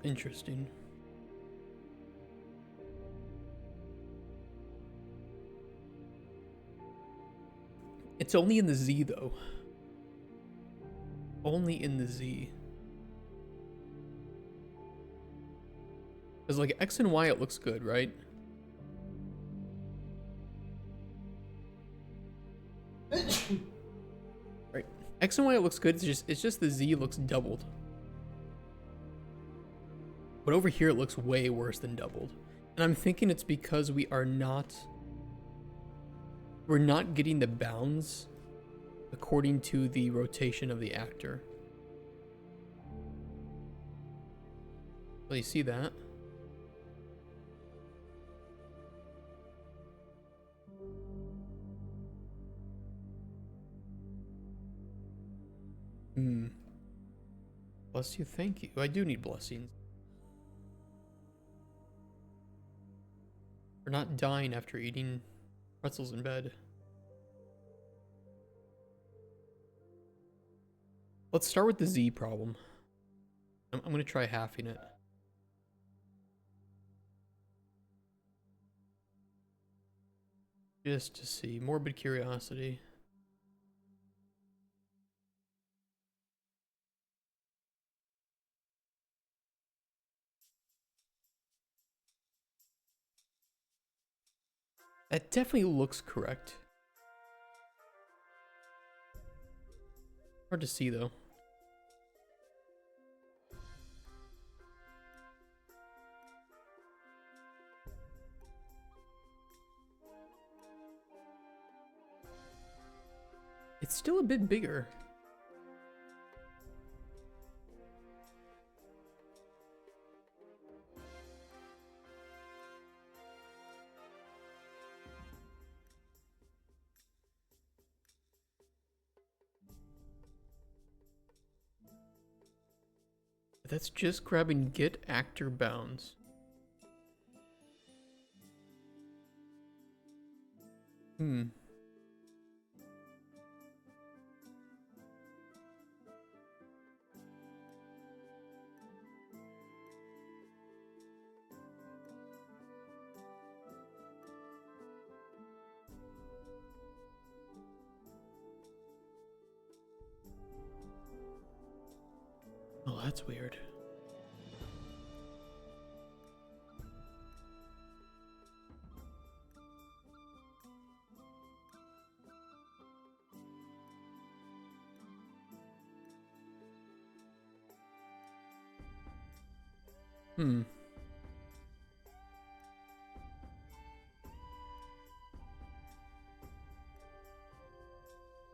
Interesting. It's only in the Z though. Only in the Z. Because like X and Y it looks good, right? Right. X and Y it looks good, it's just the Z looks doubled. But over here it looks way worse than doubled. And I'm thinking it's because we're not getting the bounds according to the rotation of the actor. So you see that? Bless you, thank you. I do need blessings. For not dying after eating pretzels in bed. Let's start with the Z problem. I'm gonna try halving it. Just to see. Morbid curiosity. That definitely looks correct. Hard to see though. It's still a bit bigger. That's just grabbing get actor bounds. That's weird. Hmm.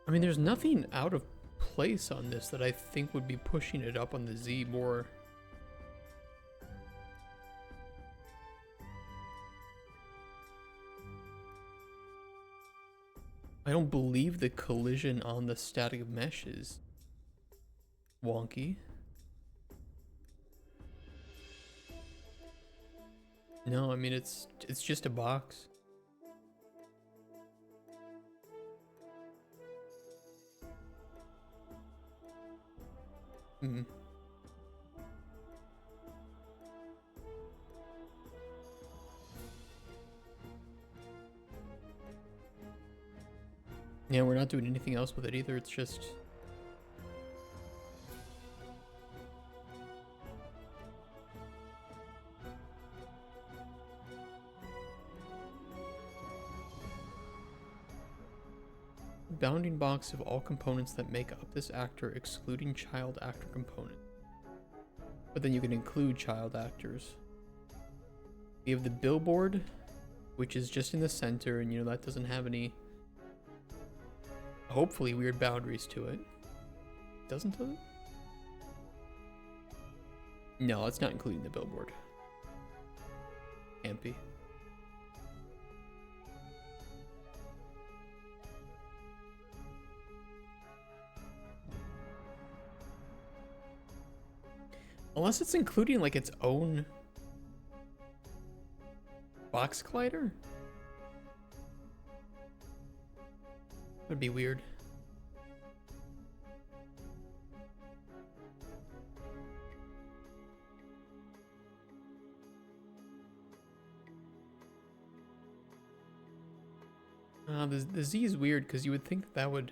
I mean, there's nothing out of place on this that I think would be pushing it up on the Z more. I don't believe the collision on the static mesh is wonky. No, I mean it's just a box. Hmm. Yeah, we're not doing anything else with it either. It's just bounding box of all components that make up this actor, excluding child actor component. But then you can include child actors. We have the billboard, which is just in the center, and you know that doesn't have any, hopefully, weird boundaries to it. Doesn't it? No, it's not including the billboard. Can't be. Unless it's including like its own box collider? That'd be weird. The Z is weird because you would think that would.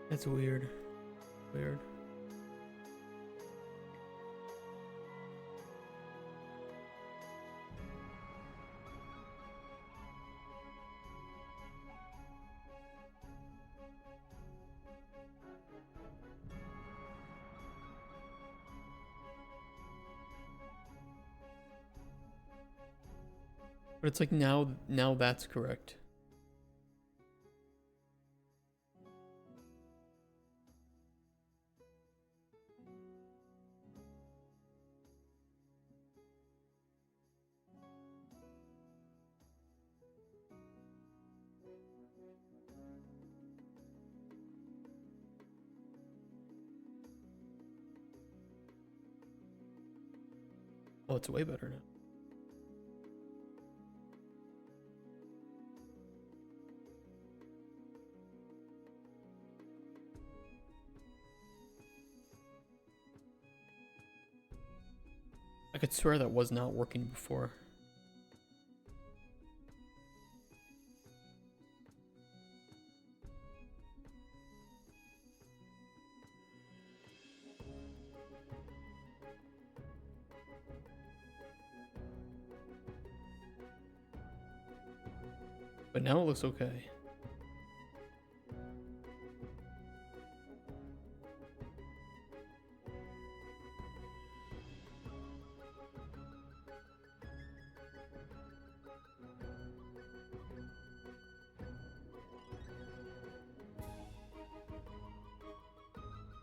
That's weird. Weird. But it's like now that's correct. Oh, it's way better now. I could swear that was not working before. But now it looks okay.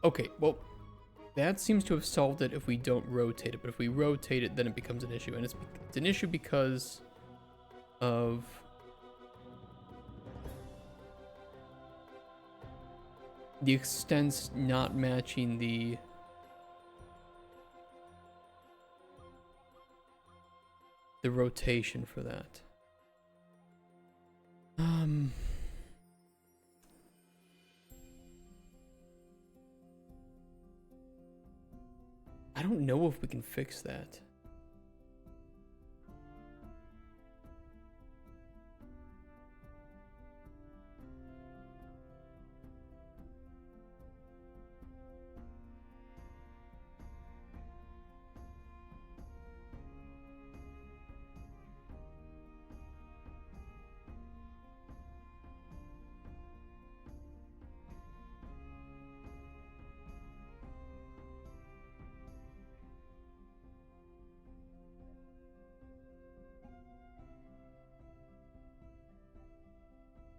Okay, well, that seems to have solved it if we don't rotate it, but if we rotate it, then it becomes an issue, and it's an issue because of the extents not matching the rotation for that. I don't know if we can fix that.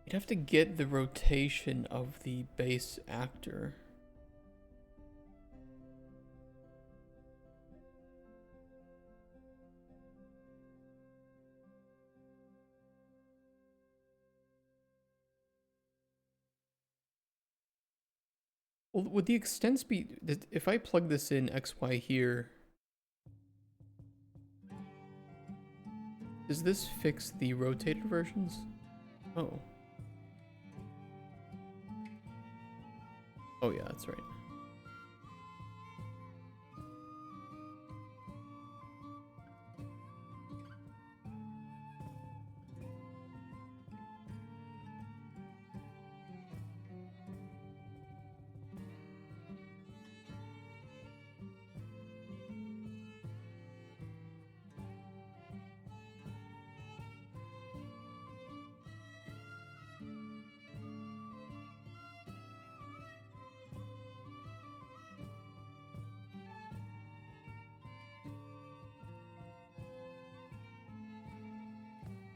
You'd have to get the rotation of the base actor. Well, would the extents be, if I plug this in XY here, does this fix the rotated versions? Oh. Oh yeah, that's right.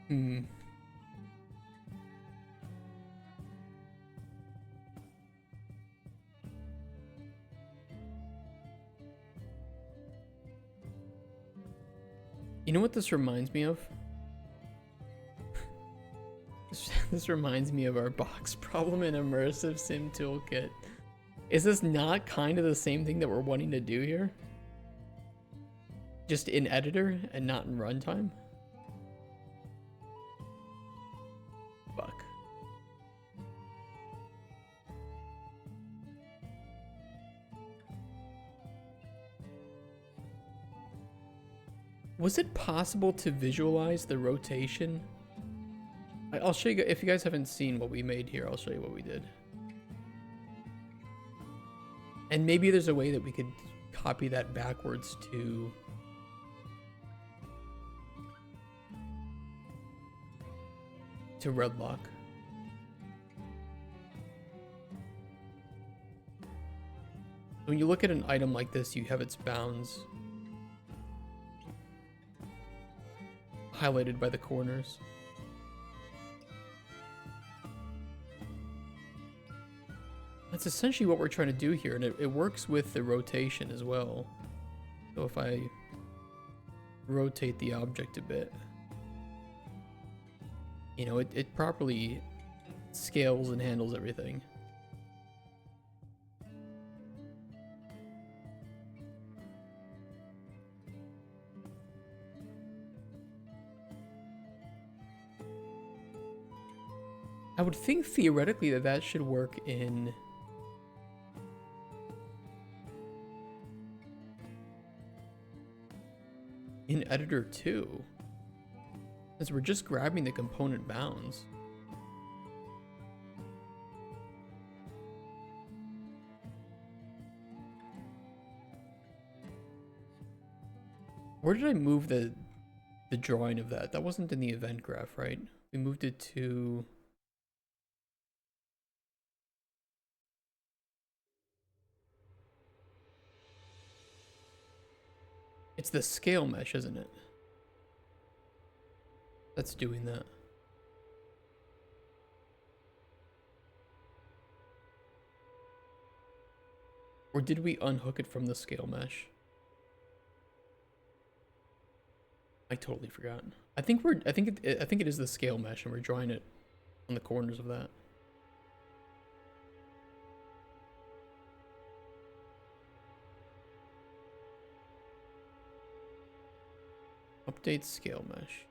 Hmm. You know what this reminds me of? This reminds me of our box problem in Immersive Sim Toolkit. Is this not kind of the same thing that we're wanting to do here? Just in editor and not in runtime? Fuck. Was it possible to visualize the rotation? I'll show you, if you guys haven't seen what we made here, I'll show you what we did. And maybe there's a way that we could copy that backwards to Redlock. When you look at an item like this, you have its bounds highlighted by the corners. That's essentially what we're trying to do here, and it works with the rotation as well. So if I rotate the object a bit, you know, it properly scales and handles everything. I would think theoretically that that should work in editor too, as we're just grabbing the component bounds. Where did I move the drawing of that? That wasn't in the event graph, right? We moved it to... It's the scale mesh, isn't it? That's doing that. Or did we unhook it from the scale mesh? I totally forgot. I think it is the scale mesh, and we're drawing it on the corners of that. Update scale mesh.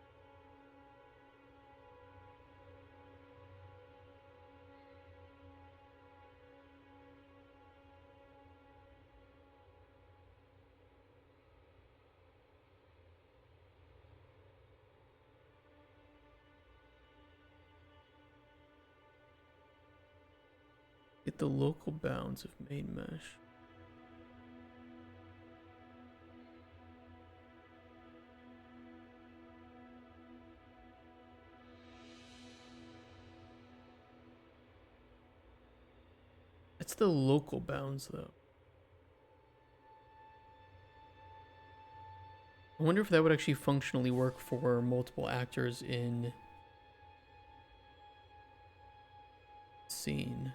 get the local bounds of main mesh. That's the local bounds, though. I wonder if that would actually functionally work for multiple actors in scene.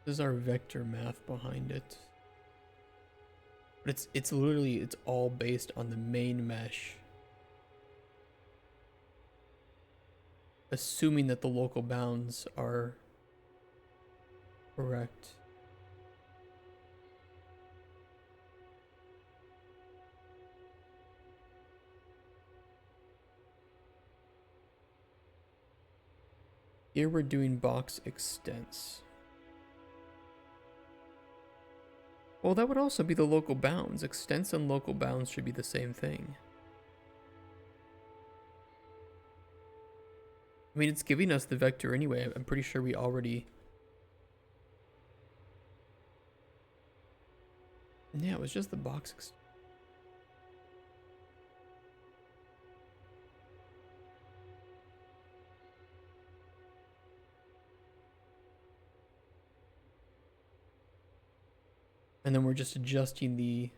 This is our vector math behind it. But it's literally, it's all based on the main mesh. Assuming that the local bounds are correct. Here we're doing box extents. Well, that would also be the local bounds. Extents and local bounds should be the same thing. I mean, it's giving us the vector anyway. I'm pretty sure we already... Yeah, it was just the box extent. And then we're just adjusting the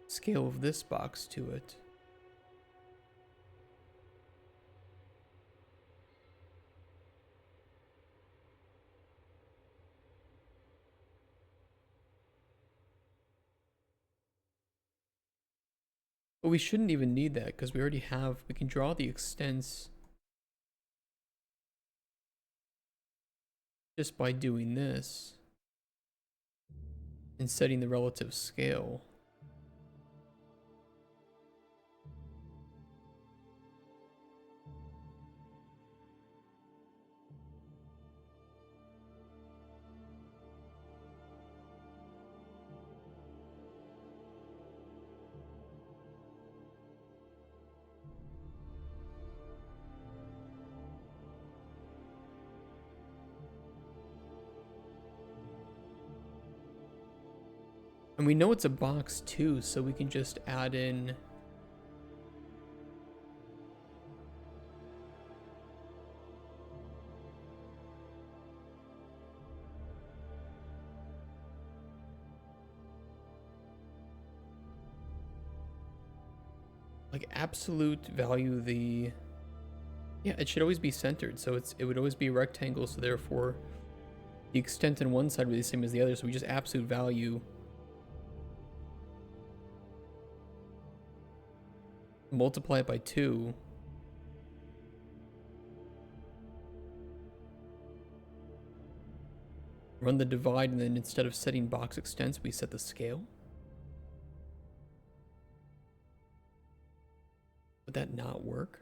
scale of this box to it. But we shouldn't even need that because we already have, we can draw the extents just by doing this and setting the relative scale. And we know it's a box too, so we can just add in like absolute value. The yeah, it should always be centered, so it would always be a rectangle, so therefore the extent on one side would be the same as the other, so we just absolute value multiply it by 2. Run the divide, and then instead of setting box extents, we set the scale. Would that not work?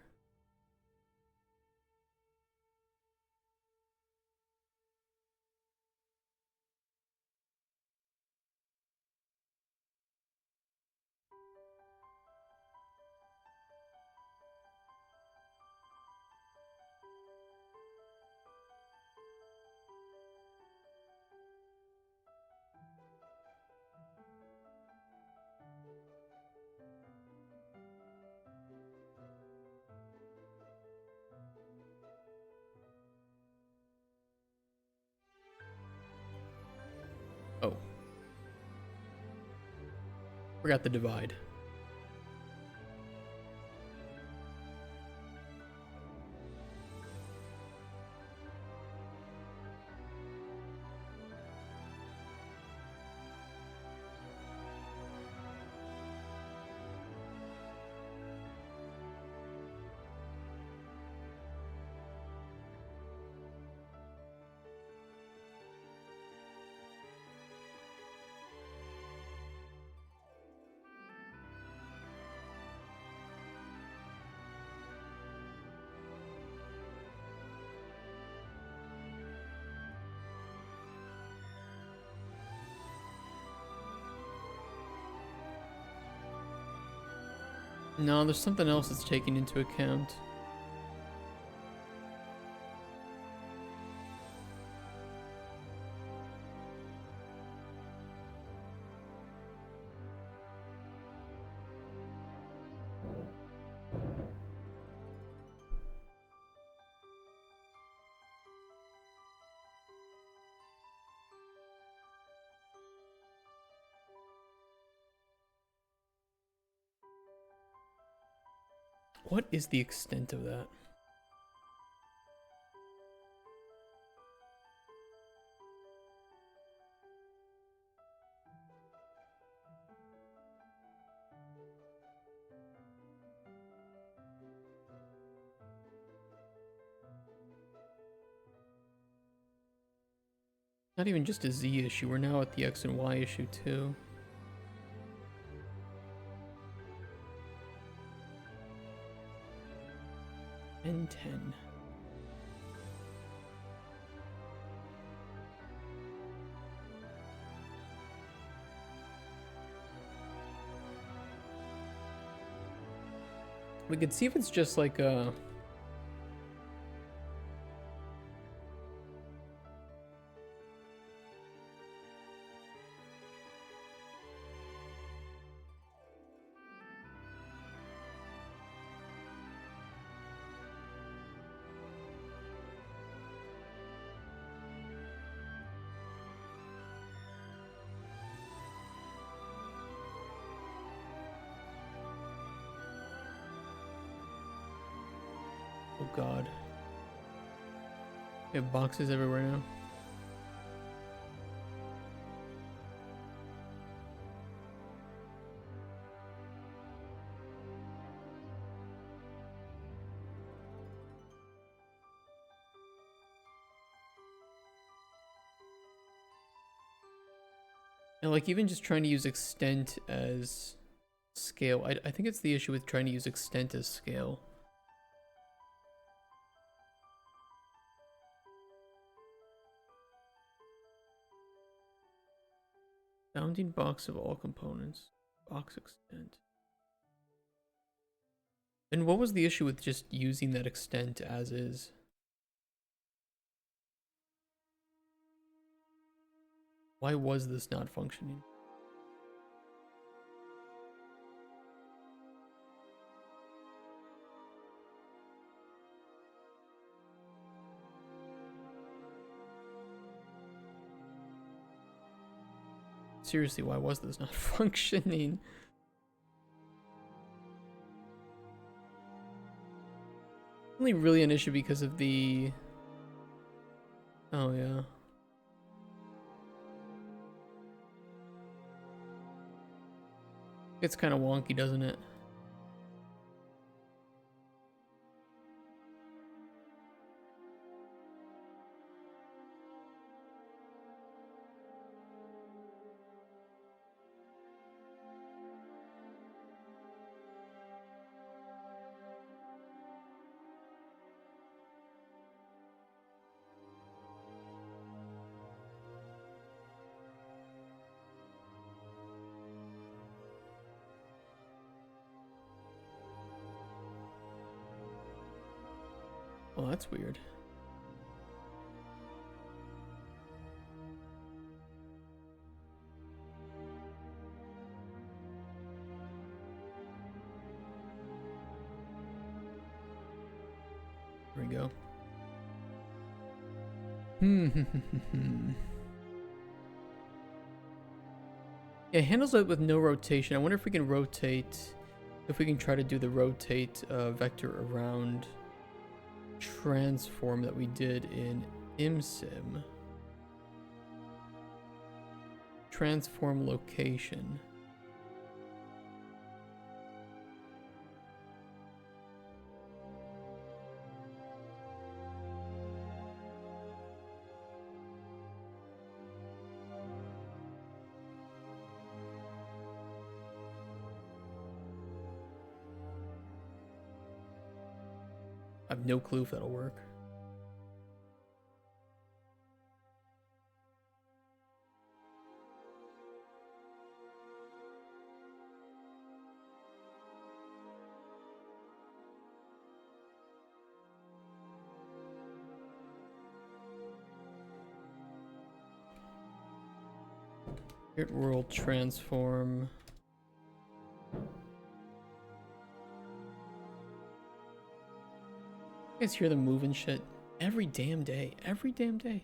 Oh. Forgot the divide. No, there's something else that's taken into account. What is the extent of that? Not even just a Z issue, we're now at the X and Y issue too. N10. We could see if it's just like a... Oh god. We have boxes everywhere now. And like even just trying to use extent as scale, I think it's the issue with trying to use extent as scale. Bounding box of all components. Box extent. And what was the issue with just using that extent as is? Why was this not functioning? Seriously, why was this not functioning? Only really an issue because of the... Oh yeah. It's kind of wonky, doesn't it? Well, that's weird. There we go. Yeah, it handles it with no rotation. I wonder if we can rotate, if we can try to do the rotate vector around transform that we did in ImSim. Transform location. I have no clue if that'll work. Spirit World transform. You guys hear them moving shit every damn day. Every damn day.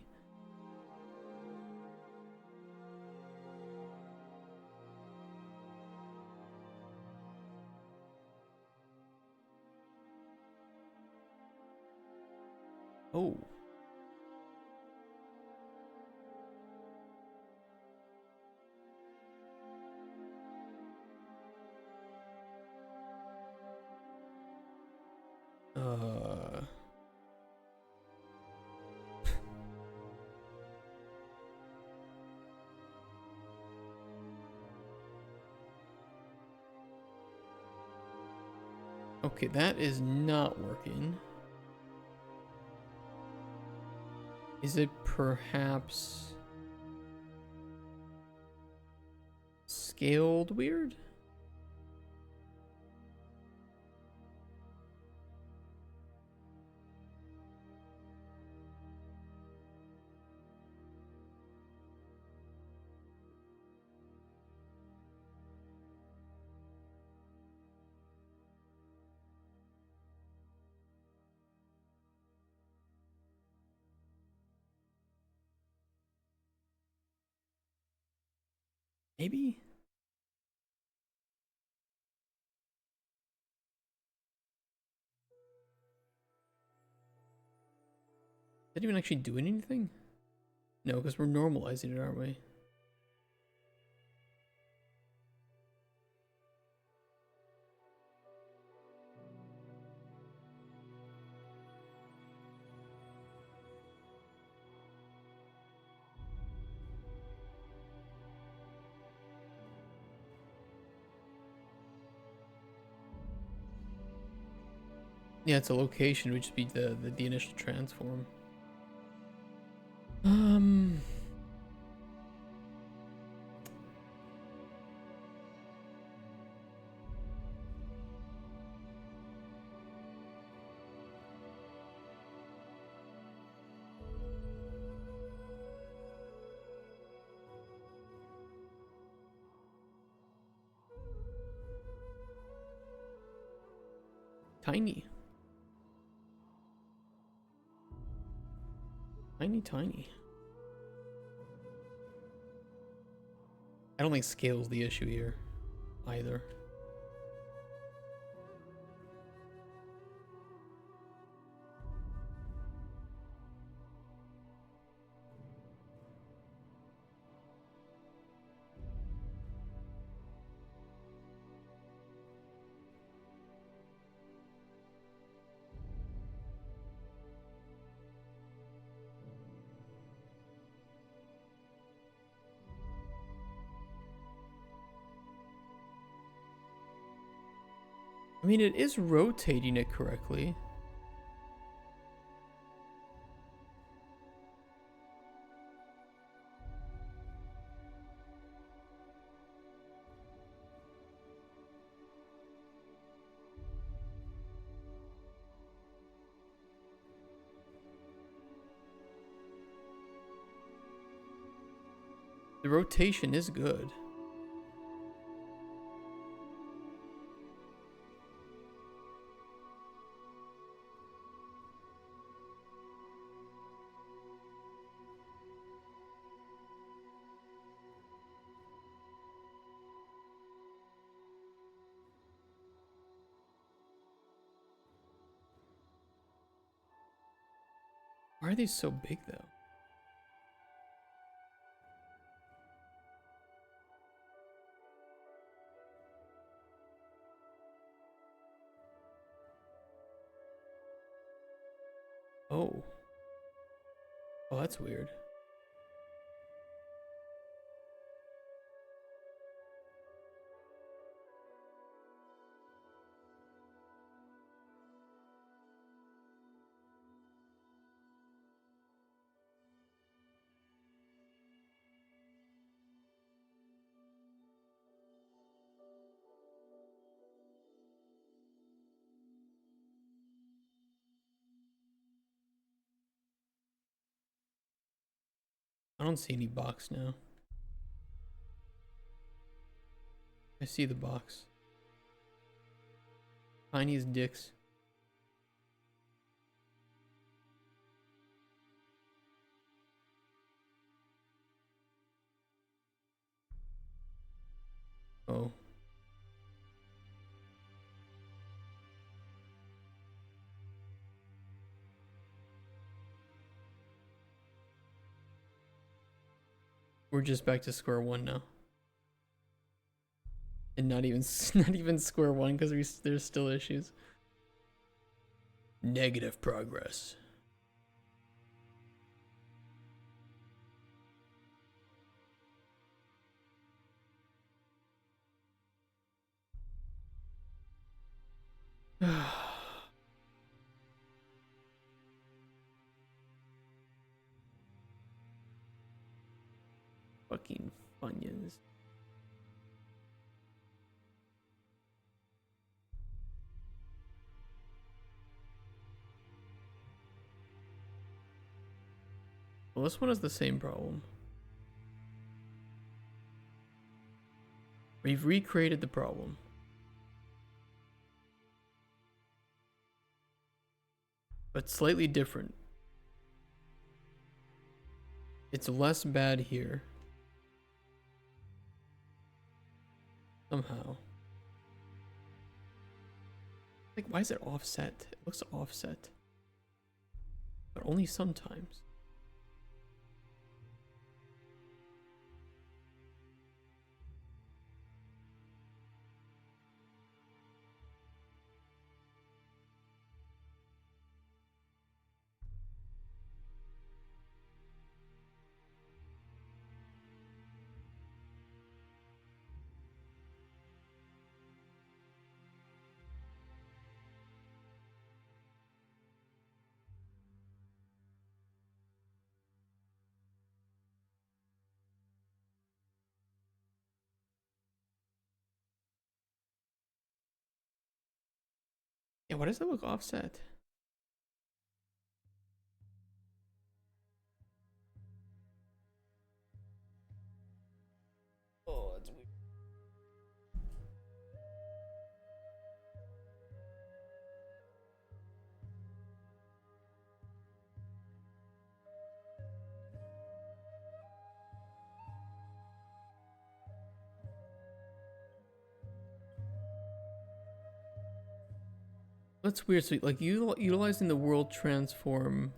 Oh. Okay, that is not working. Is it perhaps scaled weird? Maybe? Is that even actually doing anything? No, because we're normalizing it, aren't we? Yeah, it's a location, which would be the initial transform. Tiny. Tiny, tiny. I don't think scale's the issue here, either. I mean, it is rotating it correctly. The rotation is good. Why are these so big, though? Oh. Oh, that's weird. I don't see any box now. I see the box. Tiniest dicks. Oh. We're just back to square one now. And not even square one because there's still issues. Negative progress. Fucking Funyuns. Well, this one has the same problem. We've recreated the problem. But slightly different. It's less bad here. Somehow. Like, why is it offset? It looks offset. But only sometimes. Yeah, why does that look offset? Oh, that's weird. That's weird. So, like, utilizing the world transform.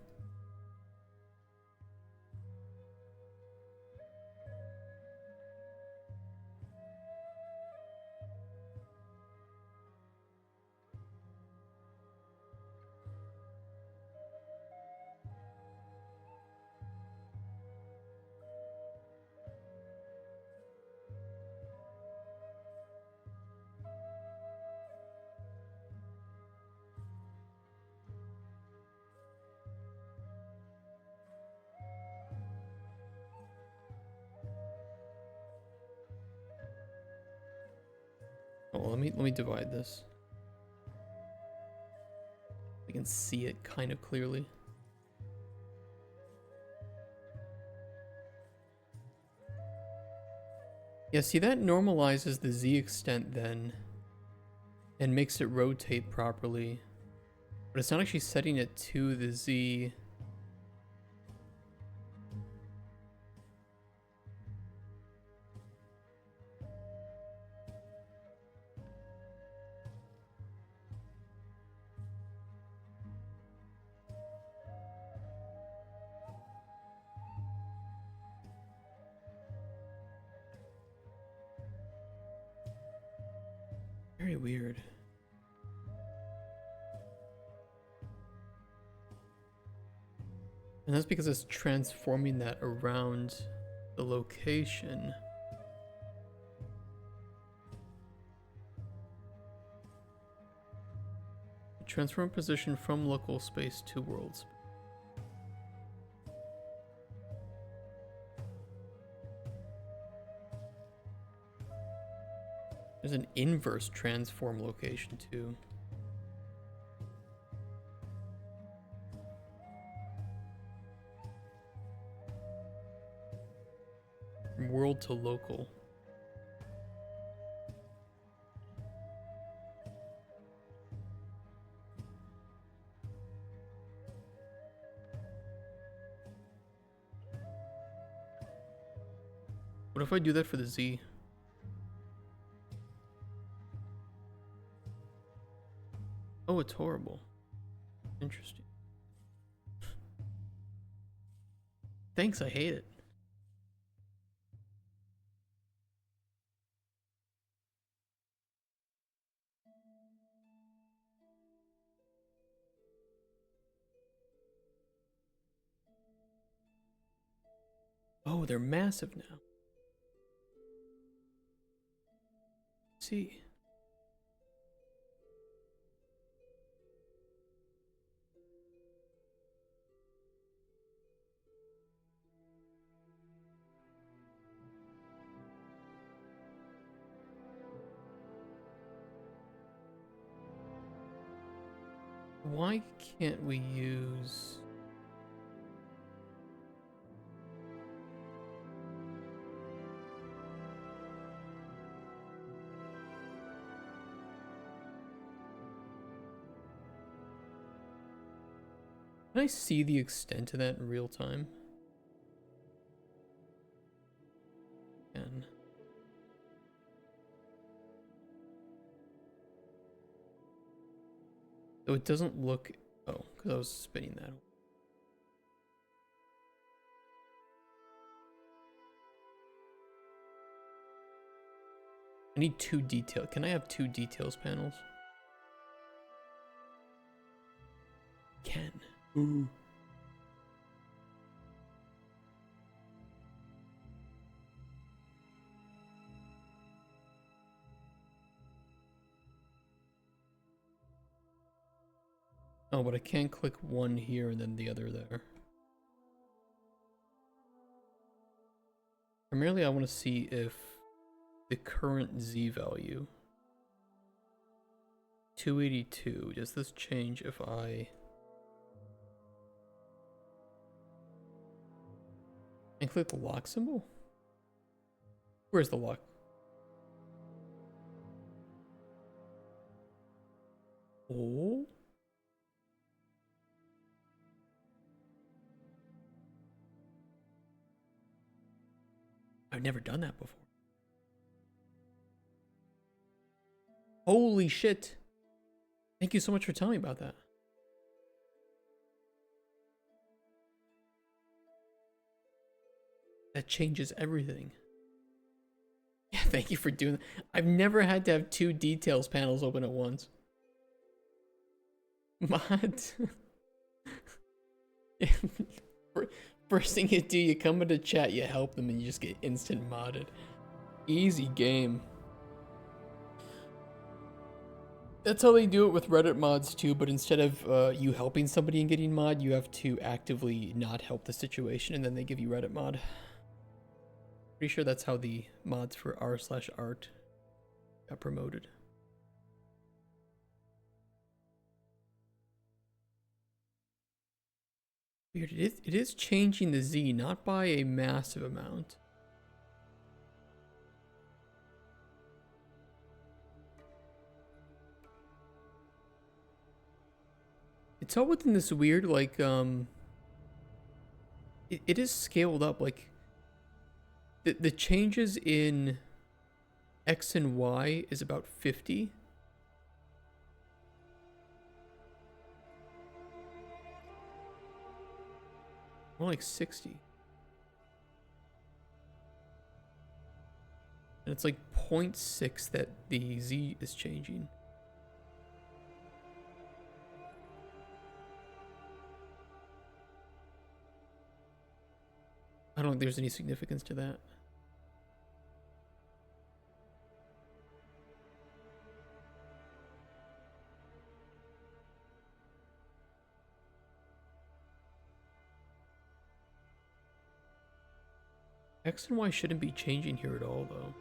Oh, let me divide this. I can see it kind of clearly. Yeah, see, that normalizes the Z extent then and makes it rotate properly. But it's not actually setting it to the Z. Very weird. And that's because it's transforming that around the location. Transform position from local space to world space. There's an inverse transform location too. From world to local. What if I do that for the Z? Oh, it's horrible. Interesting. Thanks, I hate it. Oh, they're massive now. See. Why can't we use... Can I see the extent of that in real time? Can. So it doesn't look... Oh, because I was spinning that. I need 2 detail. Can I have 2 details panels? Can. Ooh. Oh, but I can't click one here and then the other there. Primarily, I want to see if the current Z value, 282, does this change if I... And click the lock symbol? Where's the lock? Oh? I've never done that before. Holy shit. Thank you so much for telling me about that. That changes everything. Yeah, thank you for doing that. I've never had to have 2 details panels open at once. Mod. First thing you do, you come into chat, you help them, and you just get instant modded. Easy game. That's how they do it with Reddit mods too, but instead of you helping somebody and getting mod, you have to actively not help the situation, and then they give you Reddit mod. Pretty sure that's how the mods for r/art got promoted. Weird, it is changing the Z, not by a massive amount. It's all within this weird, like, it is scaled up, like, the changes in X and Y is about 50. More like 60. And it's like 0.6 that the Z is changing. I don't think there's any significance to that. X and Y shouldn't be changing here at all, though.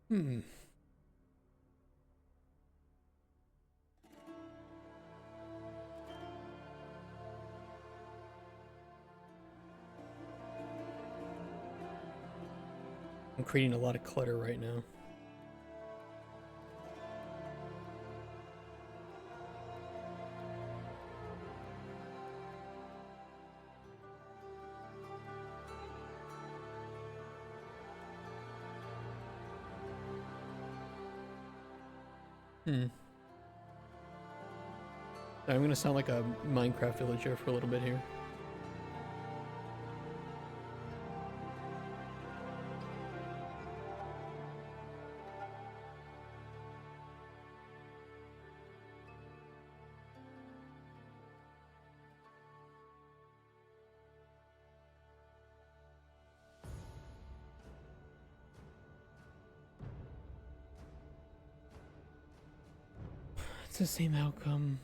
Hmm. I'm creating a lot of clutter right now. I'm gonna sound like a Minecraft villager for a little bit here. It's the same outcome.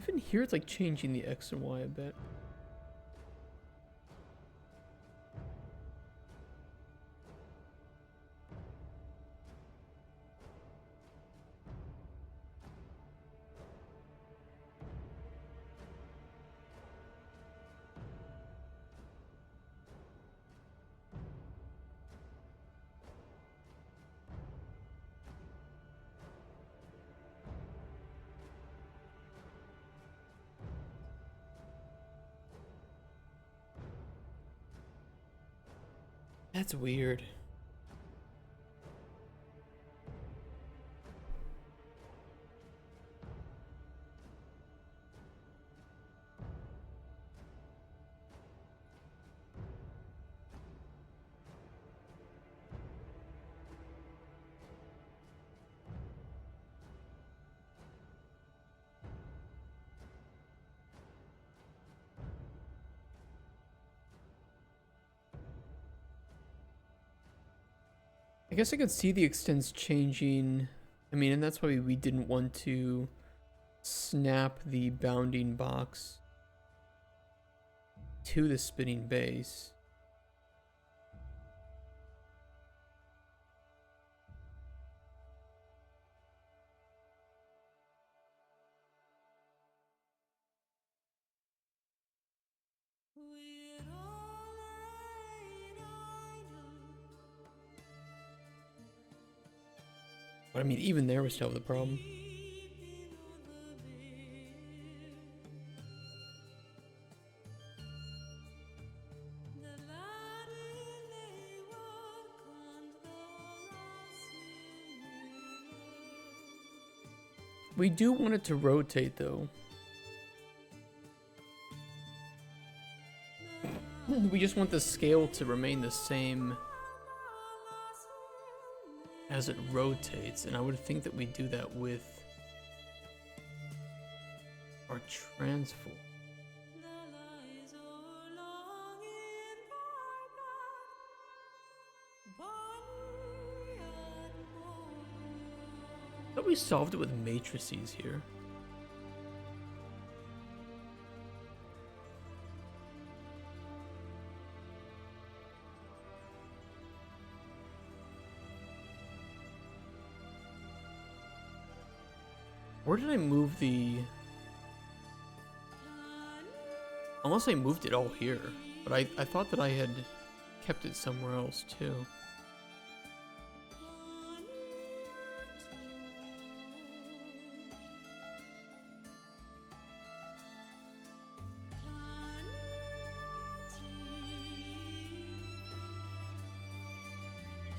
Even here, it's like changing the X and Y a bit. That's weird. I guess I could see the extents changing. I mean, and that's why we didn't want to snap the bounding box to the spinning base. But I mean, even there we still have the problem. We do want it to rotate though. We just want the scale to remain the same as it rotates, and I would think that we do that with our transform. I thought we solved it with matrices here. Where did I move the... Unless I moved it all here. But I thought that I had kept it somewhere else too.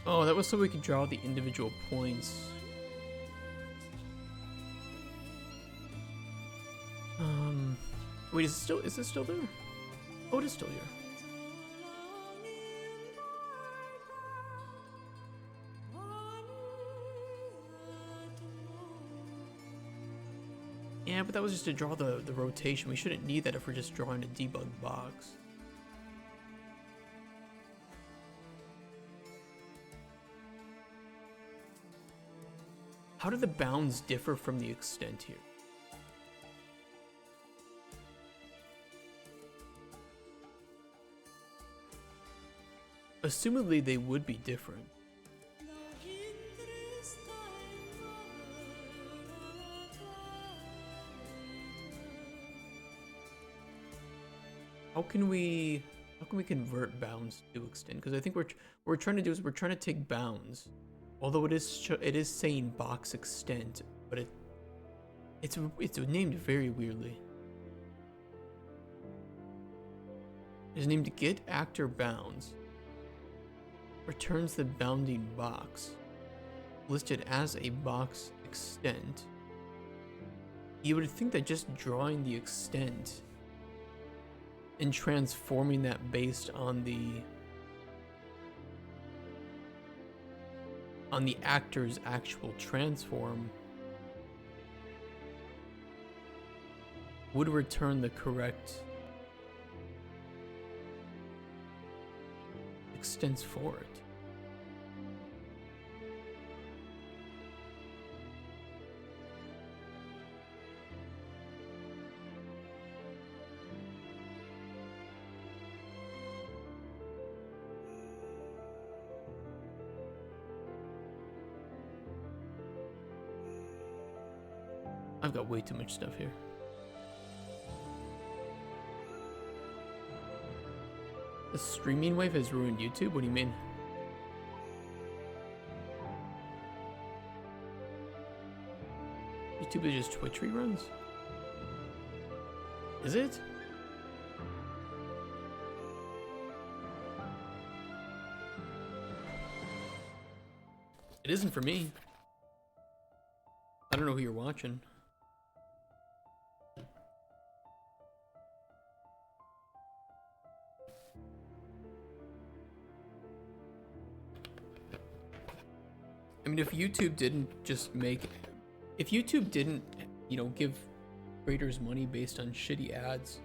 Oh, that was so we could draw the individual points. Wait, is it still there? Oh, it is still here. Yeah, but that was just to draw the rotation. We shouldn't need that if we're just drawing a debug box. How do the bounds differ from the extent here? assumedly they would be different. How can we convert bounds to extend? Because I think what we're trying to do is we're trying to take bounds, although it is saying box extent, but it's named very weirdly. It's named get actor bounds. Returns the bounding box, listed as a box extent. You would think that just drawing the extent and transforming that based on the actor's actual transform would return the correct extents for it. I've got way too much stuff here. The streaming wave has ruined YouTube? What do you mean? YouTube is just Twitch reruns? Is it? It isn't for me. I don't know who you're watching. I mean, if YouTube didn't if YouTube didn't, give creators money based on shitty ads,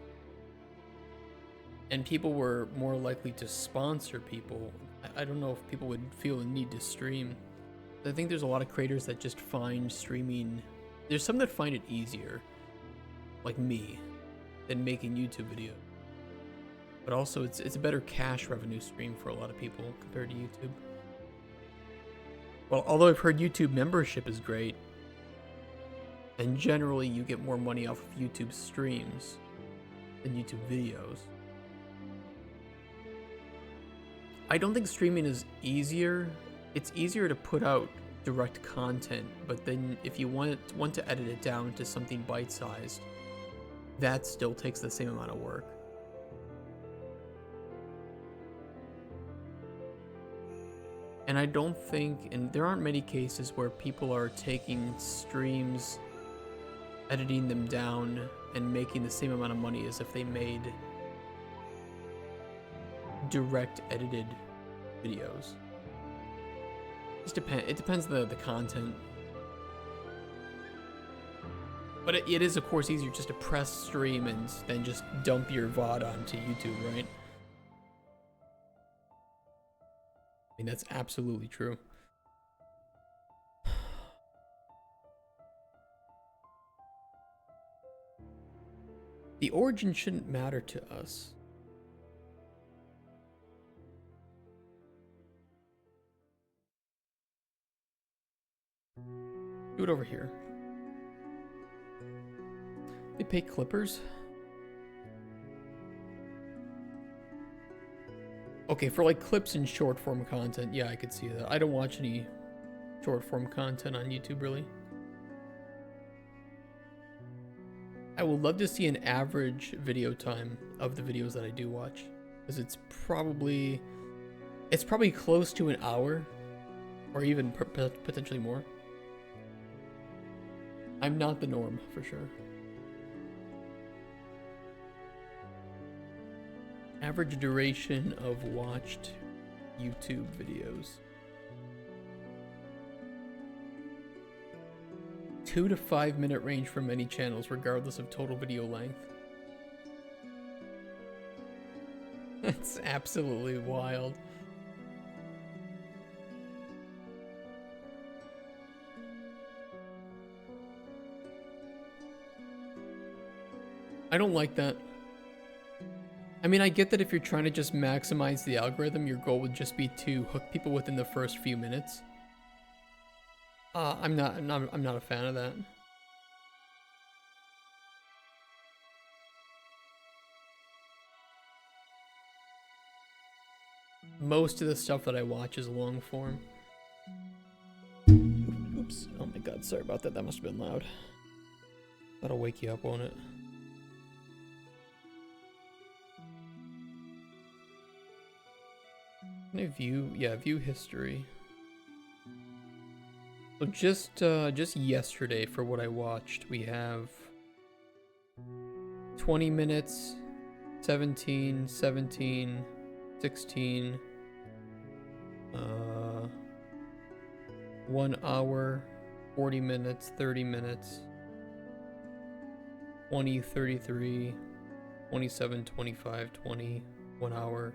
and people were more likely to sponsor people, I don't know if people would feel a need to stream. I think there's a lot of creators that just find streaming, there's some that find it easier, like me, than making YouTube videos. But also it's a better cash revenue stream for a lot of people compared to YouTube. Well, although I've heard YouTube membership is great, and generally you get more money off of YouTube streams than YouTube videos. I don't think streaming is easier. It's easier to put out direct content, but then if you want to edit it down to something bite-sized, that still takes the same amount of work. And I don't think, and there aren't many cases where people are taking streams, editing them down, and making the same amount of money as if they made direct edited videos. It depends the content. But it is, of course, easier just to press stream and then just dump your VOD onto YouTube, right? I mean, that's absolutely true. The origin shouldn't matter to us. Do it over here. They pay clippers? Okay, for like clips and short form content, yeah, I could see that. I don't watch any short form content on YouTube, really. I would love to see an average video time of the videos that I do watch, because it's probably close to an hour, or even potentially more. I'm not the norm, for sure. Average duration of watched YouTube videos. 2 to 5 minute range for many channels, regardless of total video length. That's absolutely wild. I don't like that. I mean, I get that if you're trying to just maximize the algorithm, your goal would just be to hook people within the first few minutes. I'm not a fan of that. Most of the stuff that I watch is long form. Oops. Oh my god, sorry about that. That must have been loud. That'll wake you up, won't it? Can I view? Yeah, view history. So just yesterday for what I watched, we have 20 minutes, 17, 16, 1 hour, 40 minutes, 30 minutes, 20, 33, 27, 25, 20, 1 hour.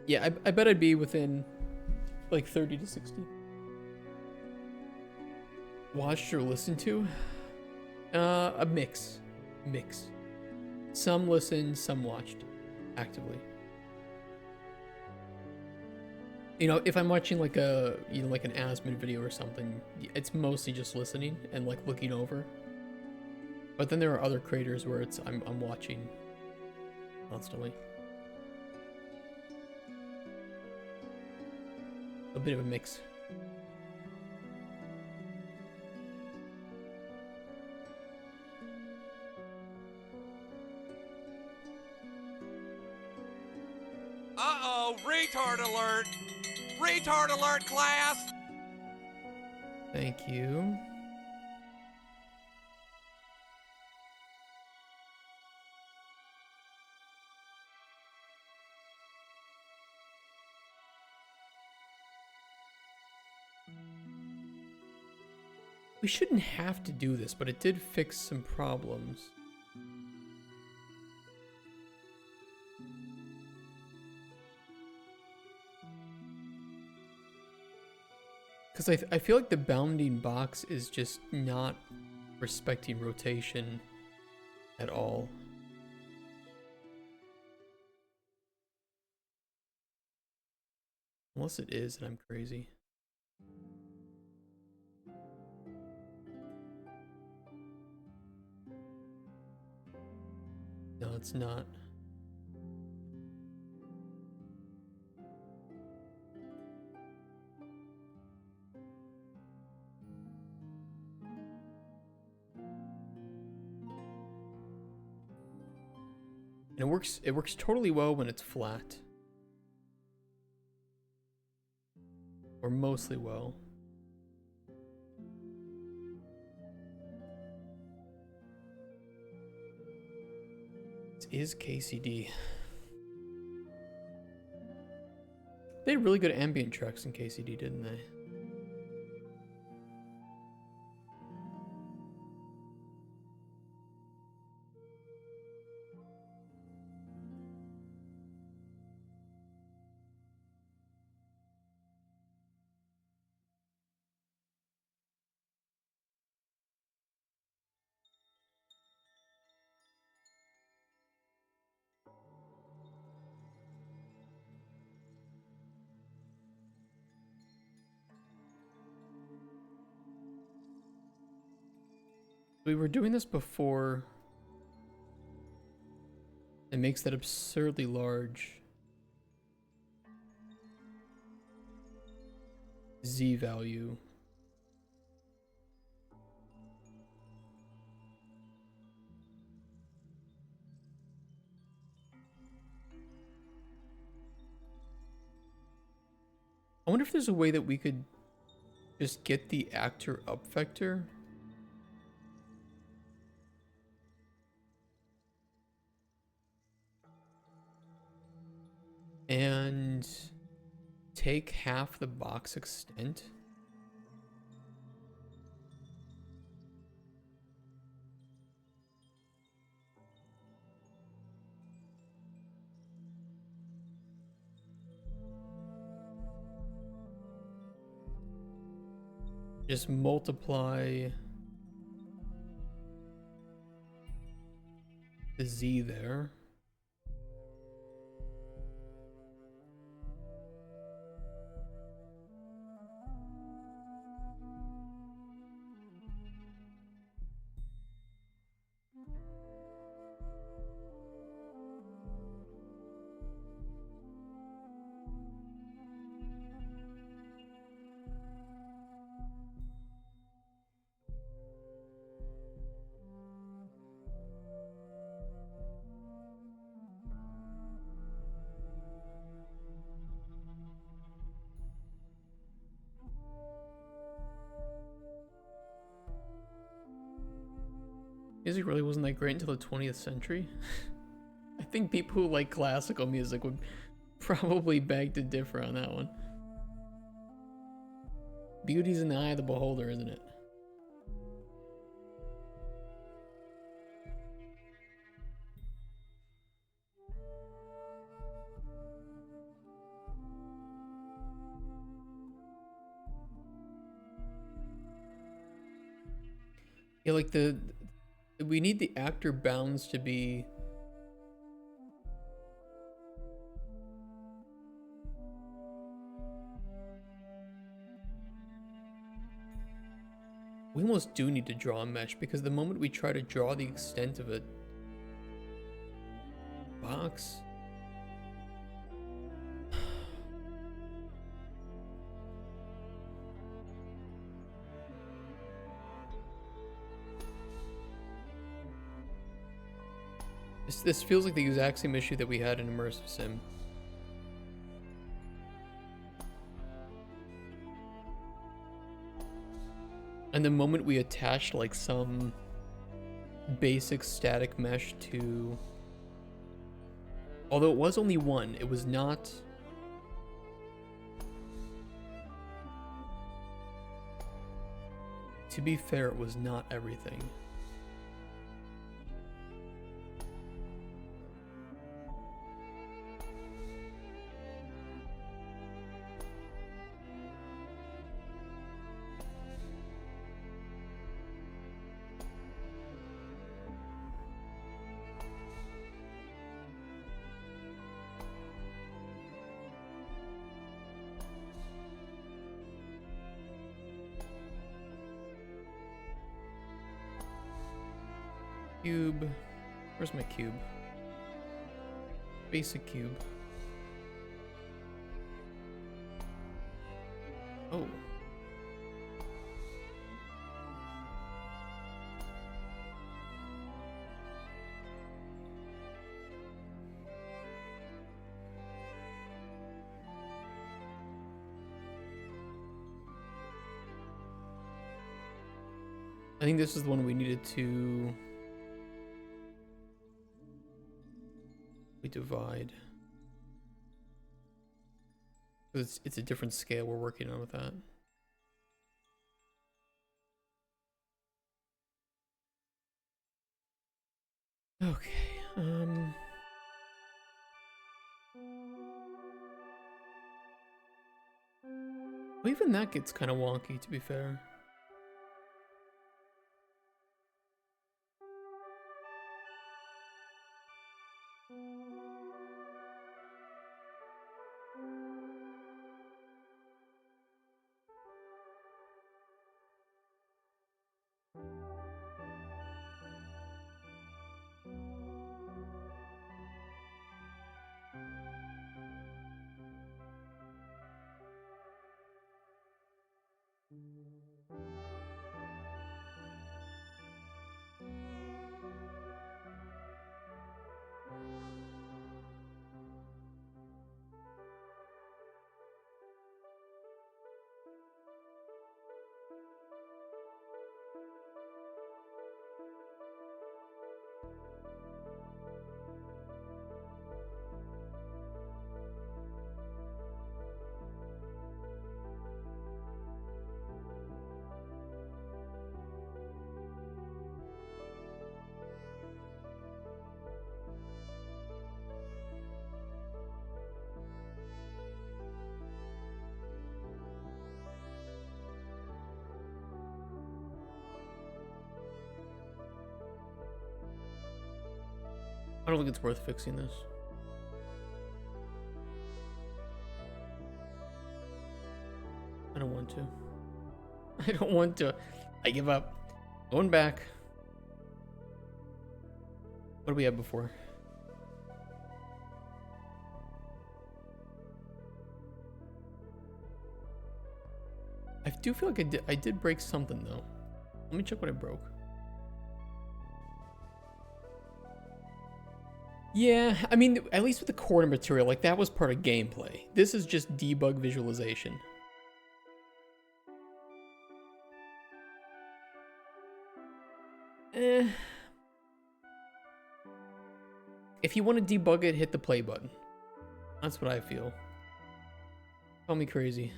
Yeah, I bet I'd be within like 30 to 60. Watched or listened to? A mix. Some listened, some watched actively. You know, if I'm watching like a, you know, like an Asmon video or something, it's mostly just listening and like looking over. But then there are other creators where it's I'm watching constantly. A bit of a mix. Uh-oh, retard alert! Retard alert, class! Thank you. We shouldn't have to do this, but it did fix some problems. Because I feel like the bounding box is just not respecting rotation at all. Unless it is and I'm crazy. No, it's not. And it works totally well when it's flat. Or mostly well. This is KCD. They had really good ambient tracks in KCD, didn't they? We were doing this before. It makes that absurdly large Z value. I wonder if there's a way that we could just get the actor up vector. And take half the box extent. Just multiply the Z there. Music really wasn't that great until the 20th century. I think people who like classical music would probably beg to differ on that one. Beauty's in the eye of the beholder, isn't it? Yeah, like we need the actor bounds to be we almost do need to draw a mesh, because the moment we try to draw the extent of a box, this feels like the exact same issue that we had in Immersive Sim. And the moment we attached like some basic static mesh to, although it was only one, it was not, to be fair, it was not everything. Cube. Where's my cube? Basic cube. Oh. I think this is the one we needed to... we divide. It's a different scale we're working on with that. Okay, well, even that gets kind of wonky, to be fair. I don't think it's worth fixing this. I don't want to. I don't want to. I give up. Going back. What do we have before? I do feel like I did break something though. Let me check what I broke. Yeah, I mean, at least with the corner material, like that was part of gameplay. This is just debug visualization. If you want to debug it, hit the play button. That's what I feel. Call me crazy.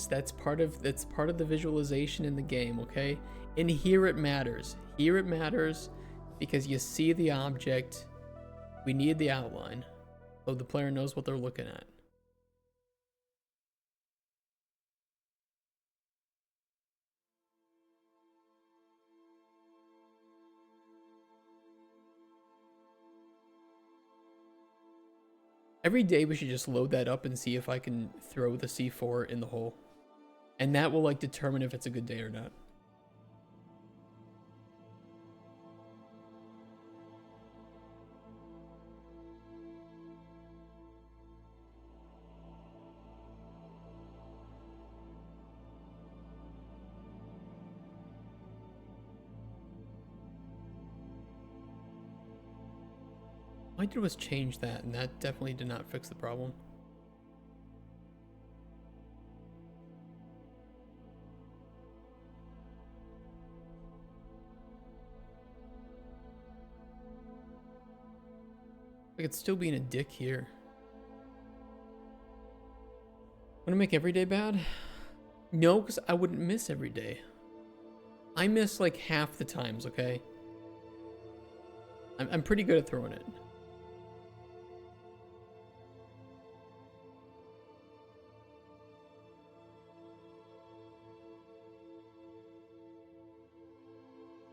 That's part of the visualization in the game, okay? And here it matters. Here it matters because you see the object. We need the outline so the player knows what they're looking at. Every day we should just load that up and see if I can throw the C4 in the hole. And that will like determine if it's a good day or not. All I did was change that, and that definitely did not fix the problem. I could still being a dick here. Wanna make every day bad? No, because I wouldn't miss every day. I miss like half the times, okay? I'm pretty good at throwing it.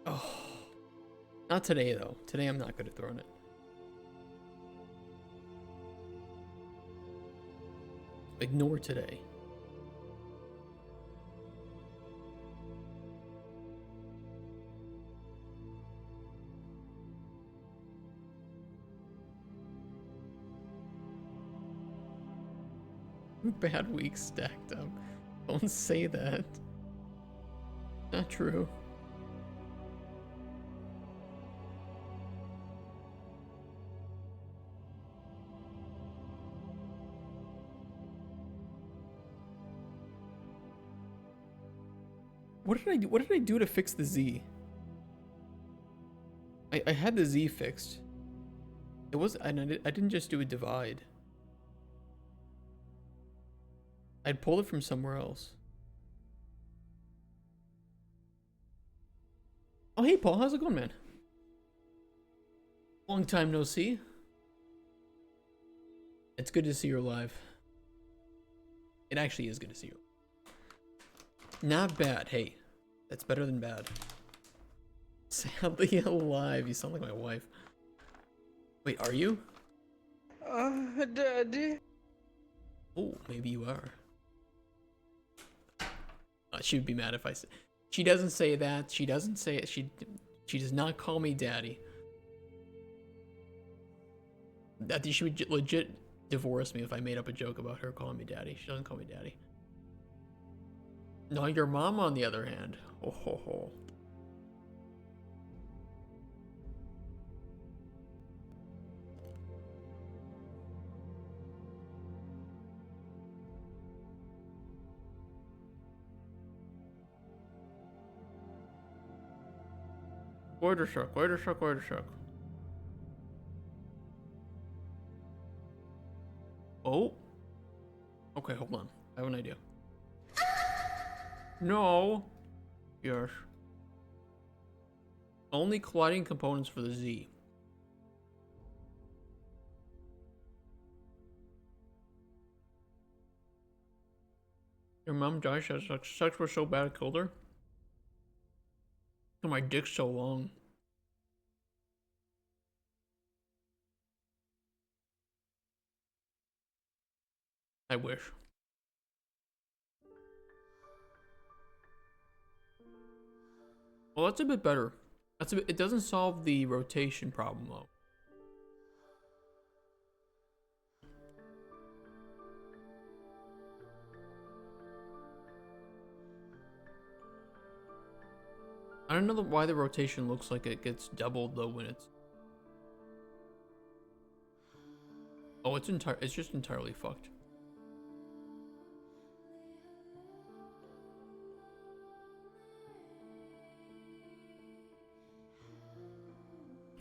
Oh, not today though. Today I'm not good at throwing it. Ignore today. Bad week stacked up. Don't say that. Not true. What did I do? What did I do to fix the Z? I had the Z fixed. It was I didn't just do a divide. I'd pulled it from somewhere else. Oh hey Paul, how's it going, man? Long time no see. It's good to see you alive. It actually is good to see you. Not bad. Hey, that's better than bad. Sadly alive. You sound like my wife. Wait, are you? Daddy. Oh, maybe you are. She would be mad if I say. She doesn't say that. She doesn't say it. She does not call me daddy. That she would legit divorce me if I made up a joke about her calling me daddy. She doesn't call me daddy. No, your mom, on the other hand. Oh ho ho. Order shock, order shock, order shock. Oh. Okay, hold on. I have an idea. No. Yes. Only colliding components for the Z. Your mom died. Sex was so bad it killed her. My dick's so long. I wish. Well, that's a bit better. It doesn't solve the rotation problem though. I don't know why the rotation looks like it gets doubled though when it's. Oh, it's just entirely fucked.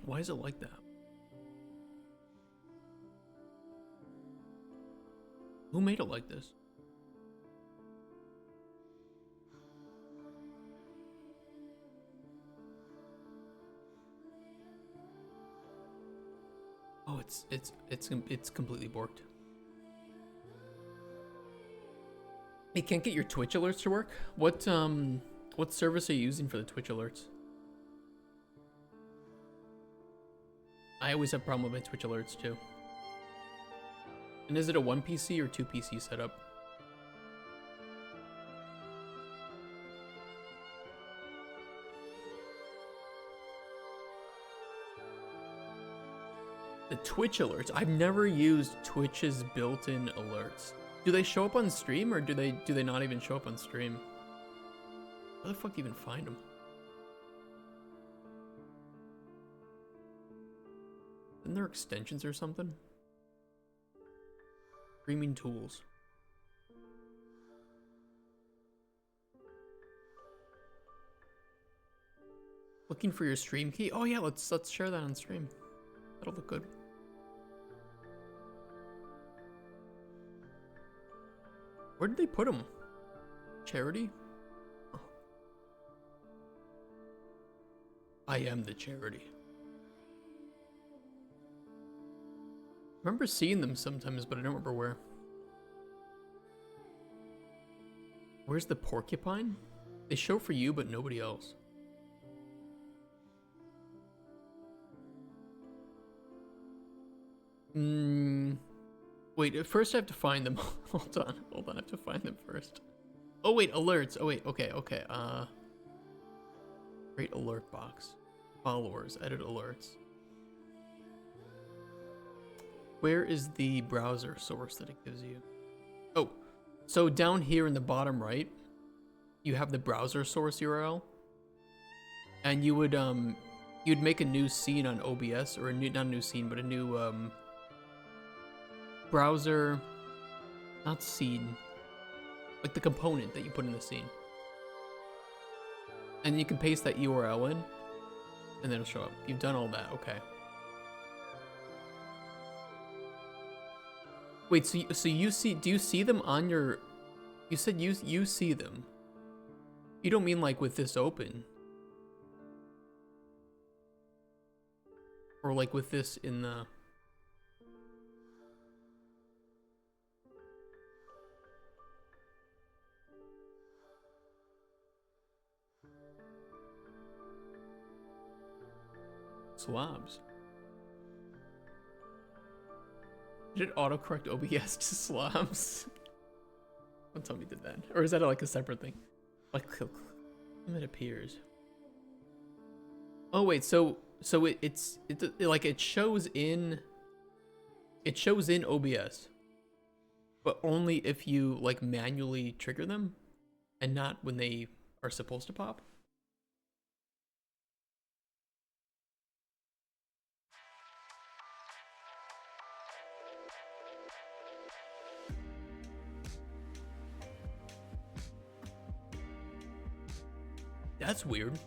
Why is it like that? Who made it like this? Oh, it's completely borked. You can't get your Twitch alerts to work? What service are you using for the Twitch alerts? I always have a problem with my Twitch alerts too. And is it a 1 PC or 2 PC setup? The Twitch alerts. I've never used Twitch's built-in alerts. Do they show up on stream or do they not even show up on stream? How the fuck do you even find them? Isn't there extensions or something? Streaming tools. Looking for your stream key? Oh yeah, let's share that on stream. That'll look good. Where did they put them? Charity? Oh. I am the charity. I remember seeing them sometimes, but I don't remember where. Where's the porcupine? They show for you, but nobody else. Wait, first I have to find them. Hold on, I have to find them first. Oh wait, alerts. Oh wait, okay. Create alert box. Followers, edit alerts. Where is the browser source that it gives you? Oh, so down here in the bottom right, you have the browser source URL. And you would you'd make a new scene on OBS, or not a new scene, but a new browser, not scene, like the component that you put in the scene. And you can paste that URL in, and then it'll show up. You've done all that, okay. Wait, so you see, do you see them on your, you said you see them. You don't mean like with this open? Or like with this in the... slabs. Did it autocorrect OBS to slabs? Don't tell me it did that. Or is that like a separate thing? Like, it appears. Oh wait, so it's like it shows in OBS, but only if you like manually trigger them, and not when they are supposed to pop. That's weird.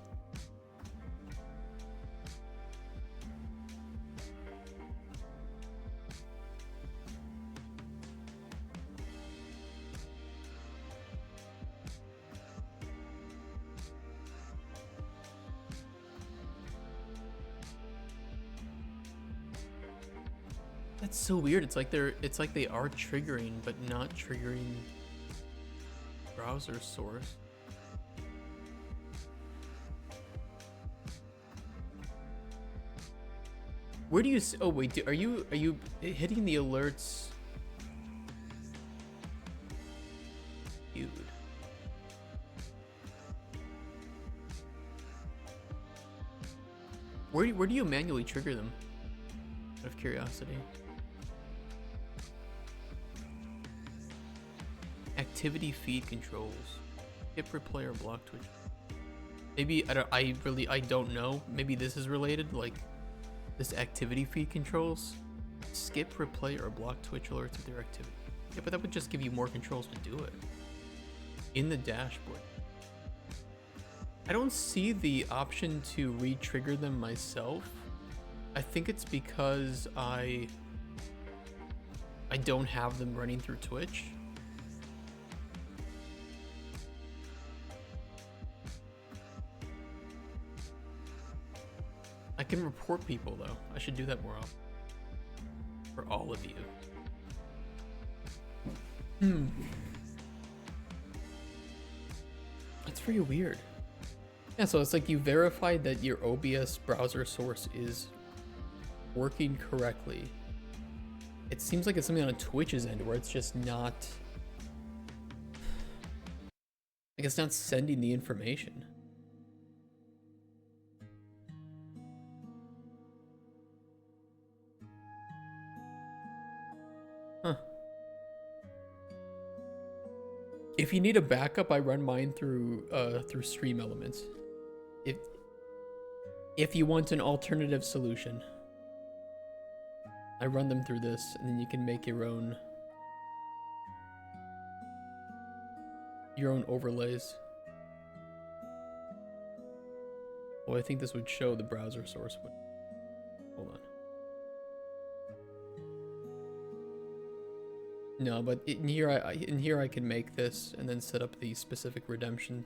That's so weird. It's like they are triggering, but not triggering browser source. Where do you see, oh wait, are you hitting the alerts? Dude. Where do you manually trigger them? Out of curiosity. Activity feed controls. Hit replay or block Twitch. Maybe I don't know. Maybe this is related, like this activity feed controls. Skip, replay, or block Twitch alerts with their activity. Yeah, but that would just give you more controls to do it. In the dashboard. I don't see the option to re-trigger them myself. I think it's because I don't have them running through Twitch. I can report people though. I should do that more often. For all of you. That's pretty weird. Yeah, so it's like you verified that your OBS browser source is working correctly. It seems like it's something on Twitch's end where it's just not... like it's not sending the information. Huh. If you need a backup, I run mine through Stream Elements. If you want an alternative solution, I run them through this, and then you can make your own overlays. Well, I think this would show the browser source. Hold on. No, but in here I can make this and then set up the specific redemption.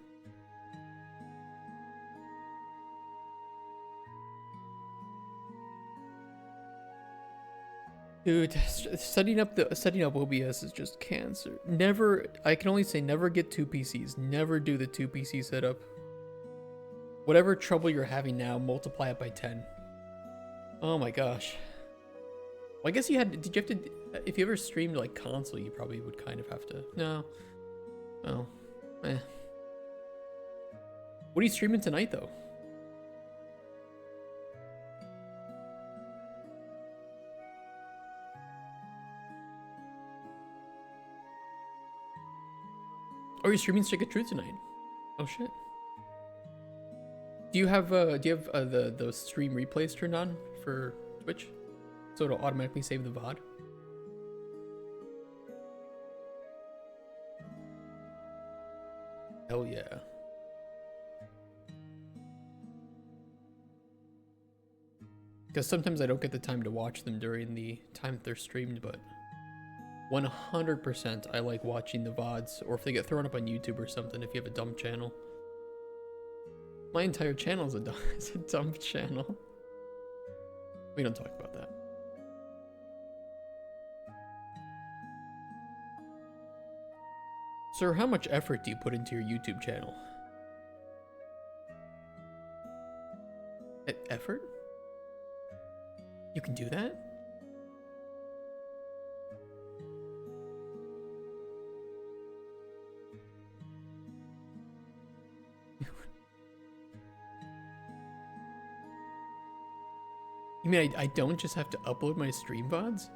Dude, setting up OBS is just cancer. Never, I can only say never get 2 PCs. Never do the 2 PC setup. Whatever trouble you're having now, multiply it by 10. Oh my gosh. Well, I guess did you have to, if you ever streamed like console, you probably would kind of have to. No. Oh. Eh. What are you streaming tonight though? Oh, you're streaming Stick of Truth tonight? Oh shit. Do you have the stream replays turned on for Twitch, so it'll automatically save the VOD? Hell yeah. Because sometimes I don't get the time to watch them during the time that they're streamed, but 100% I like watching the VODs, or if they get thrown up on YouTube or something, if you have a dump channel. My entire channel is a dump channel. We don't talk about that. Sir, how much effort do you put into your YouTube channel? Effort? You can do that? You mean I don't just have to upload my stream VODs?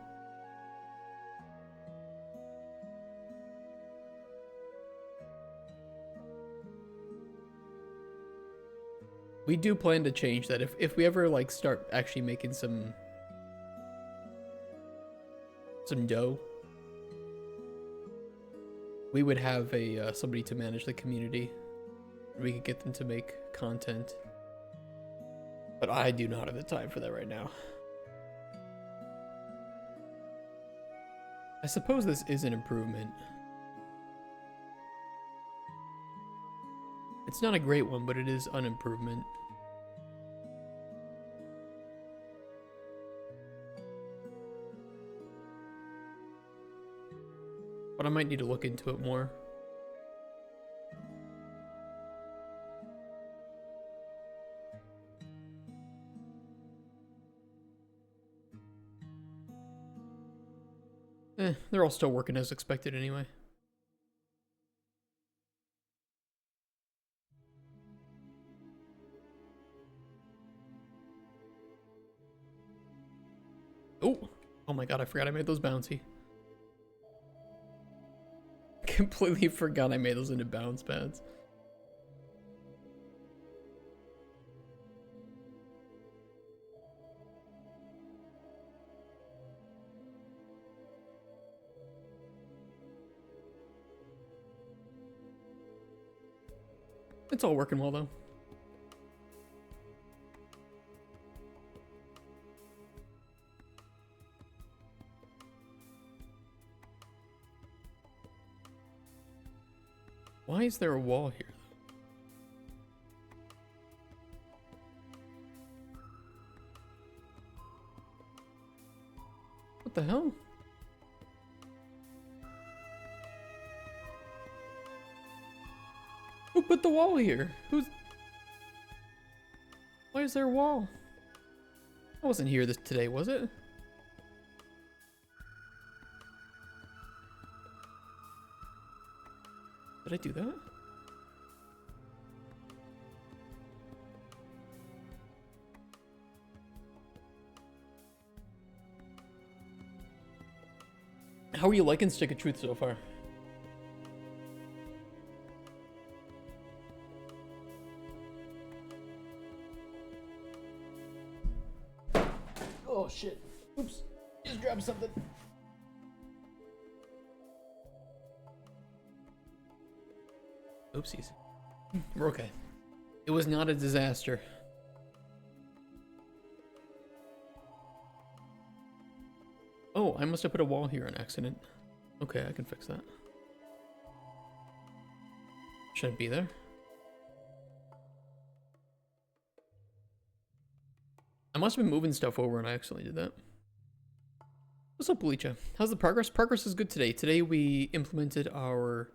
We do plan to change that. If we ever like start actually making some dough, we would have somebody to manage the community. We could get them to make content. But I do not have the time for that right now. I suppose this is an improvement. It's not a great one, but it is an improvement. But I might need to look into it more. They're all still working as expected anyway. Oh my god, I forgot I made those bouncy. Completely forgot I made those into bounce pads. It's all working well though. Why is there a wall here? What the hell? Who put the wall here? Who's... Why is there a wall? I wasn't here this today, was it? Did I do that? How are you liking Stick of Truth so far? Oh shit. Oops. Just grabbed something. Oopsies. We're okay. It was not a disaster. Oh, I must have put a wall here on accident. Okay, I can fix that. Should it be there? I must have been moving stuff over and I accidentally did that. What's up, Bleacha? How's the progress? Progress is good today. Today we implemented our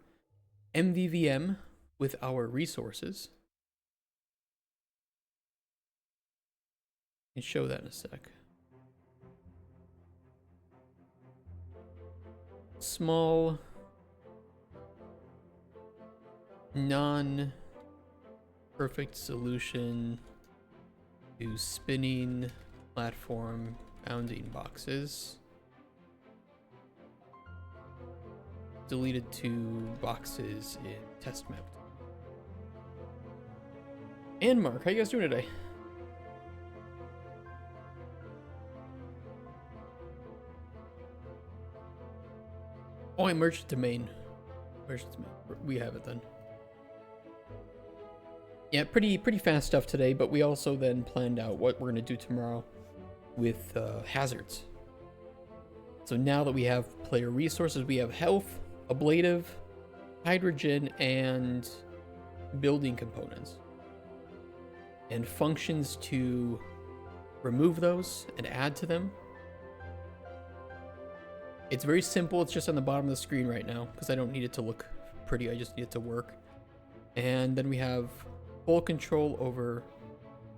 MVVM with our resources. I can show that in a sec. Small, non-perfect solution to spinning platform bounding boxes. Deleted 2 boxes in test map. And Mark, how you guys doing today? Oh, I merged it to main. Merged it to main. We have it then. Yeah, pretty fast stuff today, but we also then planned out what we're gonna do tomorrow with hazards. So now that we have player resources, we have health, ablative, hydrogen, and building components. And functions to remove those and add to them. It's very simple. It's just on the bottom of the screen right now because I don't need it to look pretty. I just need it to work. And then we have full control over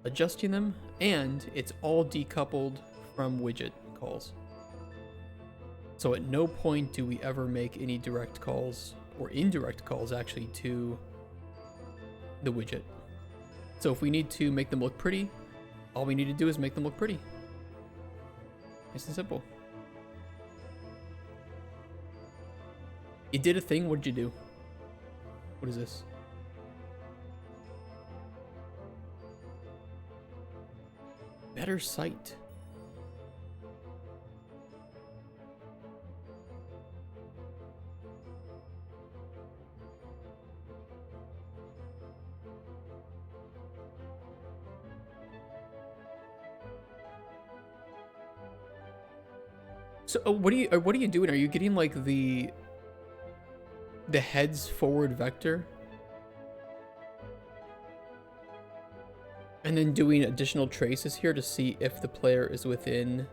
adjusting them, and it's all decoupled from widget calls. So at no point do we ever make any direct calls or indirect calls actually to the widget. So if we need to make them look pretty, all we need to do is make them look pretty. Nice and simple. It did a thing. What did you do? What is this? Better sight. So what are you doing? Are you getting like the heads forward vector and then doing additional traces here to see if the player is within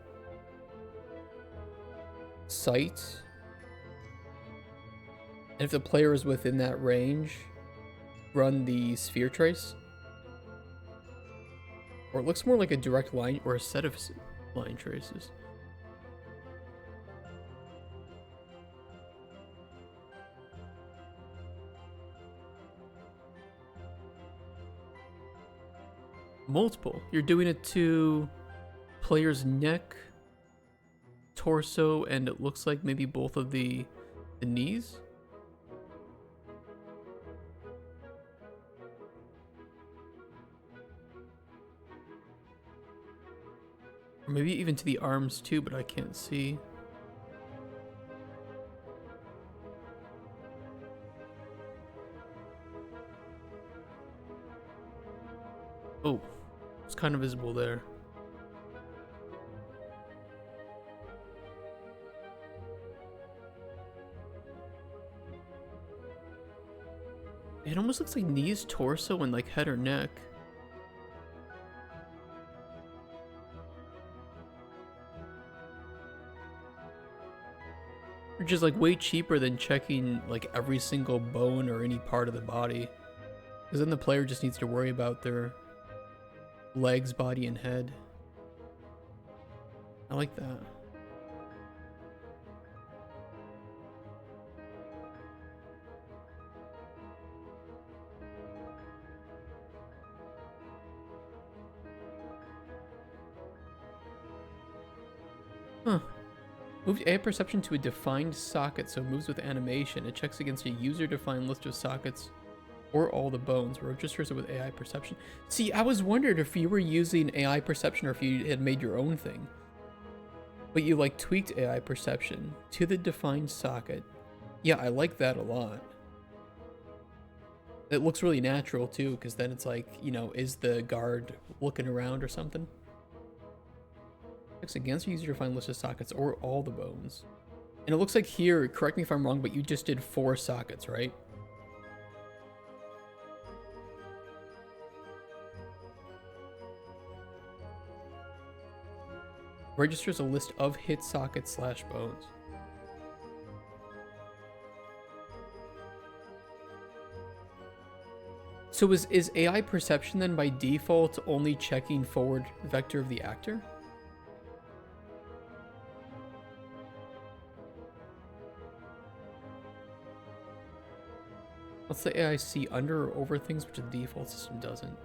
sight, and if the player is within that range, run the sphere trace? Or it looks more like a direct line or a set of line traces. Multiple. You're doing it to player's neck, torso, and it looks like maybe both of the knees. Or maybe even to the arms too, but I can't see. Oh, it's kind of visible there. It almost looks like knees, torso, and like head or neck. Which is like way cheaper than checking like every single bone or any part of the body. Because then the player just needs to worry about their legs, body, and head. I like that. Huh. Moved AI perception to a defined socket, so it moves with animation. It checks against a user-defined list of sockets or all the bones. Registers it with AI perception. See, I was wondering if you were using AI perception or if you had made your own thing. But you like tweaked AI perception to the defined socket. Yeah, I like that a lot. It looks really natural too, because then it's like, you know, is the guard looking around or something? Checks against a user-defined list of sockets or all the bones. And it looks like here, correct me if I'm wrong, but you just did 4 sockets, right? Registers a list of hit sockets / bones. So is AI perception then by default only checking forward vector of the actor? Let's the AI see under or over things, which the default system doesn't.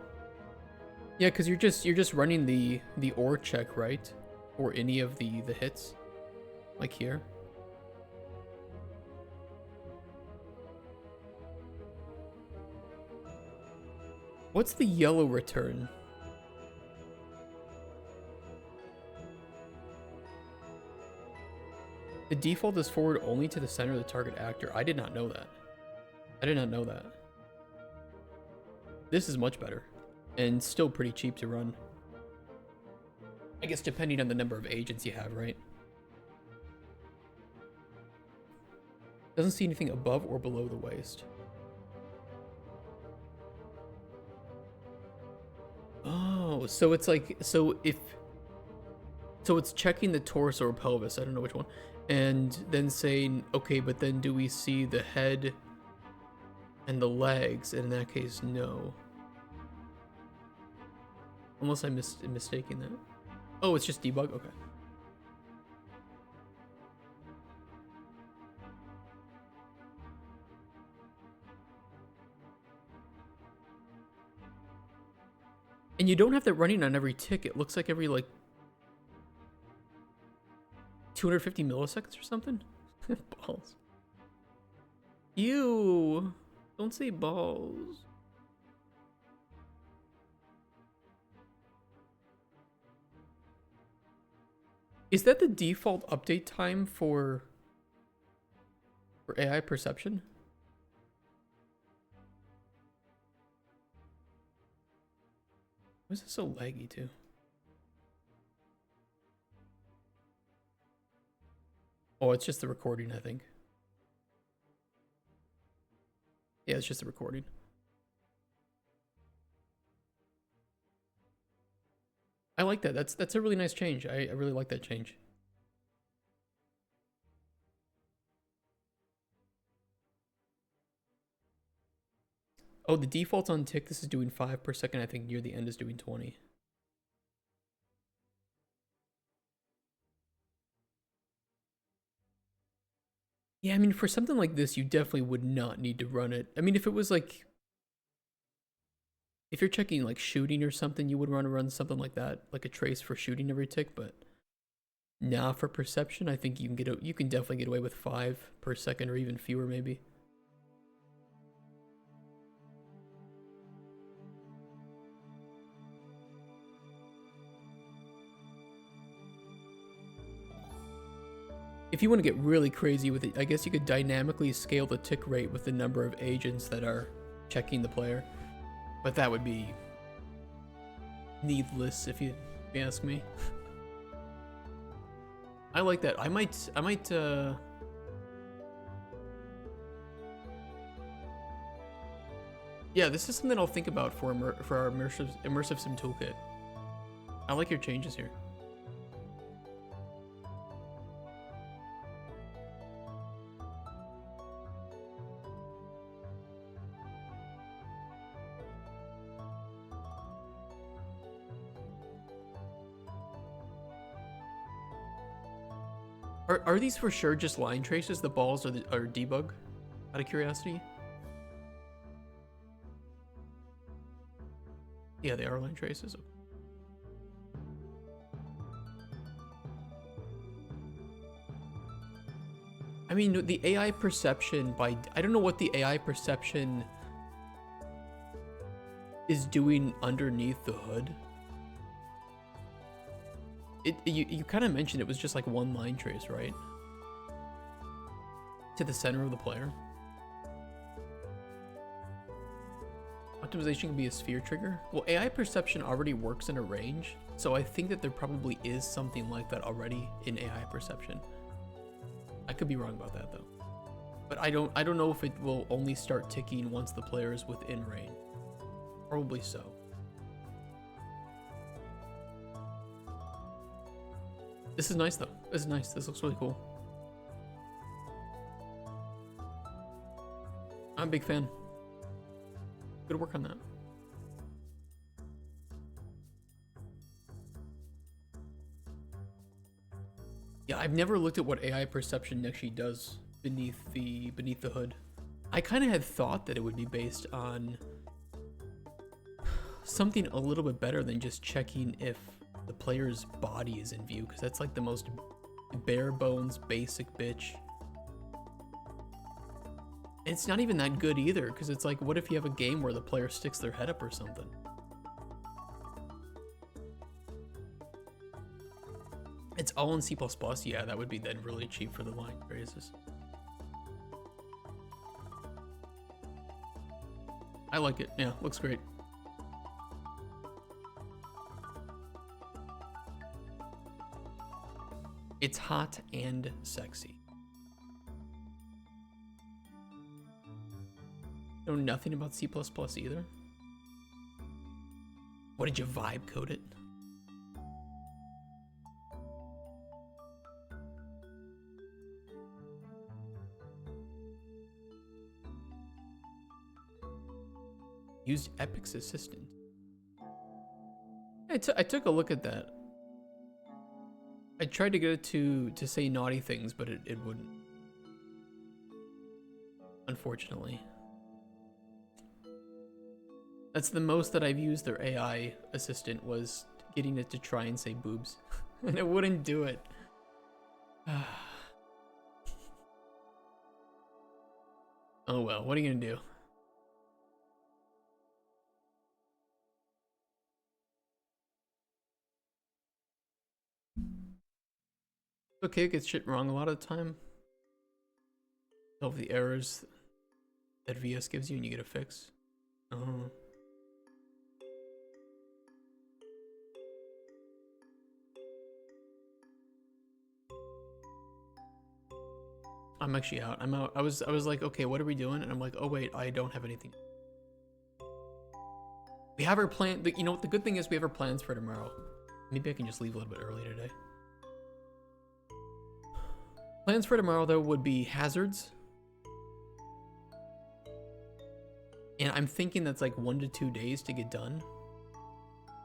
Yeah, because you're just running the OR check, right? Or any of the hits, like here. What's the yellow return? The default is forward only to the center of the target actor. I did not know that. I did not know that. This is much better. And still pretty cheap to run. I guess depending on the number of agents you have, right? Doesn't see anything above or below the waist. Oh, so it's like, so it's checking the torso or pelvis, I don't know which one, and then saying, okay, but then do we see the head and the legs? And in that case, no. Unless I'm mistaking that. Oh, it's just debug? Okay. And you don't have that running on every tick. It looks like every, like, 250 milliseconds or something? Balls. Ew. Don't say balls. Is that the default update time for AI perception? Why is this so laggy too? Oh, it's just the recording, I think. Yeah, it's just the recording. I like that. That's a really nice change. I really like that change. Oh, the default's on tick. This is doing 5 per second. I think near the end is doing 20. Yeah, I mean, for something like this, you definitely would not need to run it. I mean, if it was like, if you're checking like shooting or something, you would want to run something like that, like a trace for shooting every tick. But now for perception, I think you can definitely get away with 5 per second or even fewer, maybe. If you want to get really crazy with it, I guess you could dynamically scale the tick rate with the number of agents that are checking the player. But that would be needless, if you ask me. I like that. I might yeah, this is something I'll think about for our immersive sim toolkit. I like your changes here. Are these for sure just line traces? The balls are debug? Out of curiosity. Yeah, they are line traces. I mean, the AI perception I don't know what the AI perception is doing underneath the hood. You kind of mentioned it was just like one line trace, right? To the center of the player. Optimization can be a sphere trigger. Well, AI perception already works in a range, so I think that there probably is something like that already in AI perception. I could be wrong about that though. But I don't know if it will only start ticking once the player is within range. Probably so. This is nice though. This is nice. This looks really cool. I'm a big fan. Good work on that. Yeah, I've never looked at what AI perception actually does beneath the hood. I kind of had thought that it would be based on something a little bit better than just checking if the player's body is in view, because that's like the most bare bones basic bitch. And it's not even that good either, because it's like, what if you have a game where the player sticks their head up or something? It's all in C++. Yeah, that would be then really cheap for the line traces. I like it. Yeah, looks great. It's hot and sexy. Know nothing about C++ either. What did you vibe code it? Used Epic's assistant. I took a look at that. I tried to get it to say naughty things, but it wouldn't. Unfortunately. That's the most that I've used their AI assistant, was getting it to try and say boobs. And it wouldn't do it. Oh well, what are you gonna do? Okay, it gets shit wrong a lot of the time. Solve the errors that VS gives you and you get a fix. Oh. I'm actually out. I'm out. I was like, okay, what are we doing? And I'm like, oh wait, I don't have anything. We have our plan. You know what? The good thing is we have our plans for tomorrow. Maybe I can just leave a little bit early today. Plans for tomorrow though would be hazards. And I'm thinking that's like 1 to 2 days to get done.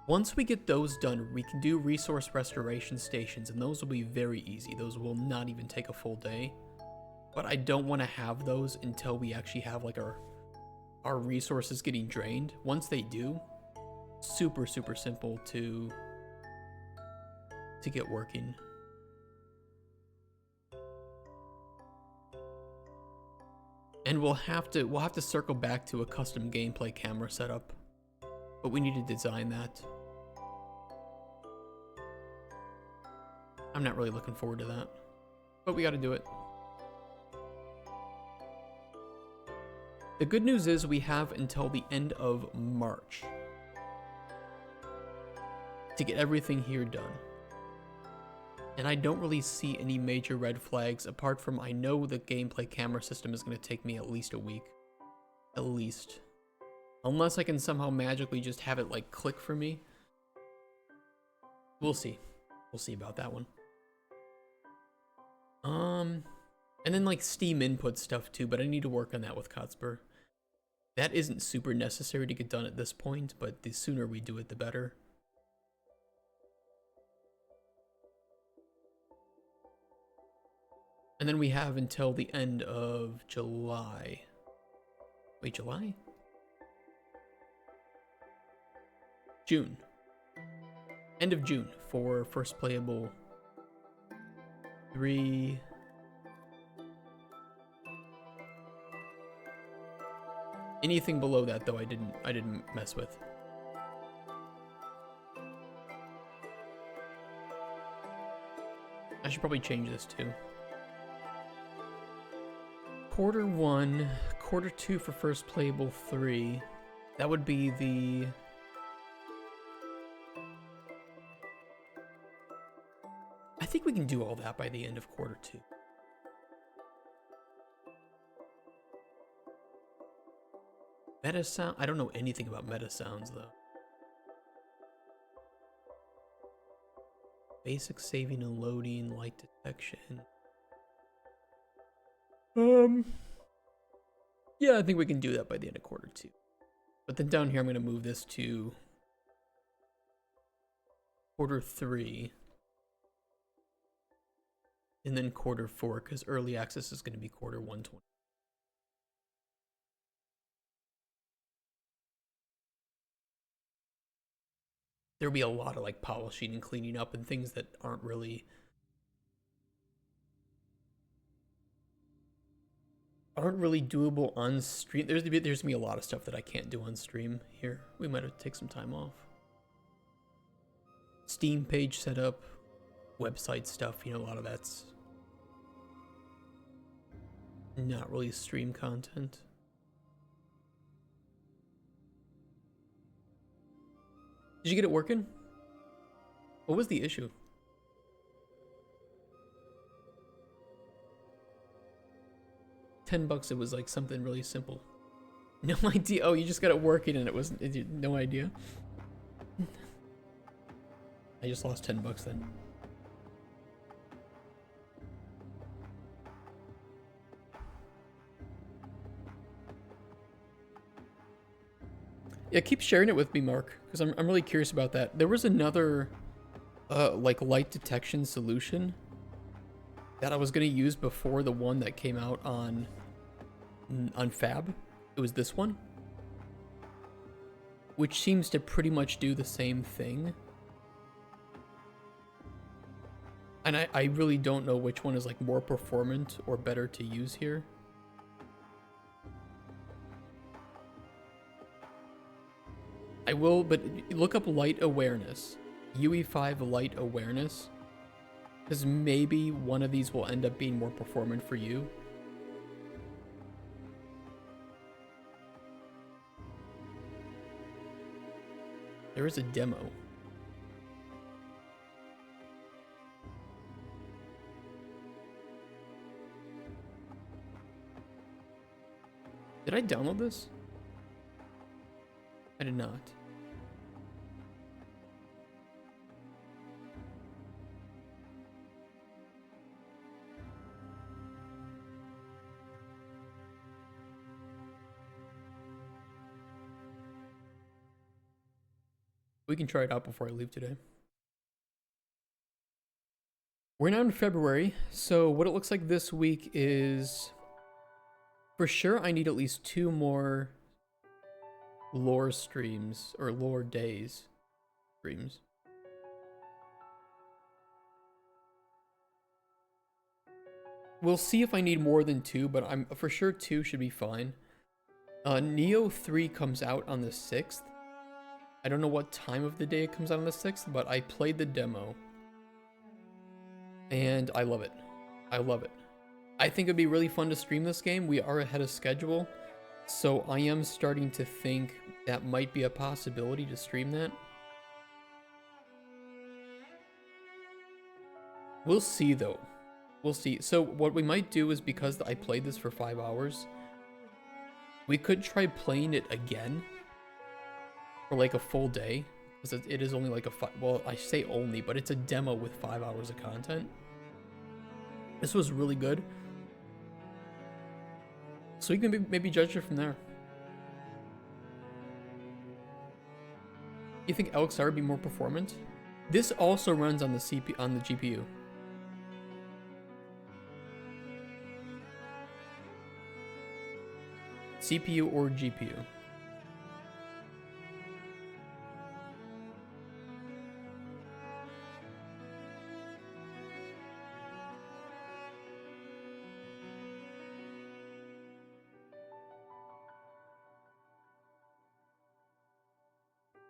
Once we get those done, we can do resource restoration stations, and those will be very easy. Those will not even take a full day. But I don't want to have those until we actually have like our resources getting drained. Once they do, super simple to get working. And we'll have to circle back to a custom gameplay camera setup. But we need to design that. I'm not really looking forward to that. But we got to do it. The good news is we have until the end of March. to get everything here done. And I don't really see any major red flags apart from I know the gameplay camera system is going to take me at least a week. At least. Unless I can somehow magically just have it like click for me. We'll see. We'll see about that one. And then like Steam input stuff too, but I need to work on that with Kotspur. That isn't super necessary to get done at this point, but the sooner we do it, the better. And then we have until the end of July. Wait, July? June. End of June for first playable 3. Anything below that though I didn't mess with. I should probably change this too. Quarter 1, quarter 2 for first playable 3. That would be the... I think we can do all that by the end of quarter 2. Meta sound? I don't know anything about meta sounds though. Basic saving and loading, light detection. Yeah, I think we can do that by the end of quarter 2. But then down here, I'm going to move this to quarter 3. And then quarter 4, because early access is going to be quarter 120. There'll be a lot of like polishing and cleaning up and things that aren't really doable on stream. There's gonna be a lot of stuff that I can't do on stream here. We might have to take some time off. Steam page setup, website stuff, you know, a lot of that's not really stream content. Did you get it working? What was the issue? $10, it was like something really simple. No idea. Oh, you just got it working and it wasn't. No idea. I just lost $10 then. Yeah, keep sharing it with me, Mark, because I'm really curious about that. There was another like light detection solution that I was gonna use before the one that came out on Fab. It was this one, which seems to pretty much do the same thing. And I really don't know which one is like more performant or better to use here. I will, but look up light awareness. UE5 light awareness. Because maybe one of these will end up being more performant for you. There is a demo. Did I download this? I did not. We can try it out before I leave today. We're now in February, so what it looks like this week is... For sure, I need at least 2 more lore streams, or lore days streams. We'll see if I need more than 2, but I'm for sure 2 should be fine. Neo 3 comes out on the 6th. I don't know what time of the day it comes out on the 6th, but I played the demo. And I love it. I love it. I think it'd be really fun to stream this game. We are ahead of schedule. So I am starting to think that might be a possibility to stream that. We'll see though. We'll see. So what we might do is, because I played this for 5 hours, we could try playing it again for like a full day, because it is only like a well, I say only, but it's a demo with 5 hours of content. This was really good, so we can maybe judge it from there. You think LXR would be more performant? This also runs on the GPU. CPU or GPU.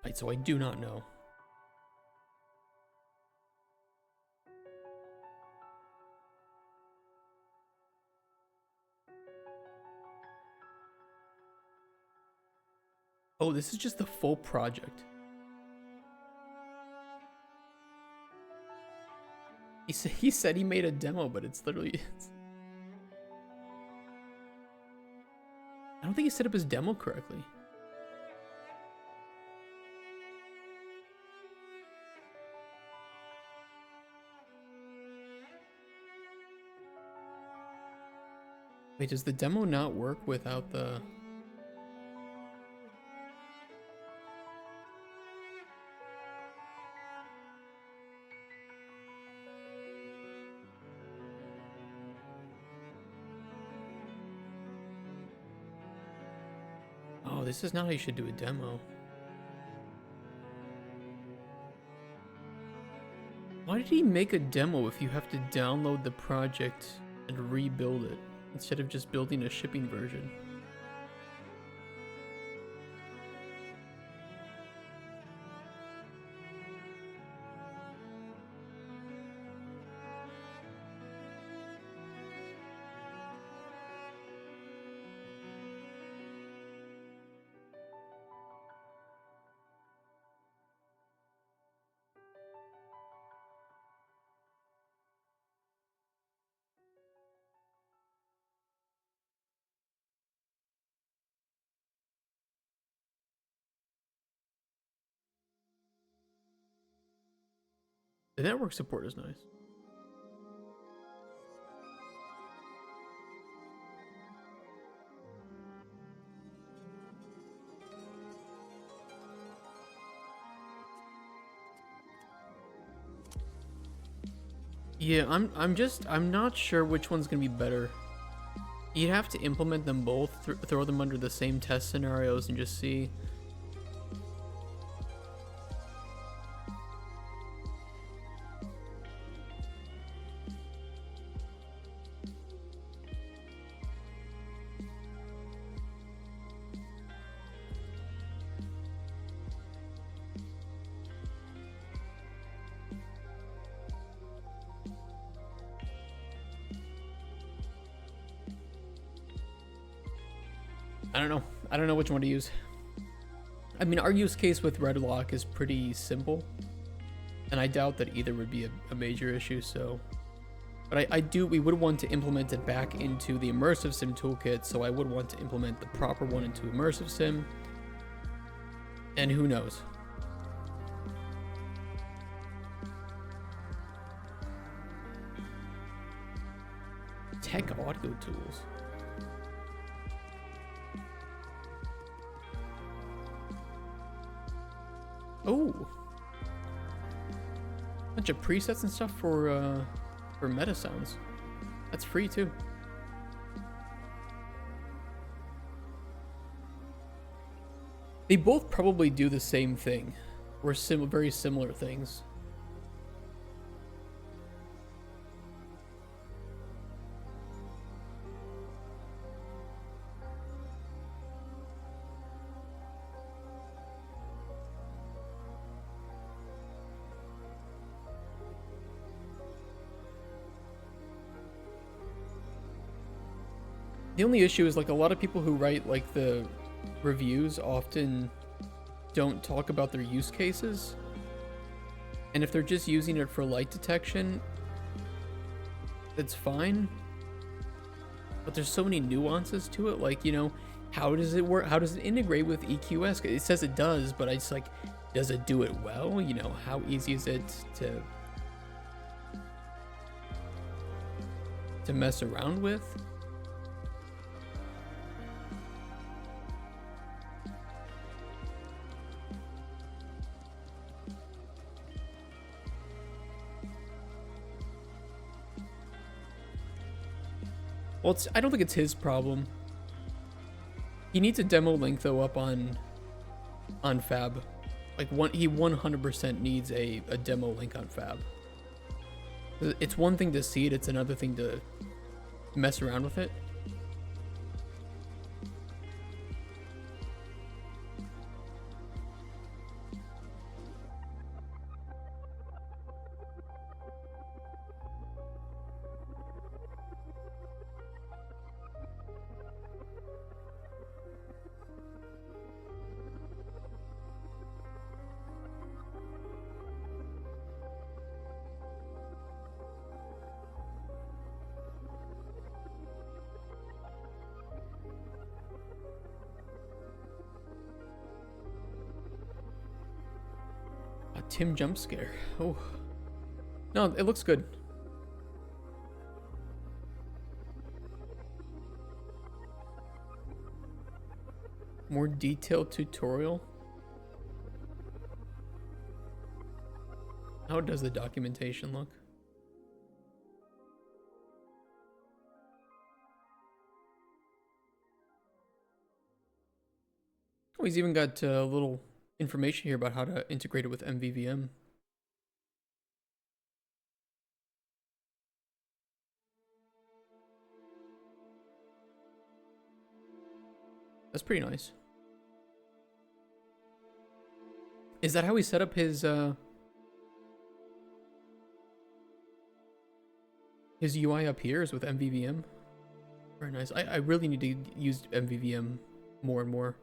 Right, so I do not know. Oh, this is just the full project. He said he made a demo, but it's literally... I don't think he set up his demo correctly. Wait, does the demo not work without the... Oh, this is not how you should do a demo. Why did he make a demo if you have to download the project and rebuild it, instead of just building a shipping version? The network support is nice. Yeah, I'm not sure which one's gonna be better. You'd have to implement them both, throw them under the same test scenarios, and just see. I don't know which one to use. I mean, our use case with Redlock is pretty simple, and I doubt that either would be a major issue, so... But we would want to implement it back into the Immersive Sim toolkit, so I would want to implement the proper one into Immersive Sim, and who knows. Tech audio tools. Oh, bunch of presets and stuff for meta sounds. That's free too. They both probably do the same thing, or very similar things. The only issue is, like, a lot of people who write, like, the reviews often don't talk about their use cases. And if they're just using it for light detection, that's fine. But there's so many nuances to it. Like, you know, how does it work? How does it integrate with EQS? It says it does, but I just like, does it do it well? You know, how easy is it to mess around with? Well, I don't think it's his problem. He needs a demo link though up on Fab. Like he 100% needs a demo link on Fab. It's one thing to see it, it's another thing to mess around with it. Tim jump scare. Oh. No, it looks good. More detailed tutorial. How does the documentation look? Oh, he's even got a little information here about how to integrate it with MVVM. That's pretty nice. Is that how he set up his UI up here is with MVVM? Very nice. I really need to use MVVM more and more.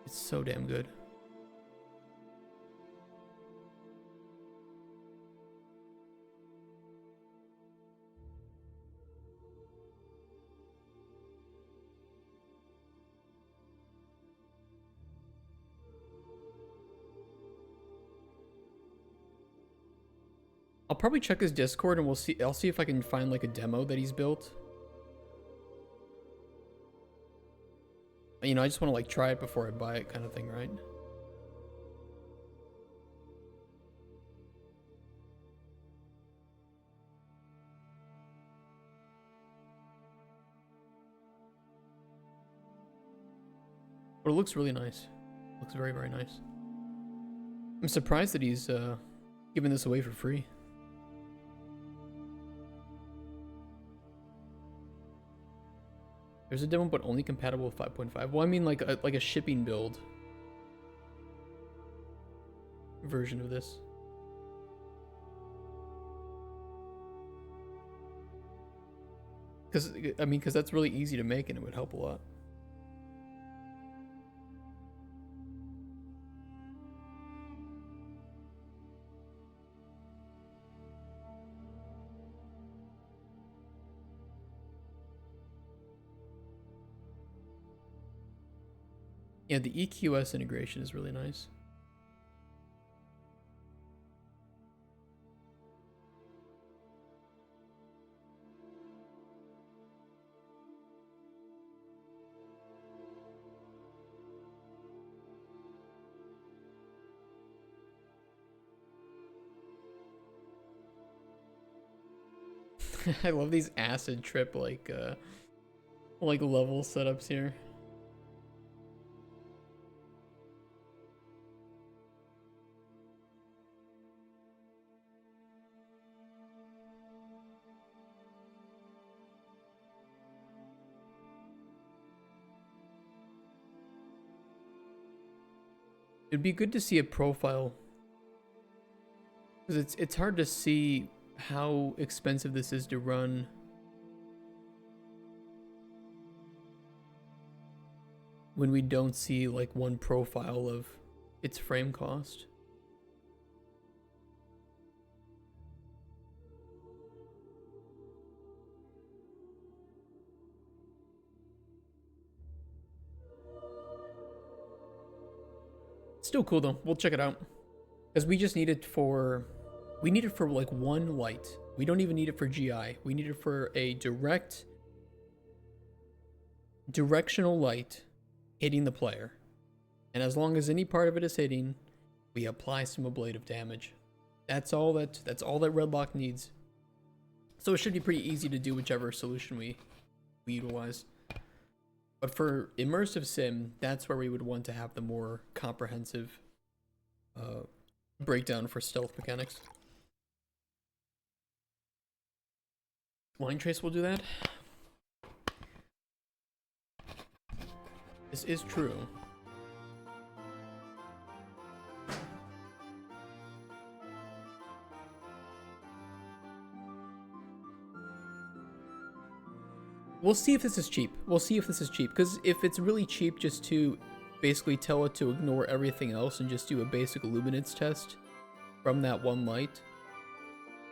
It's so damn good. I'll probably check his Discord and I'll see if I can find like a demo that he's built. You know, I just want to like try it before I buy it kind of thing, right? But it looks really nice. It looks very, very nice. I'm surprised that he's giving this away for free. There's a demo, but only compatible with 5.5. Well, I mean like a shipping build version of this. Because that's really easy to make and it would help a lot. Yeah, the EQS integration is really nice. I love these acid trip like level setups here. It'd be good to see a profile, because it's hard to see how expensive this is to run. When we don't see like one profile of its frame cost. Still cool though. We'll check it out. Because we just need it for... We need it for like one light. We don't even need it for GI. We need it for a directional light hitting the player. And as long as any part of it is hitting, we apply some ablative damage. That's all that Redlock needs. So it should be pretty easy to do whichever solution we utilize. But for immersive sim, that's where we would want to have the more comprehensive breakdown for stealth mechanics. Line trace will do that. This is true. We'll see if this is cheap. We'll see if this is cheap. Because if it's really cheap just to basically tell it to ignore everything else and just do a basic luminance test from that one light,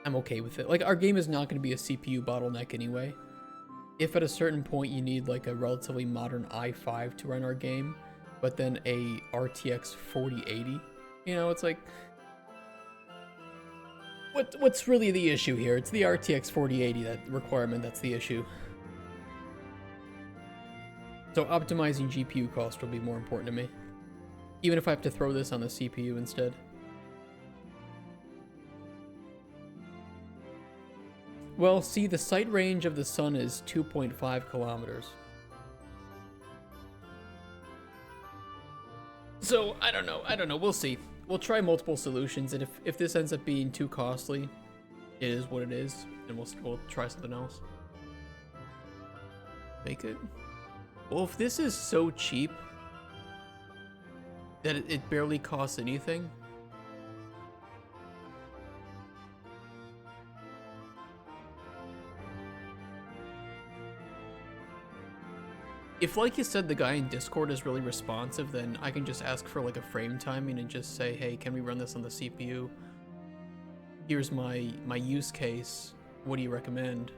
I'm okay with it. Like, our game is not going to be a CPU bottleneck anyway. If at a certain point you need like a relatively modern i5 to run our game, but then a RTX 4080, you know, it's like... What's really the issue here? It's the RTX 4080 that requirement that's the issue. So optimizing GPU cost will be more important to me, even if I have to throw this on the CPU instead. Well, see, the sight range of the sun is 2.5 kilometers. So, I don't know, we'll see. We'll try multiple solutions, and if this ends up being too costly, it is what it is, and we'll try something else. Make it? Well, if this is so cheap that it barely costs anything, if, like you said, the guy in Discord is really responsive, then I can just ask for like a frame timing and just say, hey, can we run this on the CPU? Here's my use case. What do you recommend?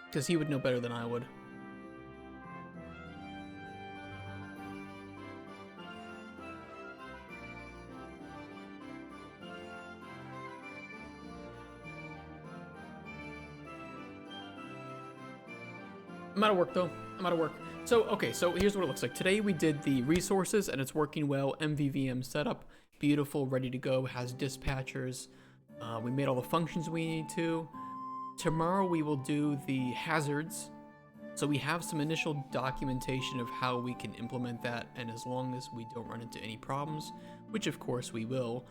Because he would know better than I would. I'm out of work though. I'm out of work. So, okay, so here's what it looks like. Today we did the resources and it's working well. MVVM setup, beautiful, ready to go, has dispatchers. We made all the functions we need to. Tomorrow we will do the hazards. So we have some initial documentation of how we can implement that, and as long as we don't run into any problems, which of course we will,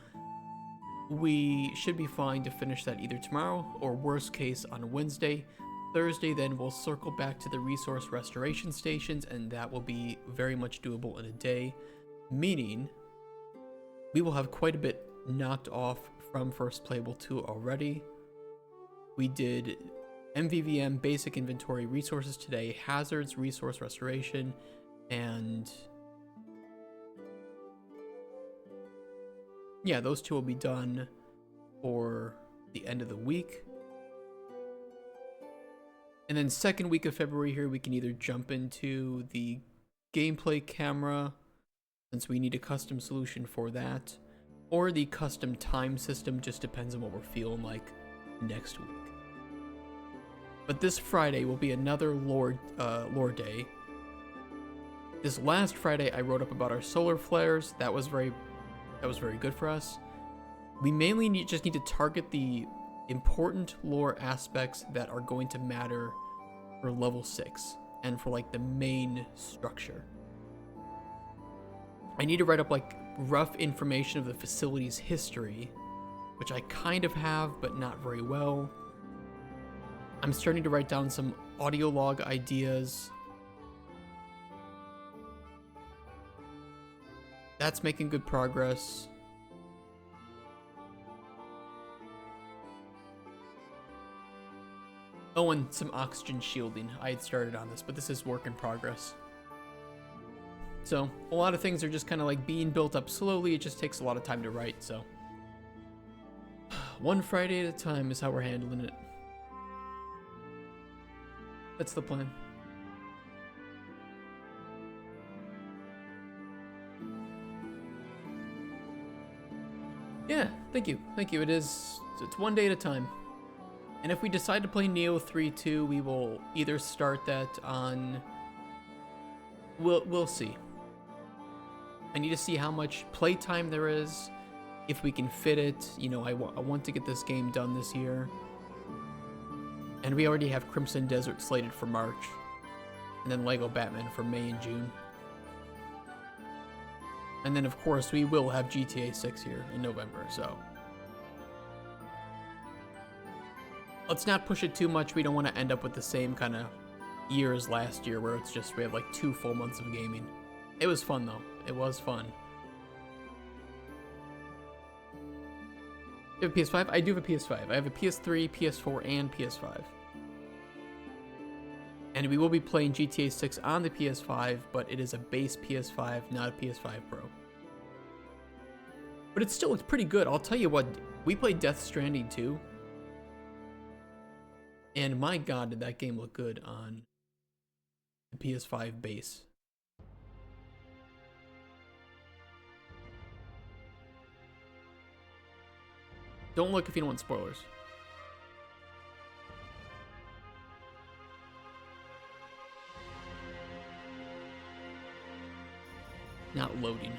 we should be fine to finish that either tomorrow or worst case on Wednesday. Thursday then we'll circle back to the resource restoration stations, and that will be very much doable in a day, meaning we will have quite a bit knocked off from First Playable 2 already. We did MVVM basic inventory resources today, hazards, resource restoration, and yeah, those two will be done for the end of the week. And then second week of February here, we can either jump into the gameplay camera, since we need a custom solution for that, or the custom time system, just depends on what we're feeling like next week. But this Friday will be another lore day. This last Friday, I wrote up about our solar flares. That was very good for us. We mainly just need to target the important lore aspects that are going to matter for level 6 and for like the main structure. I need to write up like rough information of the facility's history, which I kind of have, but not very well. I'm starting to write down some audio log ideas. That's making good progress. Oh, and some oxygen shielding. I had started on this, but this is work in progress. So, a lot of things are just kind of like being built up slowly. It just takes a lot of time to write, so. One Friday at a time is how we're handling it. That's the plan. Yeah, thank you. Thank you. It's one day at a time. And if we decide to play Neo 3-2, we will either start that on... We'll see. I need to see how much playtime there is, if we can fit it. You know, I want to get this game done this year. And we already have Crimson Desert slated for March. And then Lego Batman for May and June. And then, of course, we will have GTA 6 here in November, so... Let's not push it too much. We don't want to end up with the same kind of year as last year, where it's just we have like 2 full months of gaming. It was fun, though. It was fun. You have a PS5? I do have a PS5. I have a PS3, PS4, and PS5. And we will be playing GTA 6 on the PS5, but it is a base PS5, not a PS5 Pro. But it still looks pretty good. I'll tell you what, we played Death Stranding 2. And my god, did that game look good on the PS5 base. Don't look if you don't want spoilers. Not loading.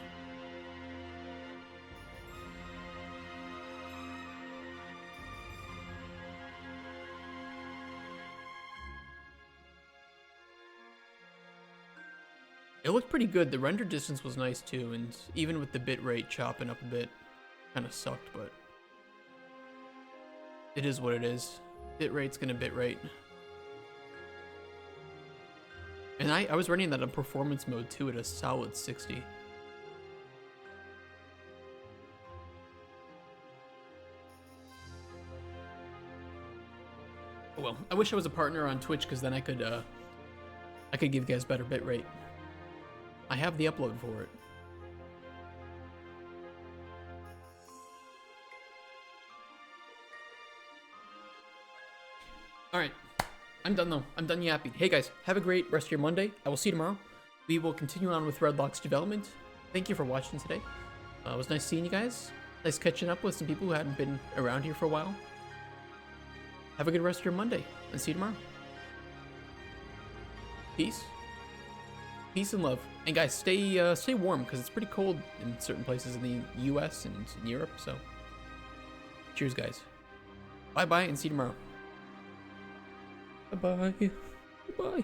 It looked pretty good. The render distance was nice too, and even with the bitrate chopping up a bit, kind of sucked, but it is what it is. Bitrate's gonna bitrate. And I was running that on performance mode too at a solid 60. Oh well, I wish I was a partner on Twitch, because then I could give you guys better bitrate. I have the upload for it. Alright, I'm done though. I'm done yapping. Hey guys, have a great rest of your Monday. I will see you tomorrow. We will continue on with Redlock's development. Thank you for watching today. It was nice seeing you guys. Nice catching up with some people who hadn't been around here for a while. Have a good rest of your Monday, and see you tomorrow. Peace. Peace and love. And guys, stay warm, because it's pretty cold in certain places in the US and in Europe, so cheers guys. Bye bye and see you tomorrow. Bye bye. Bye.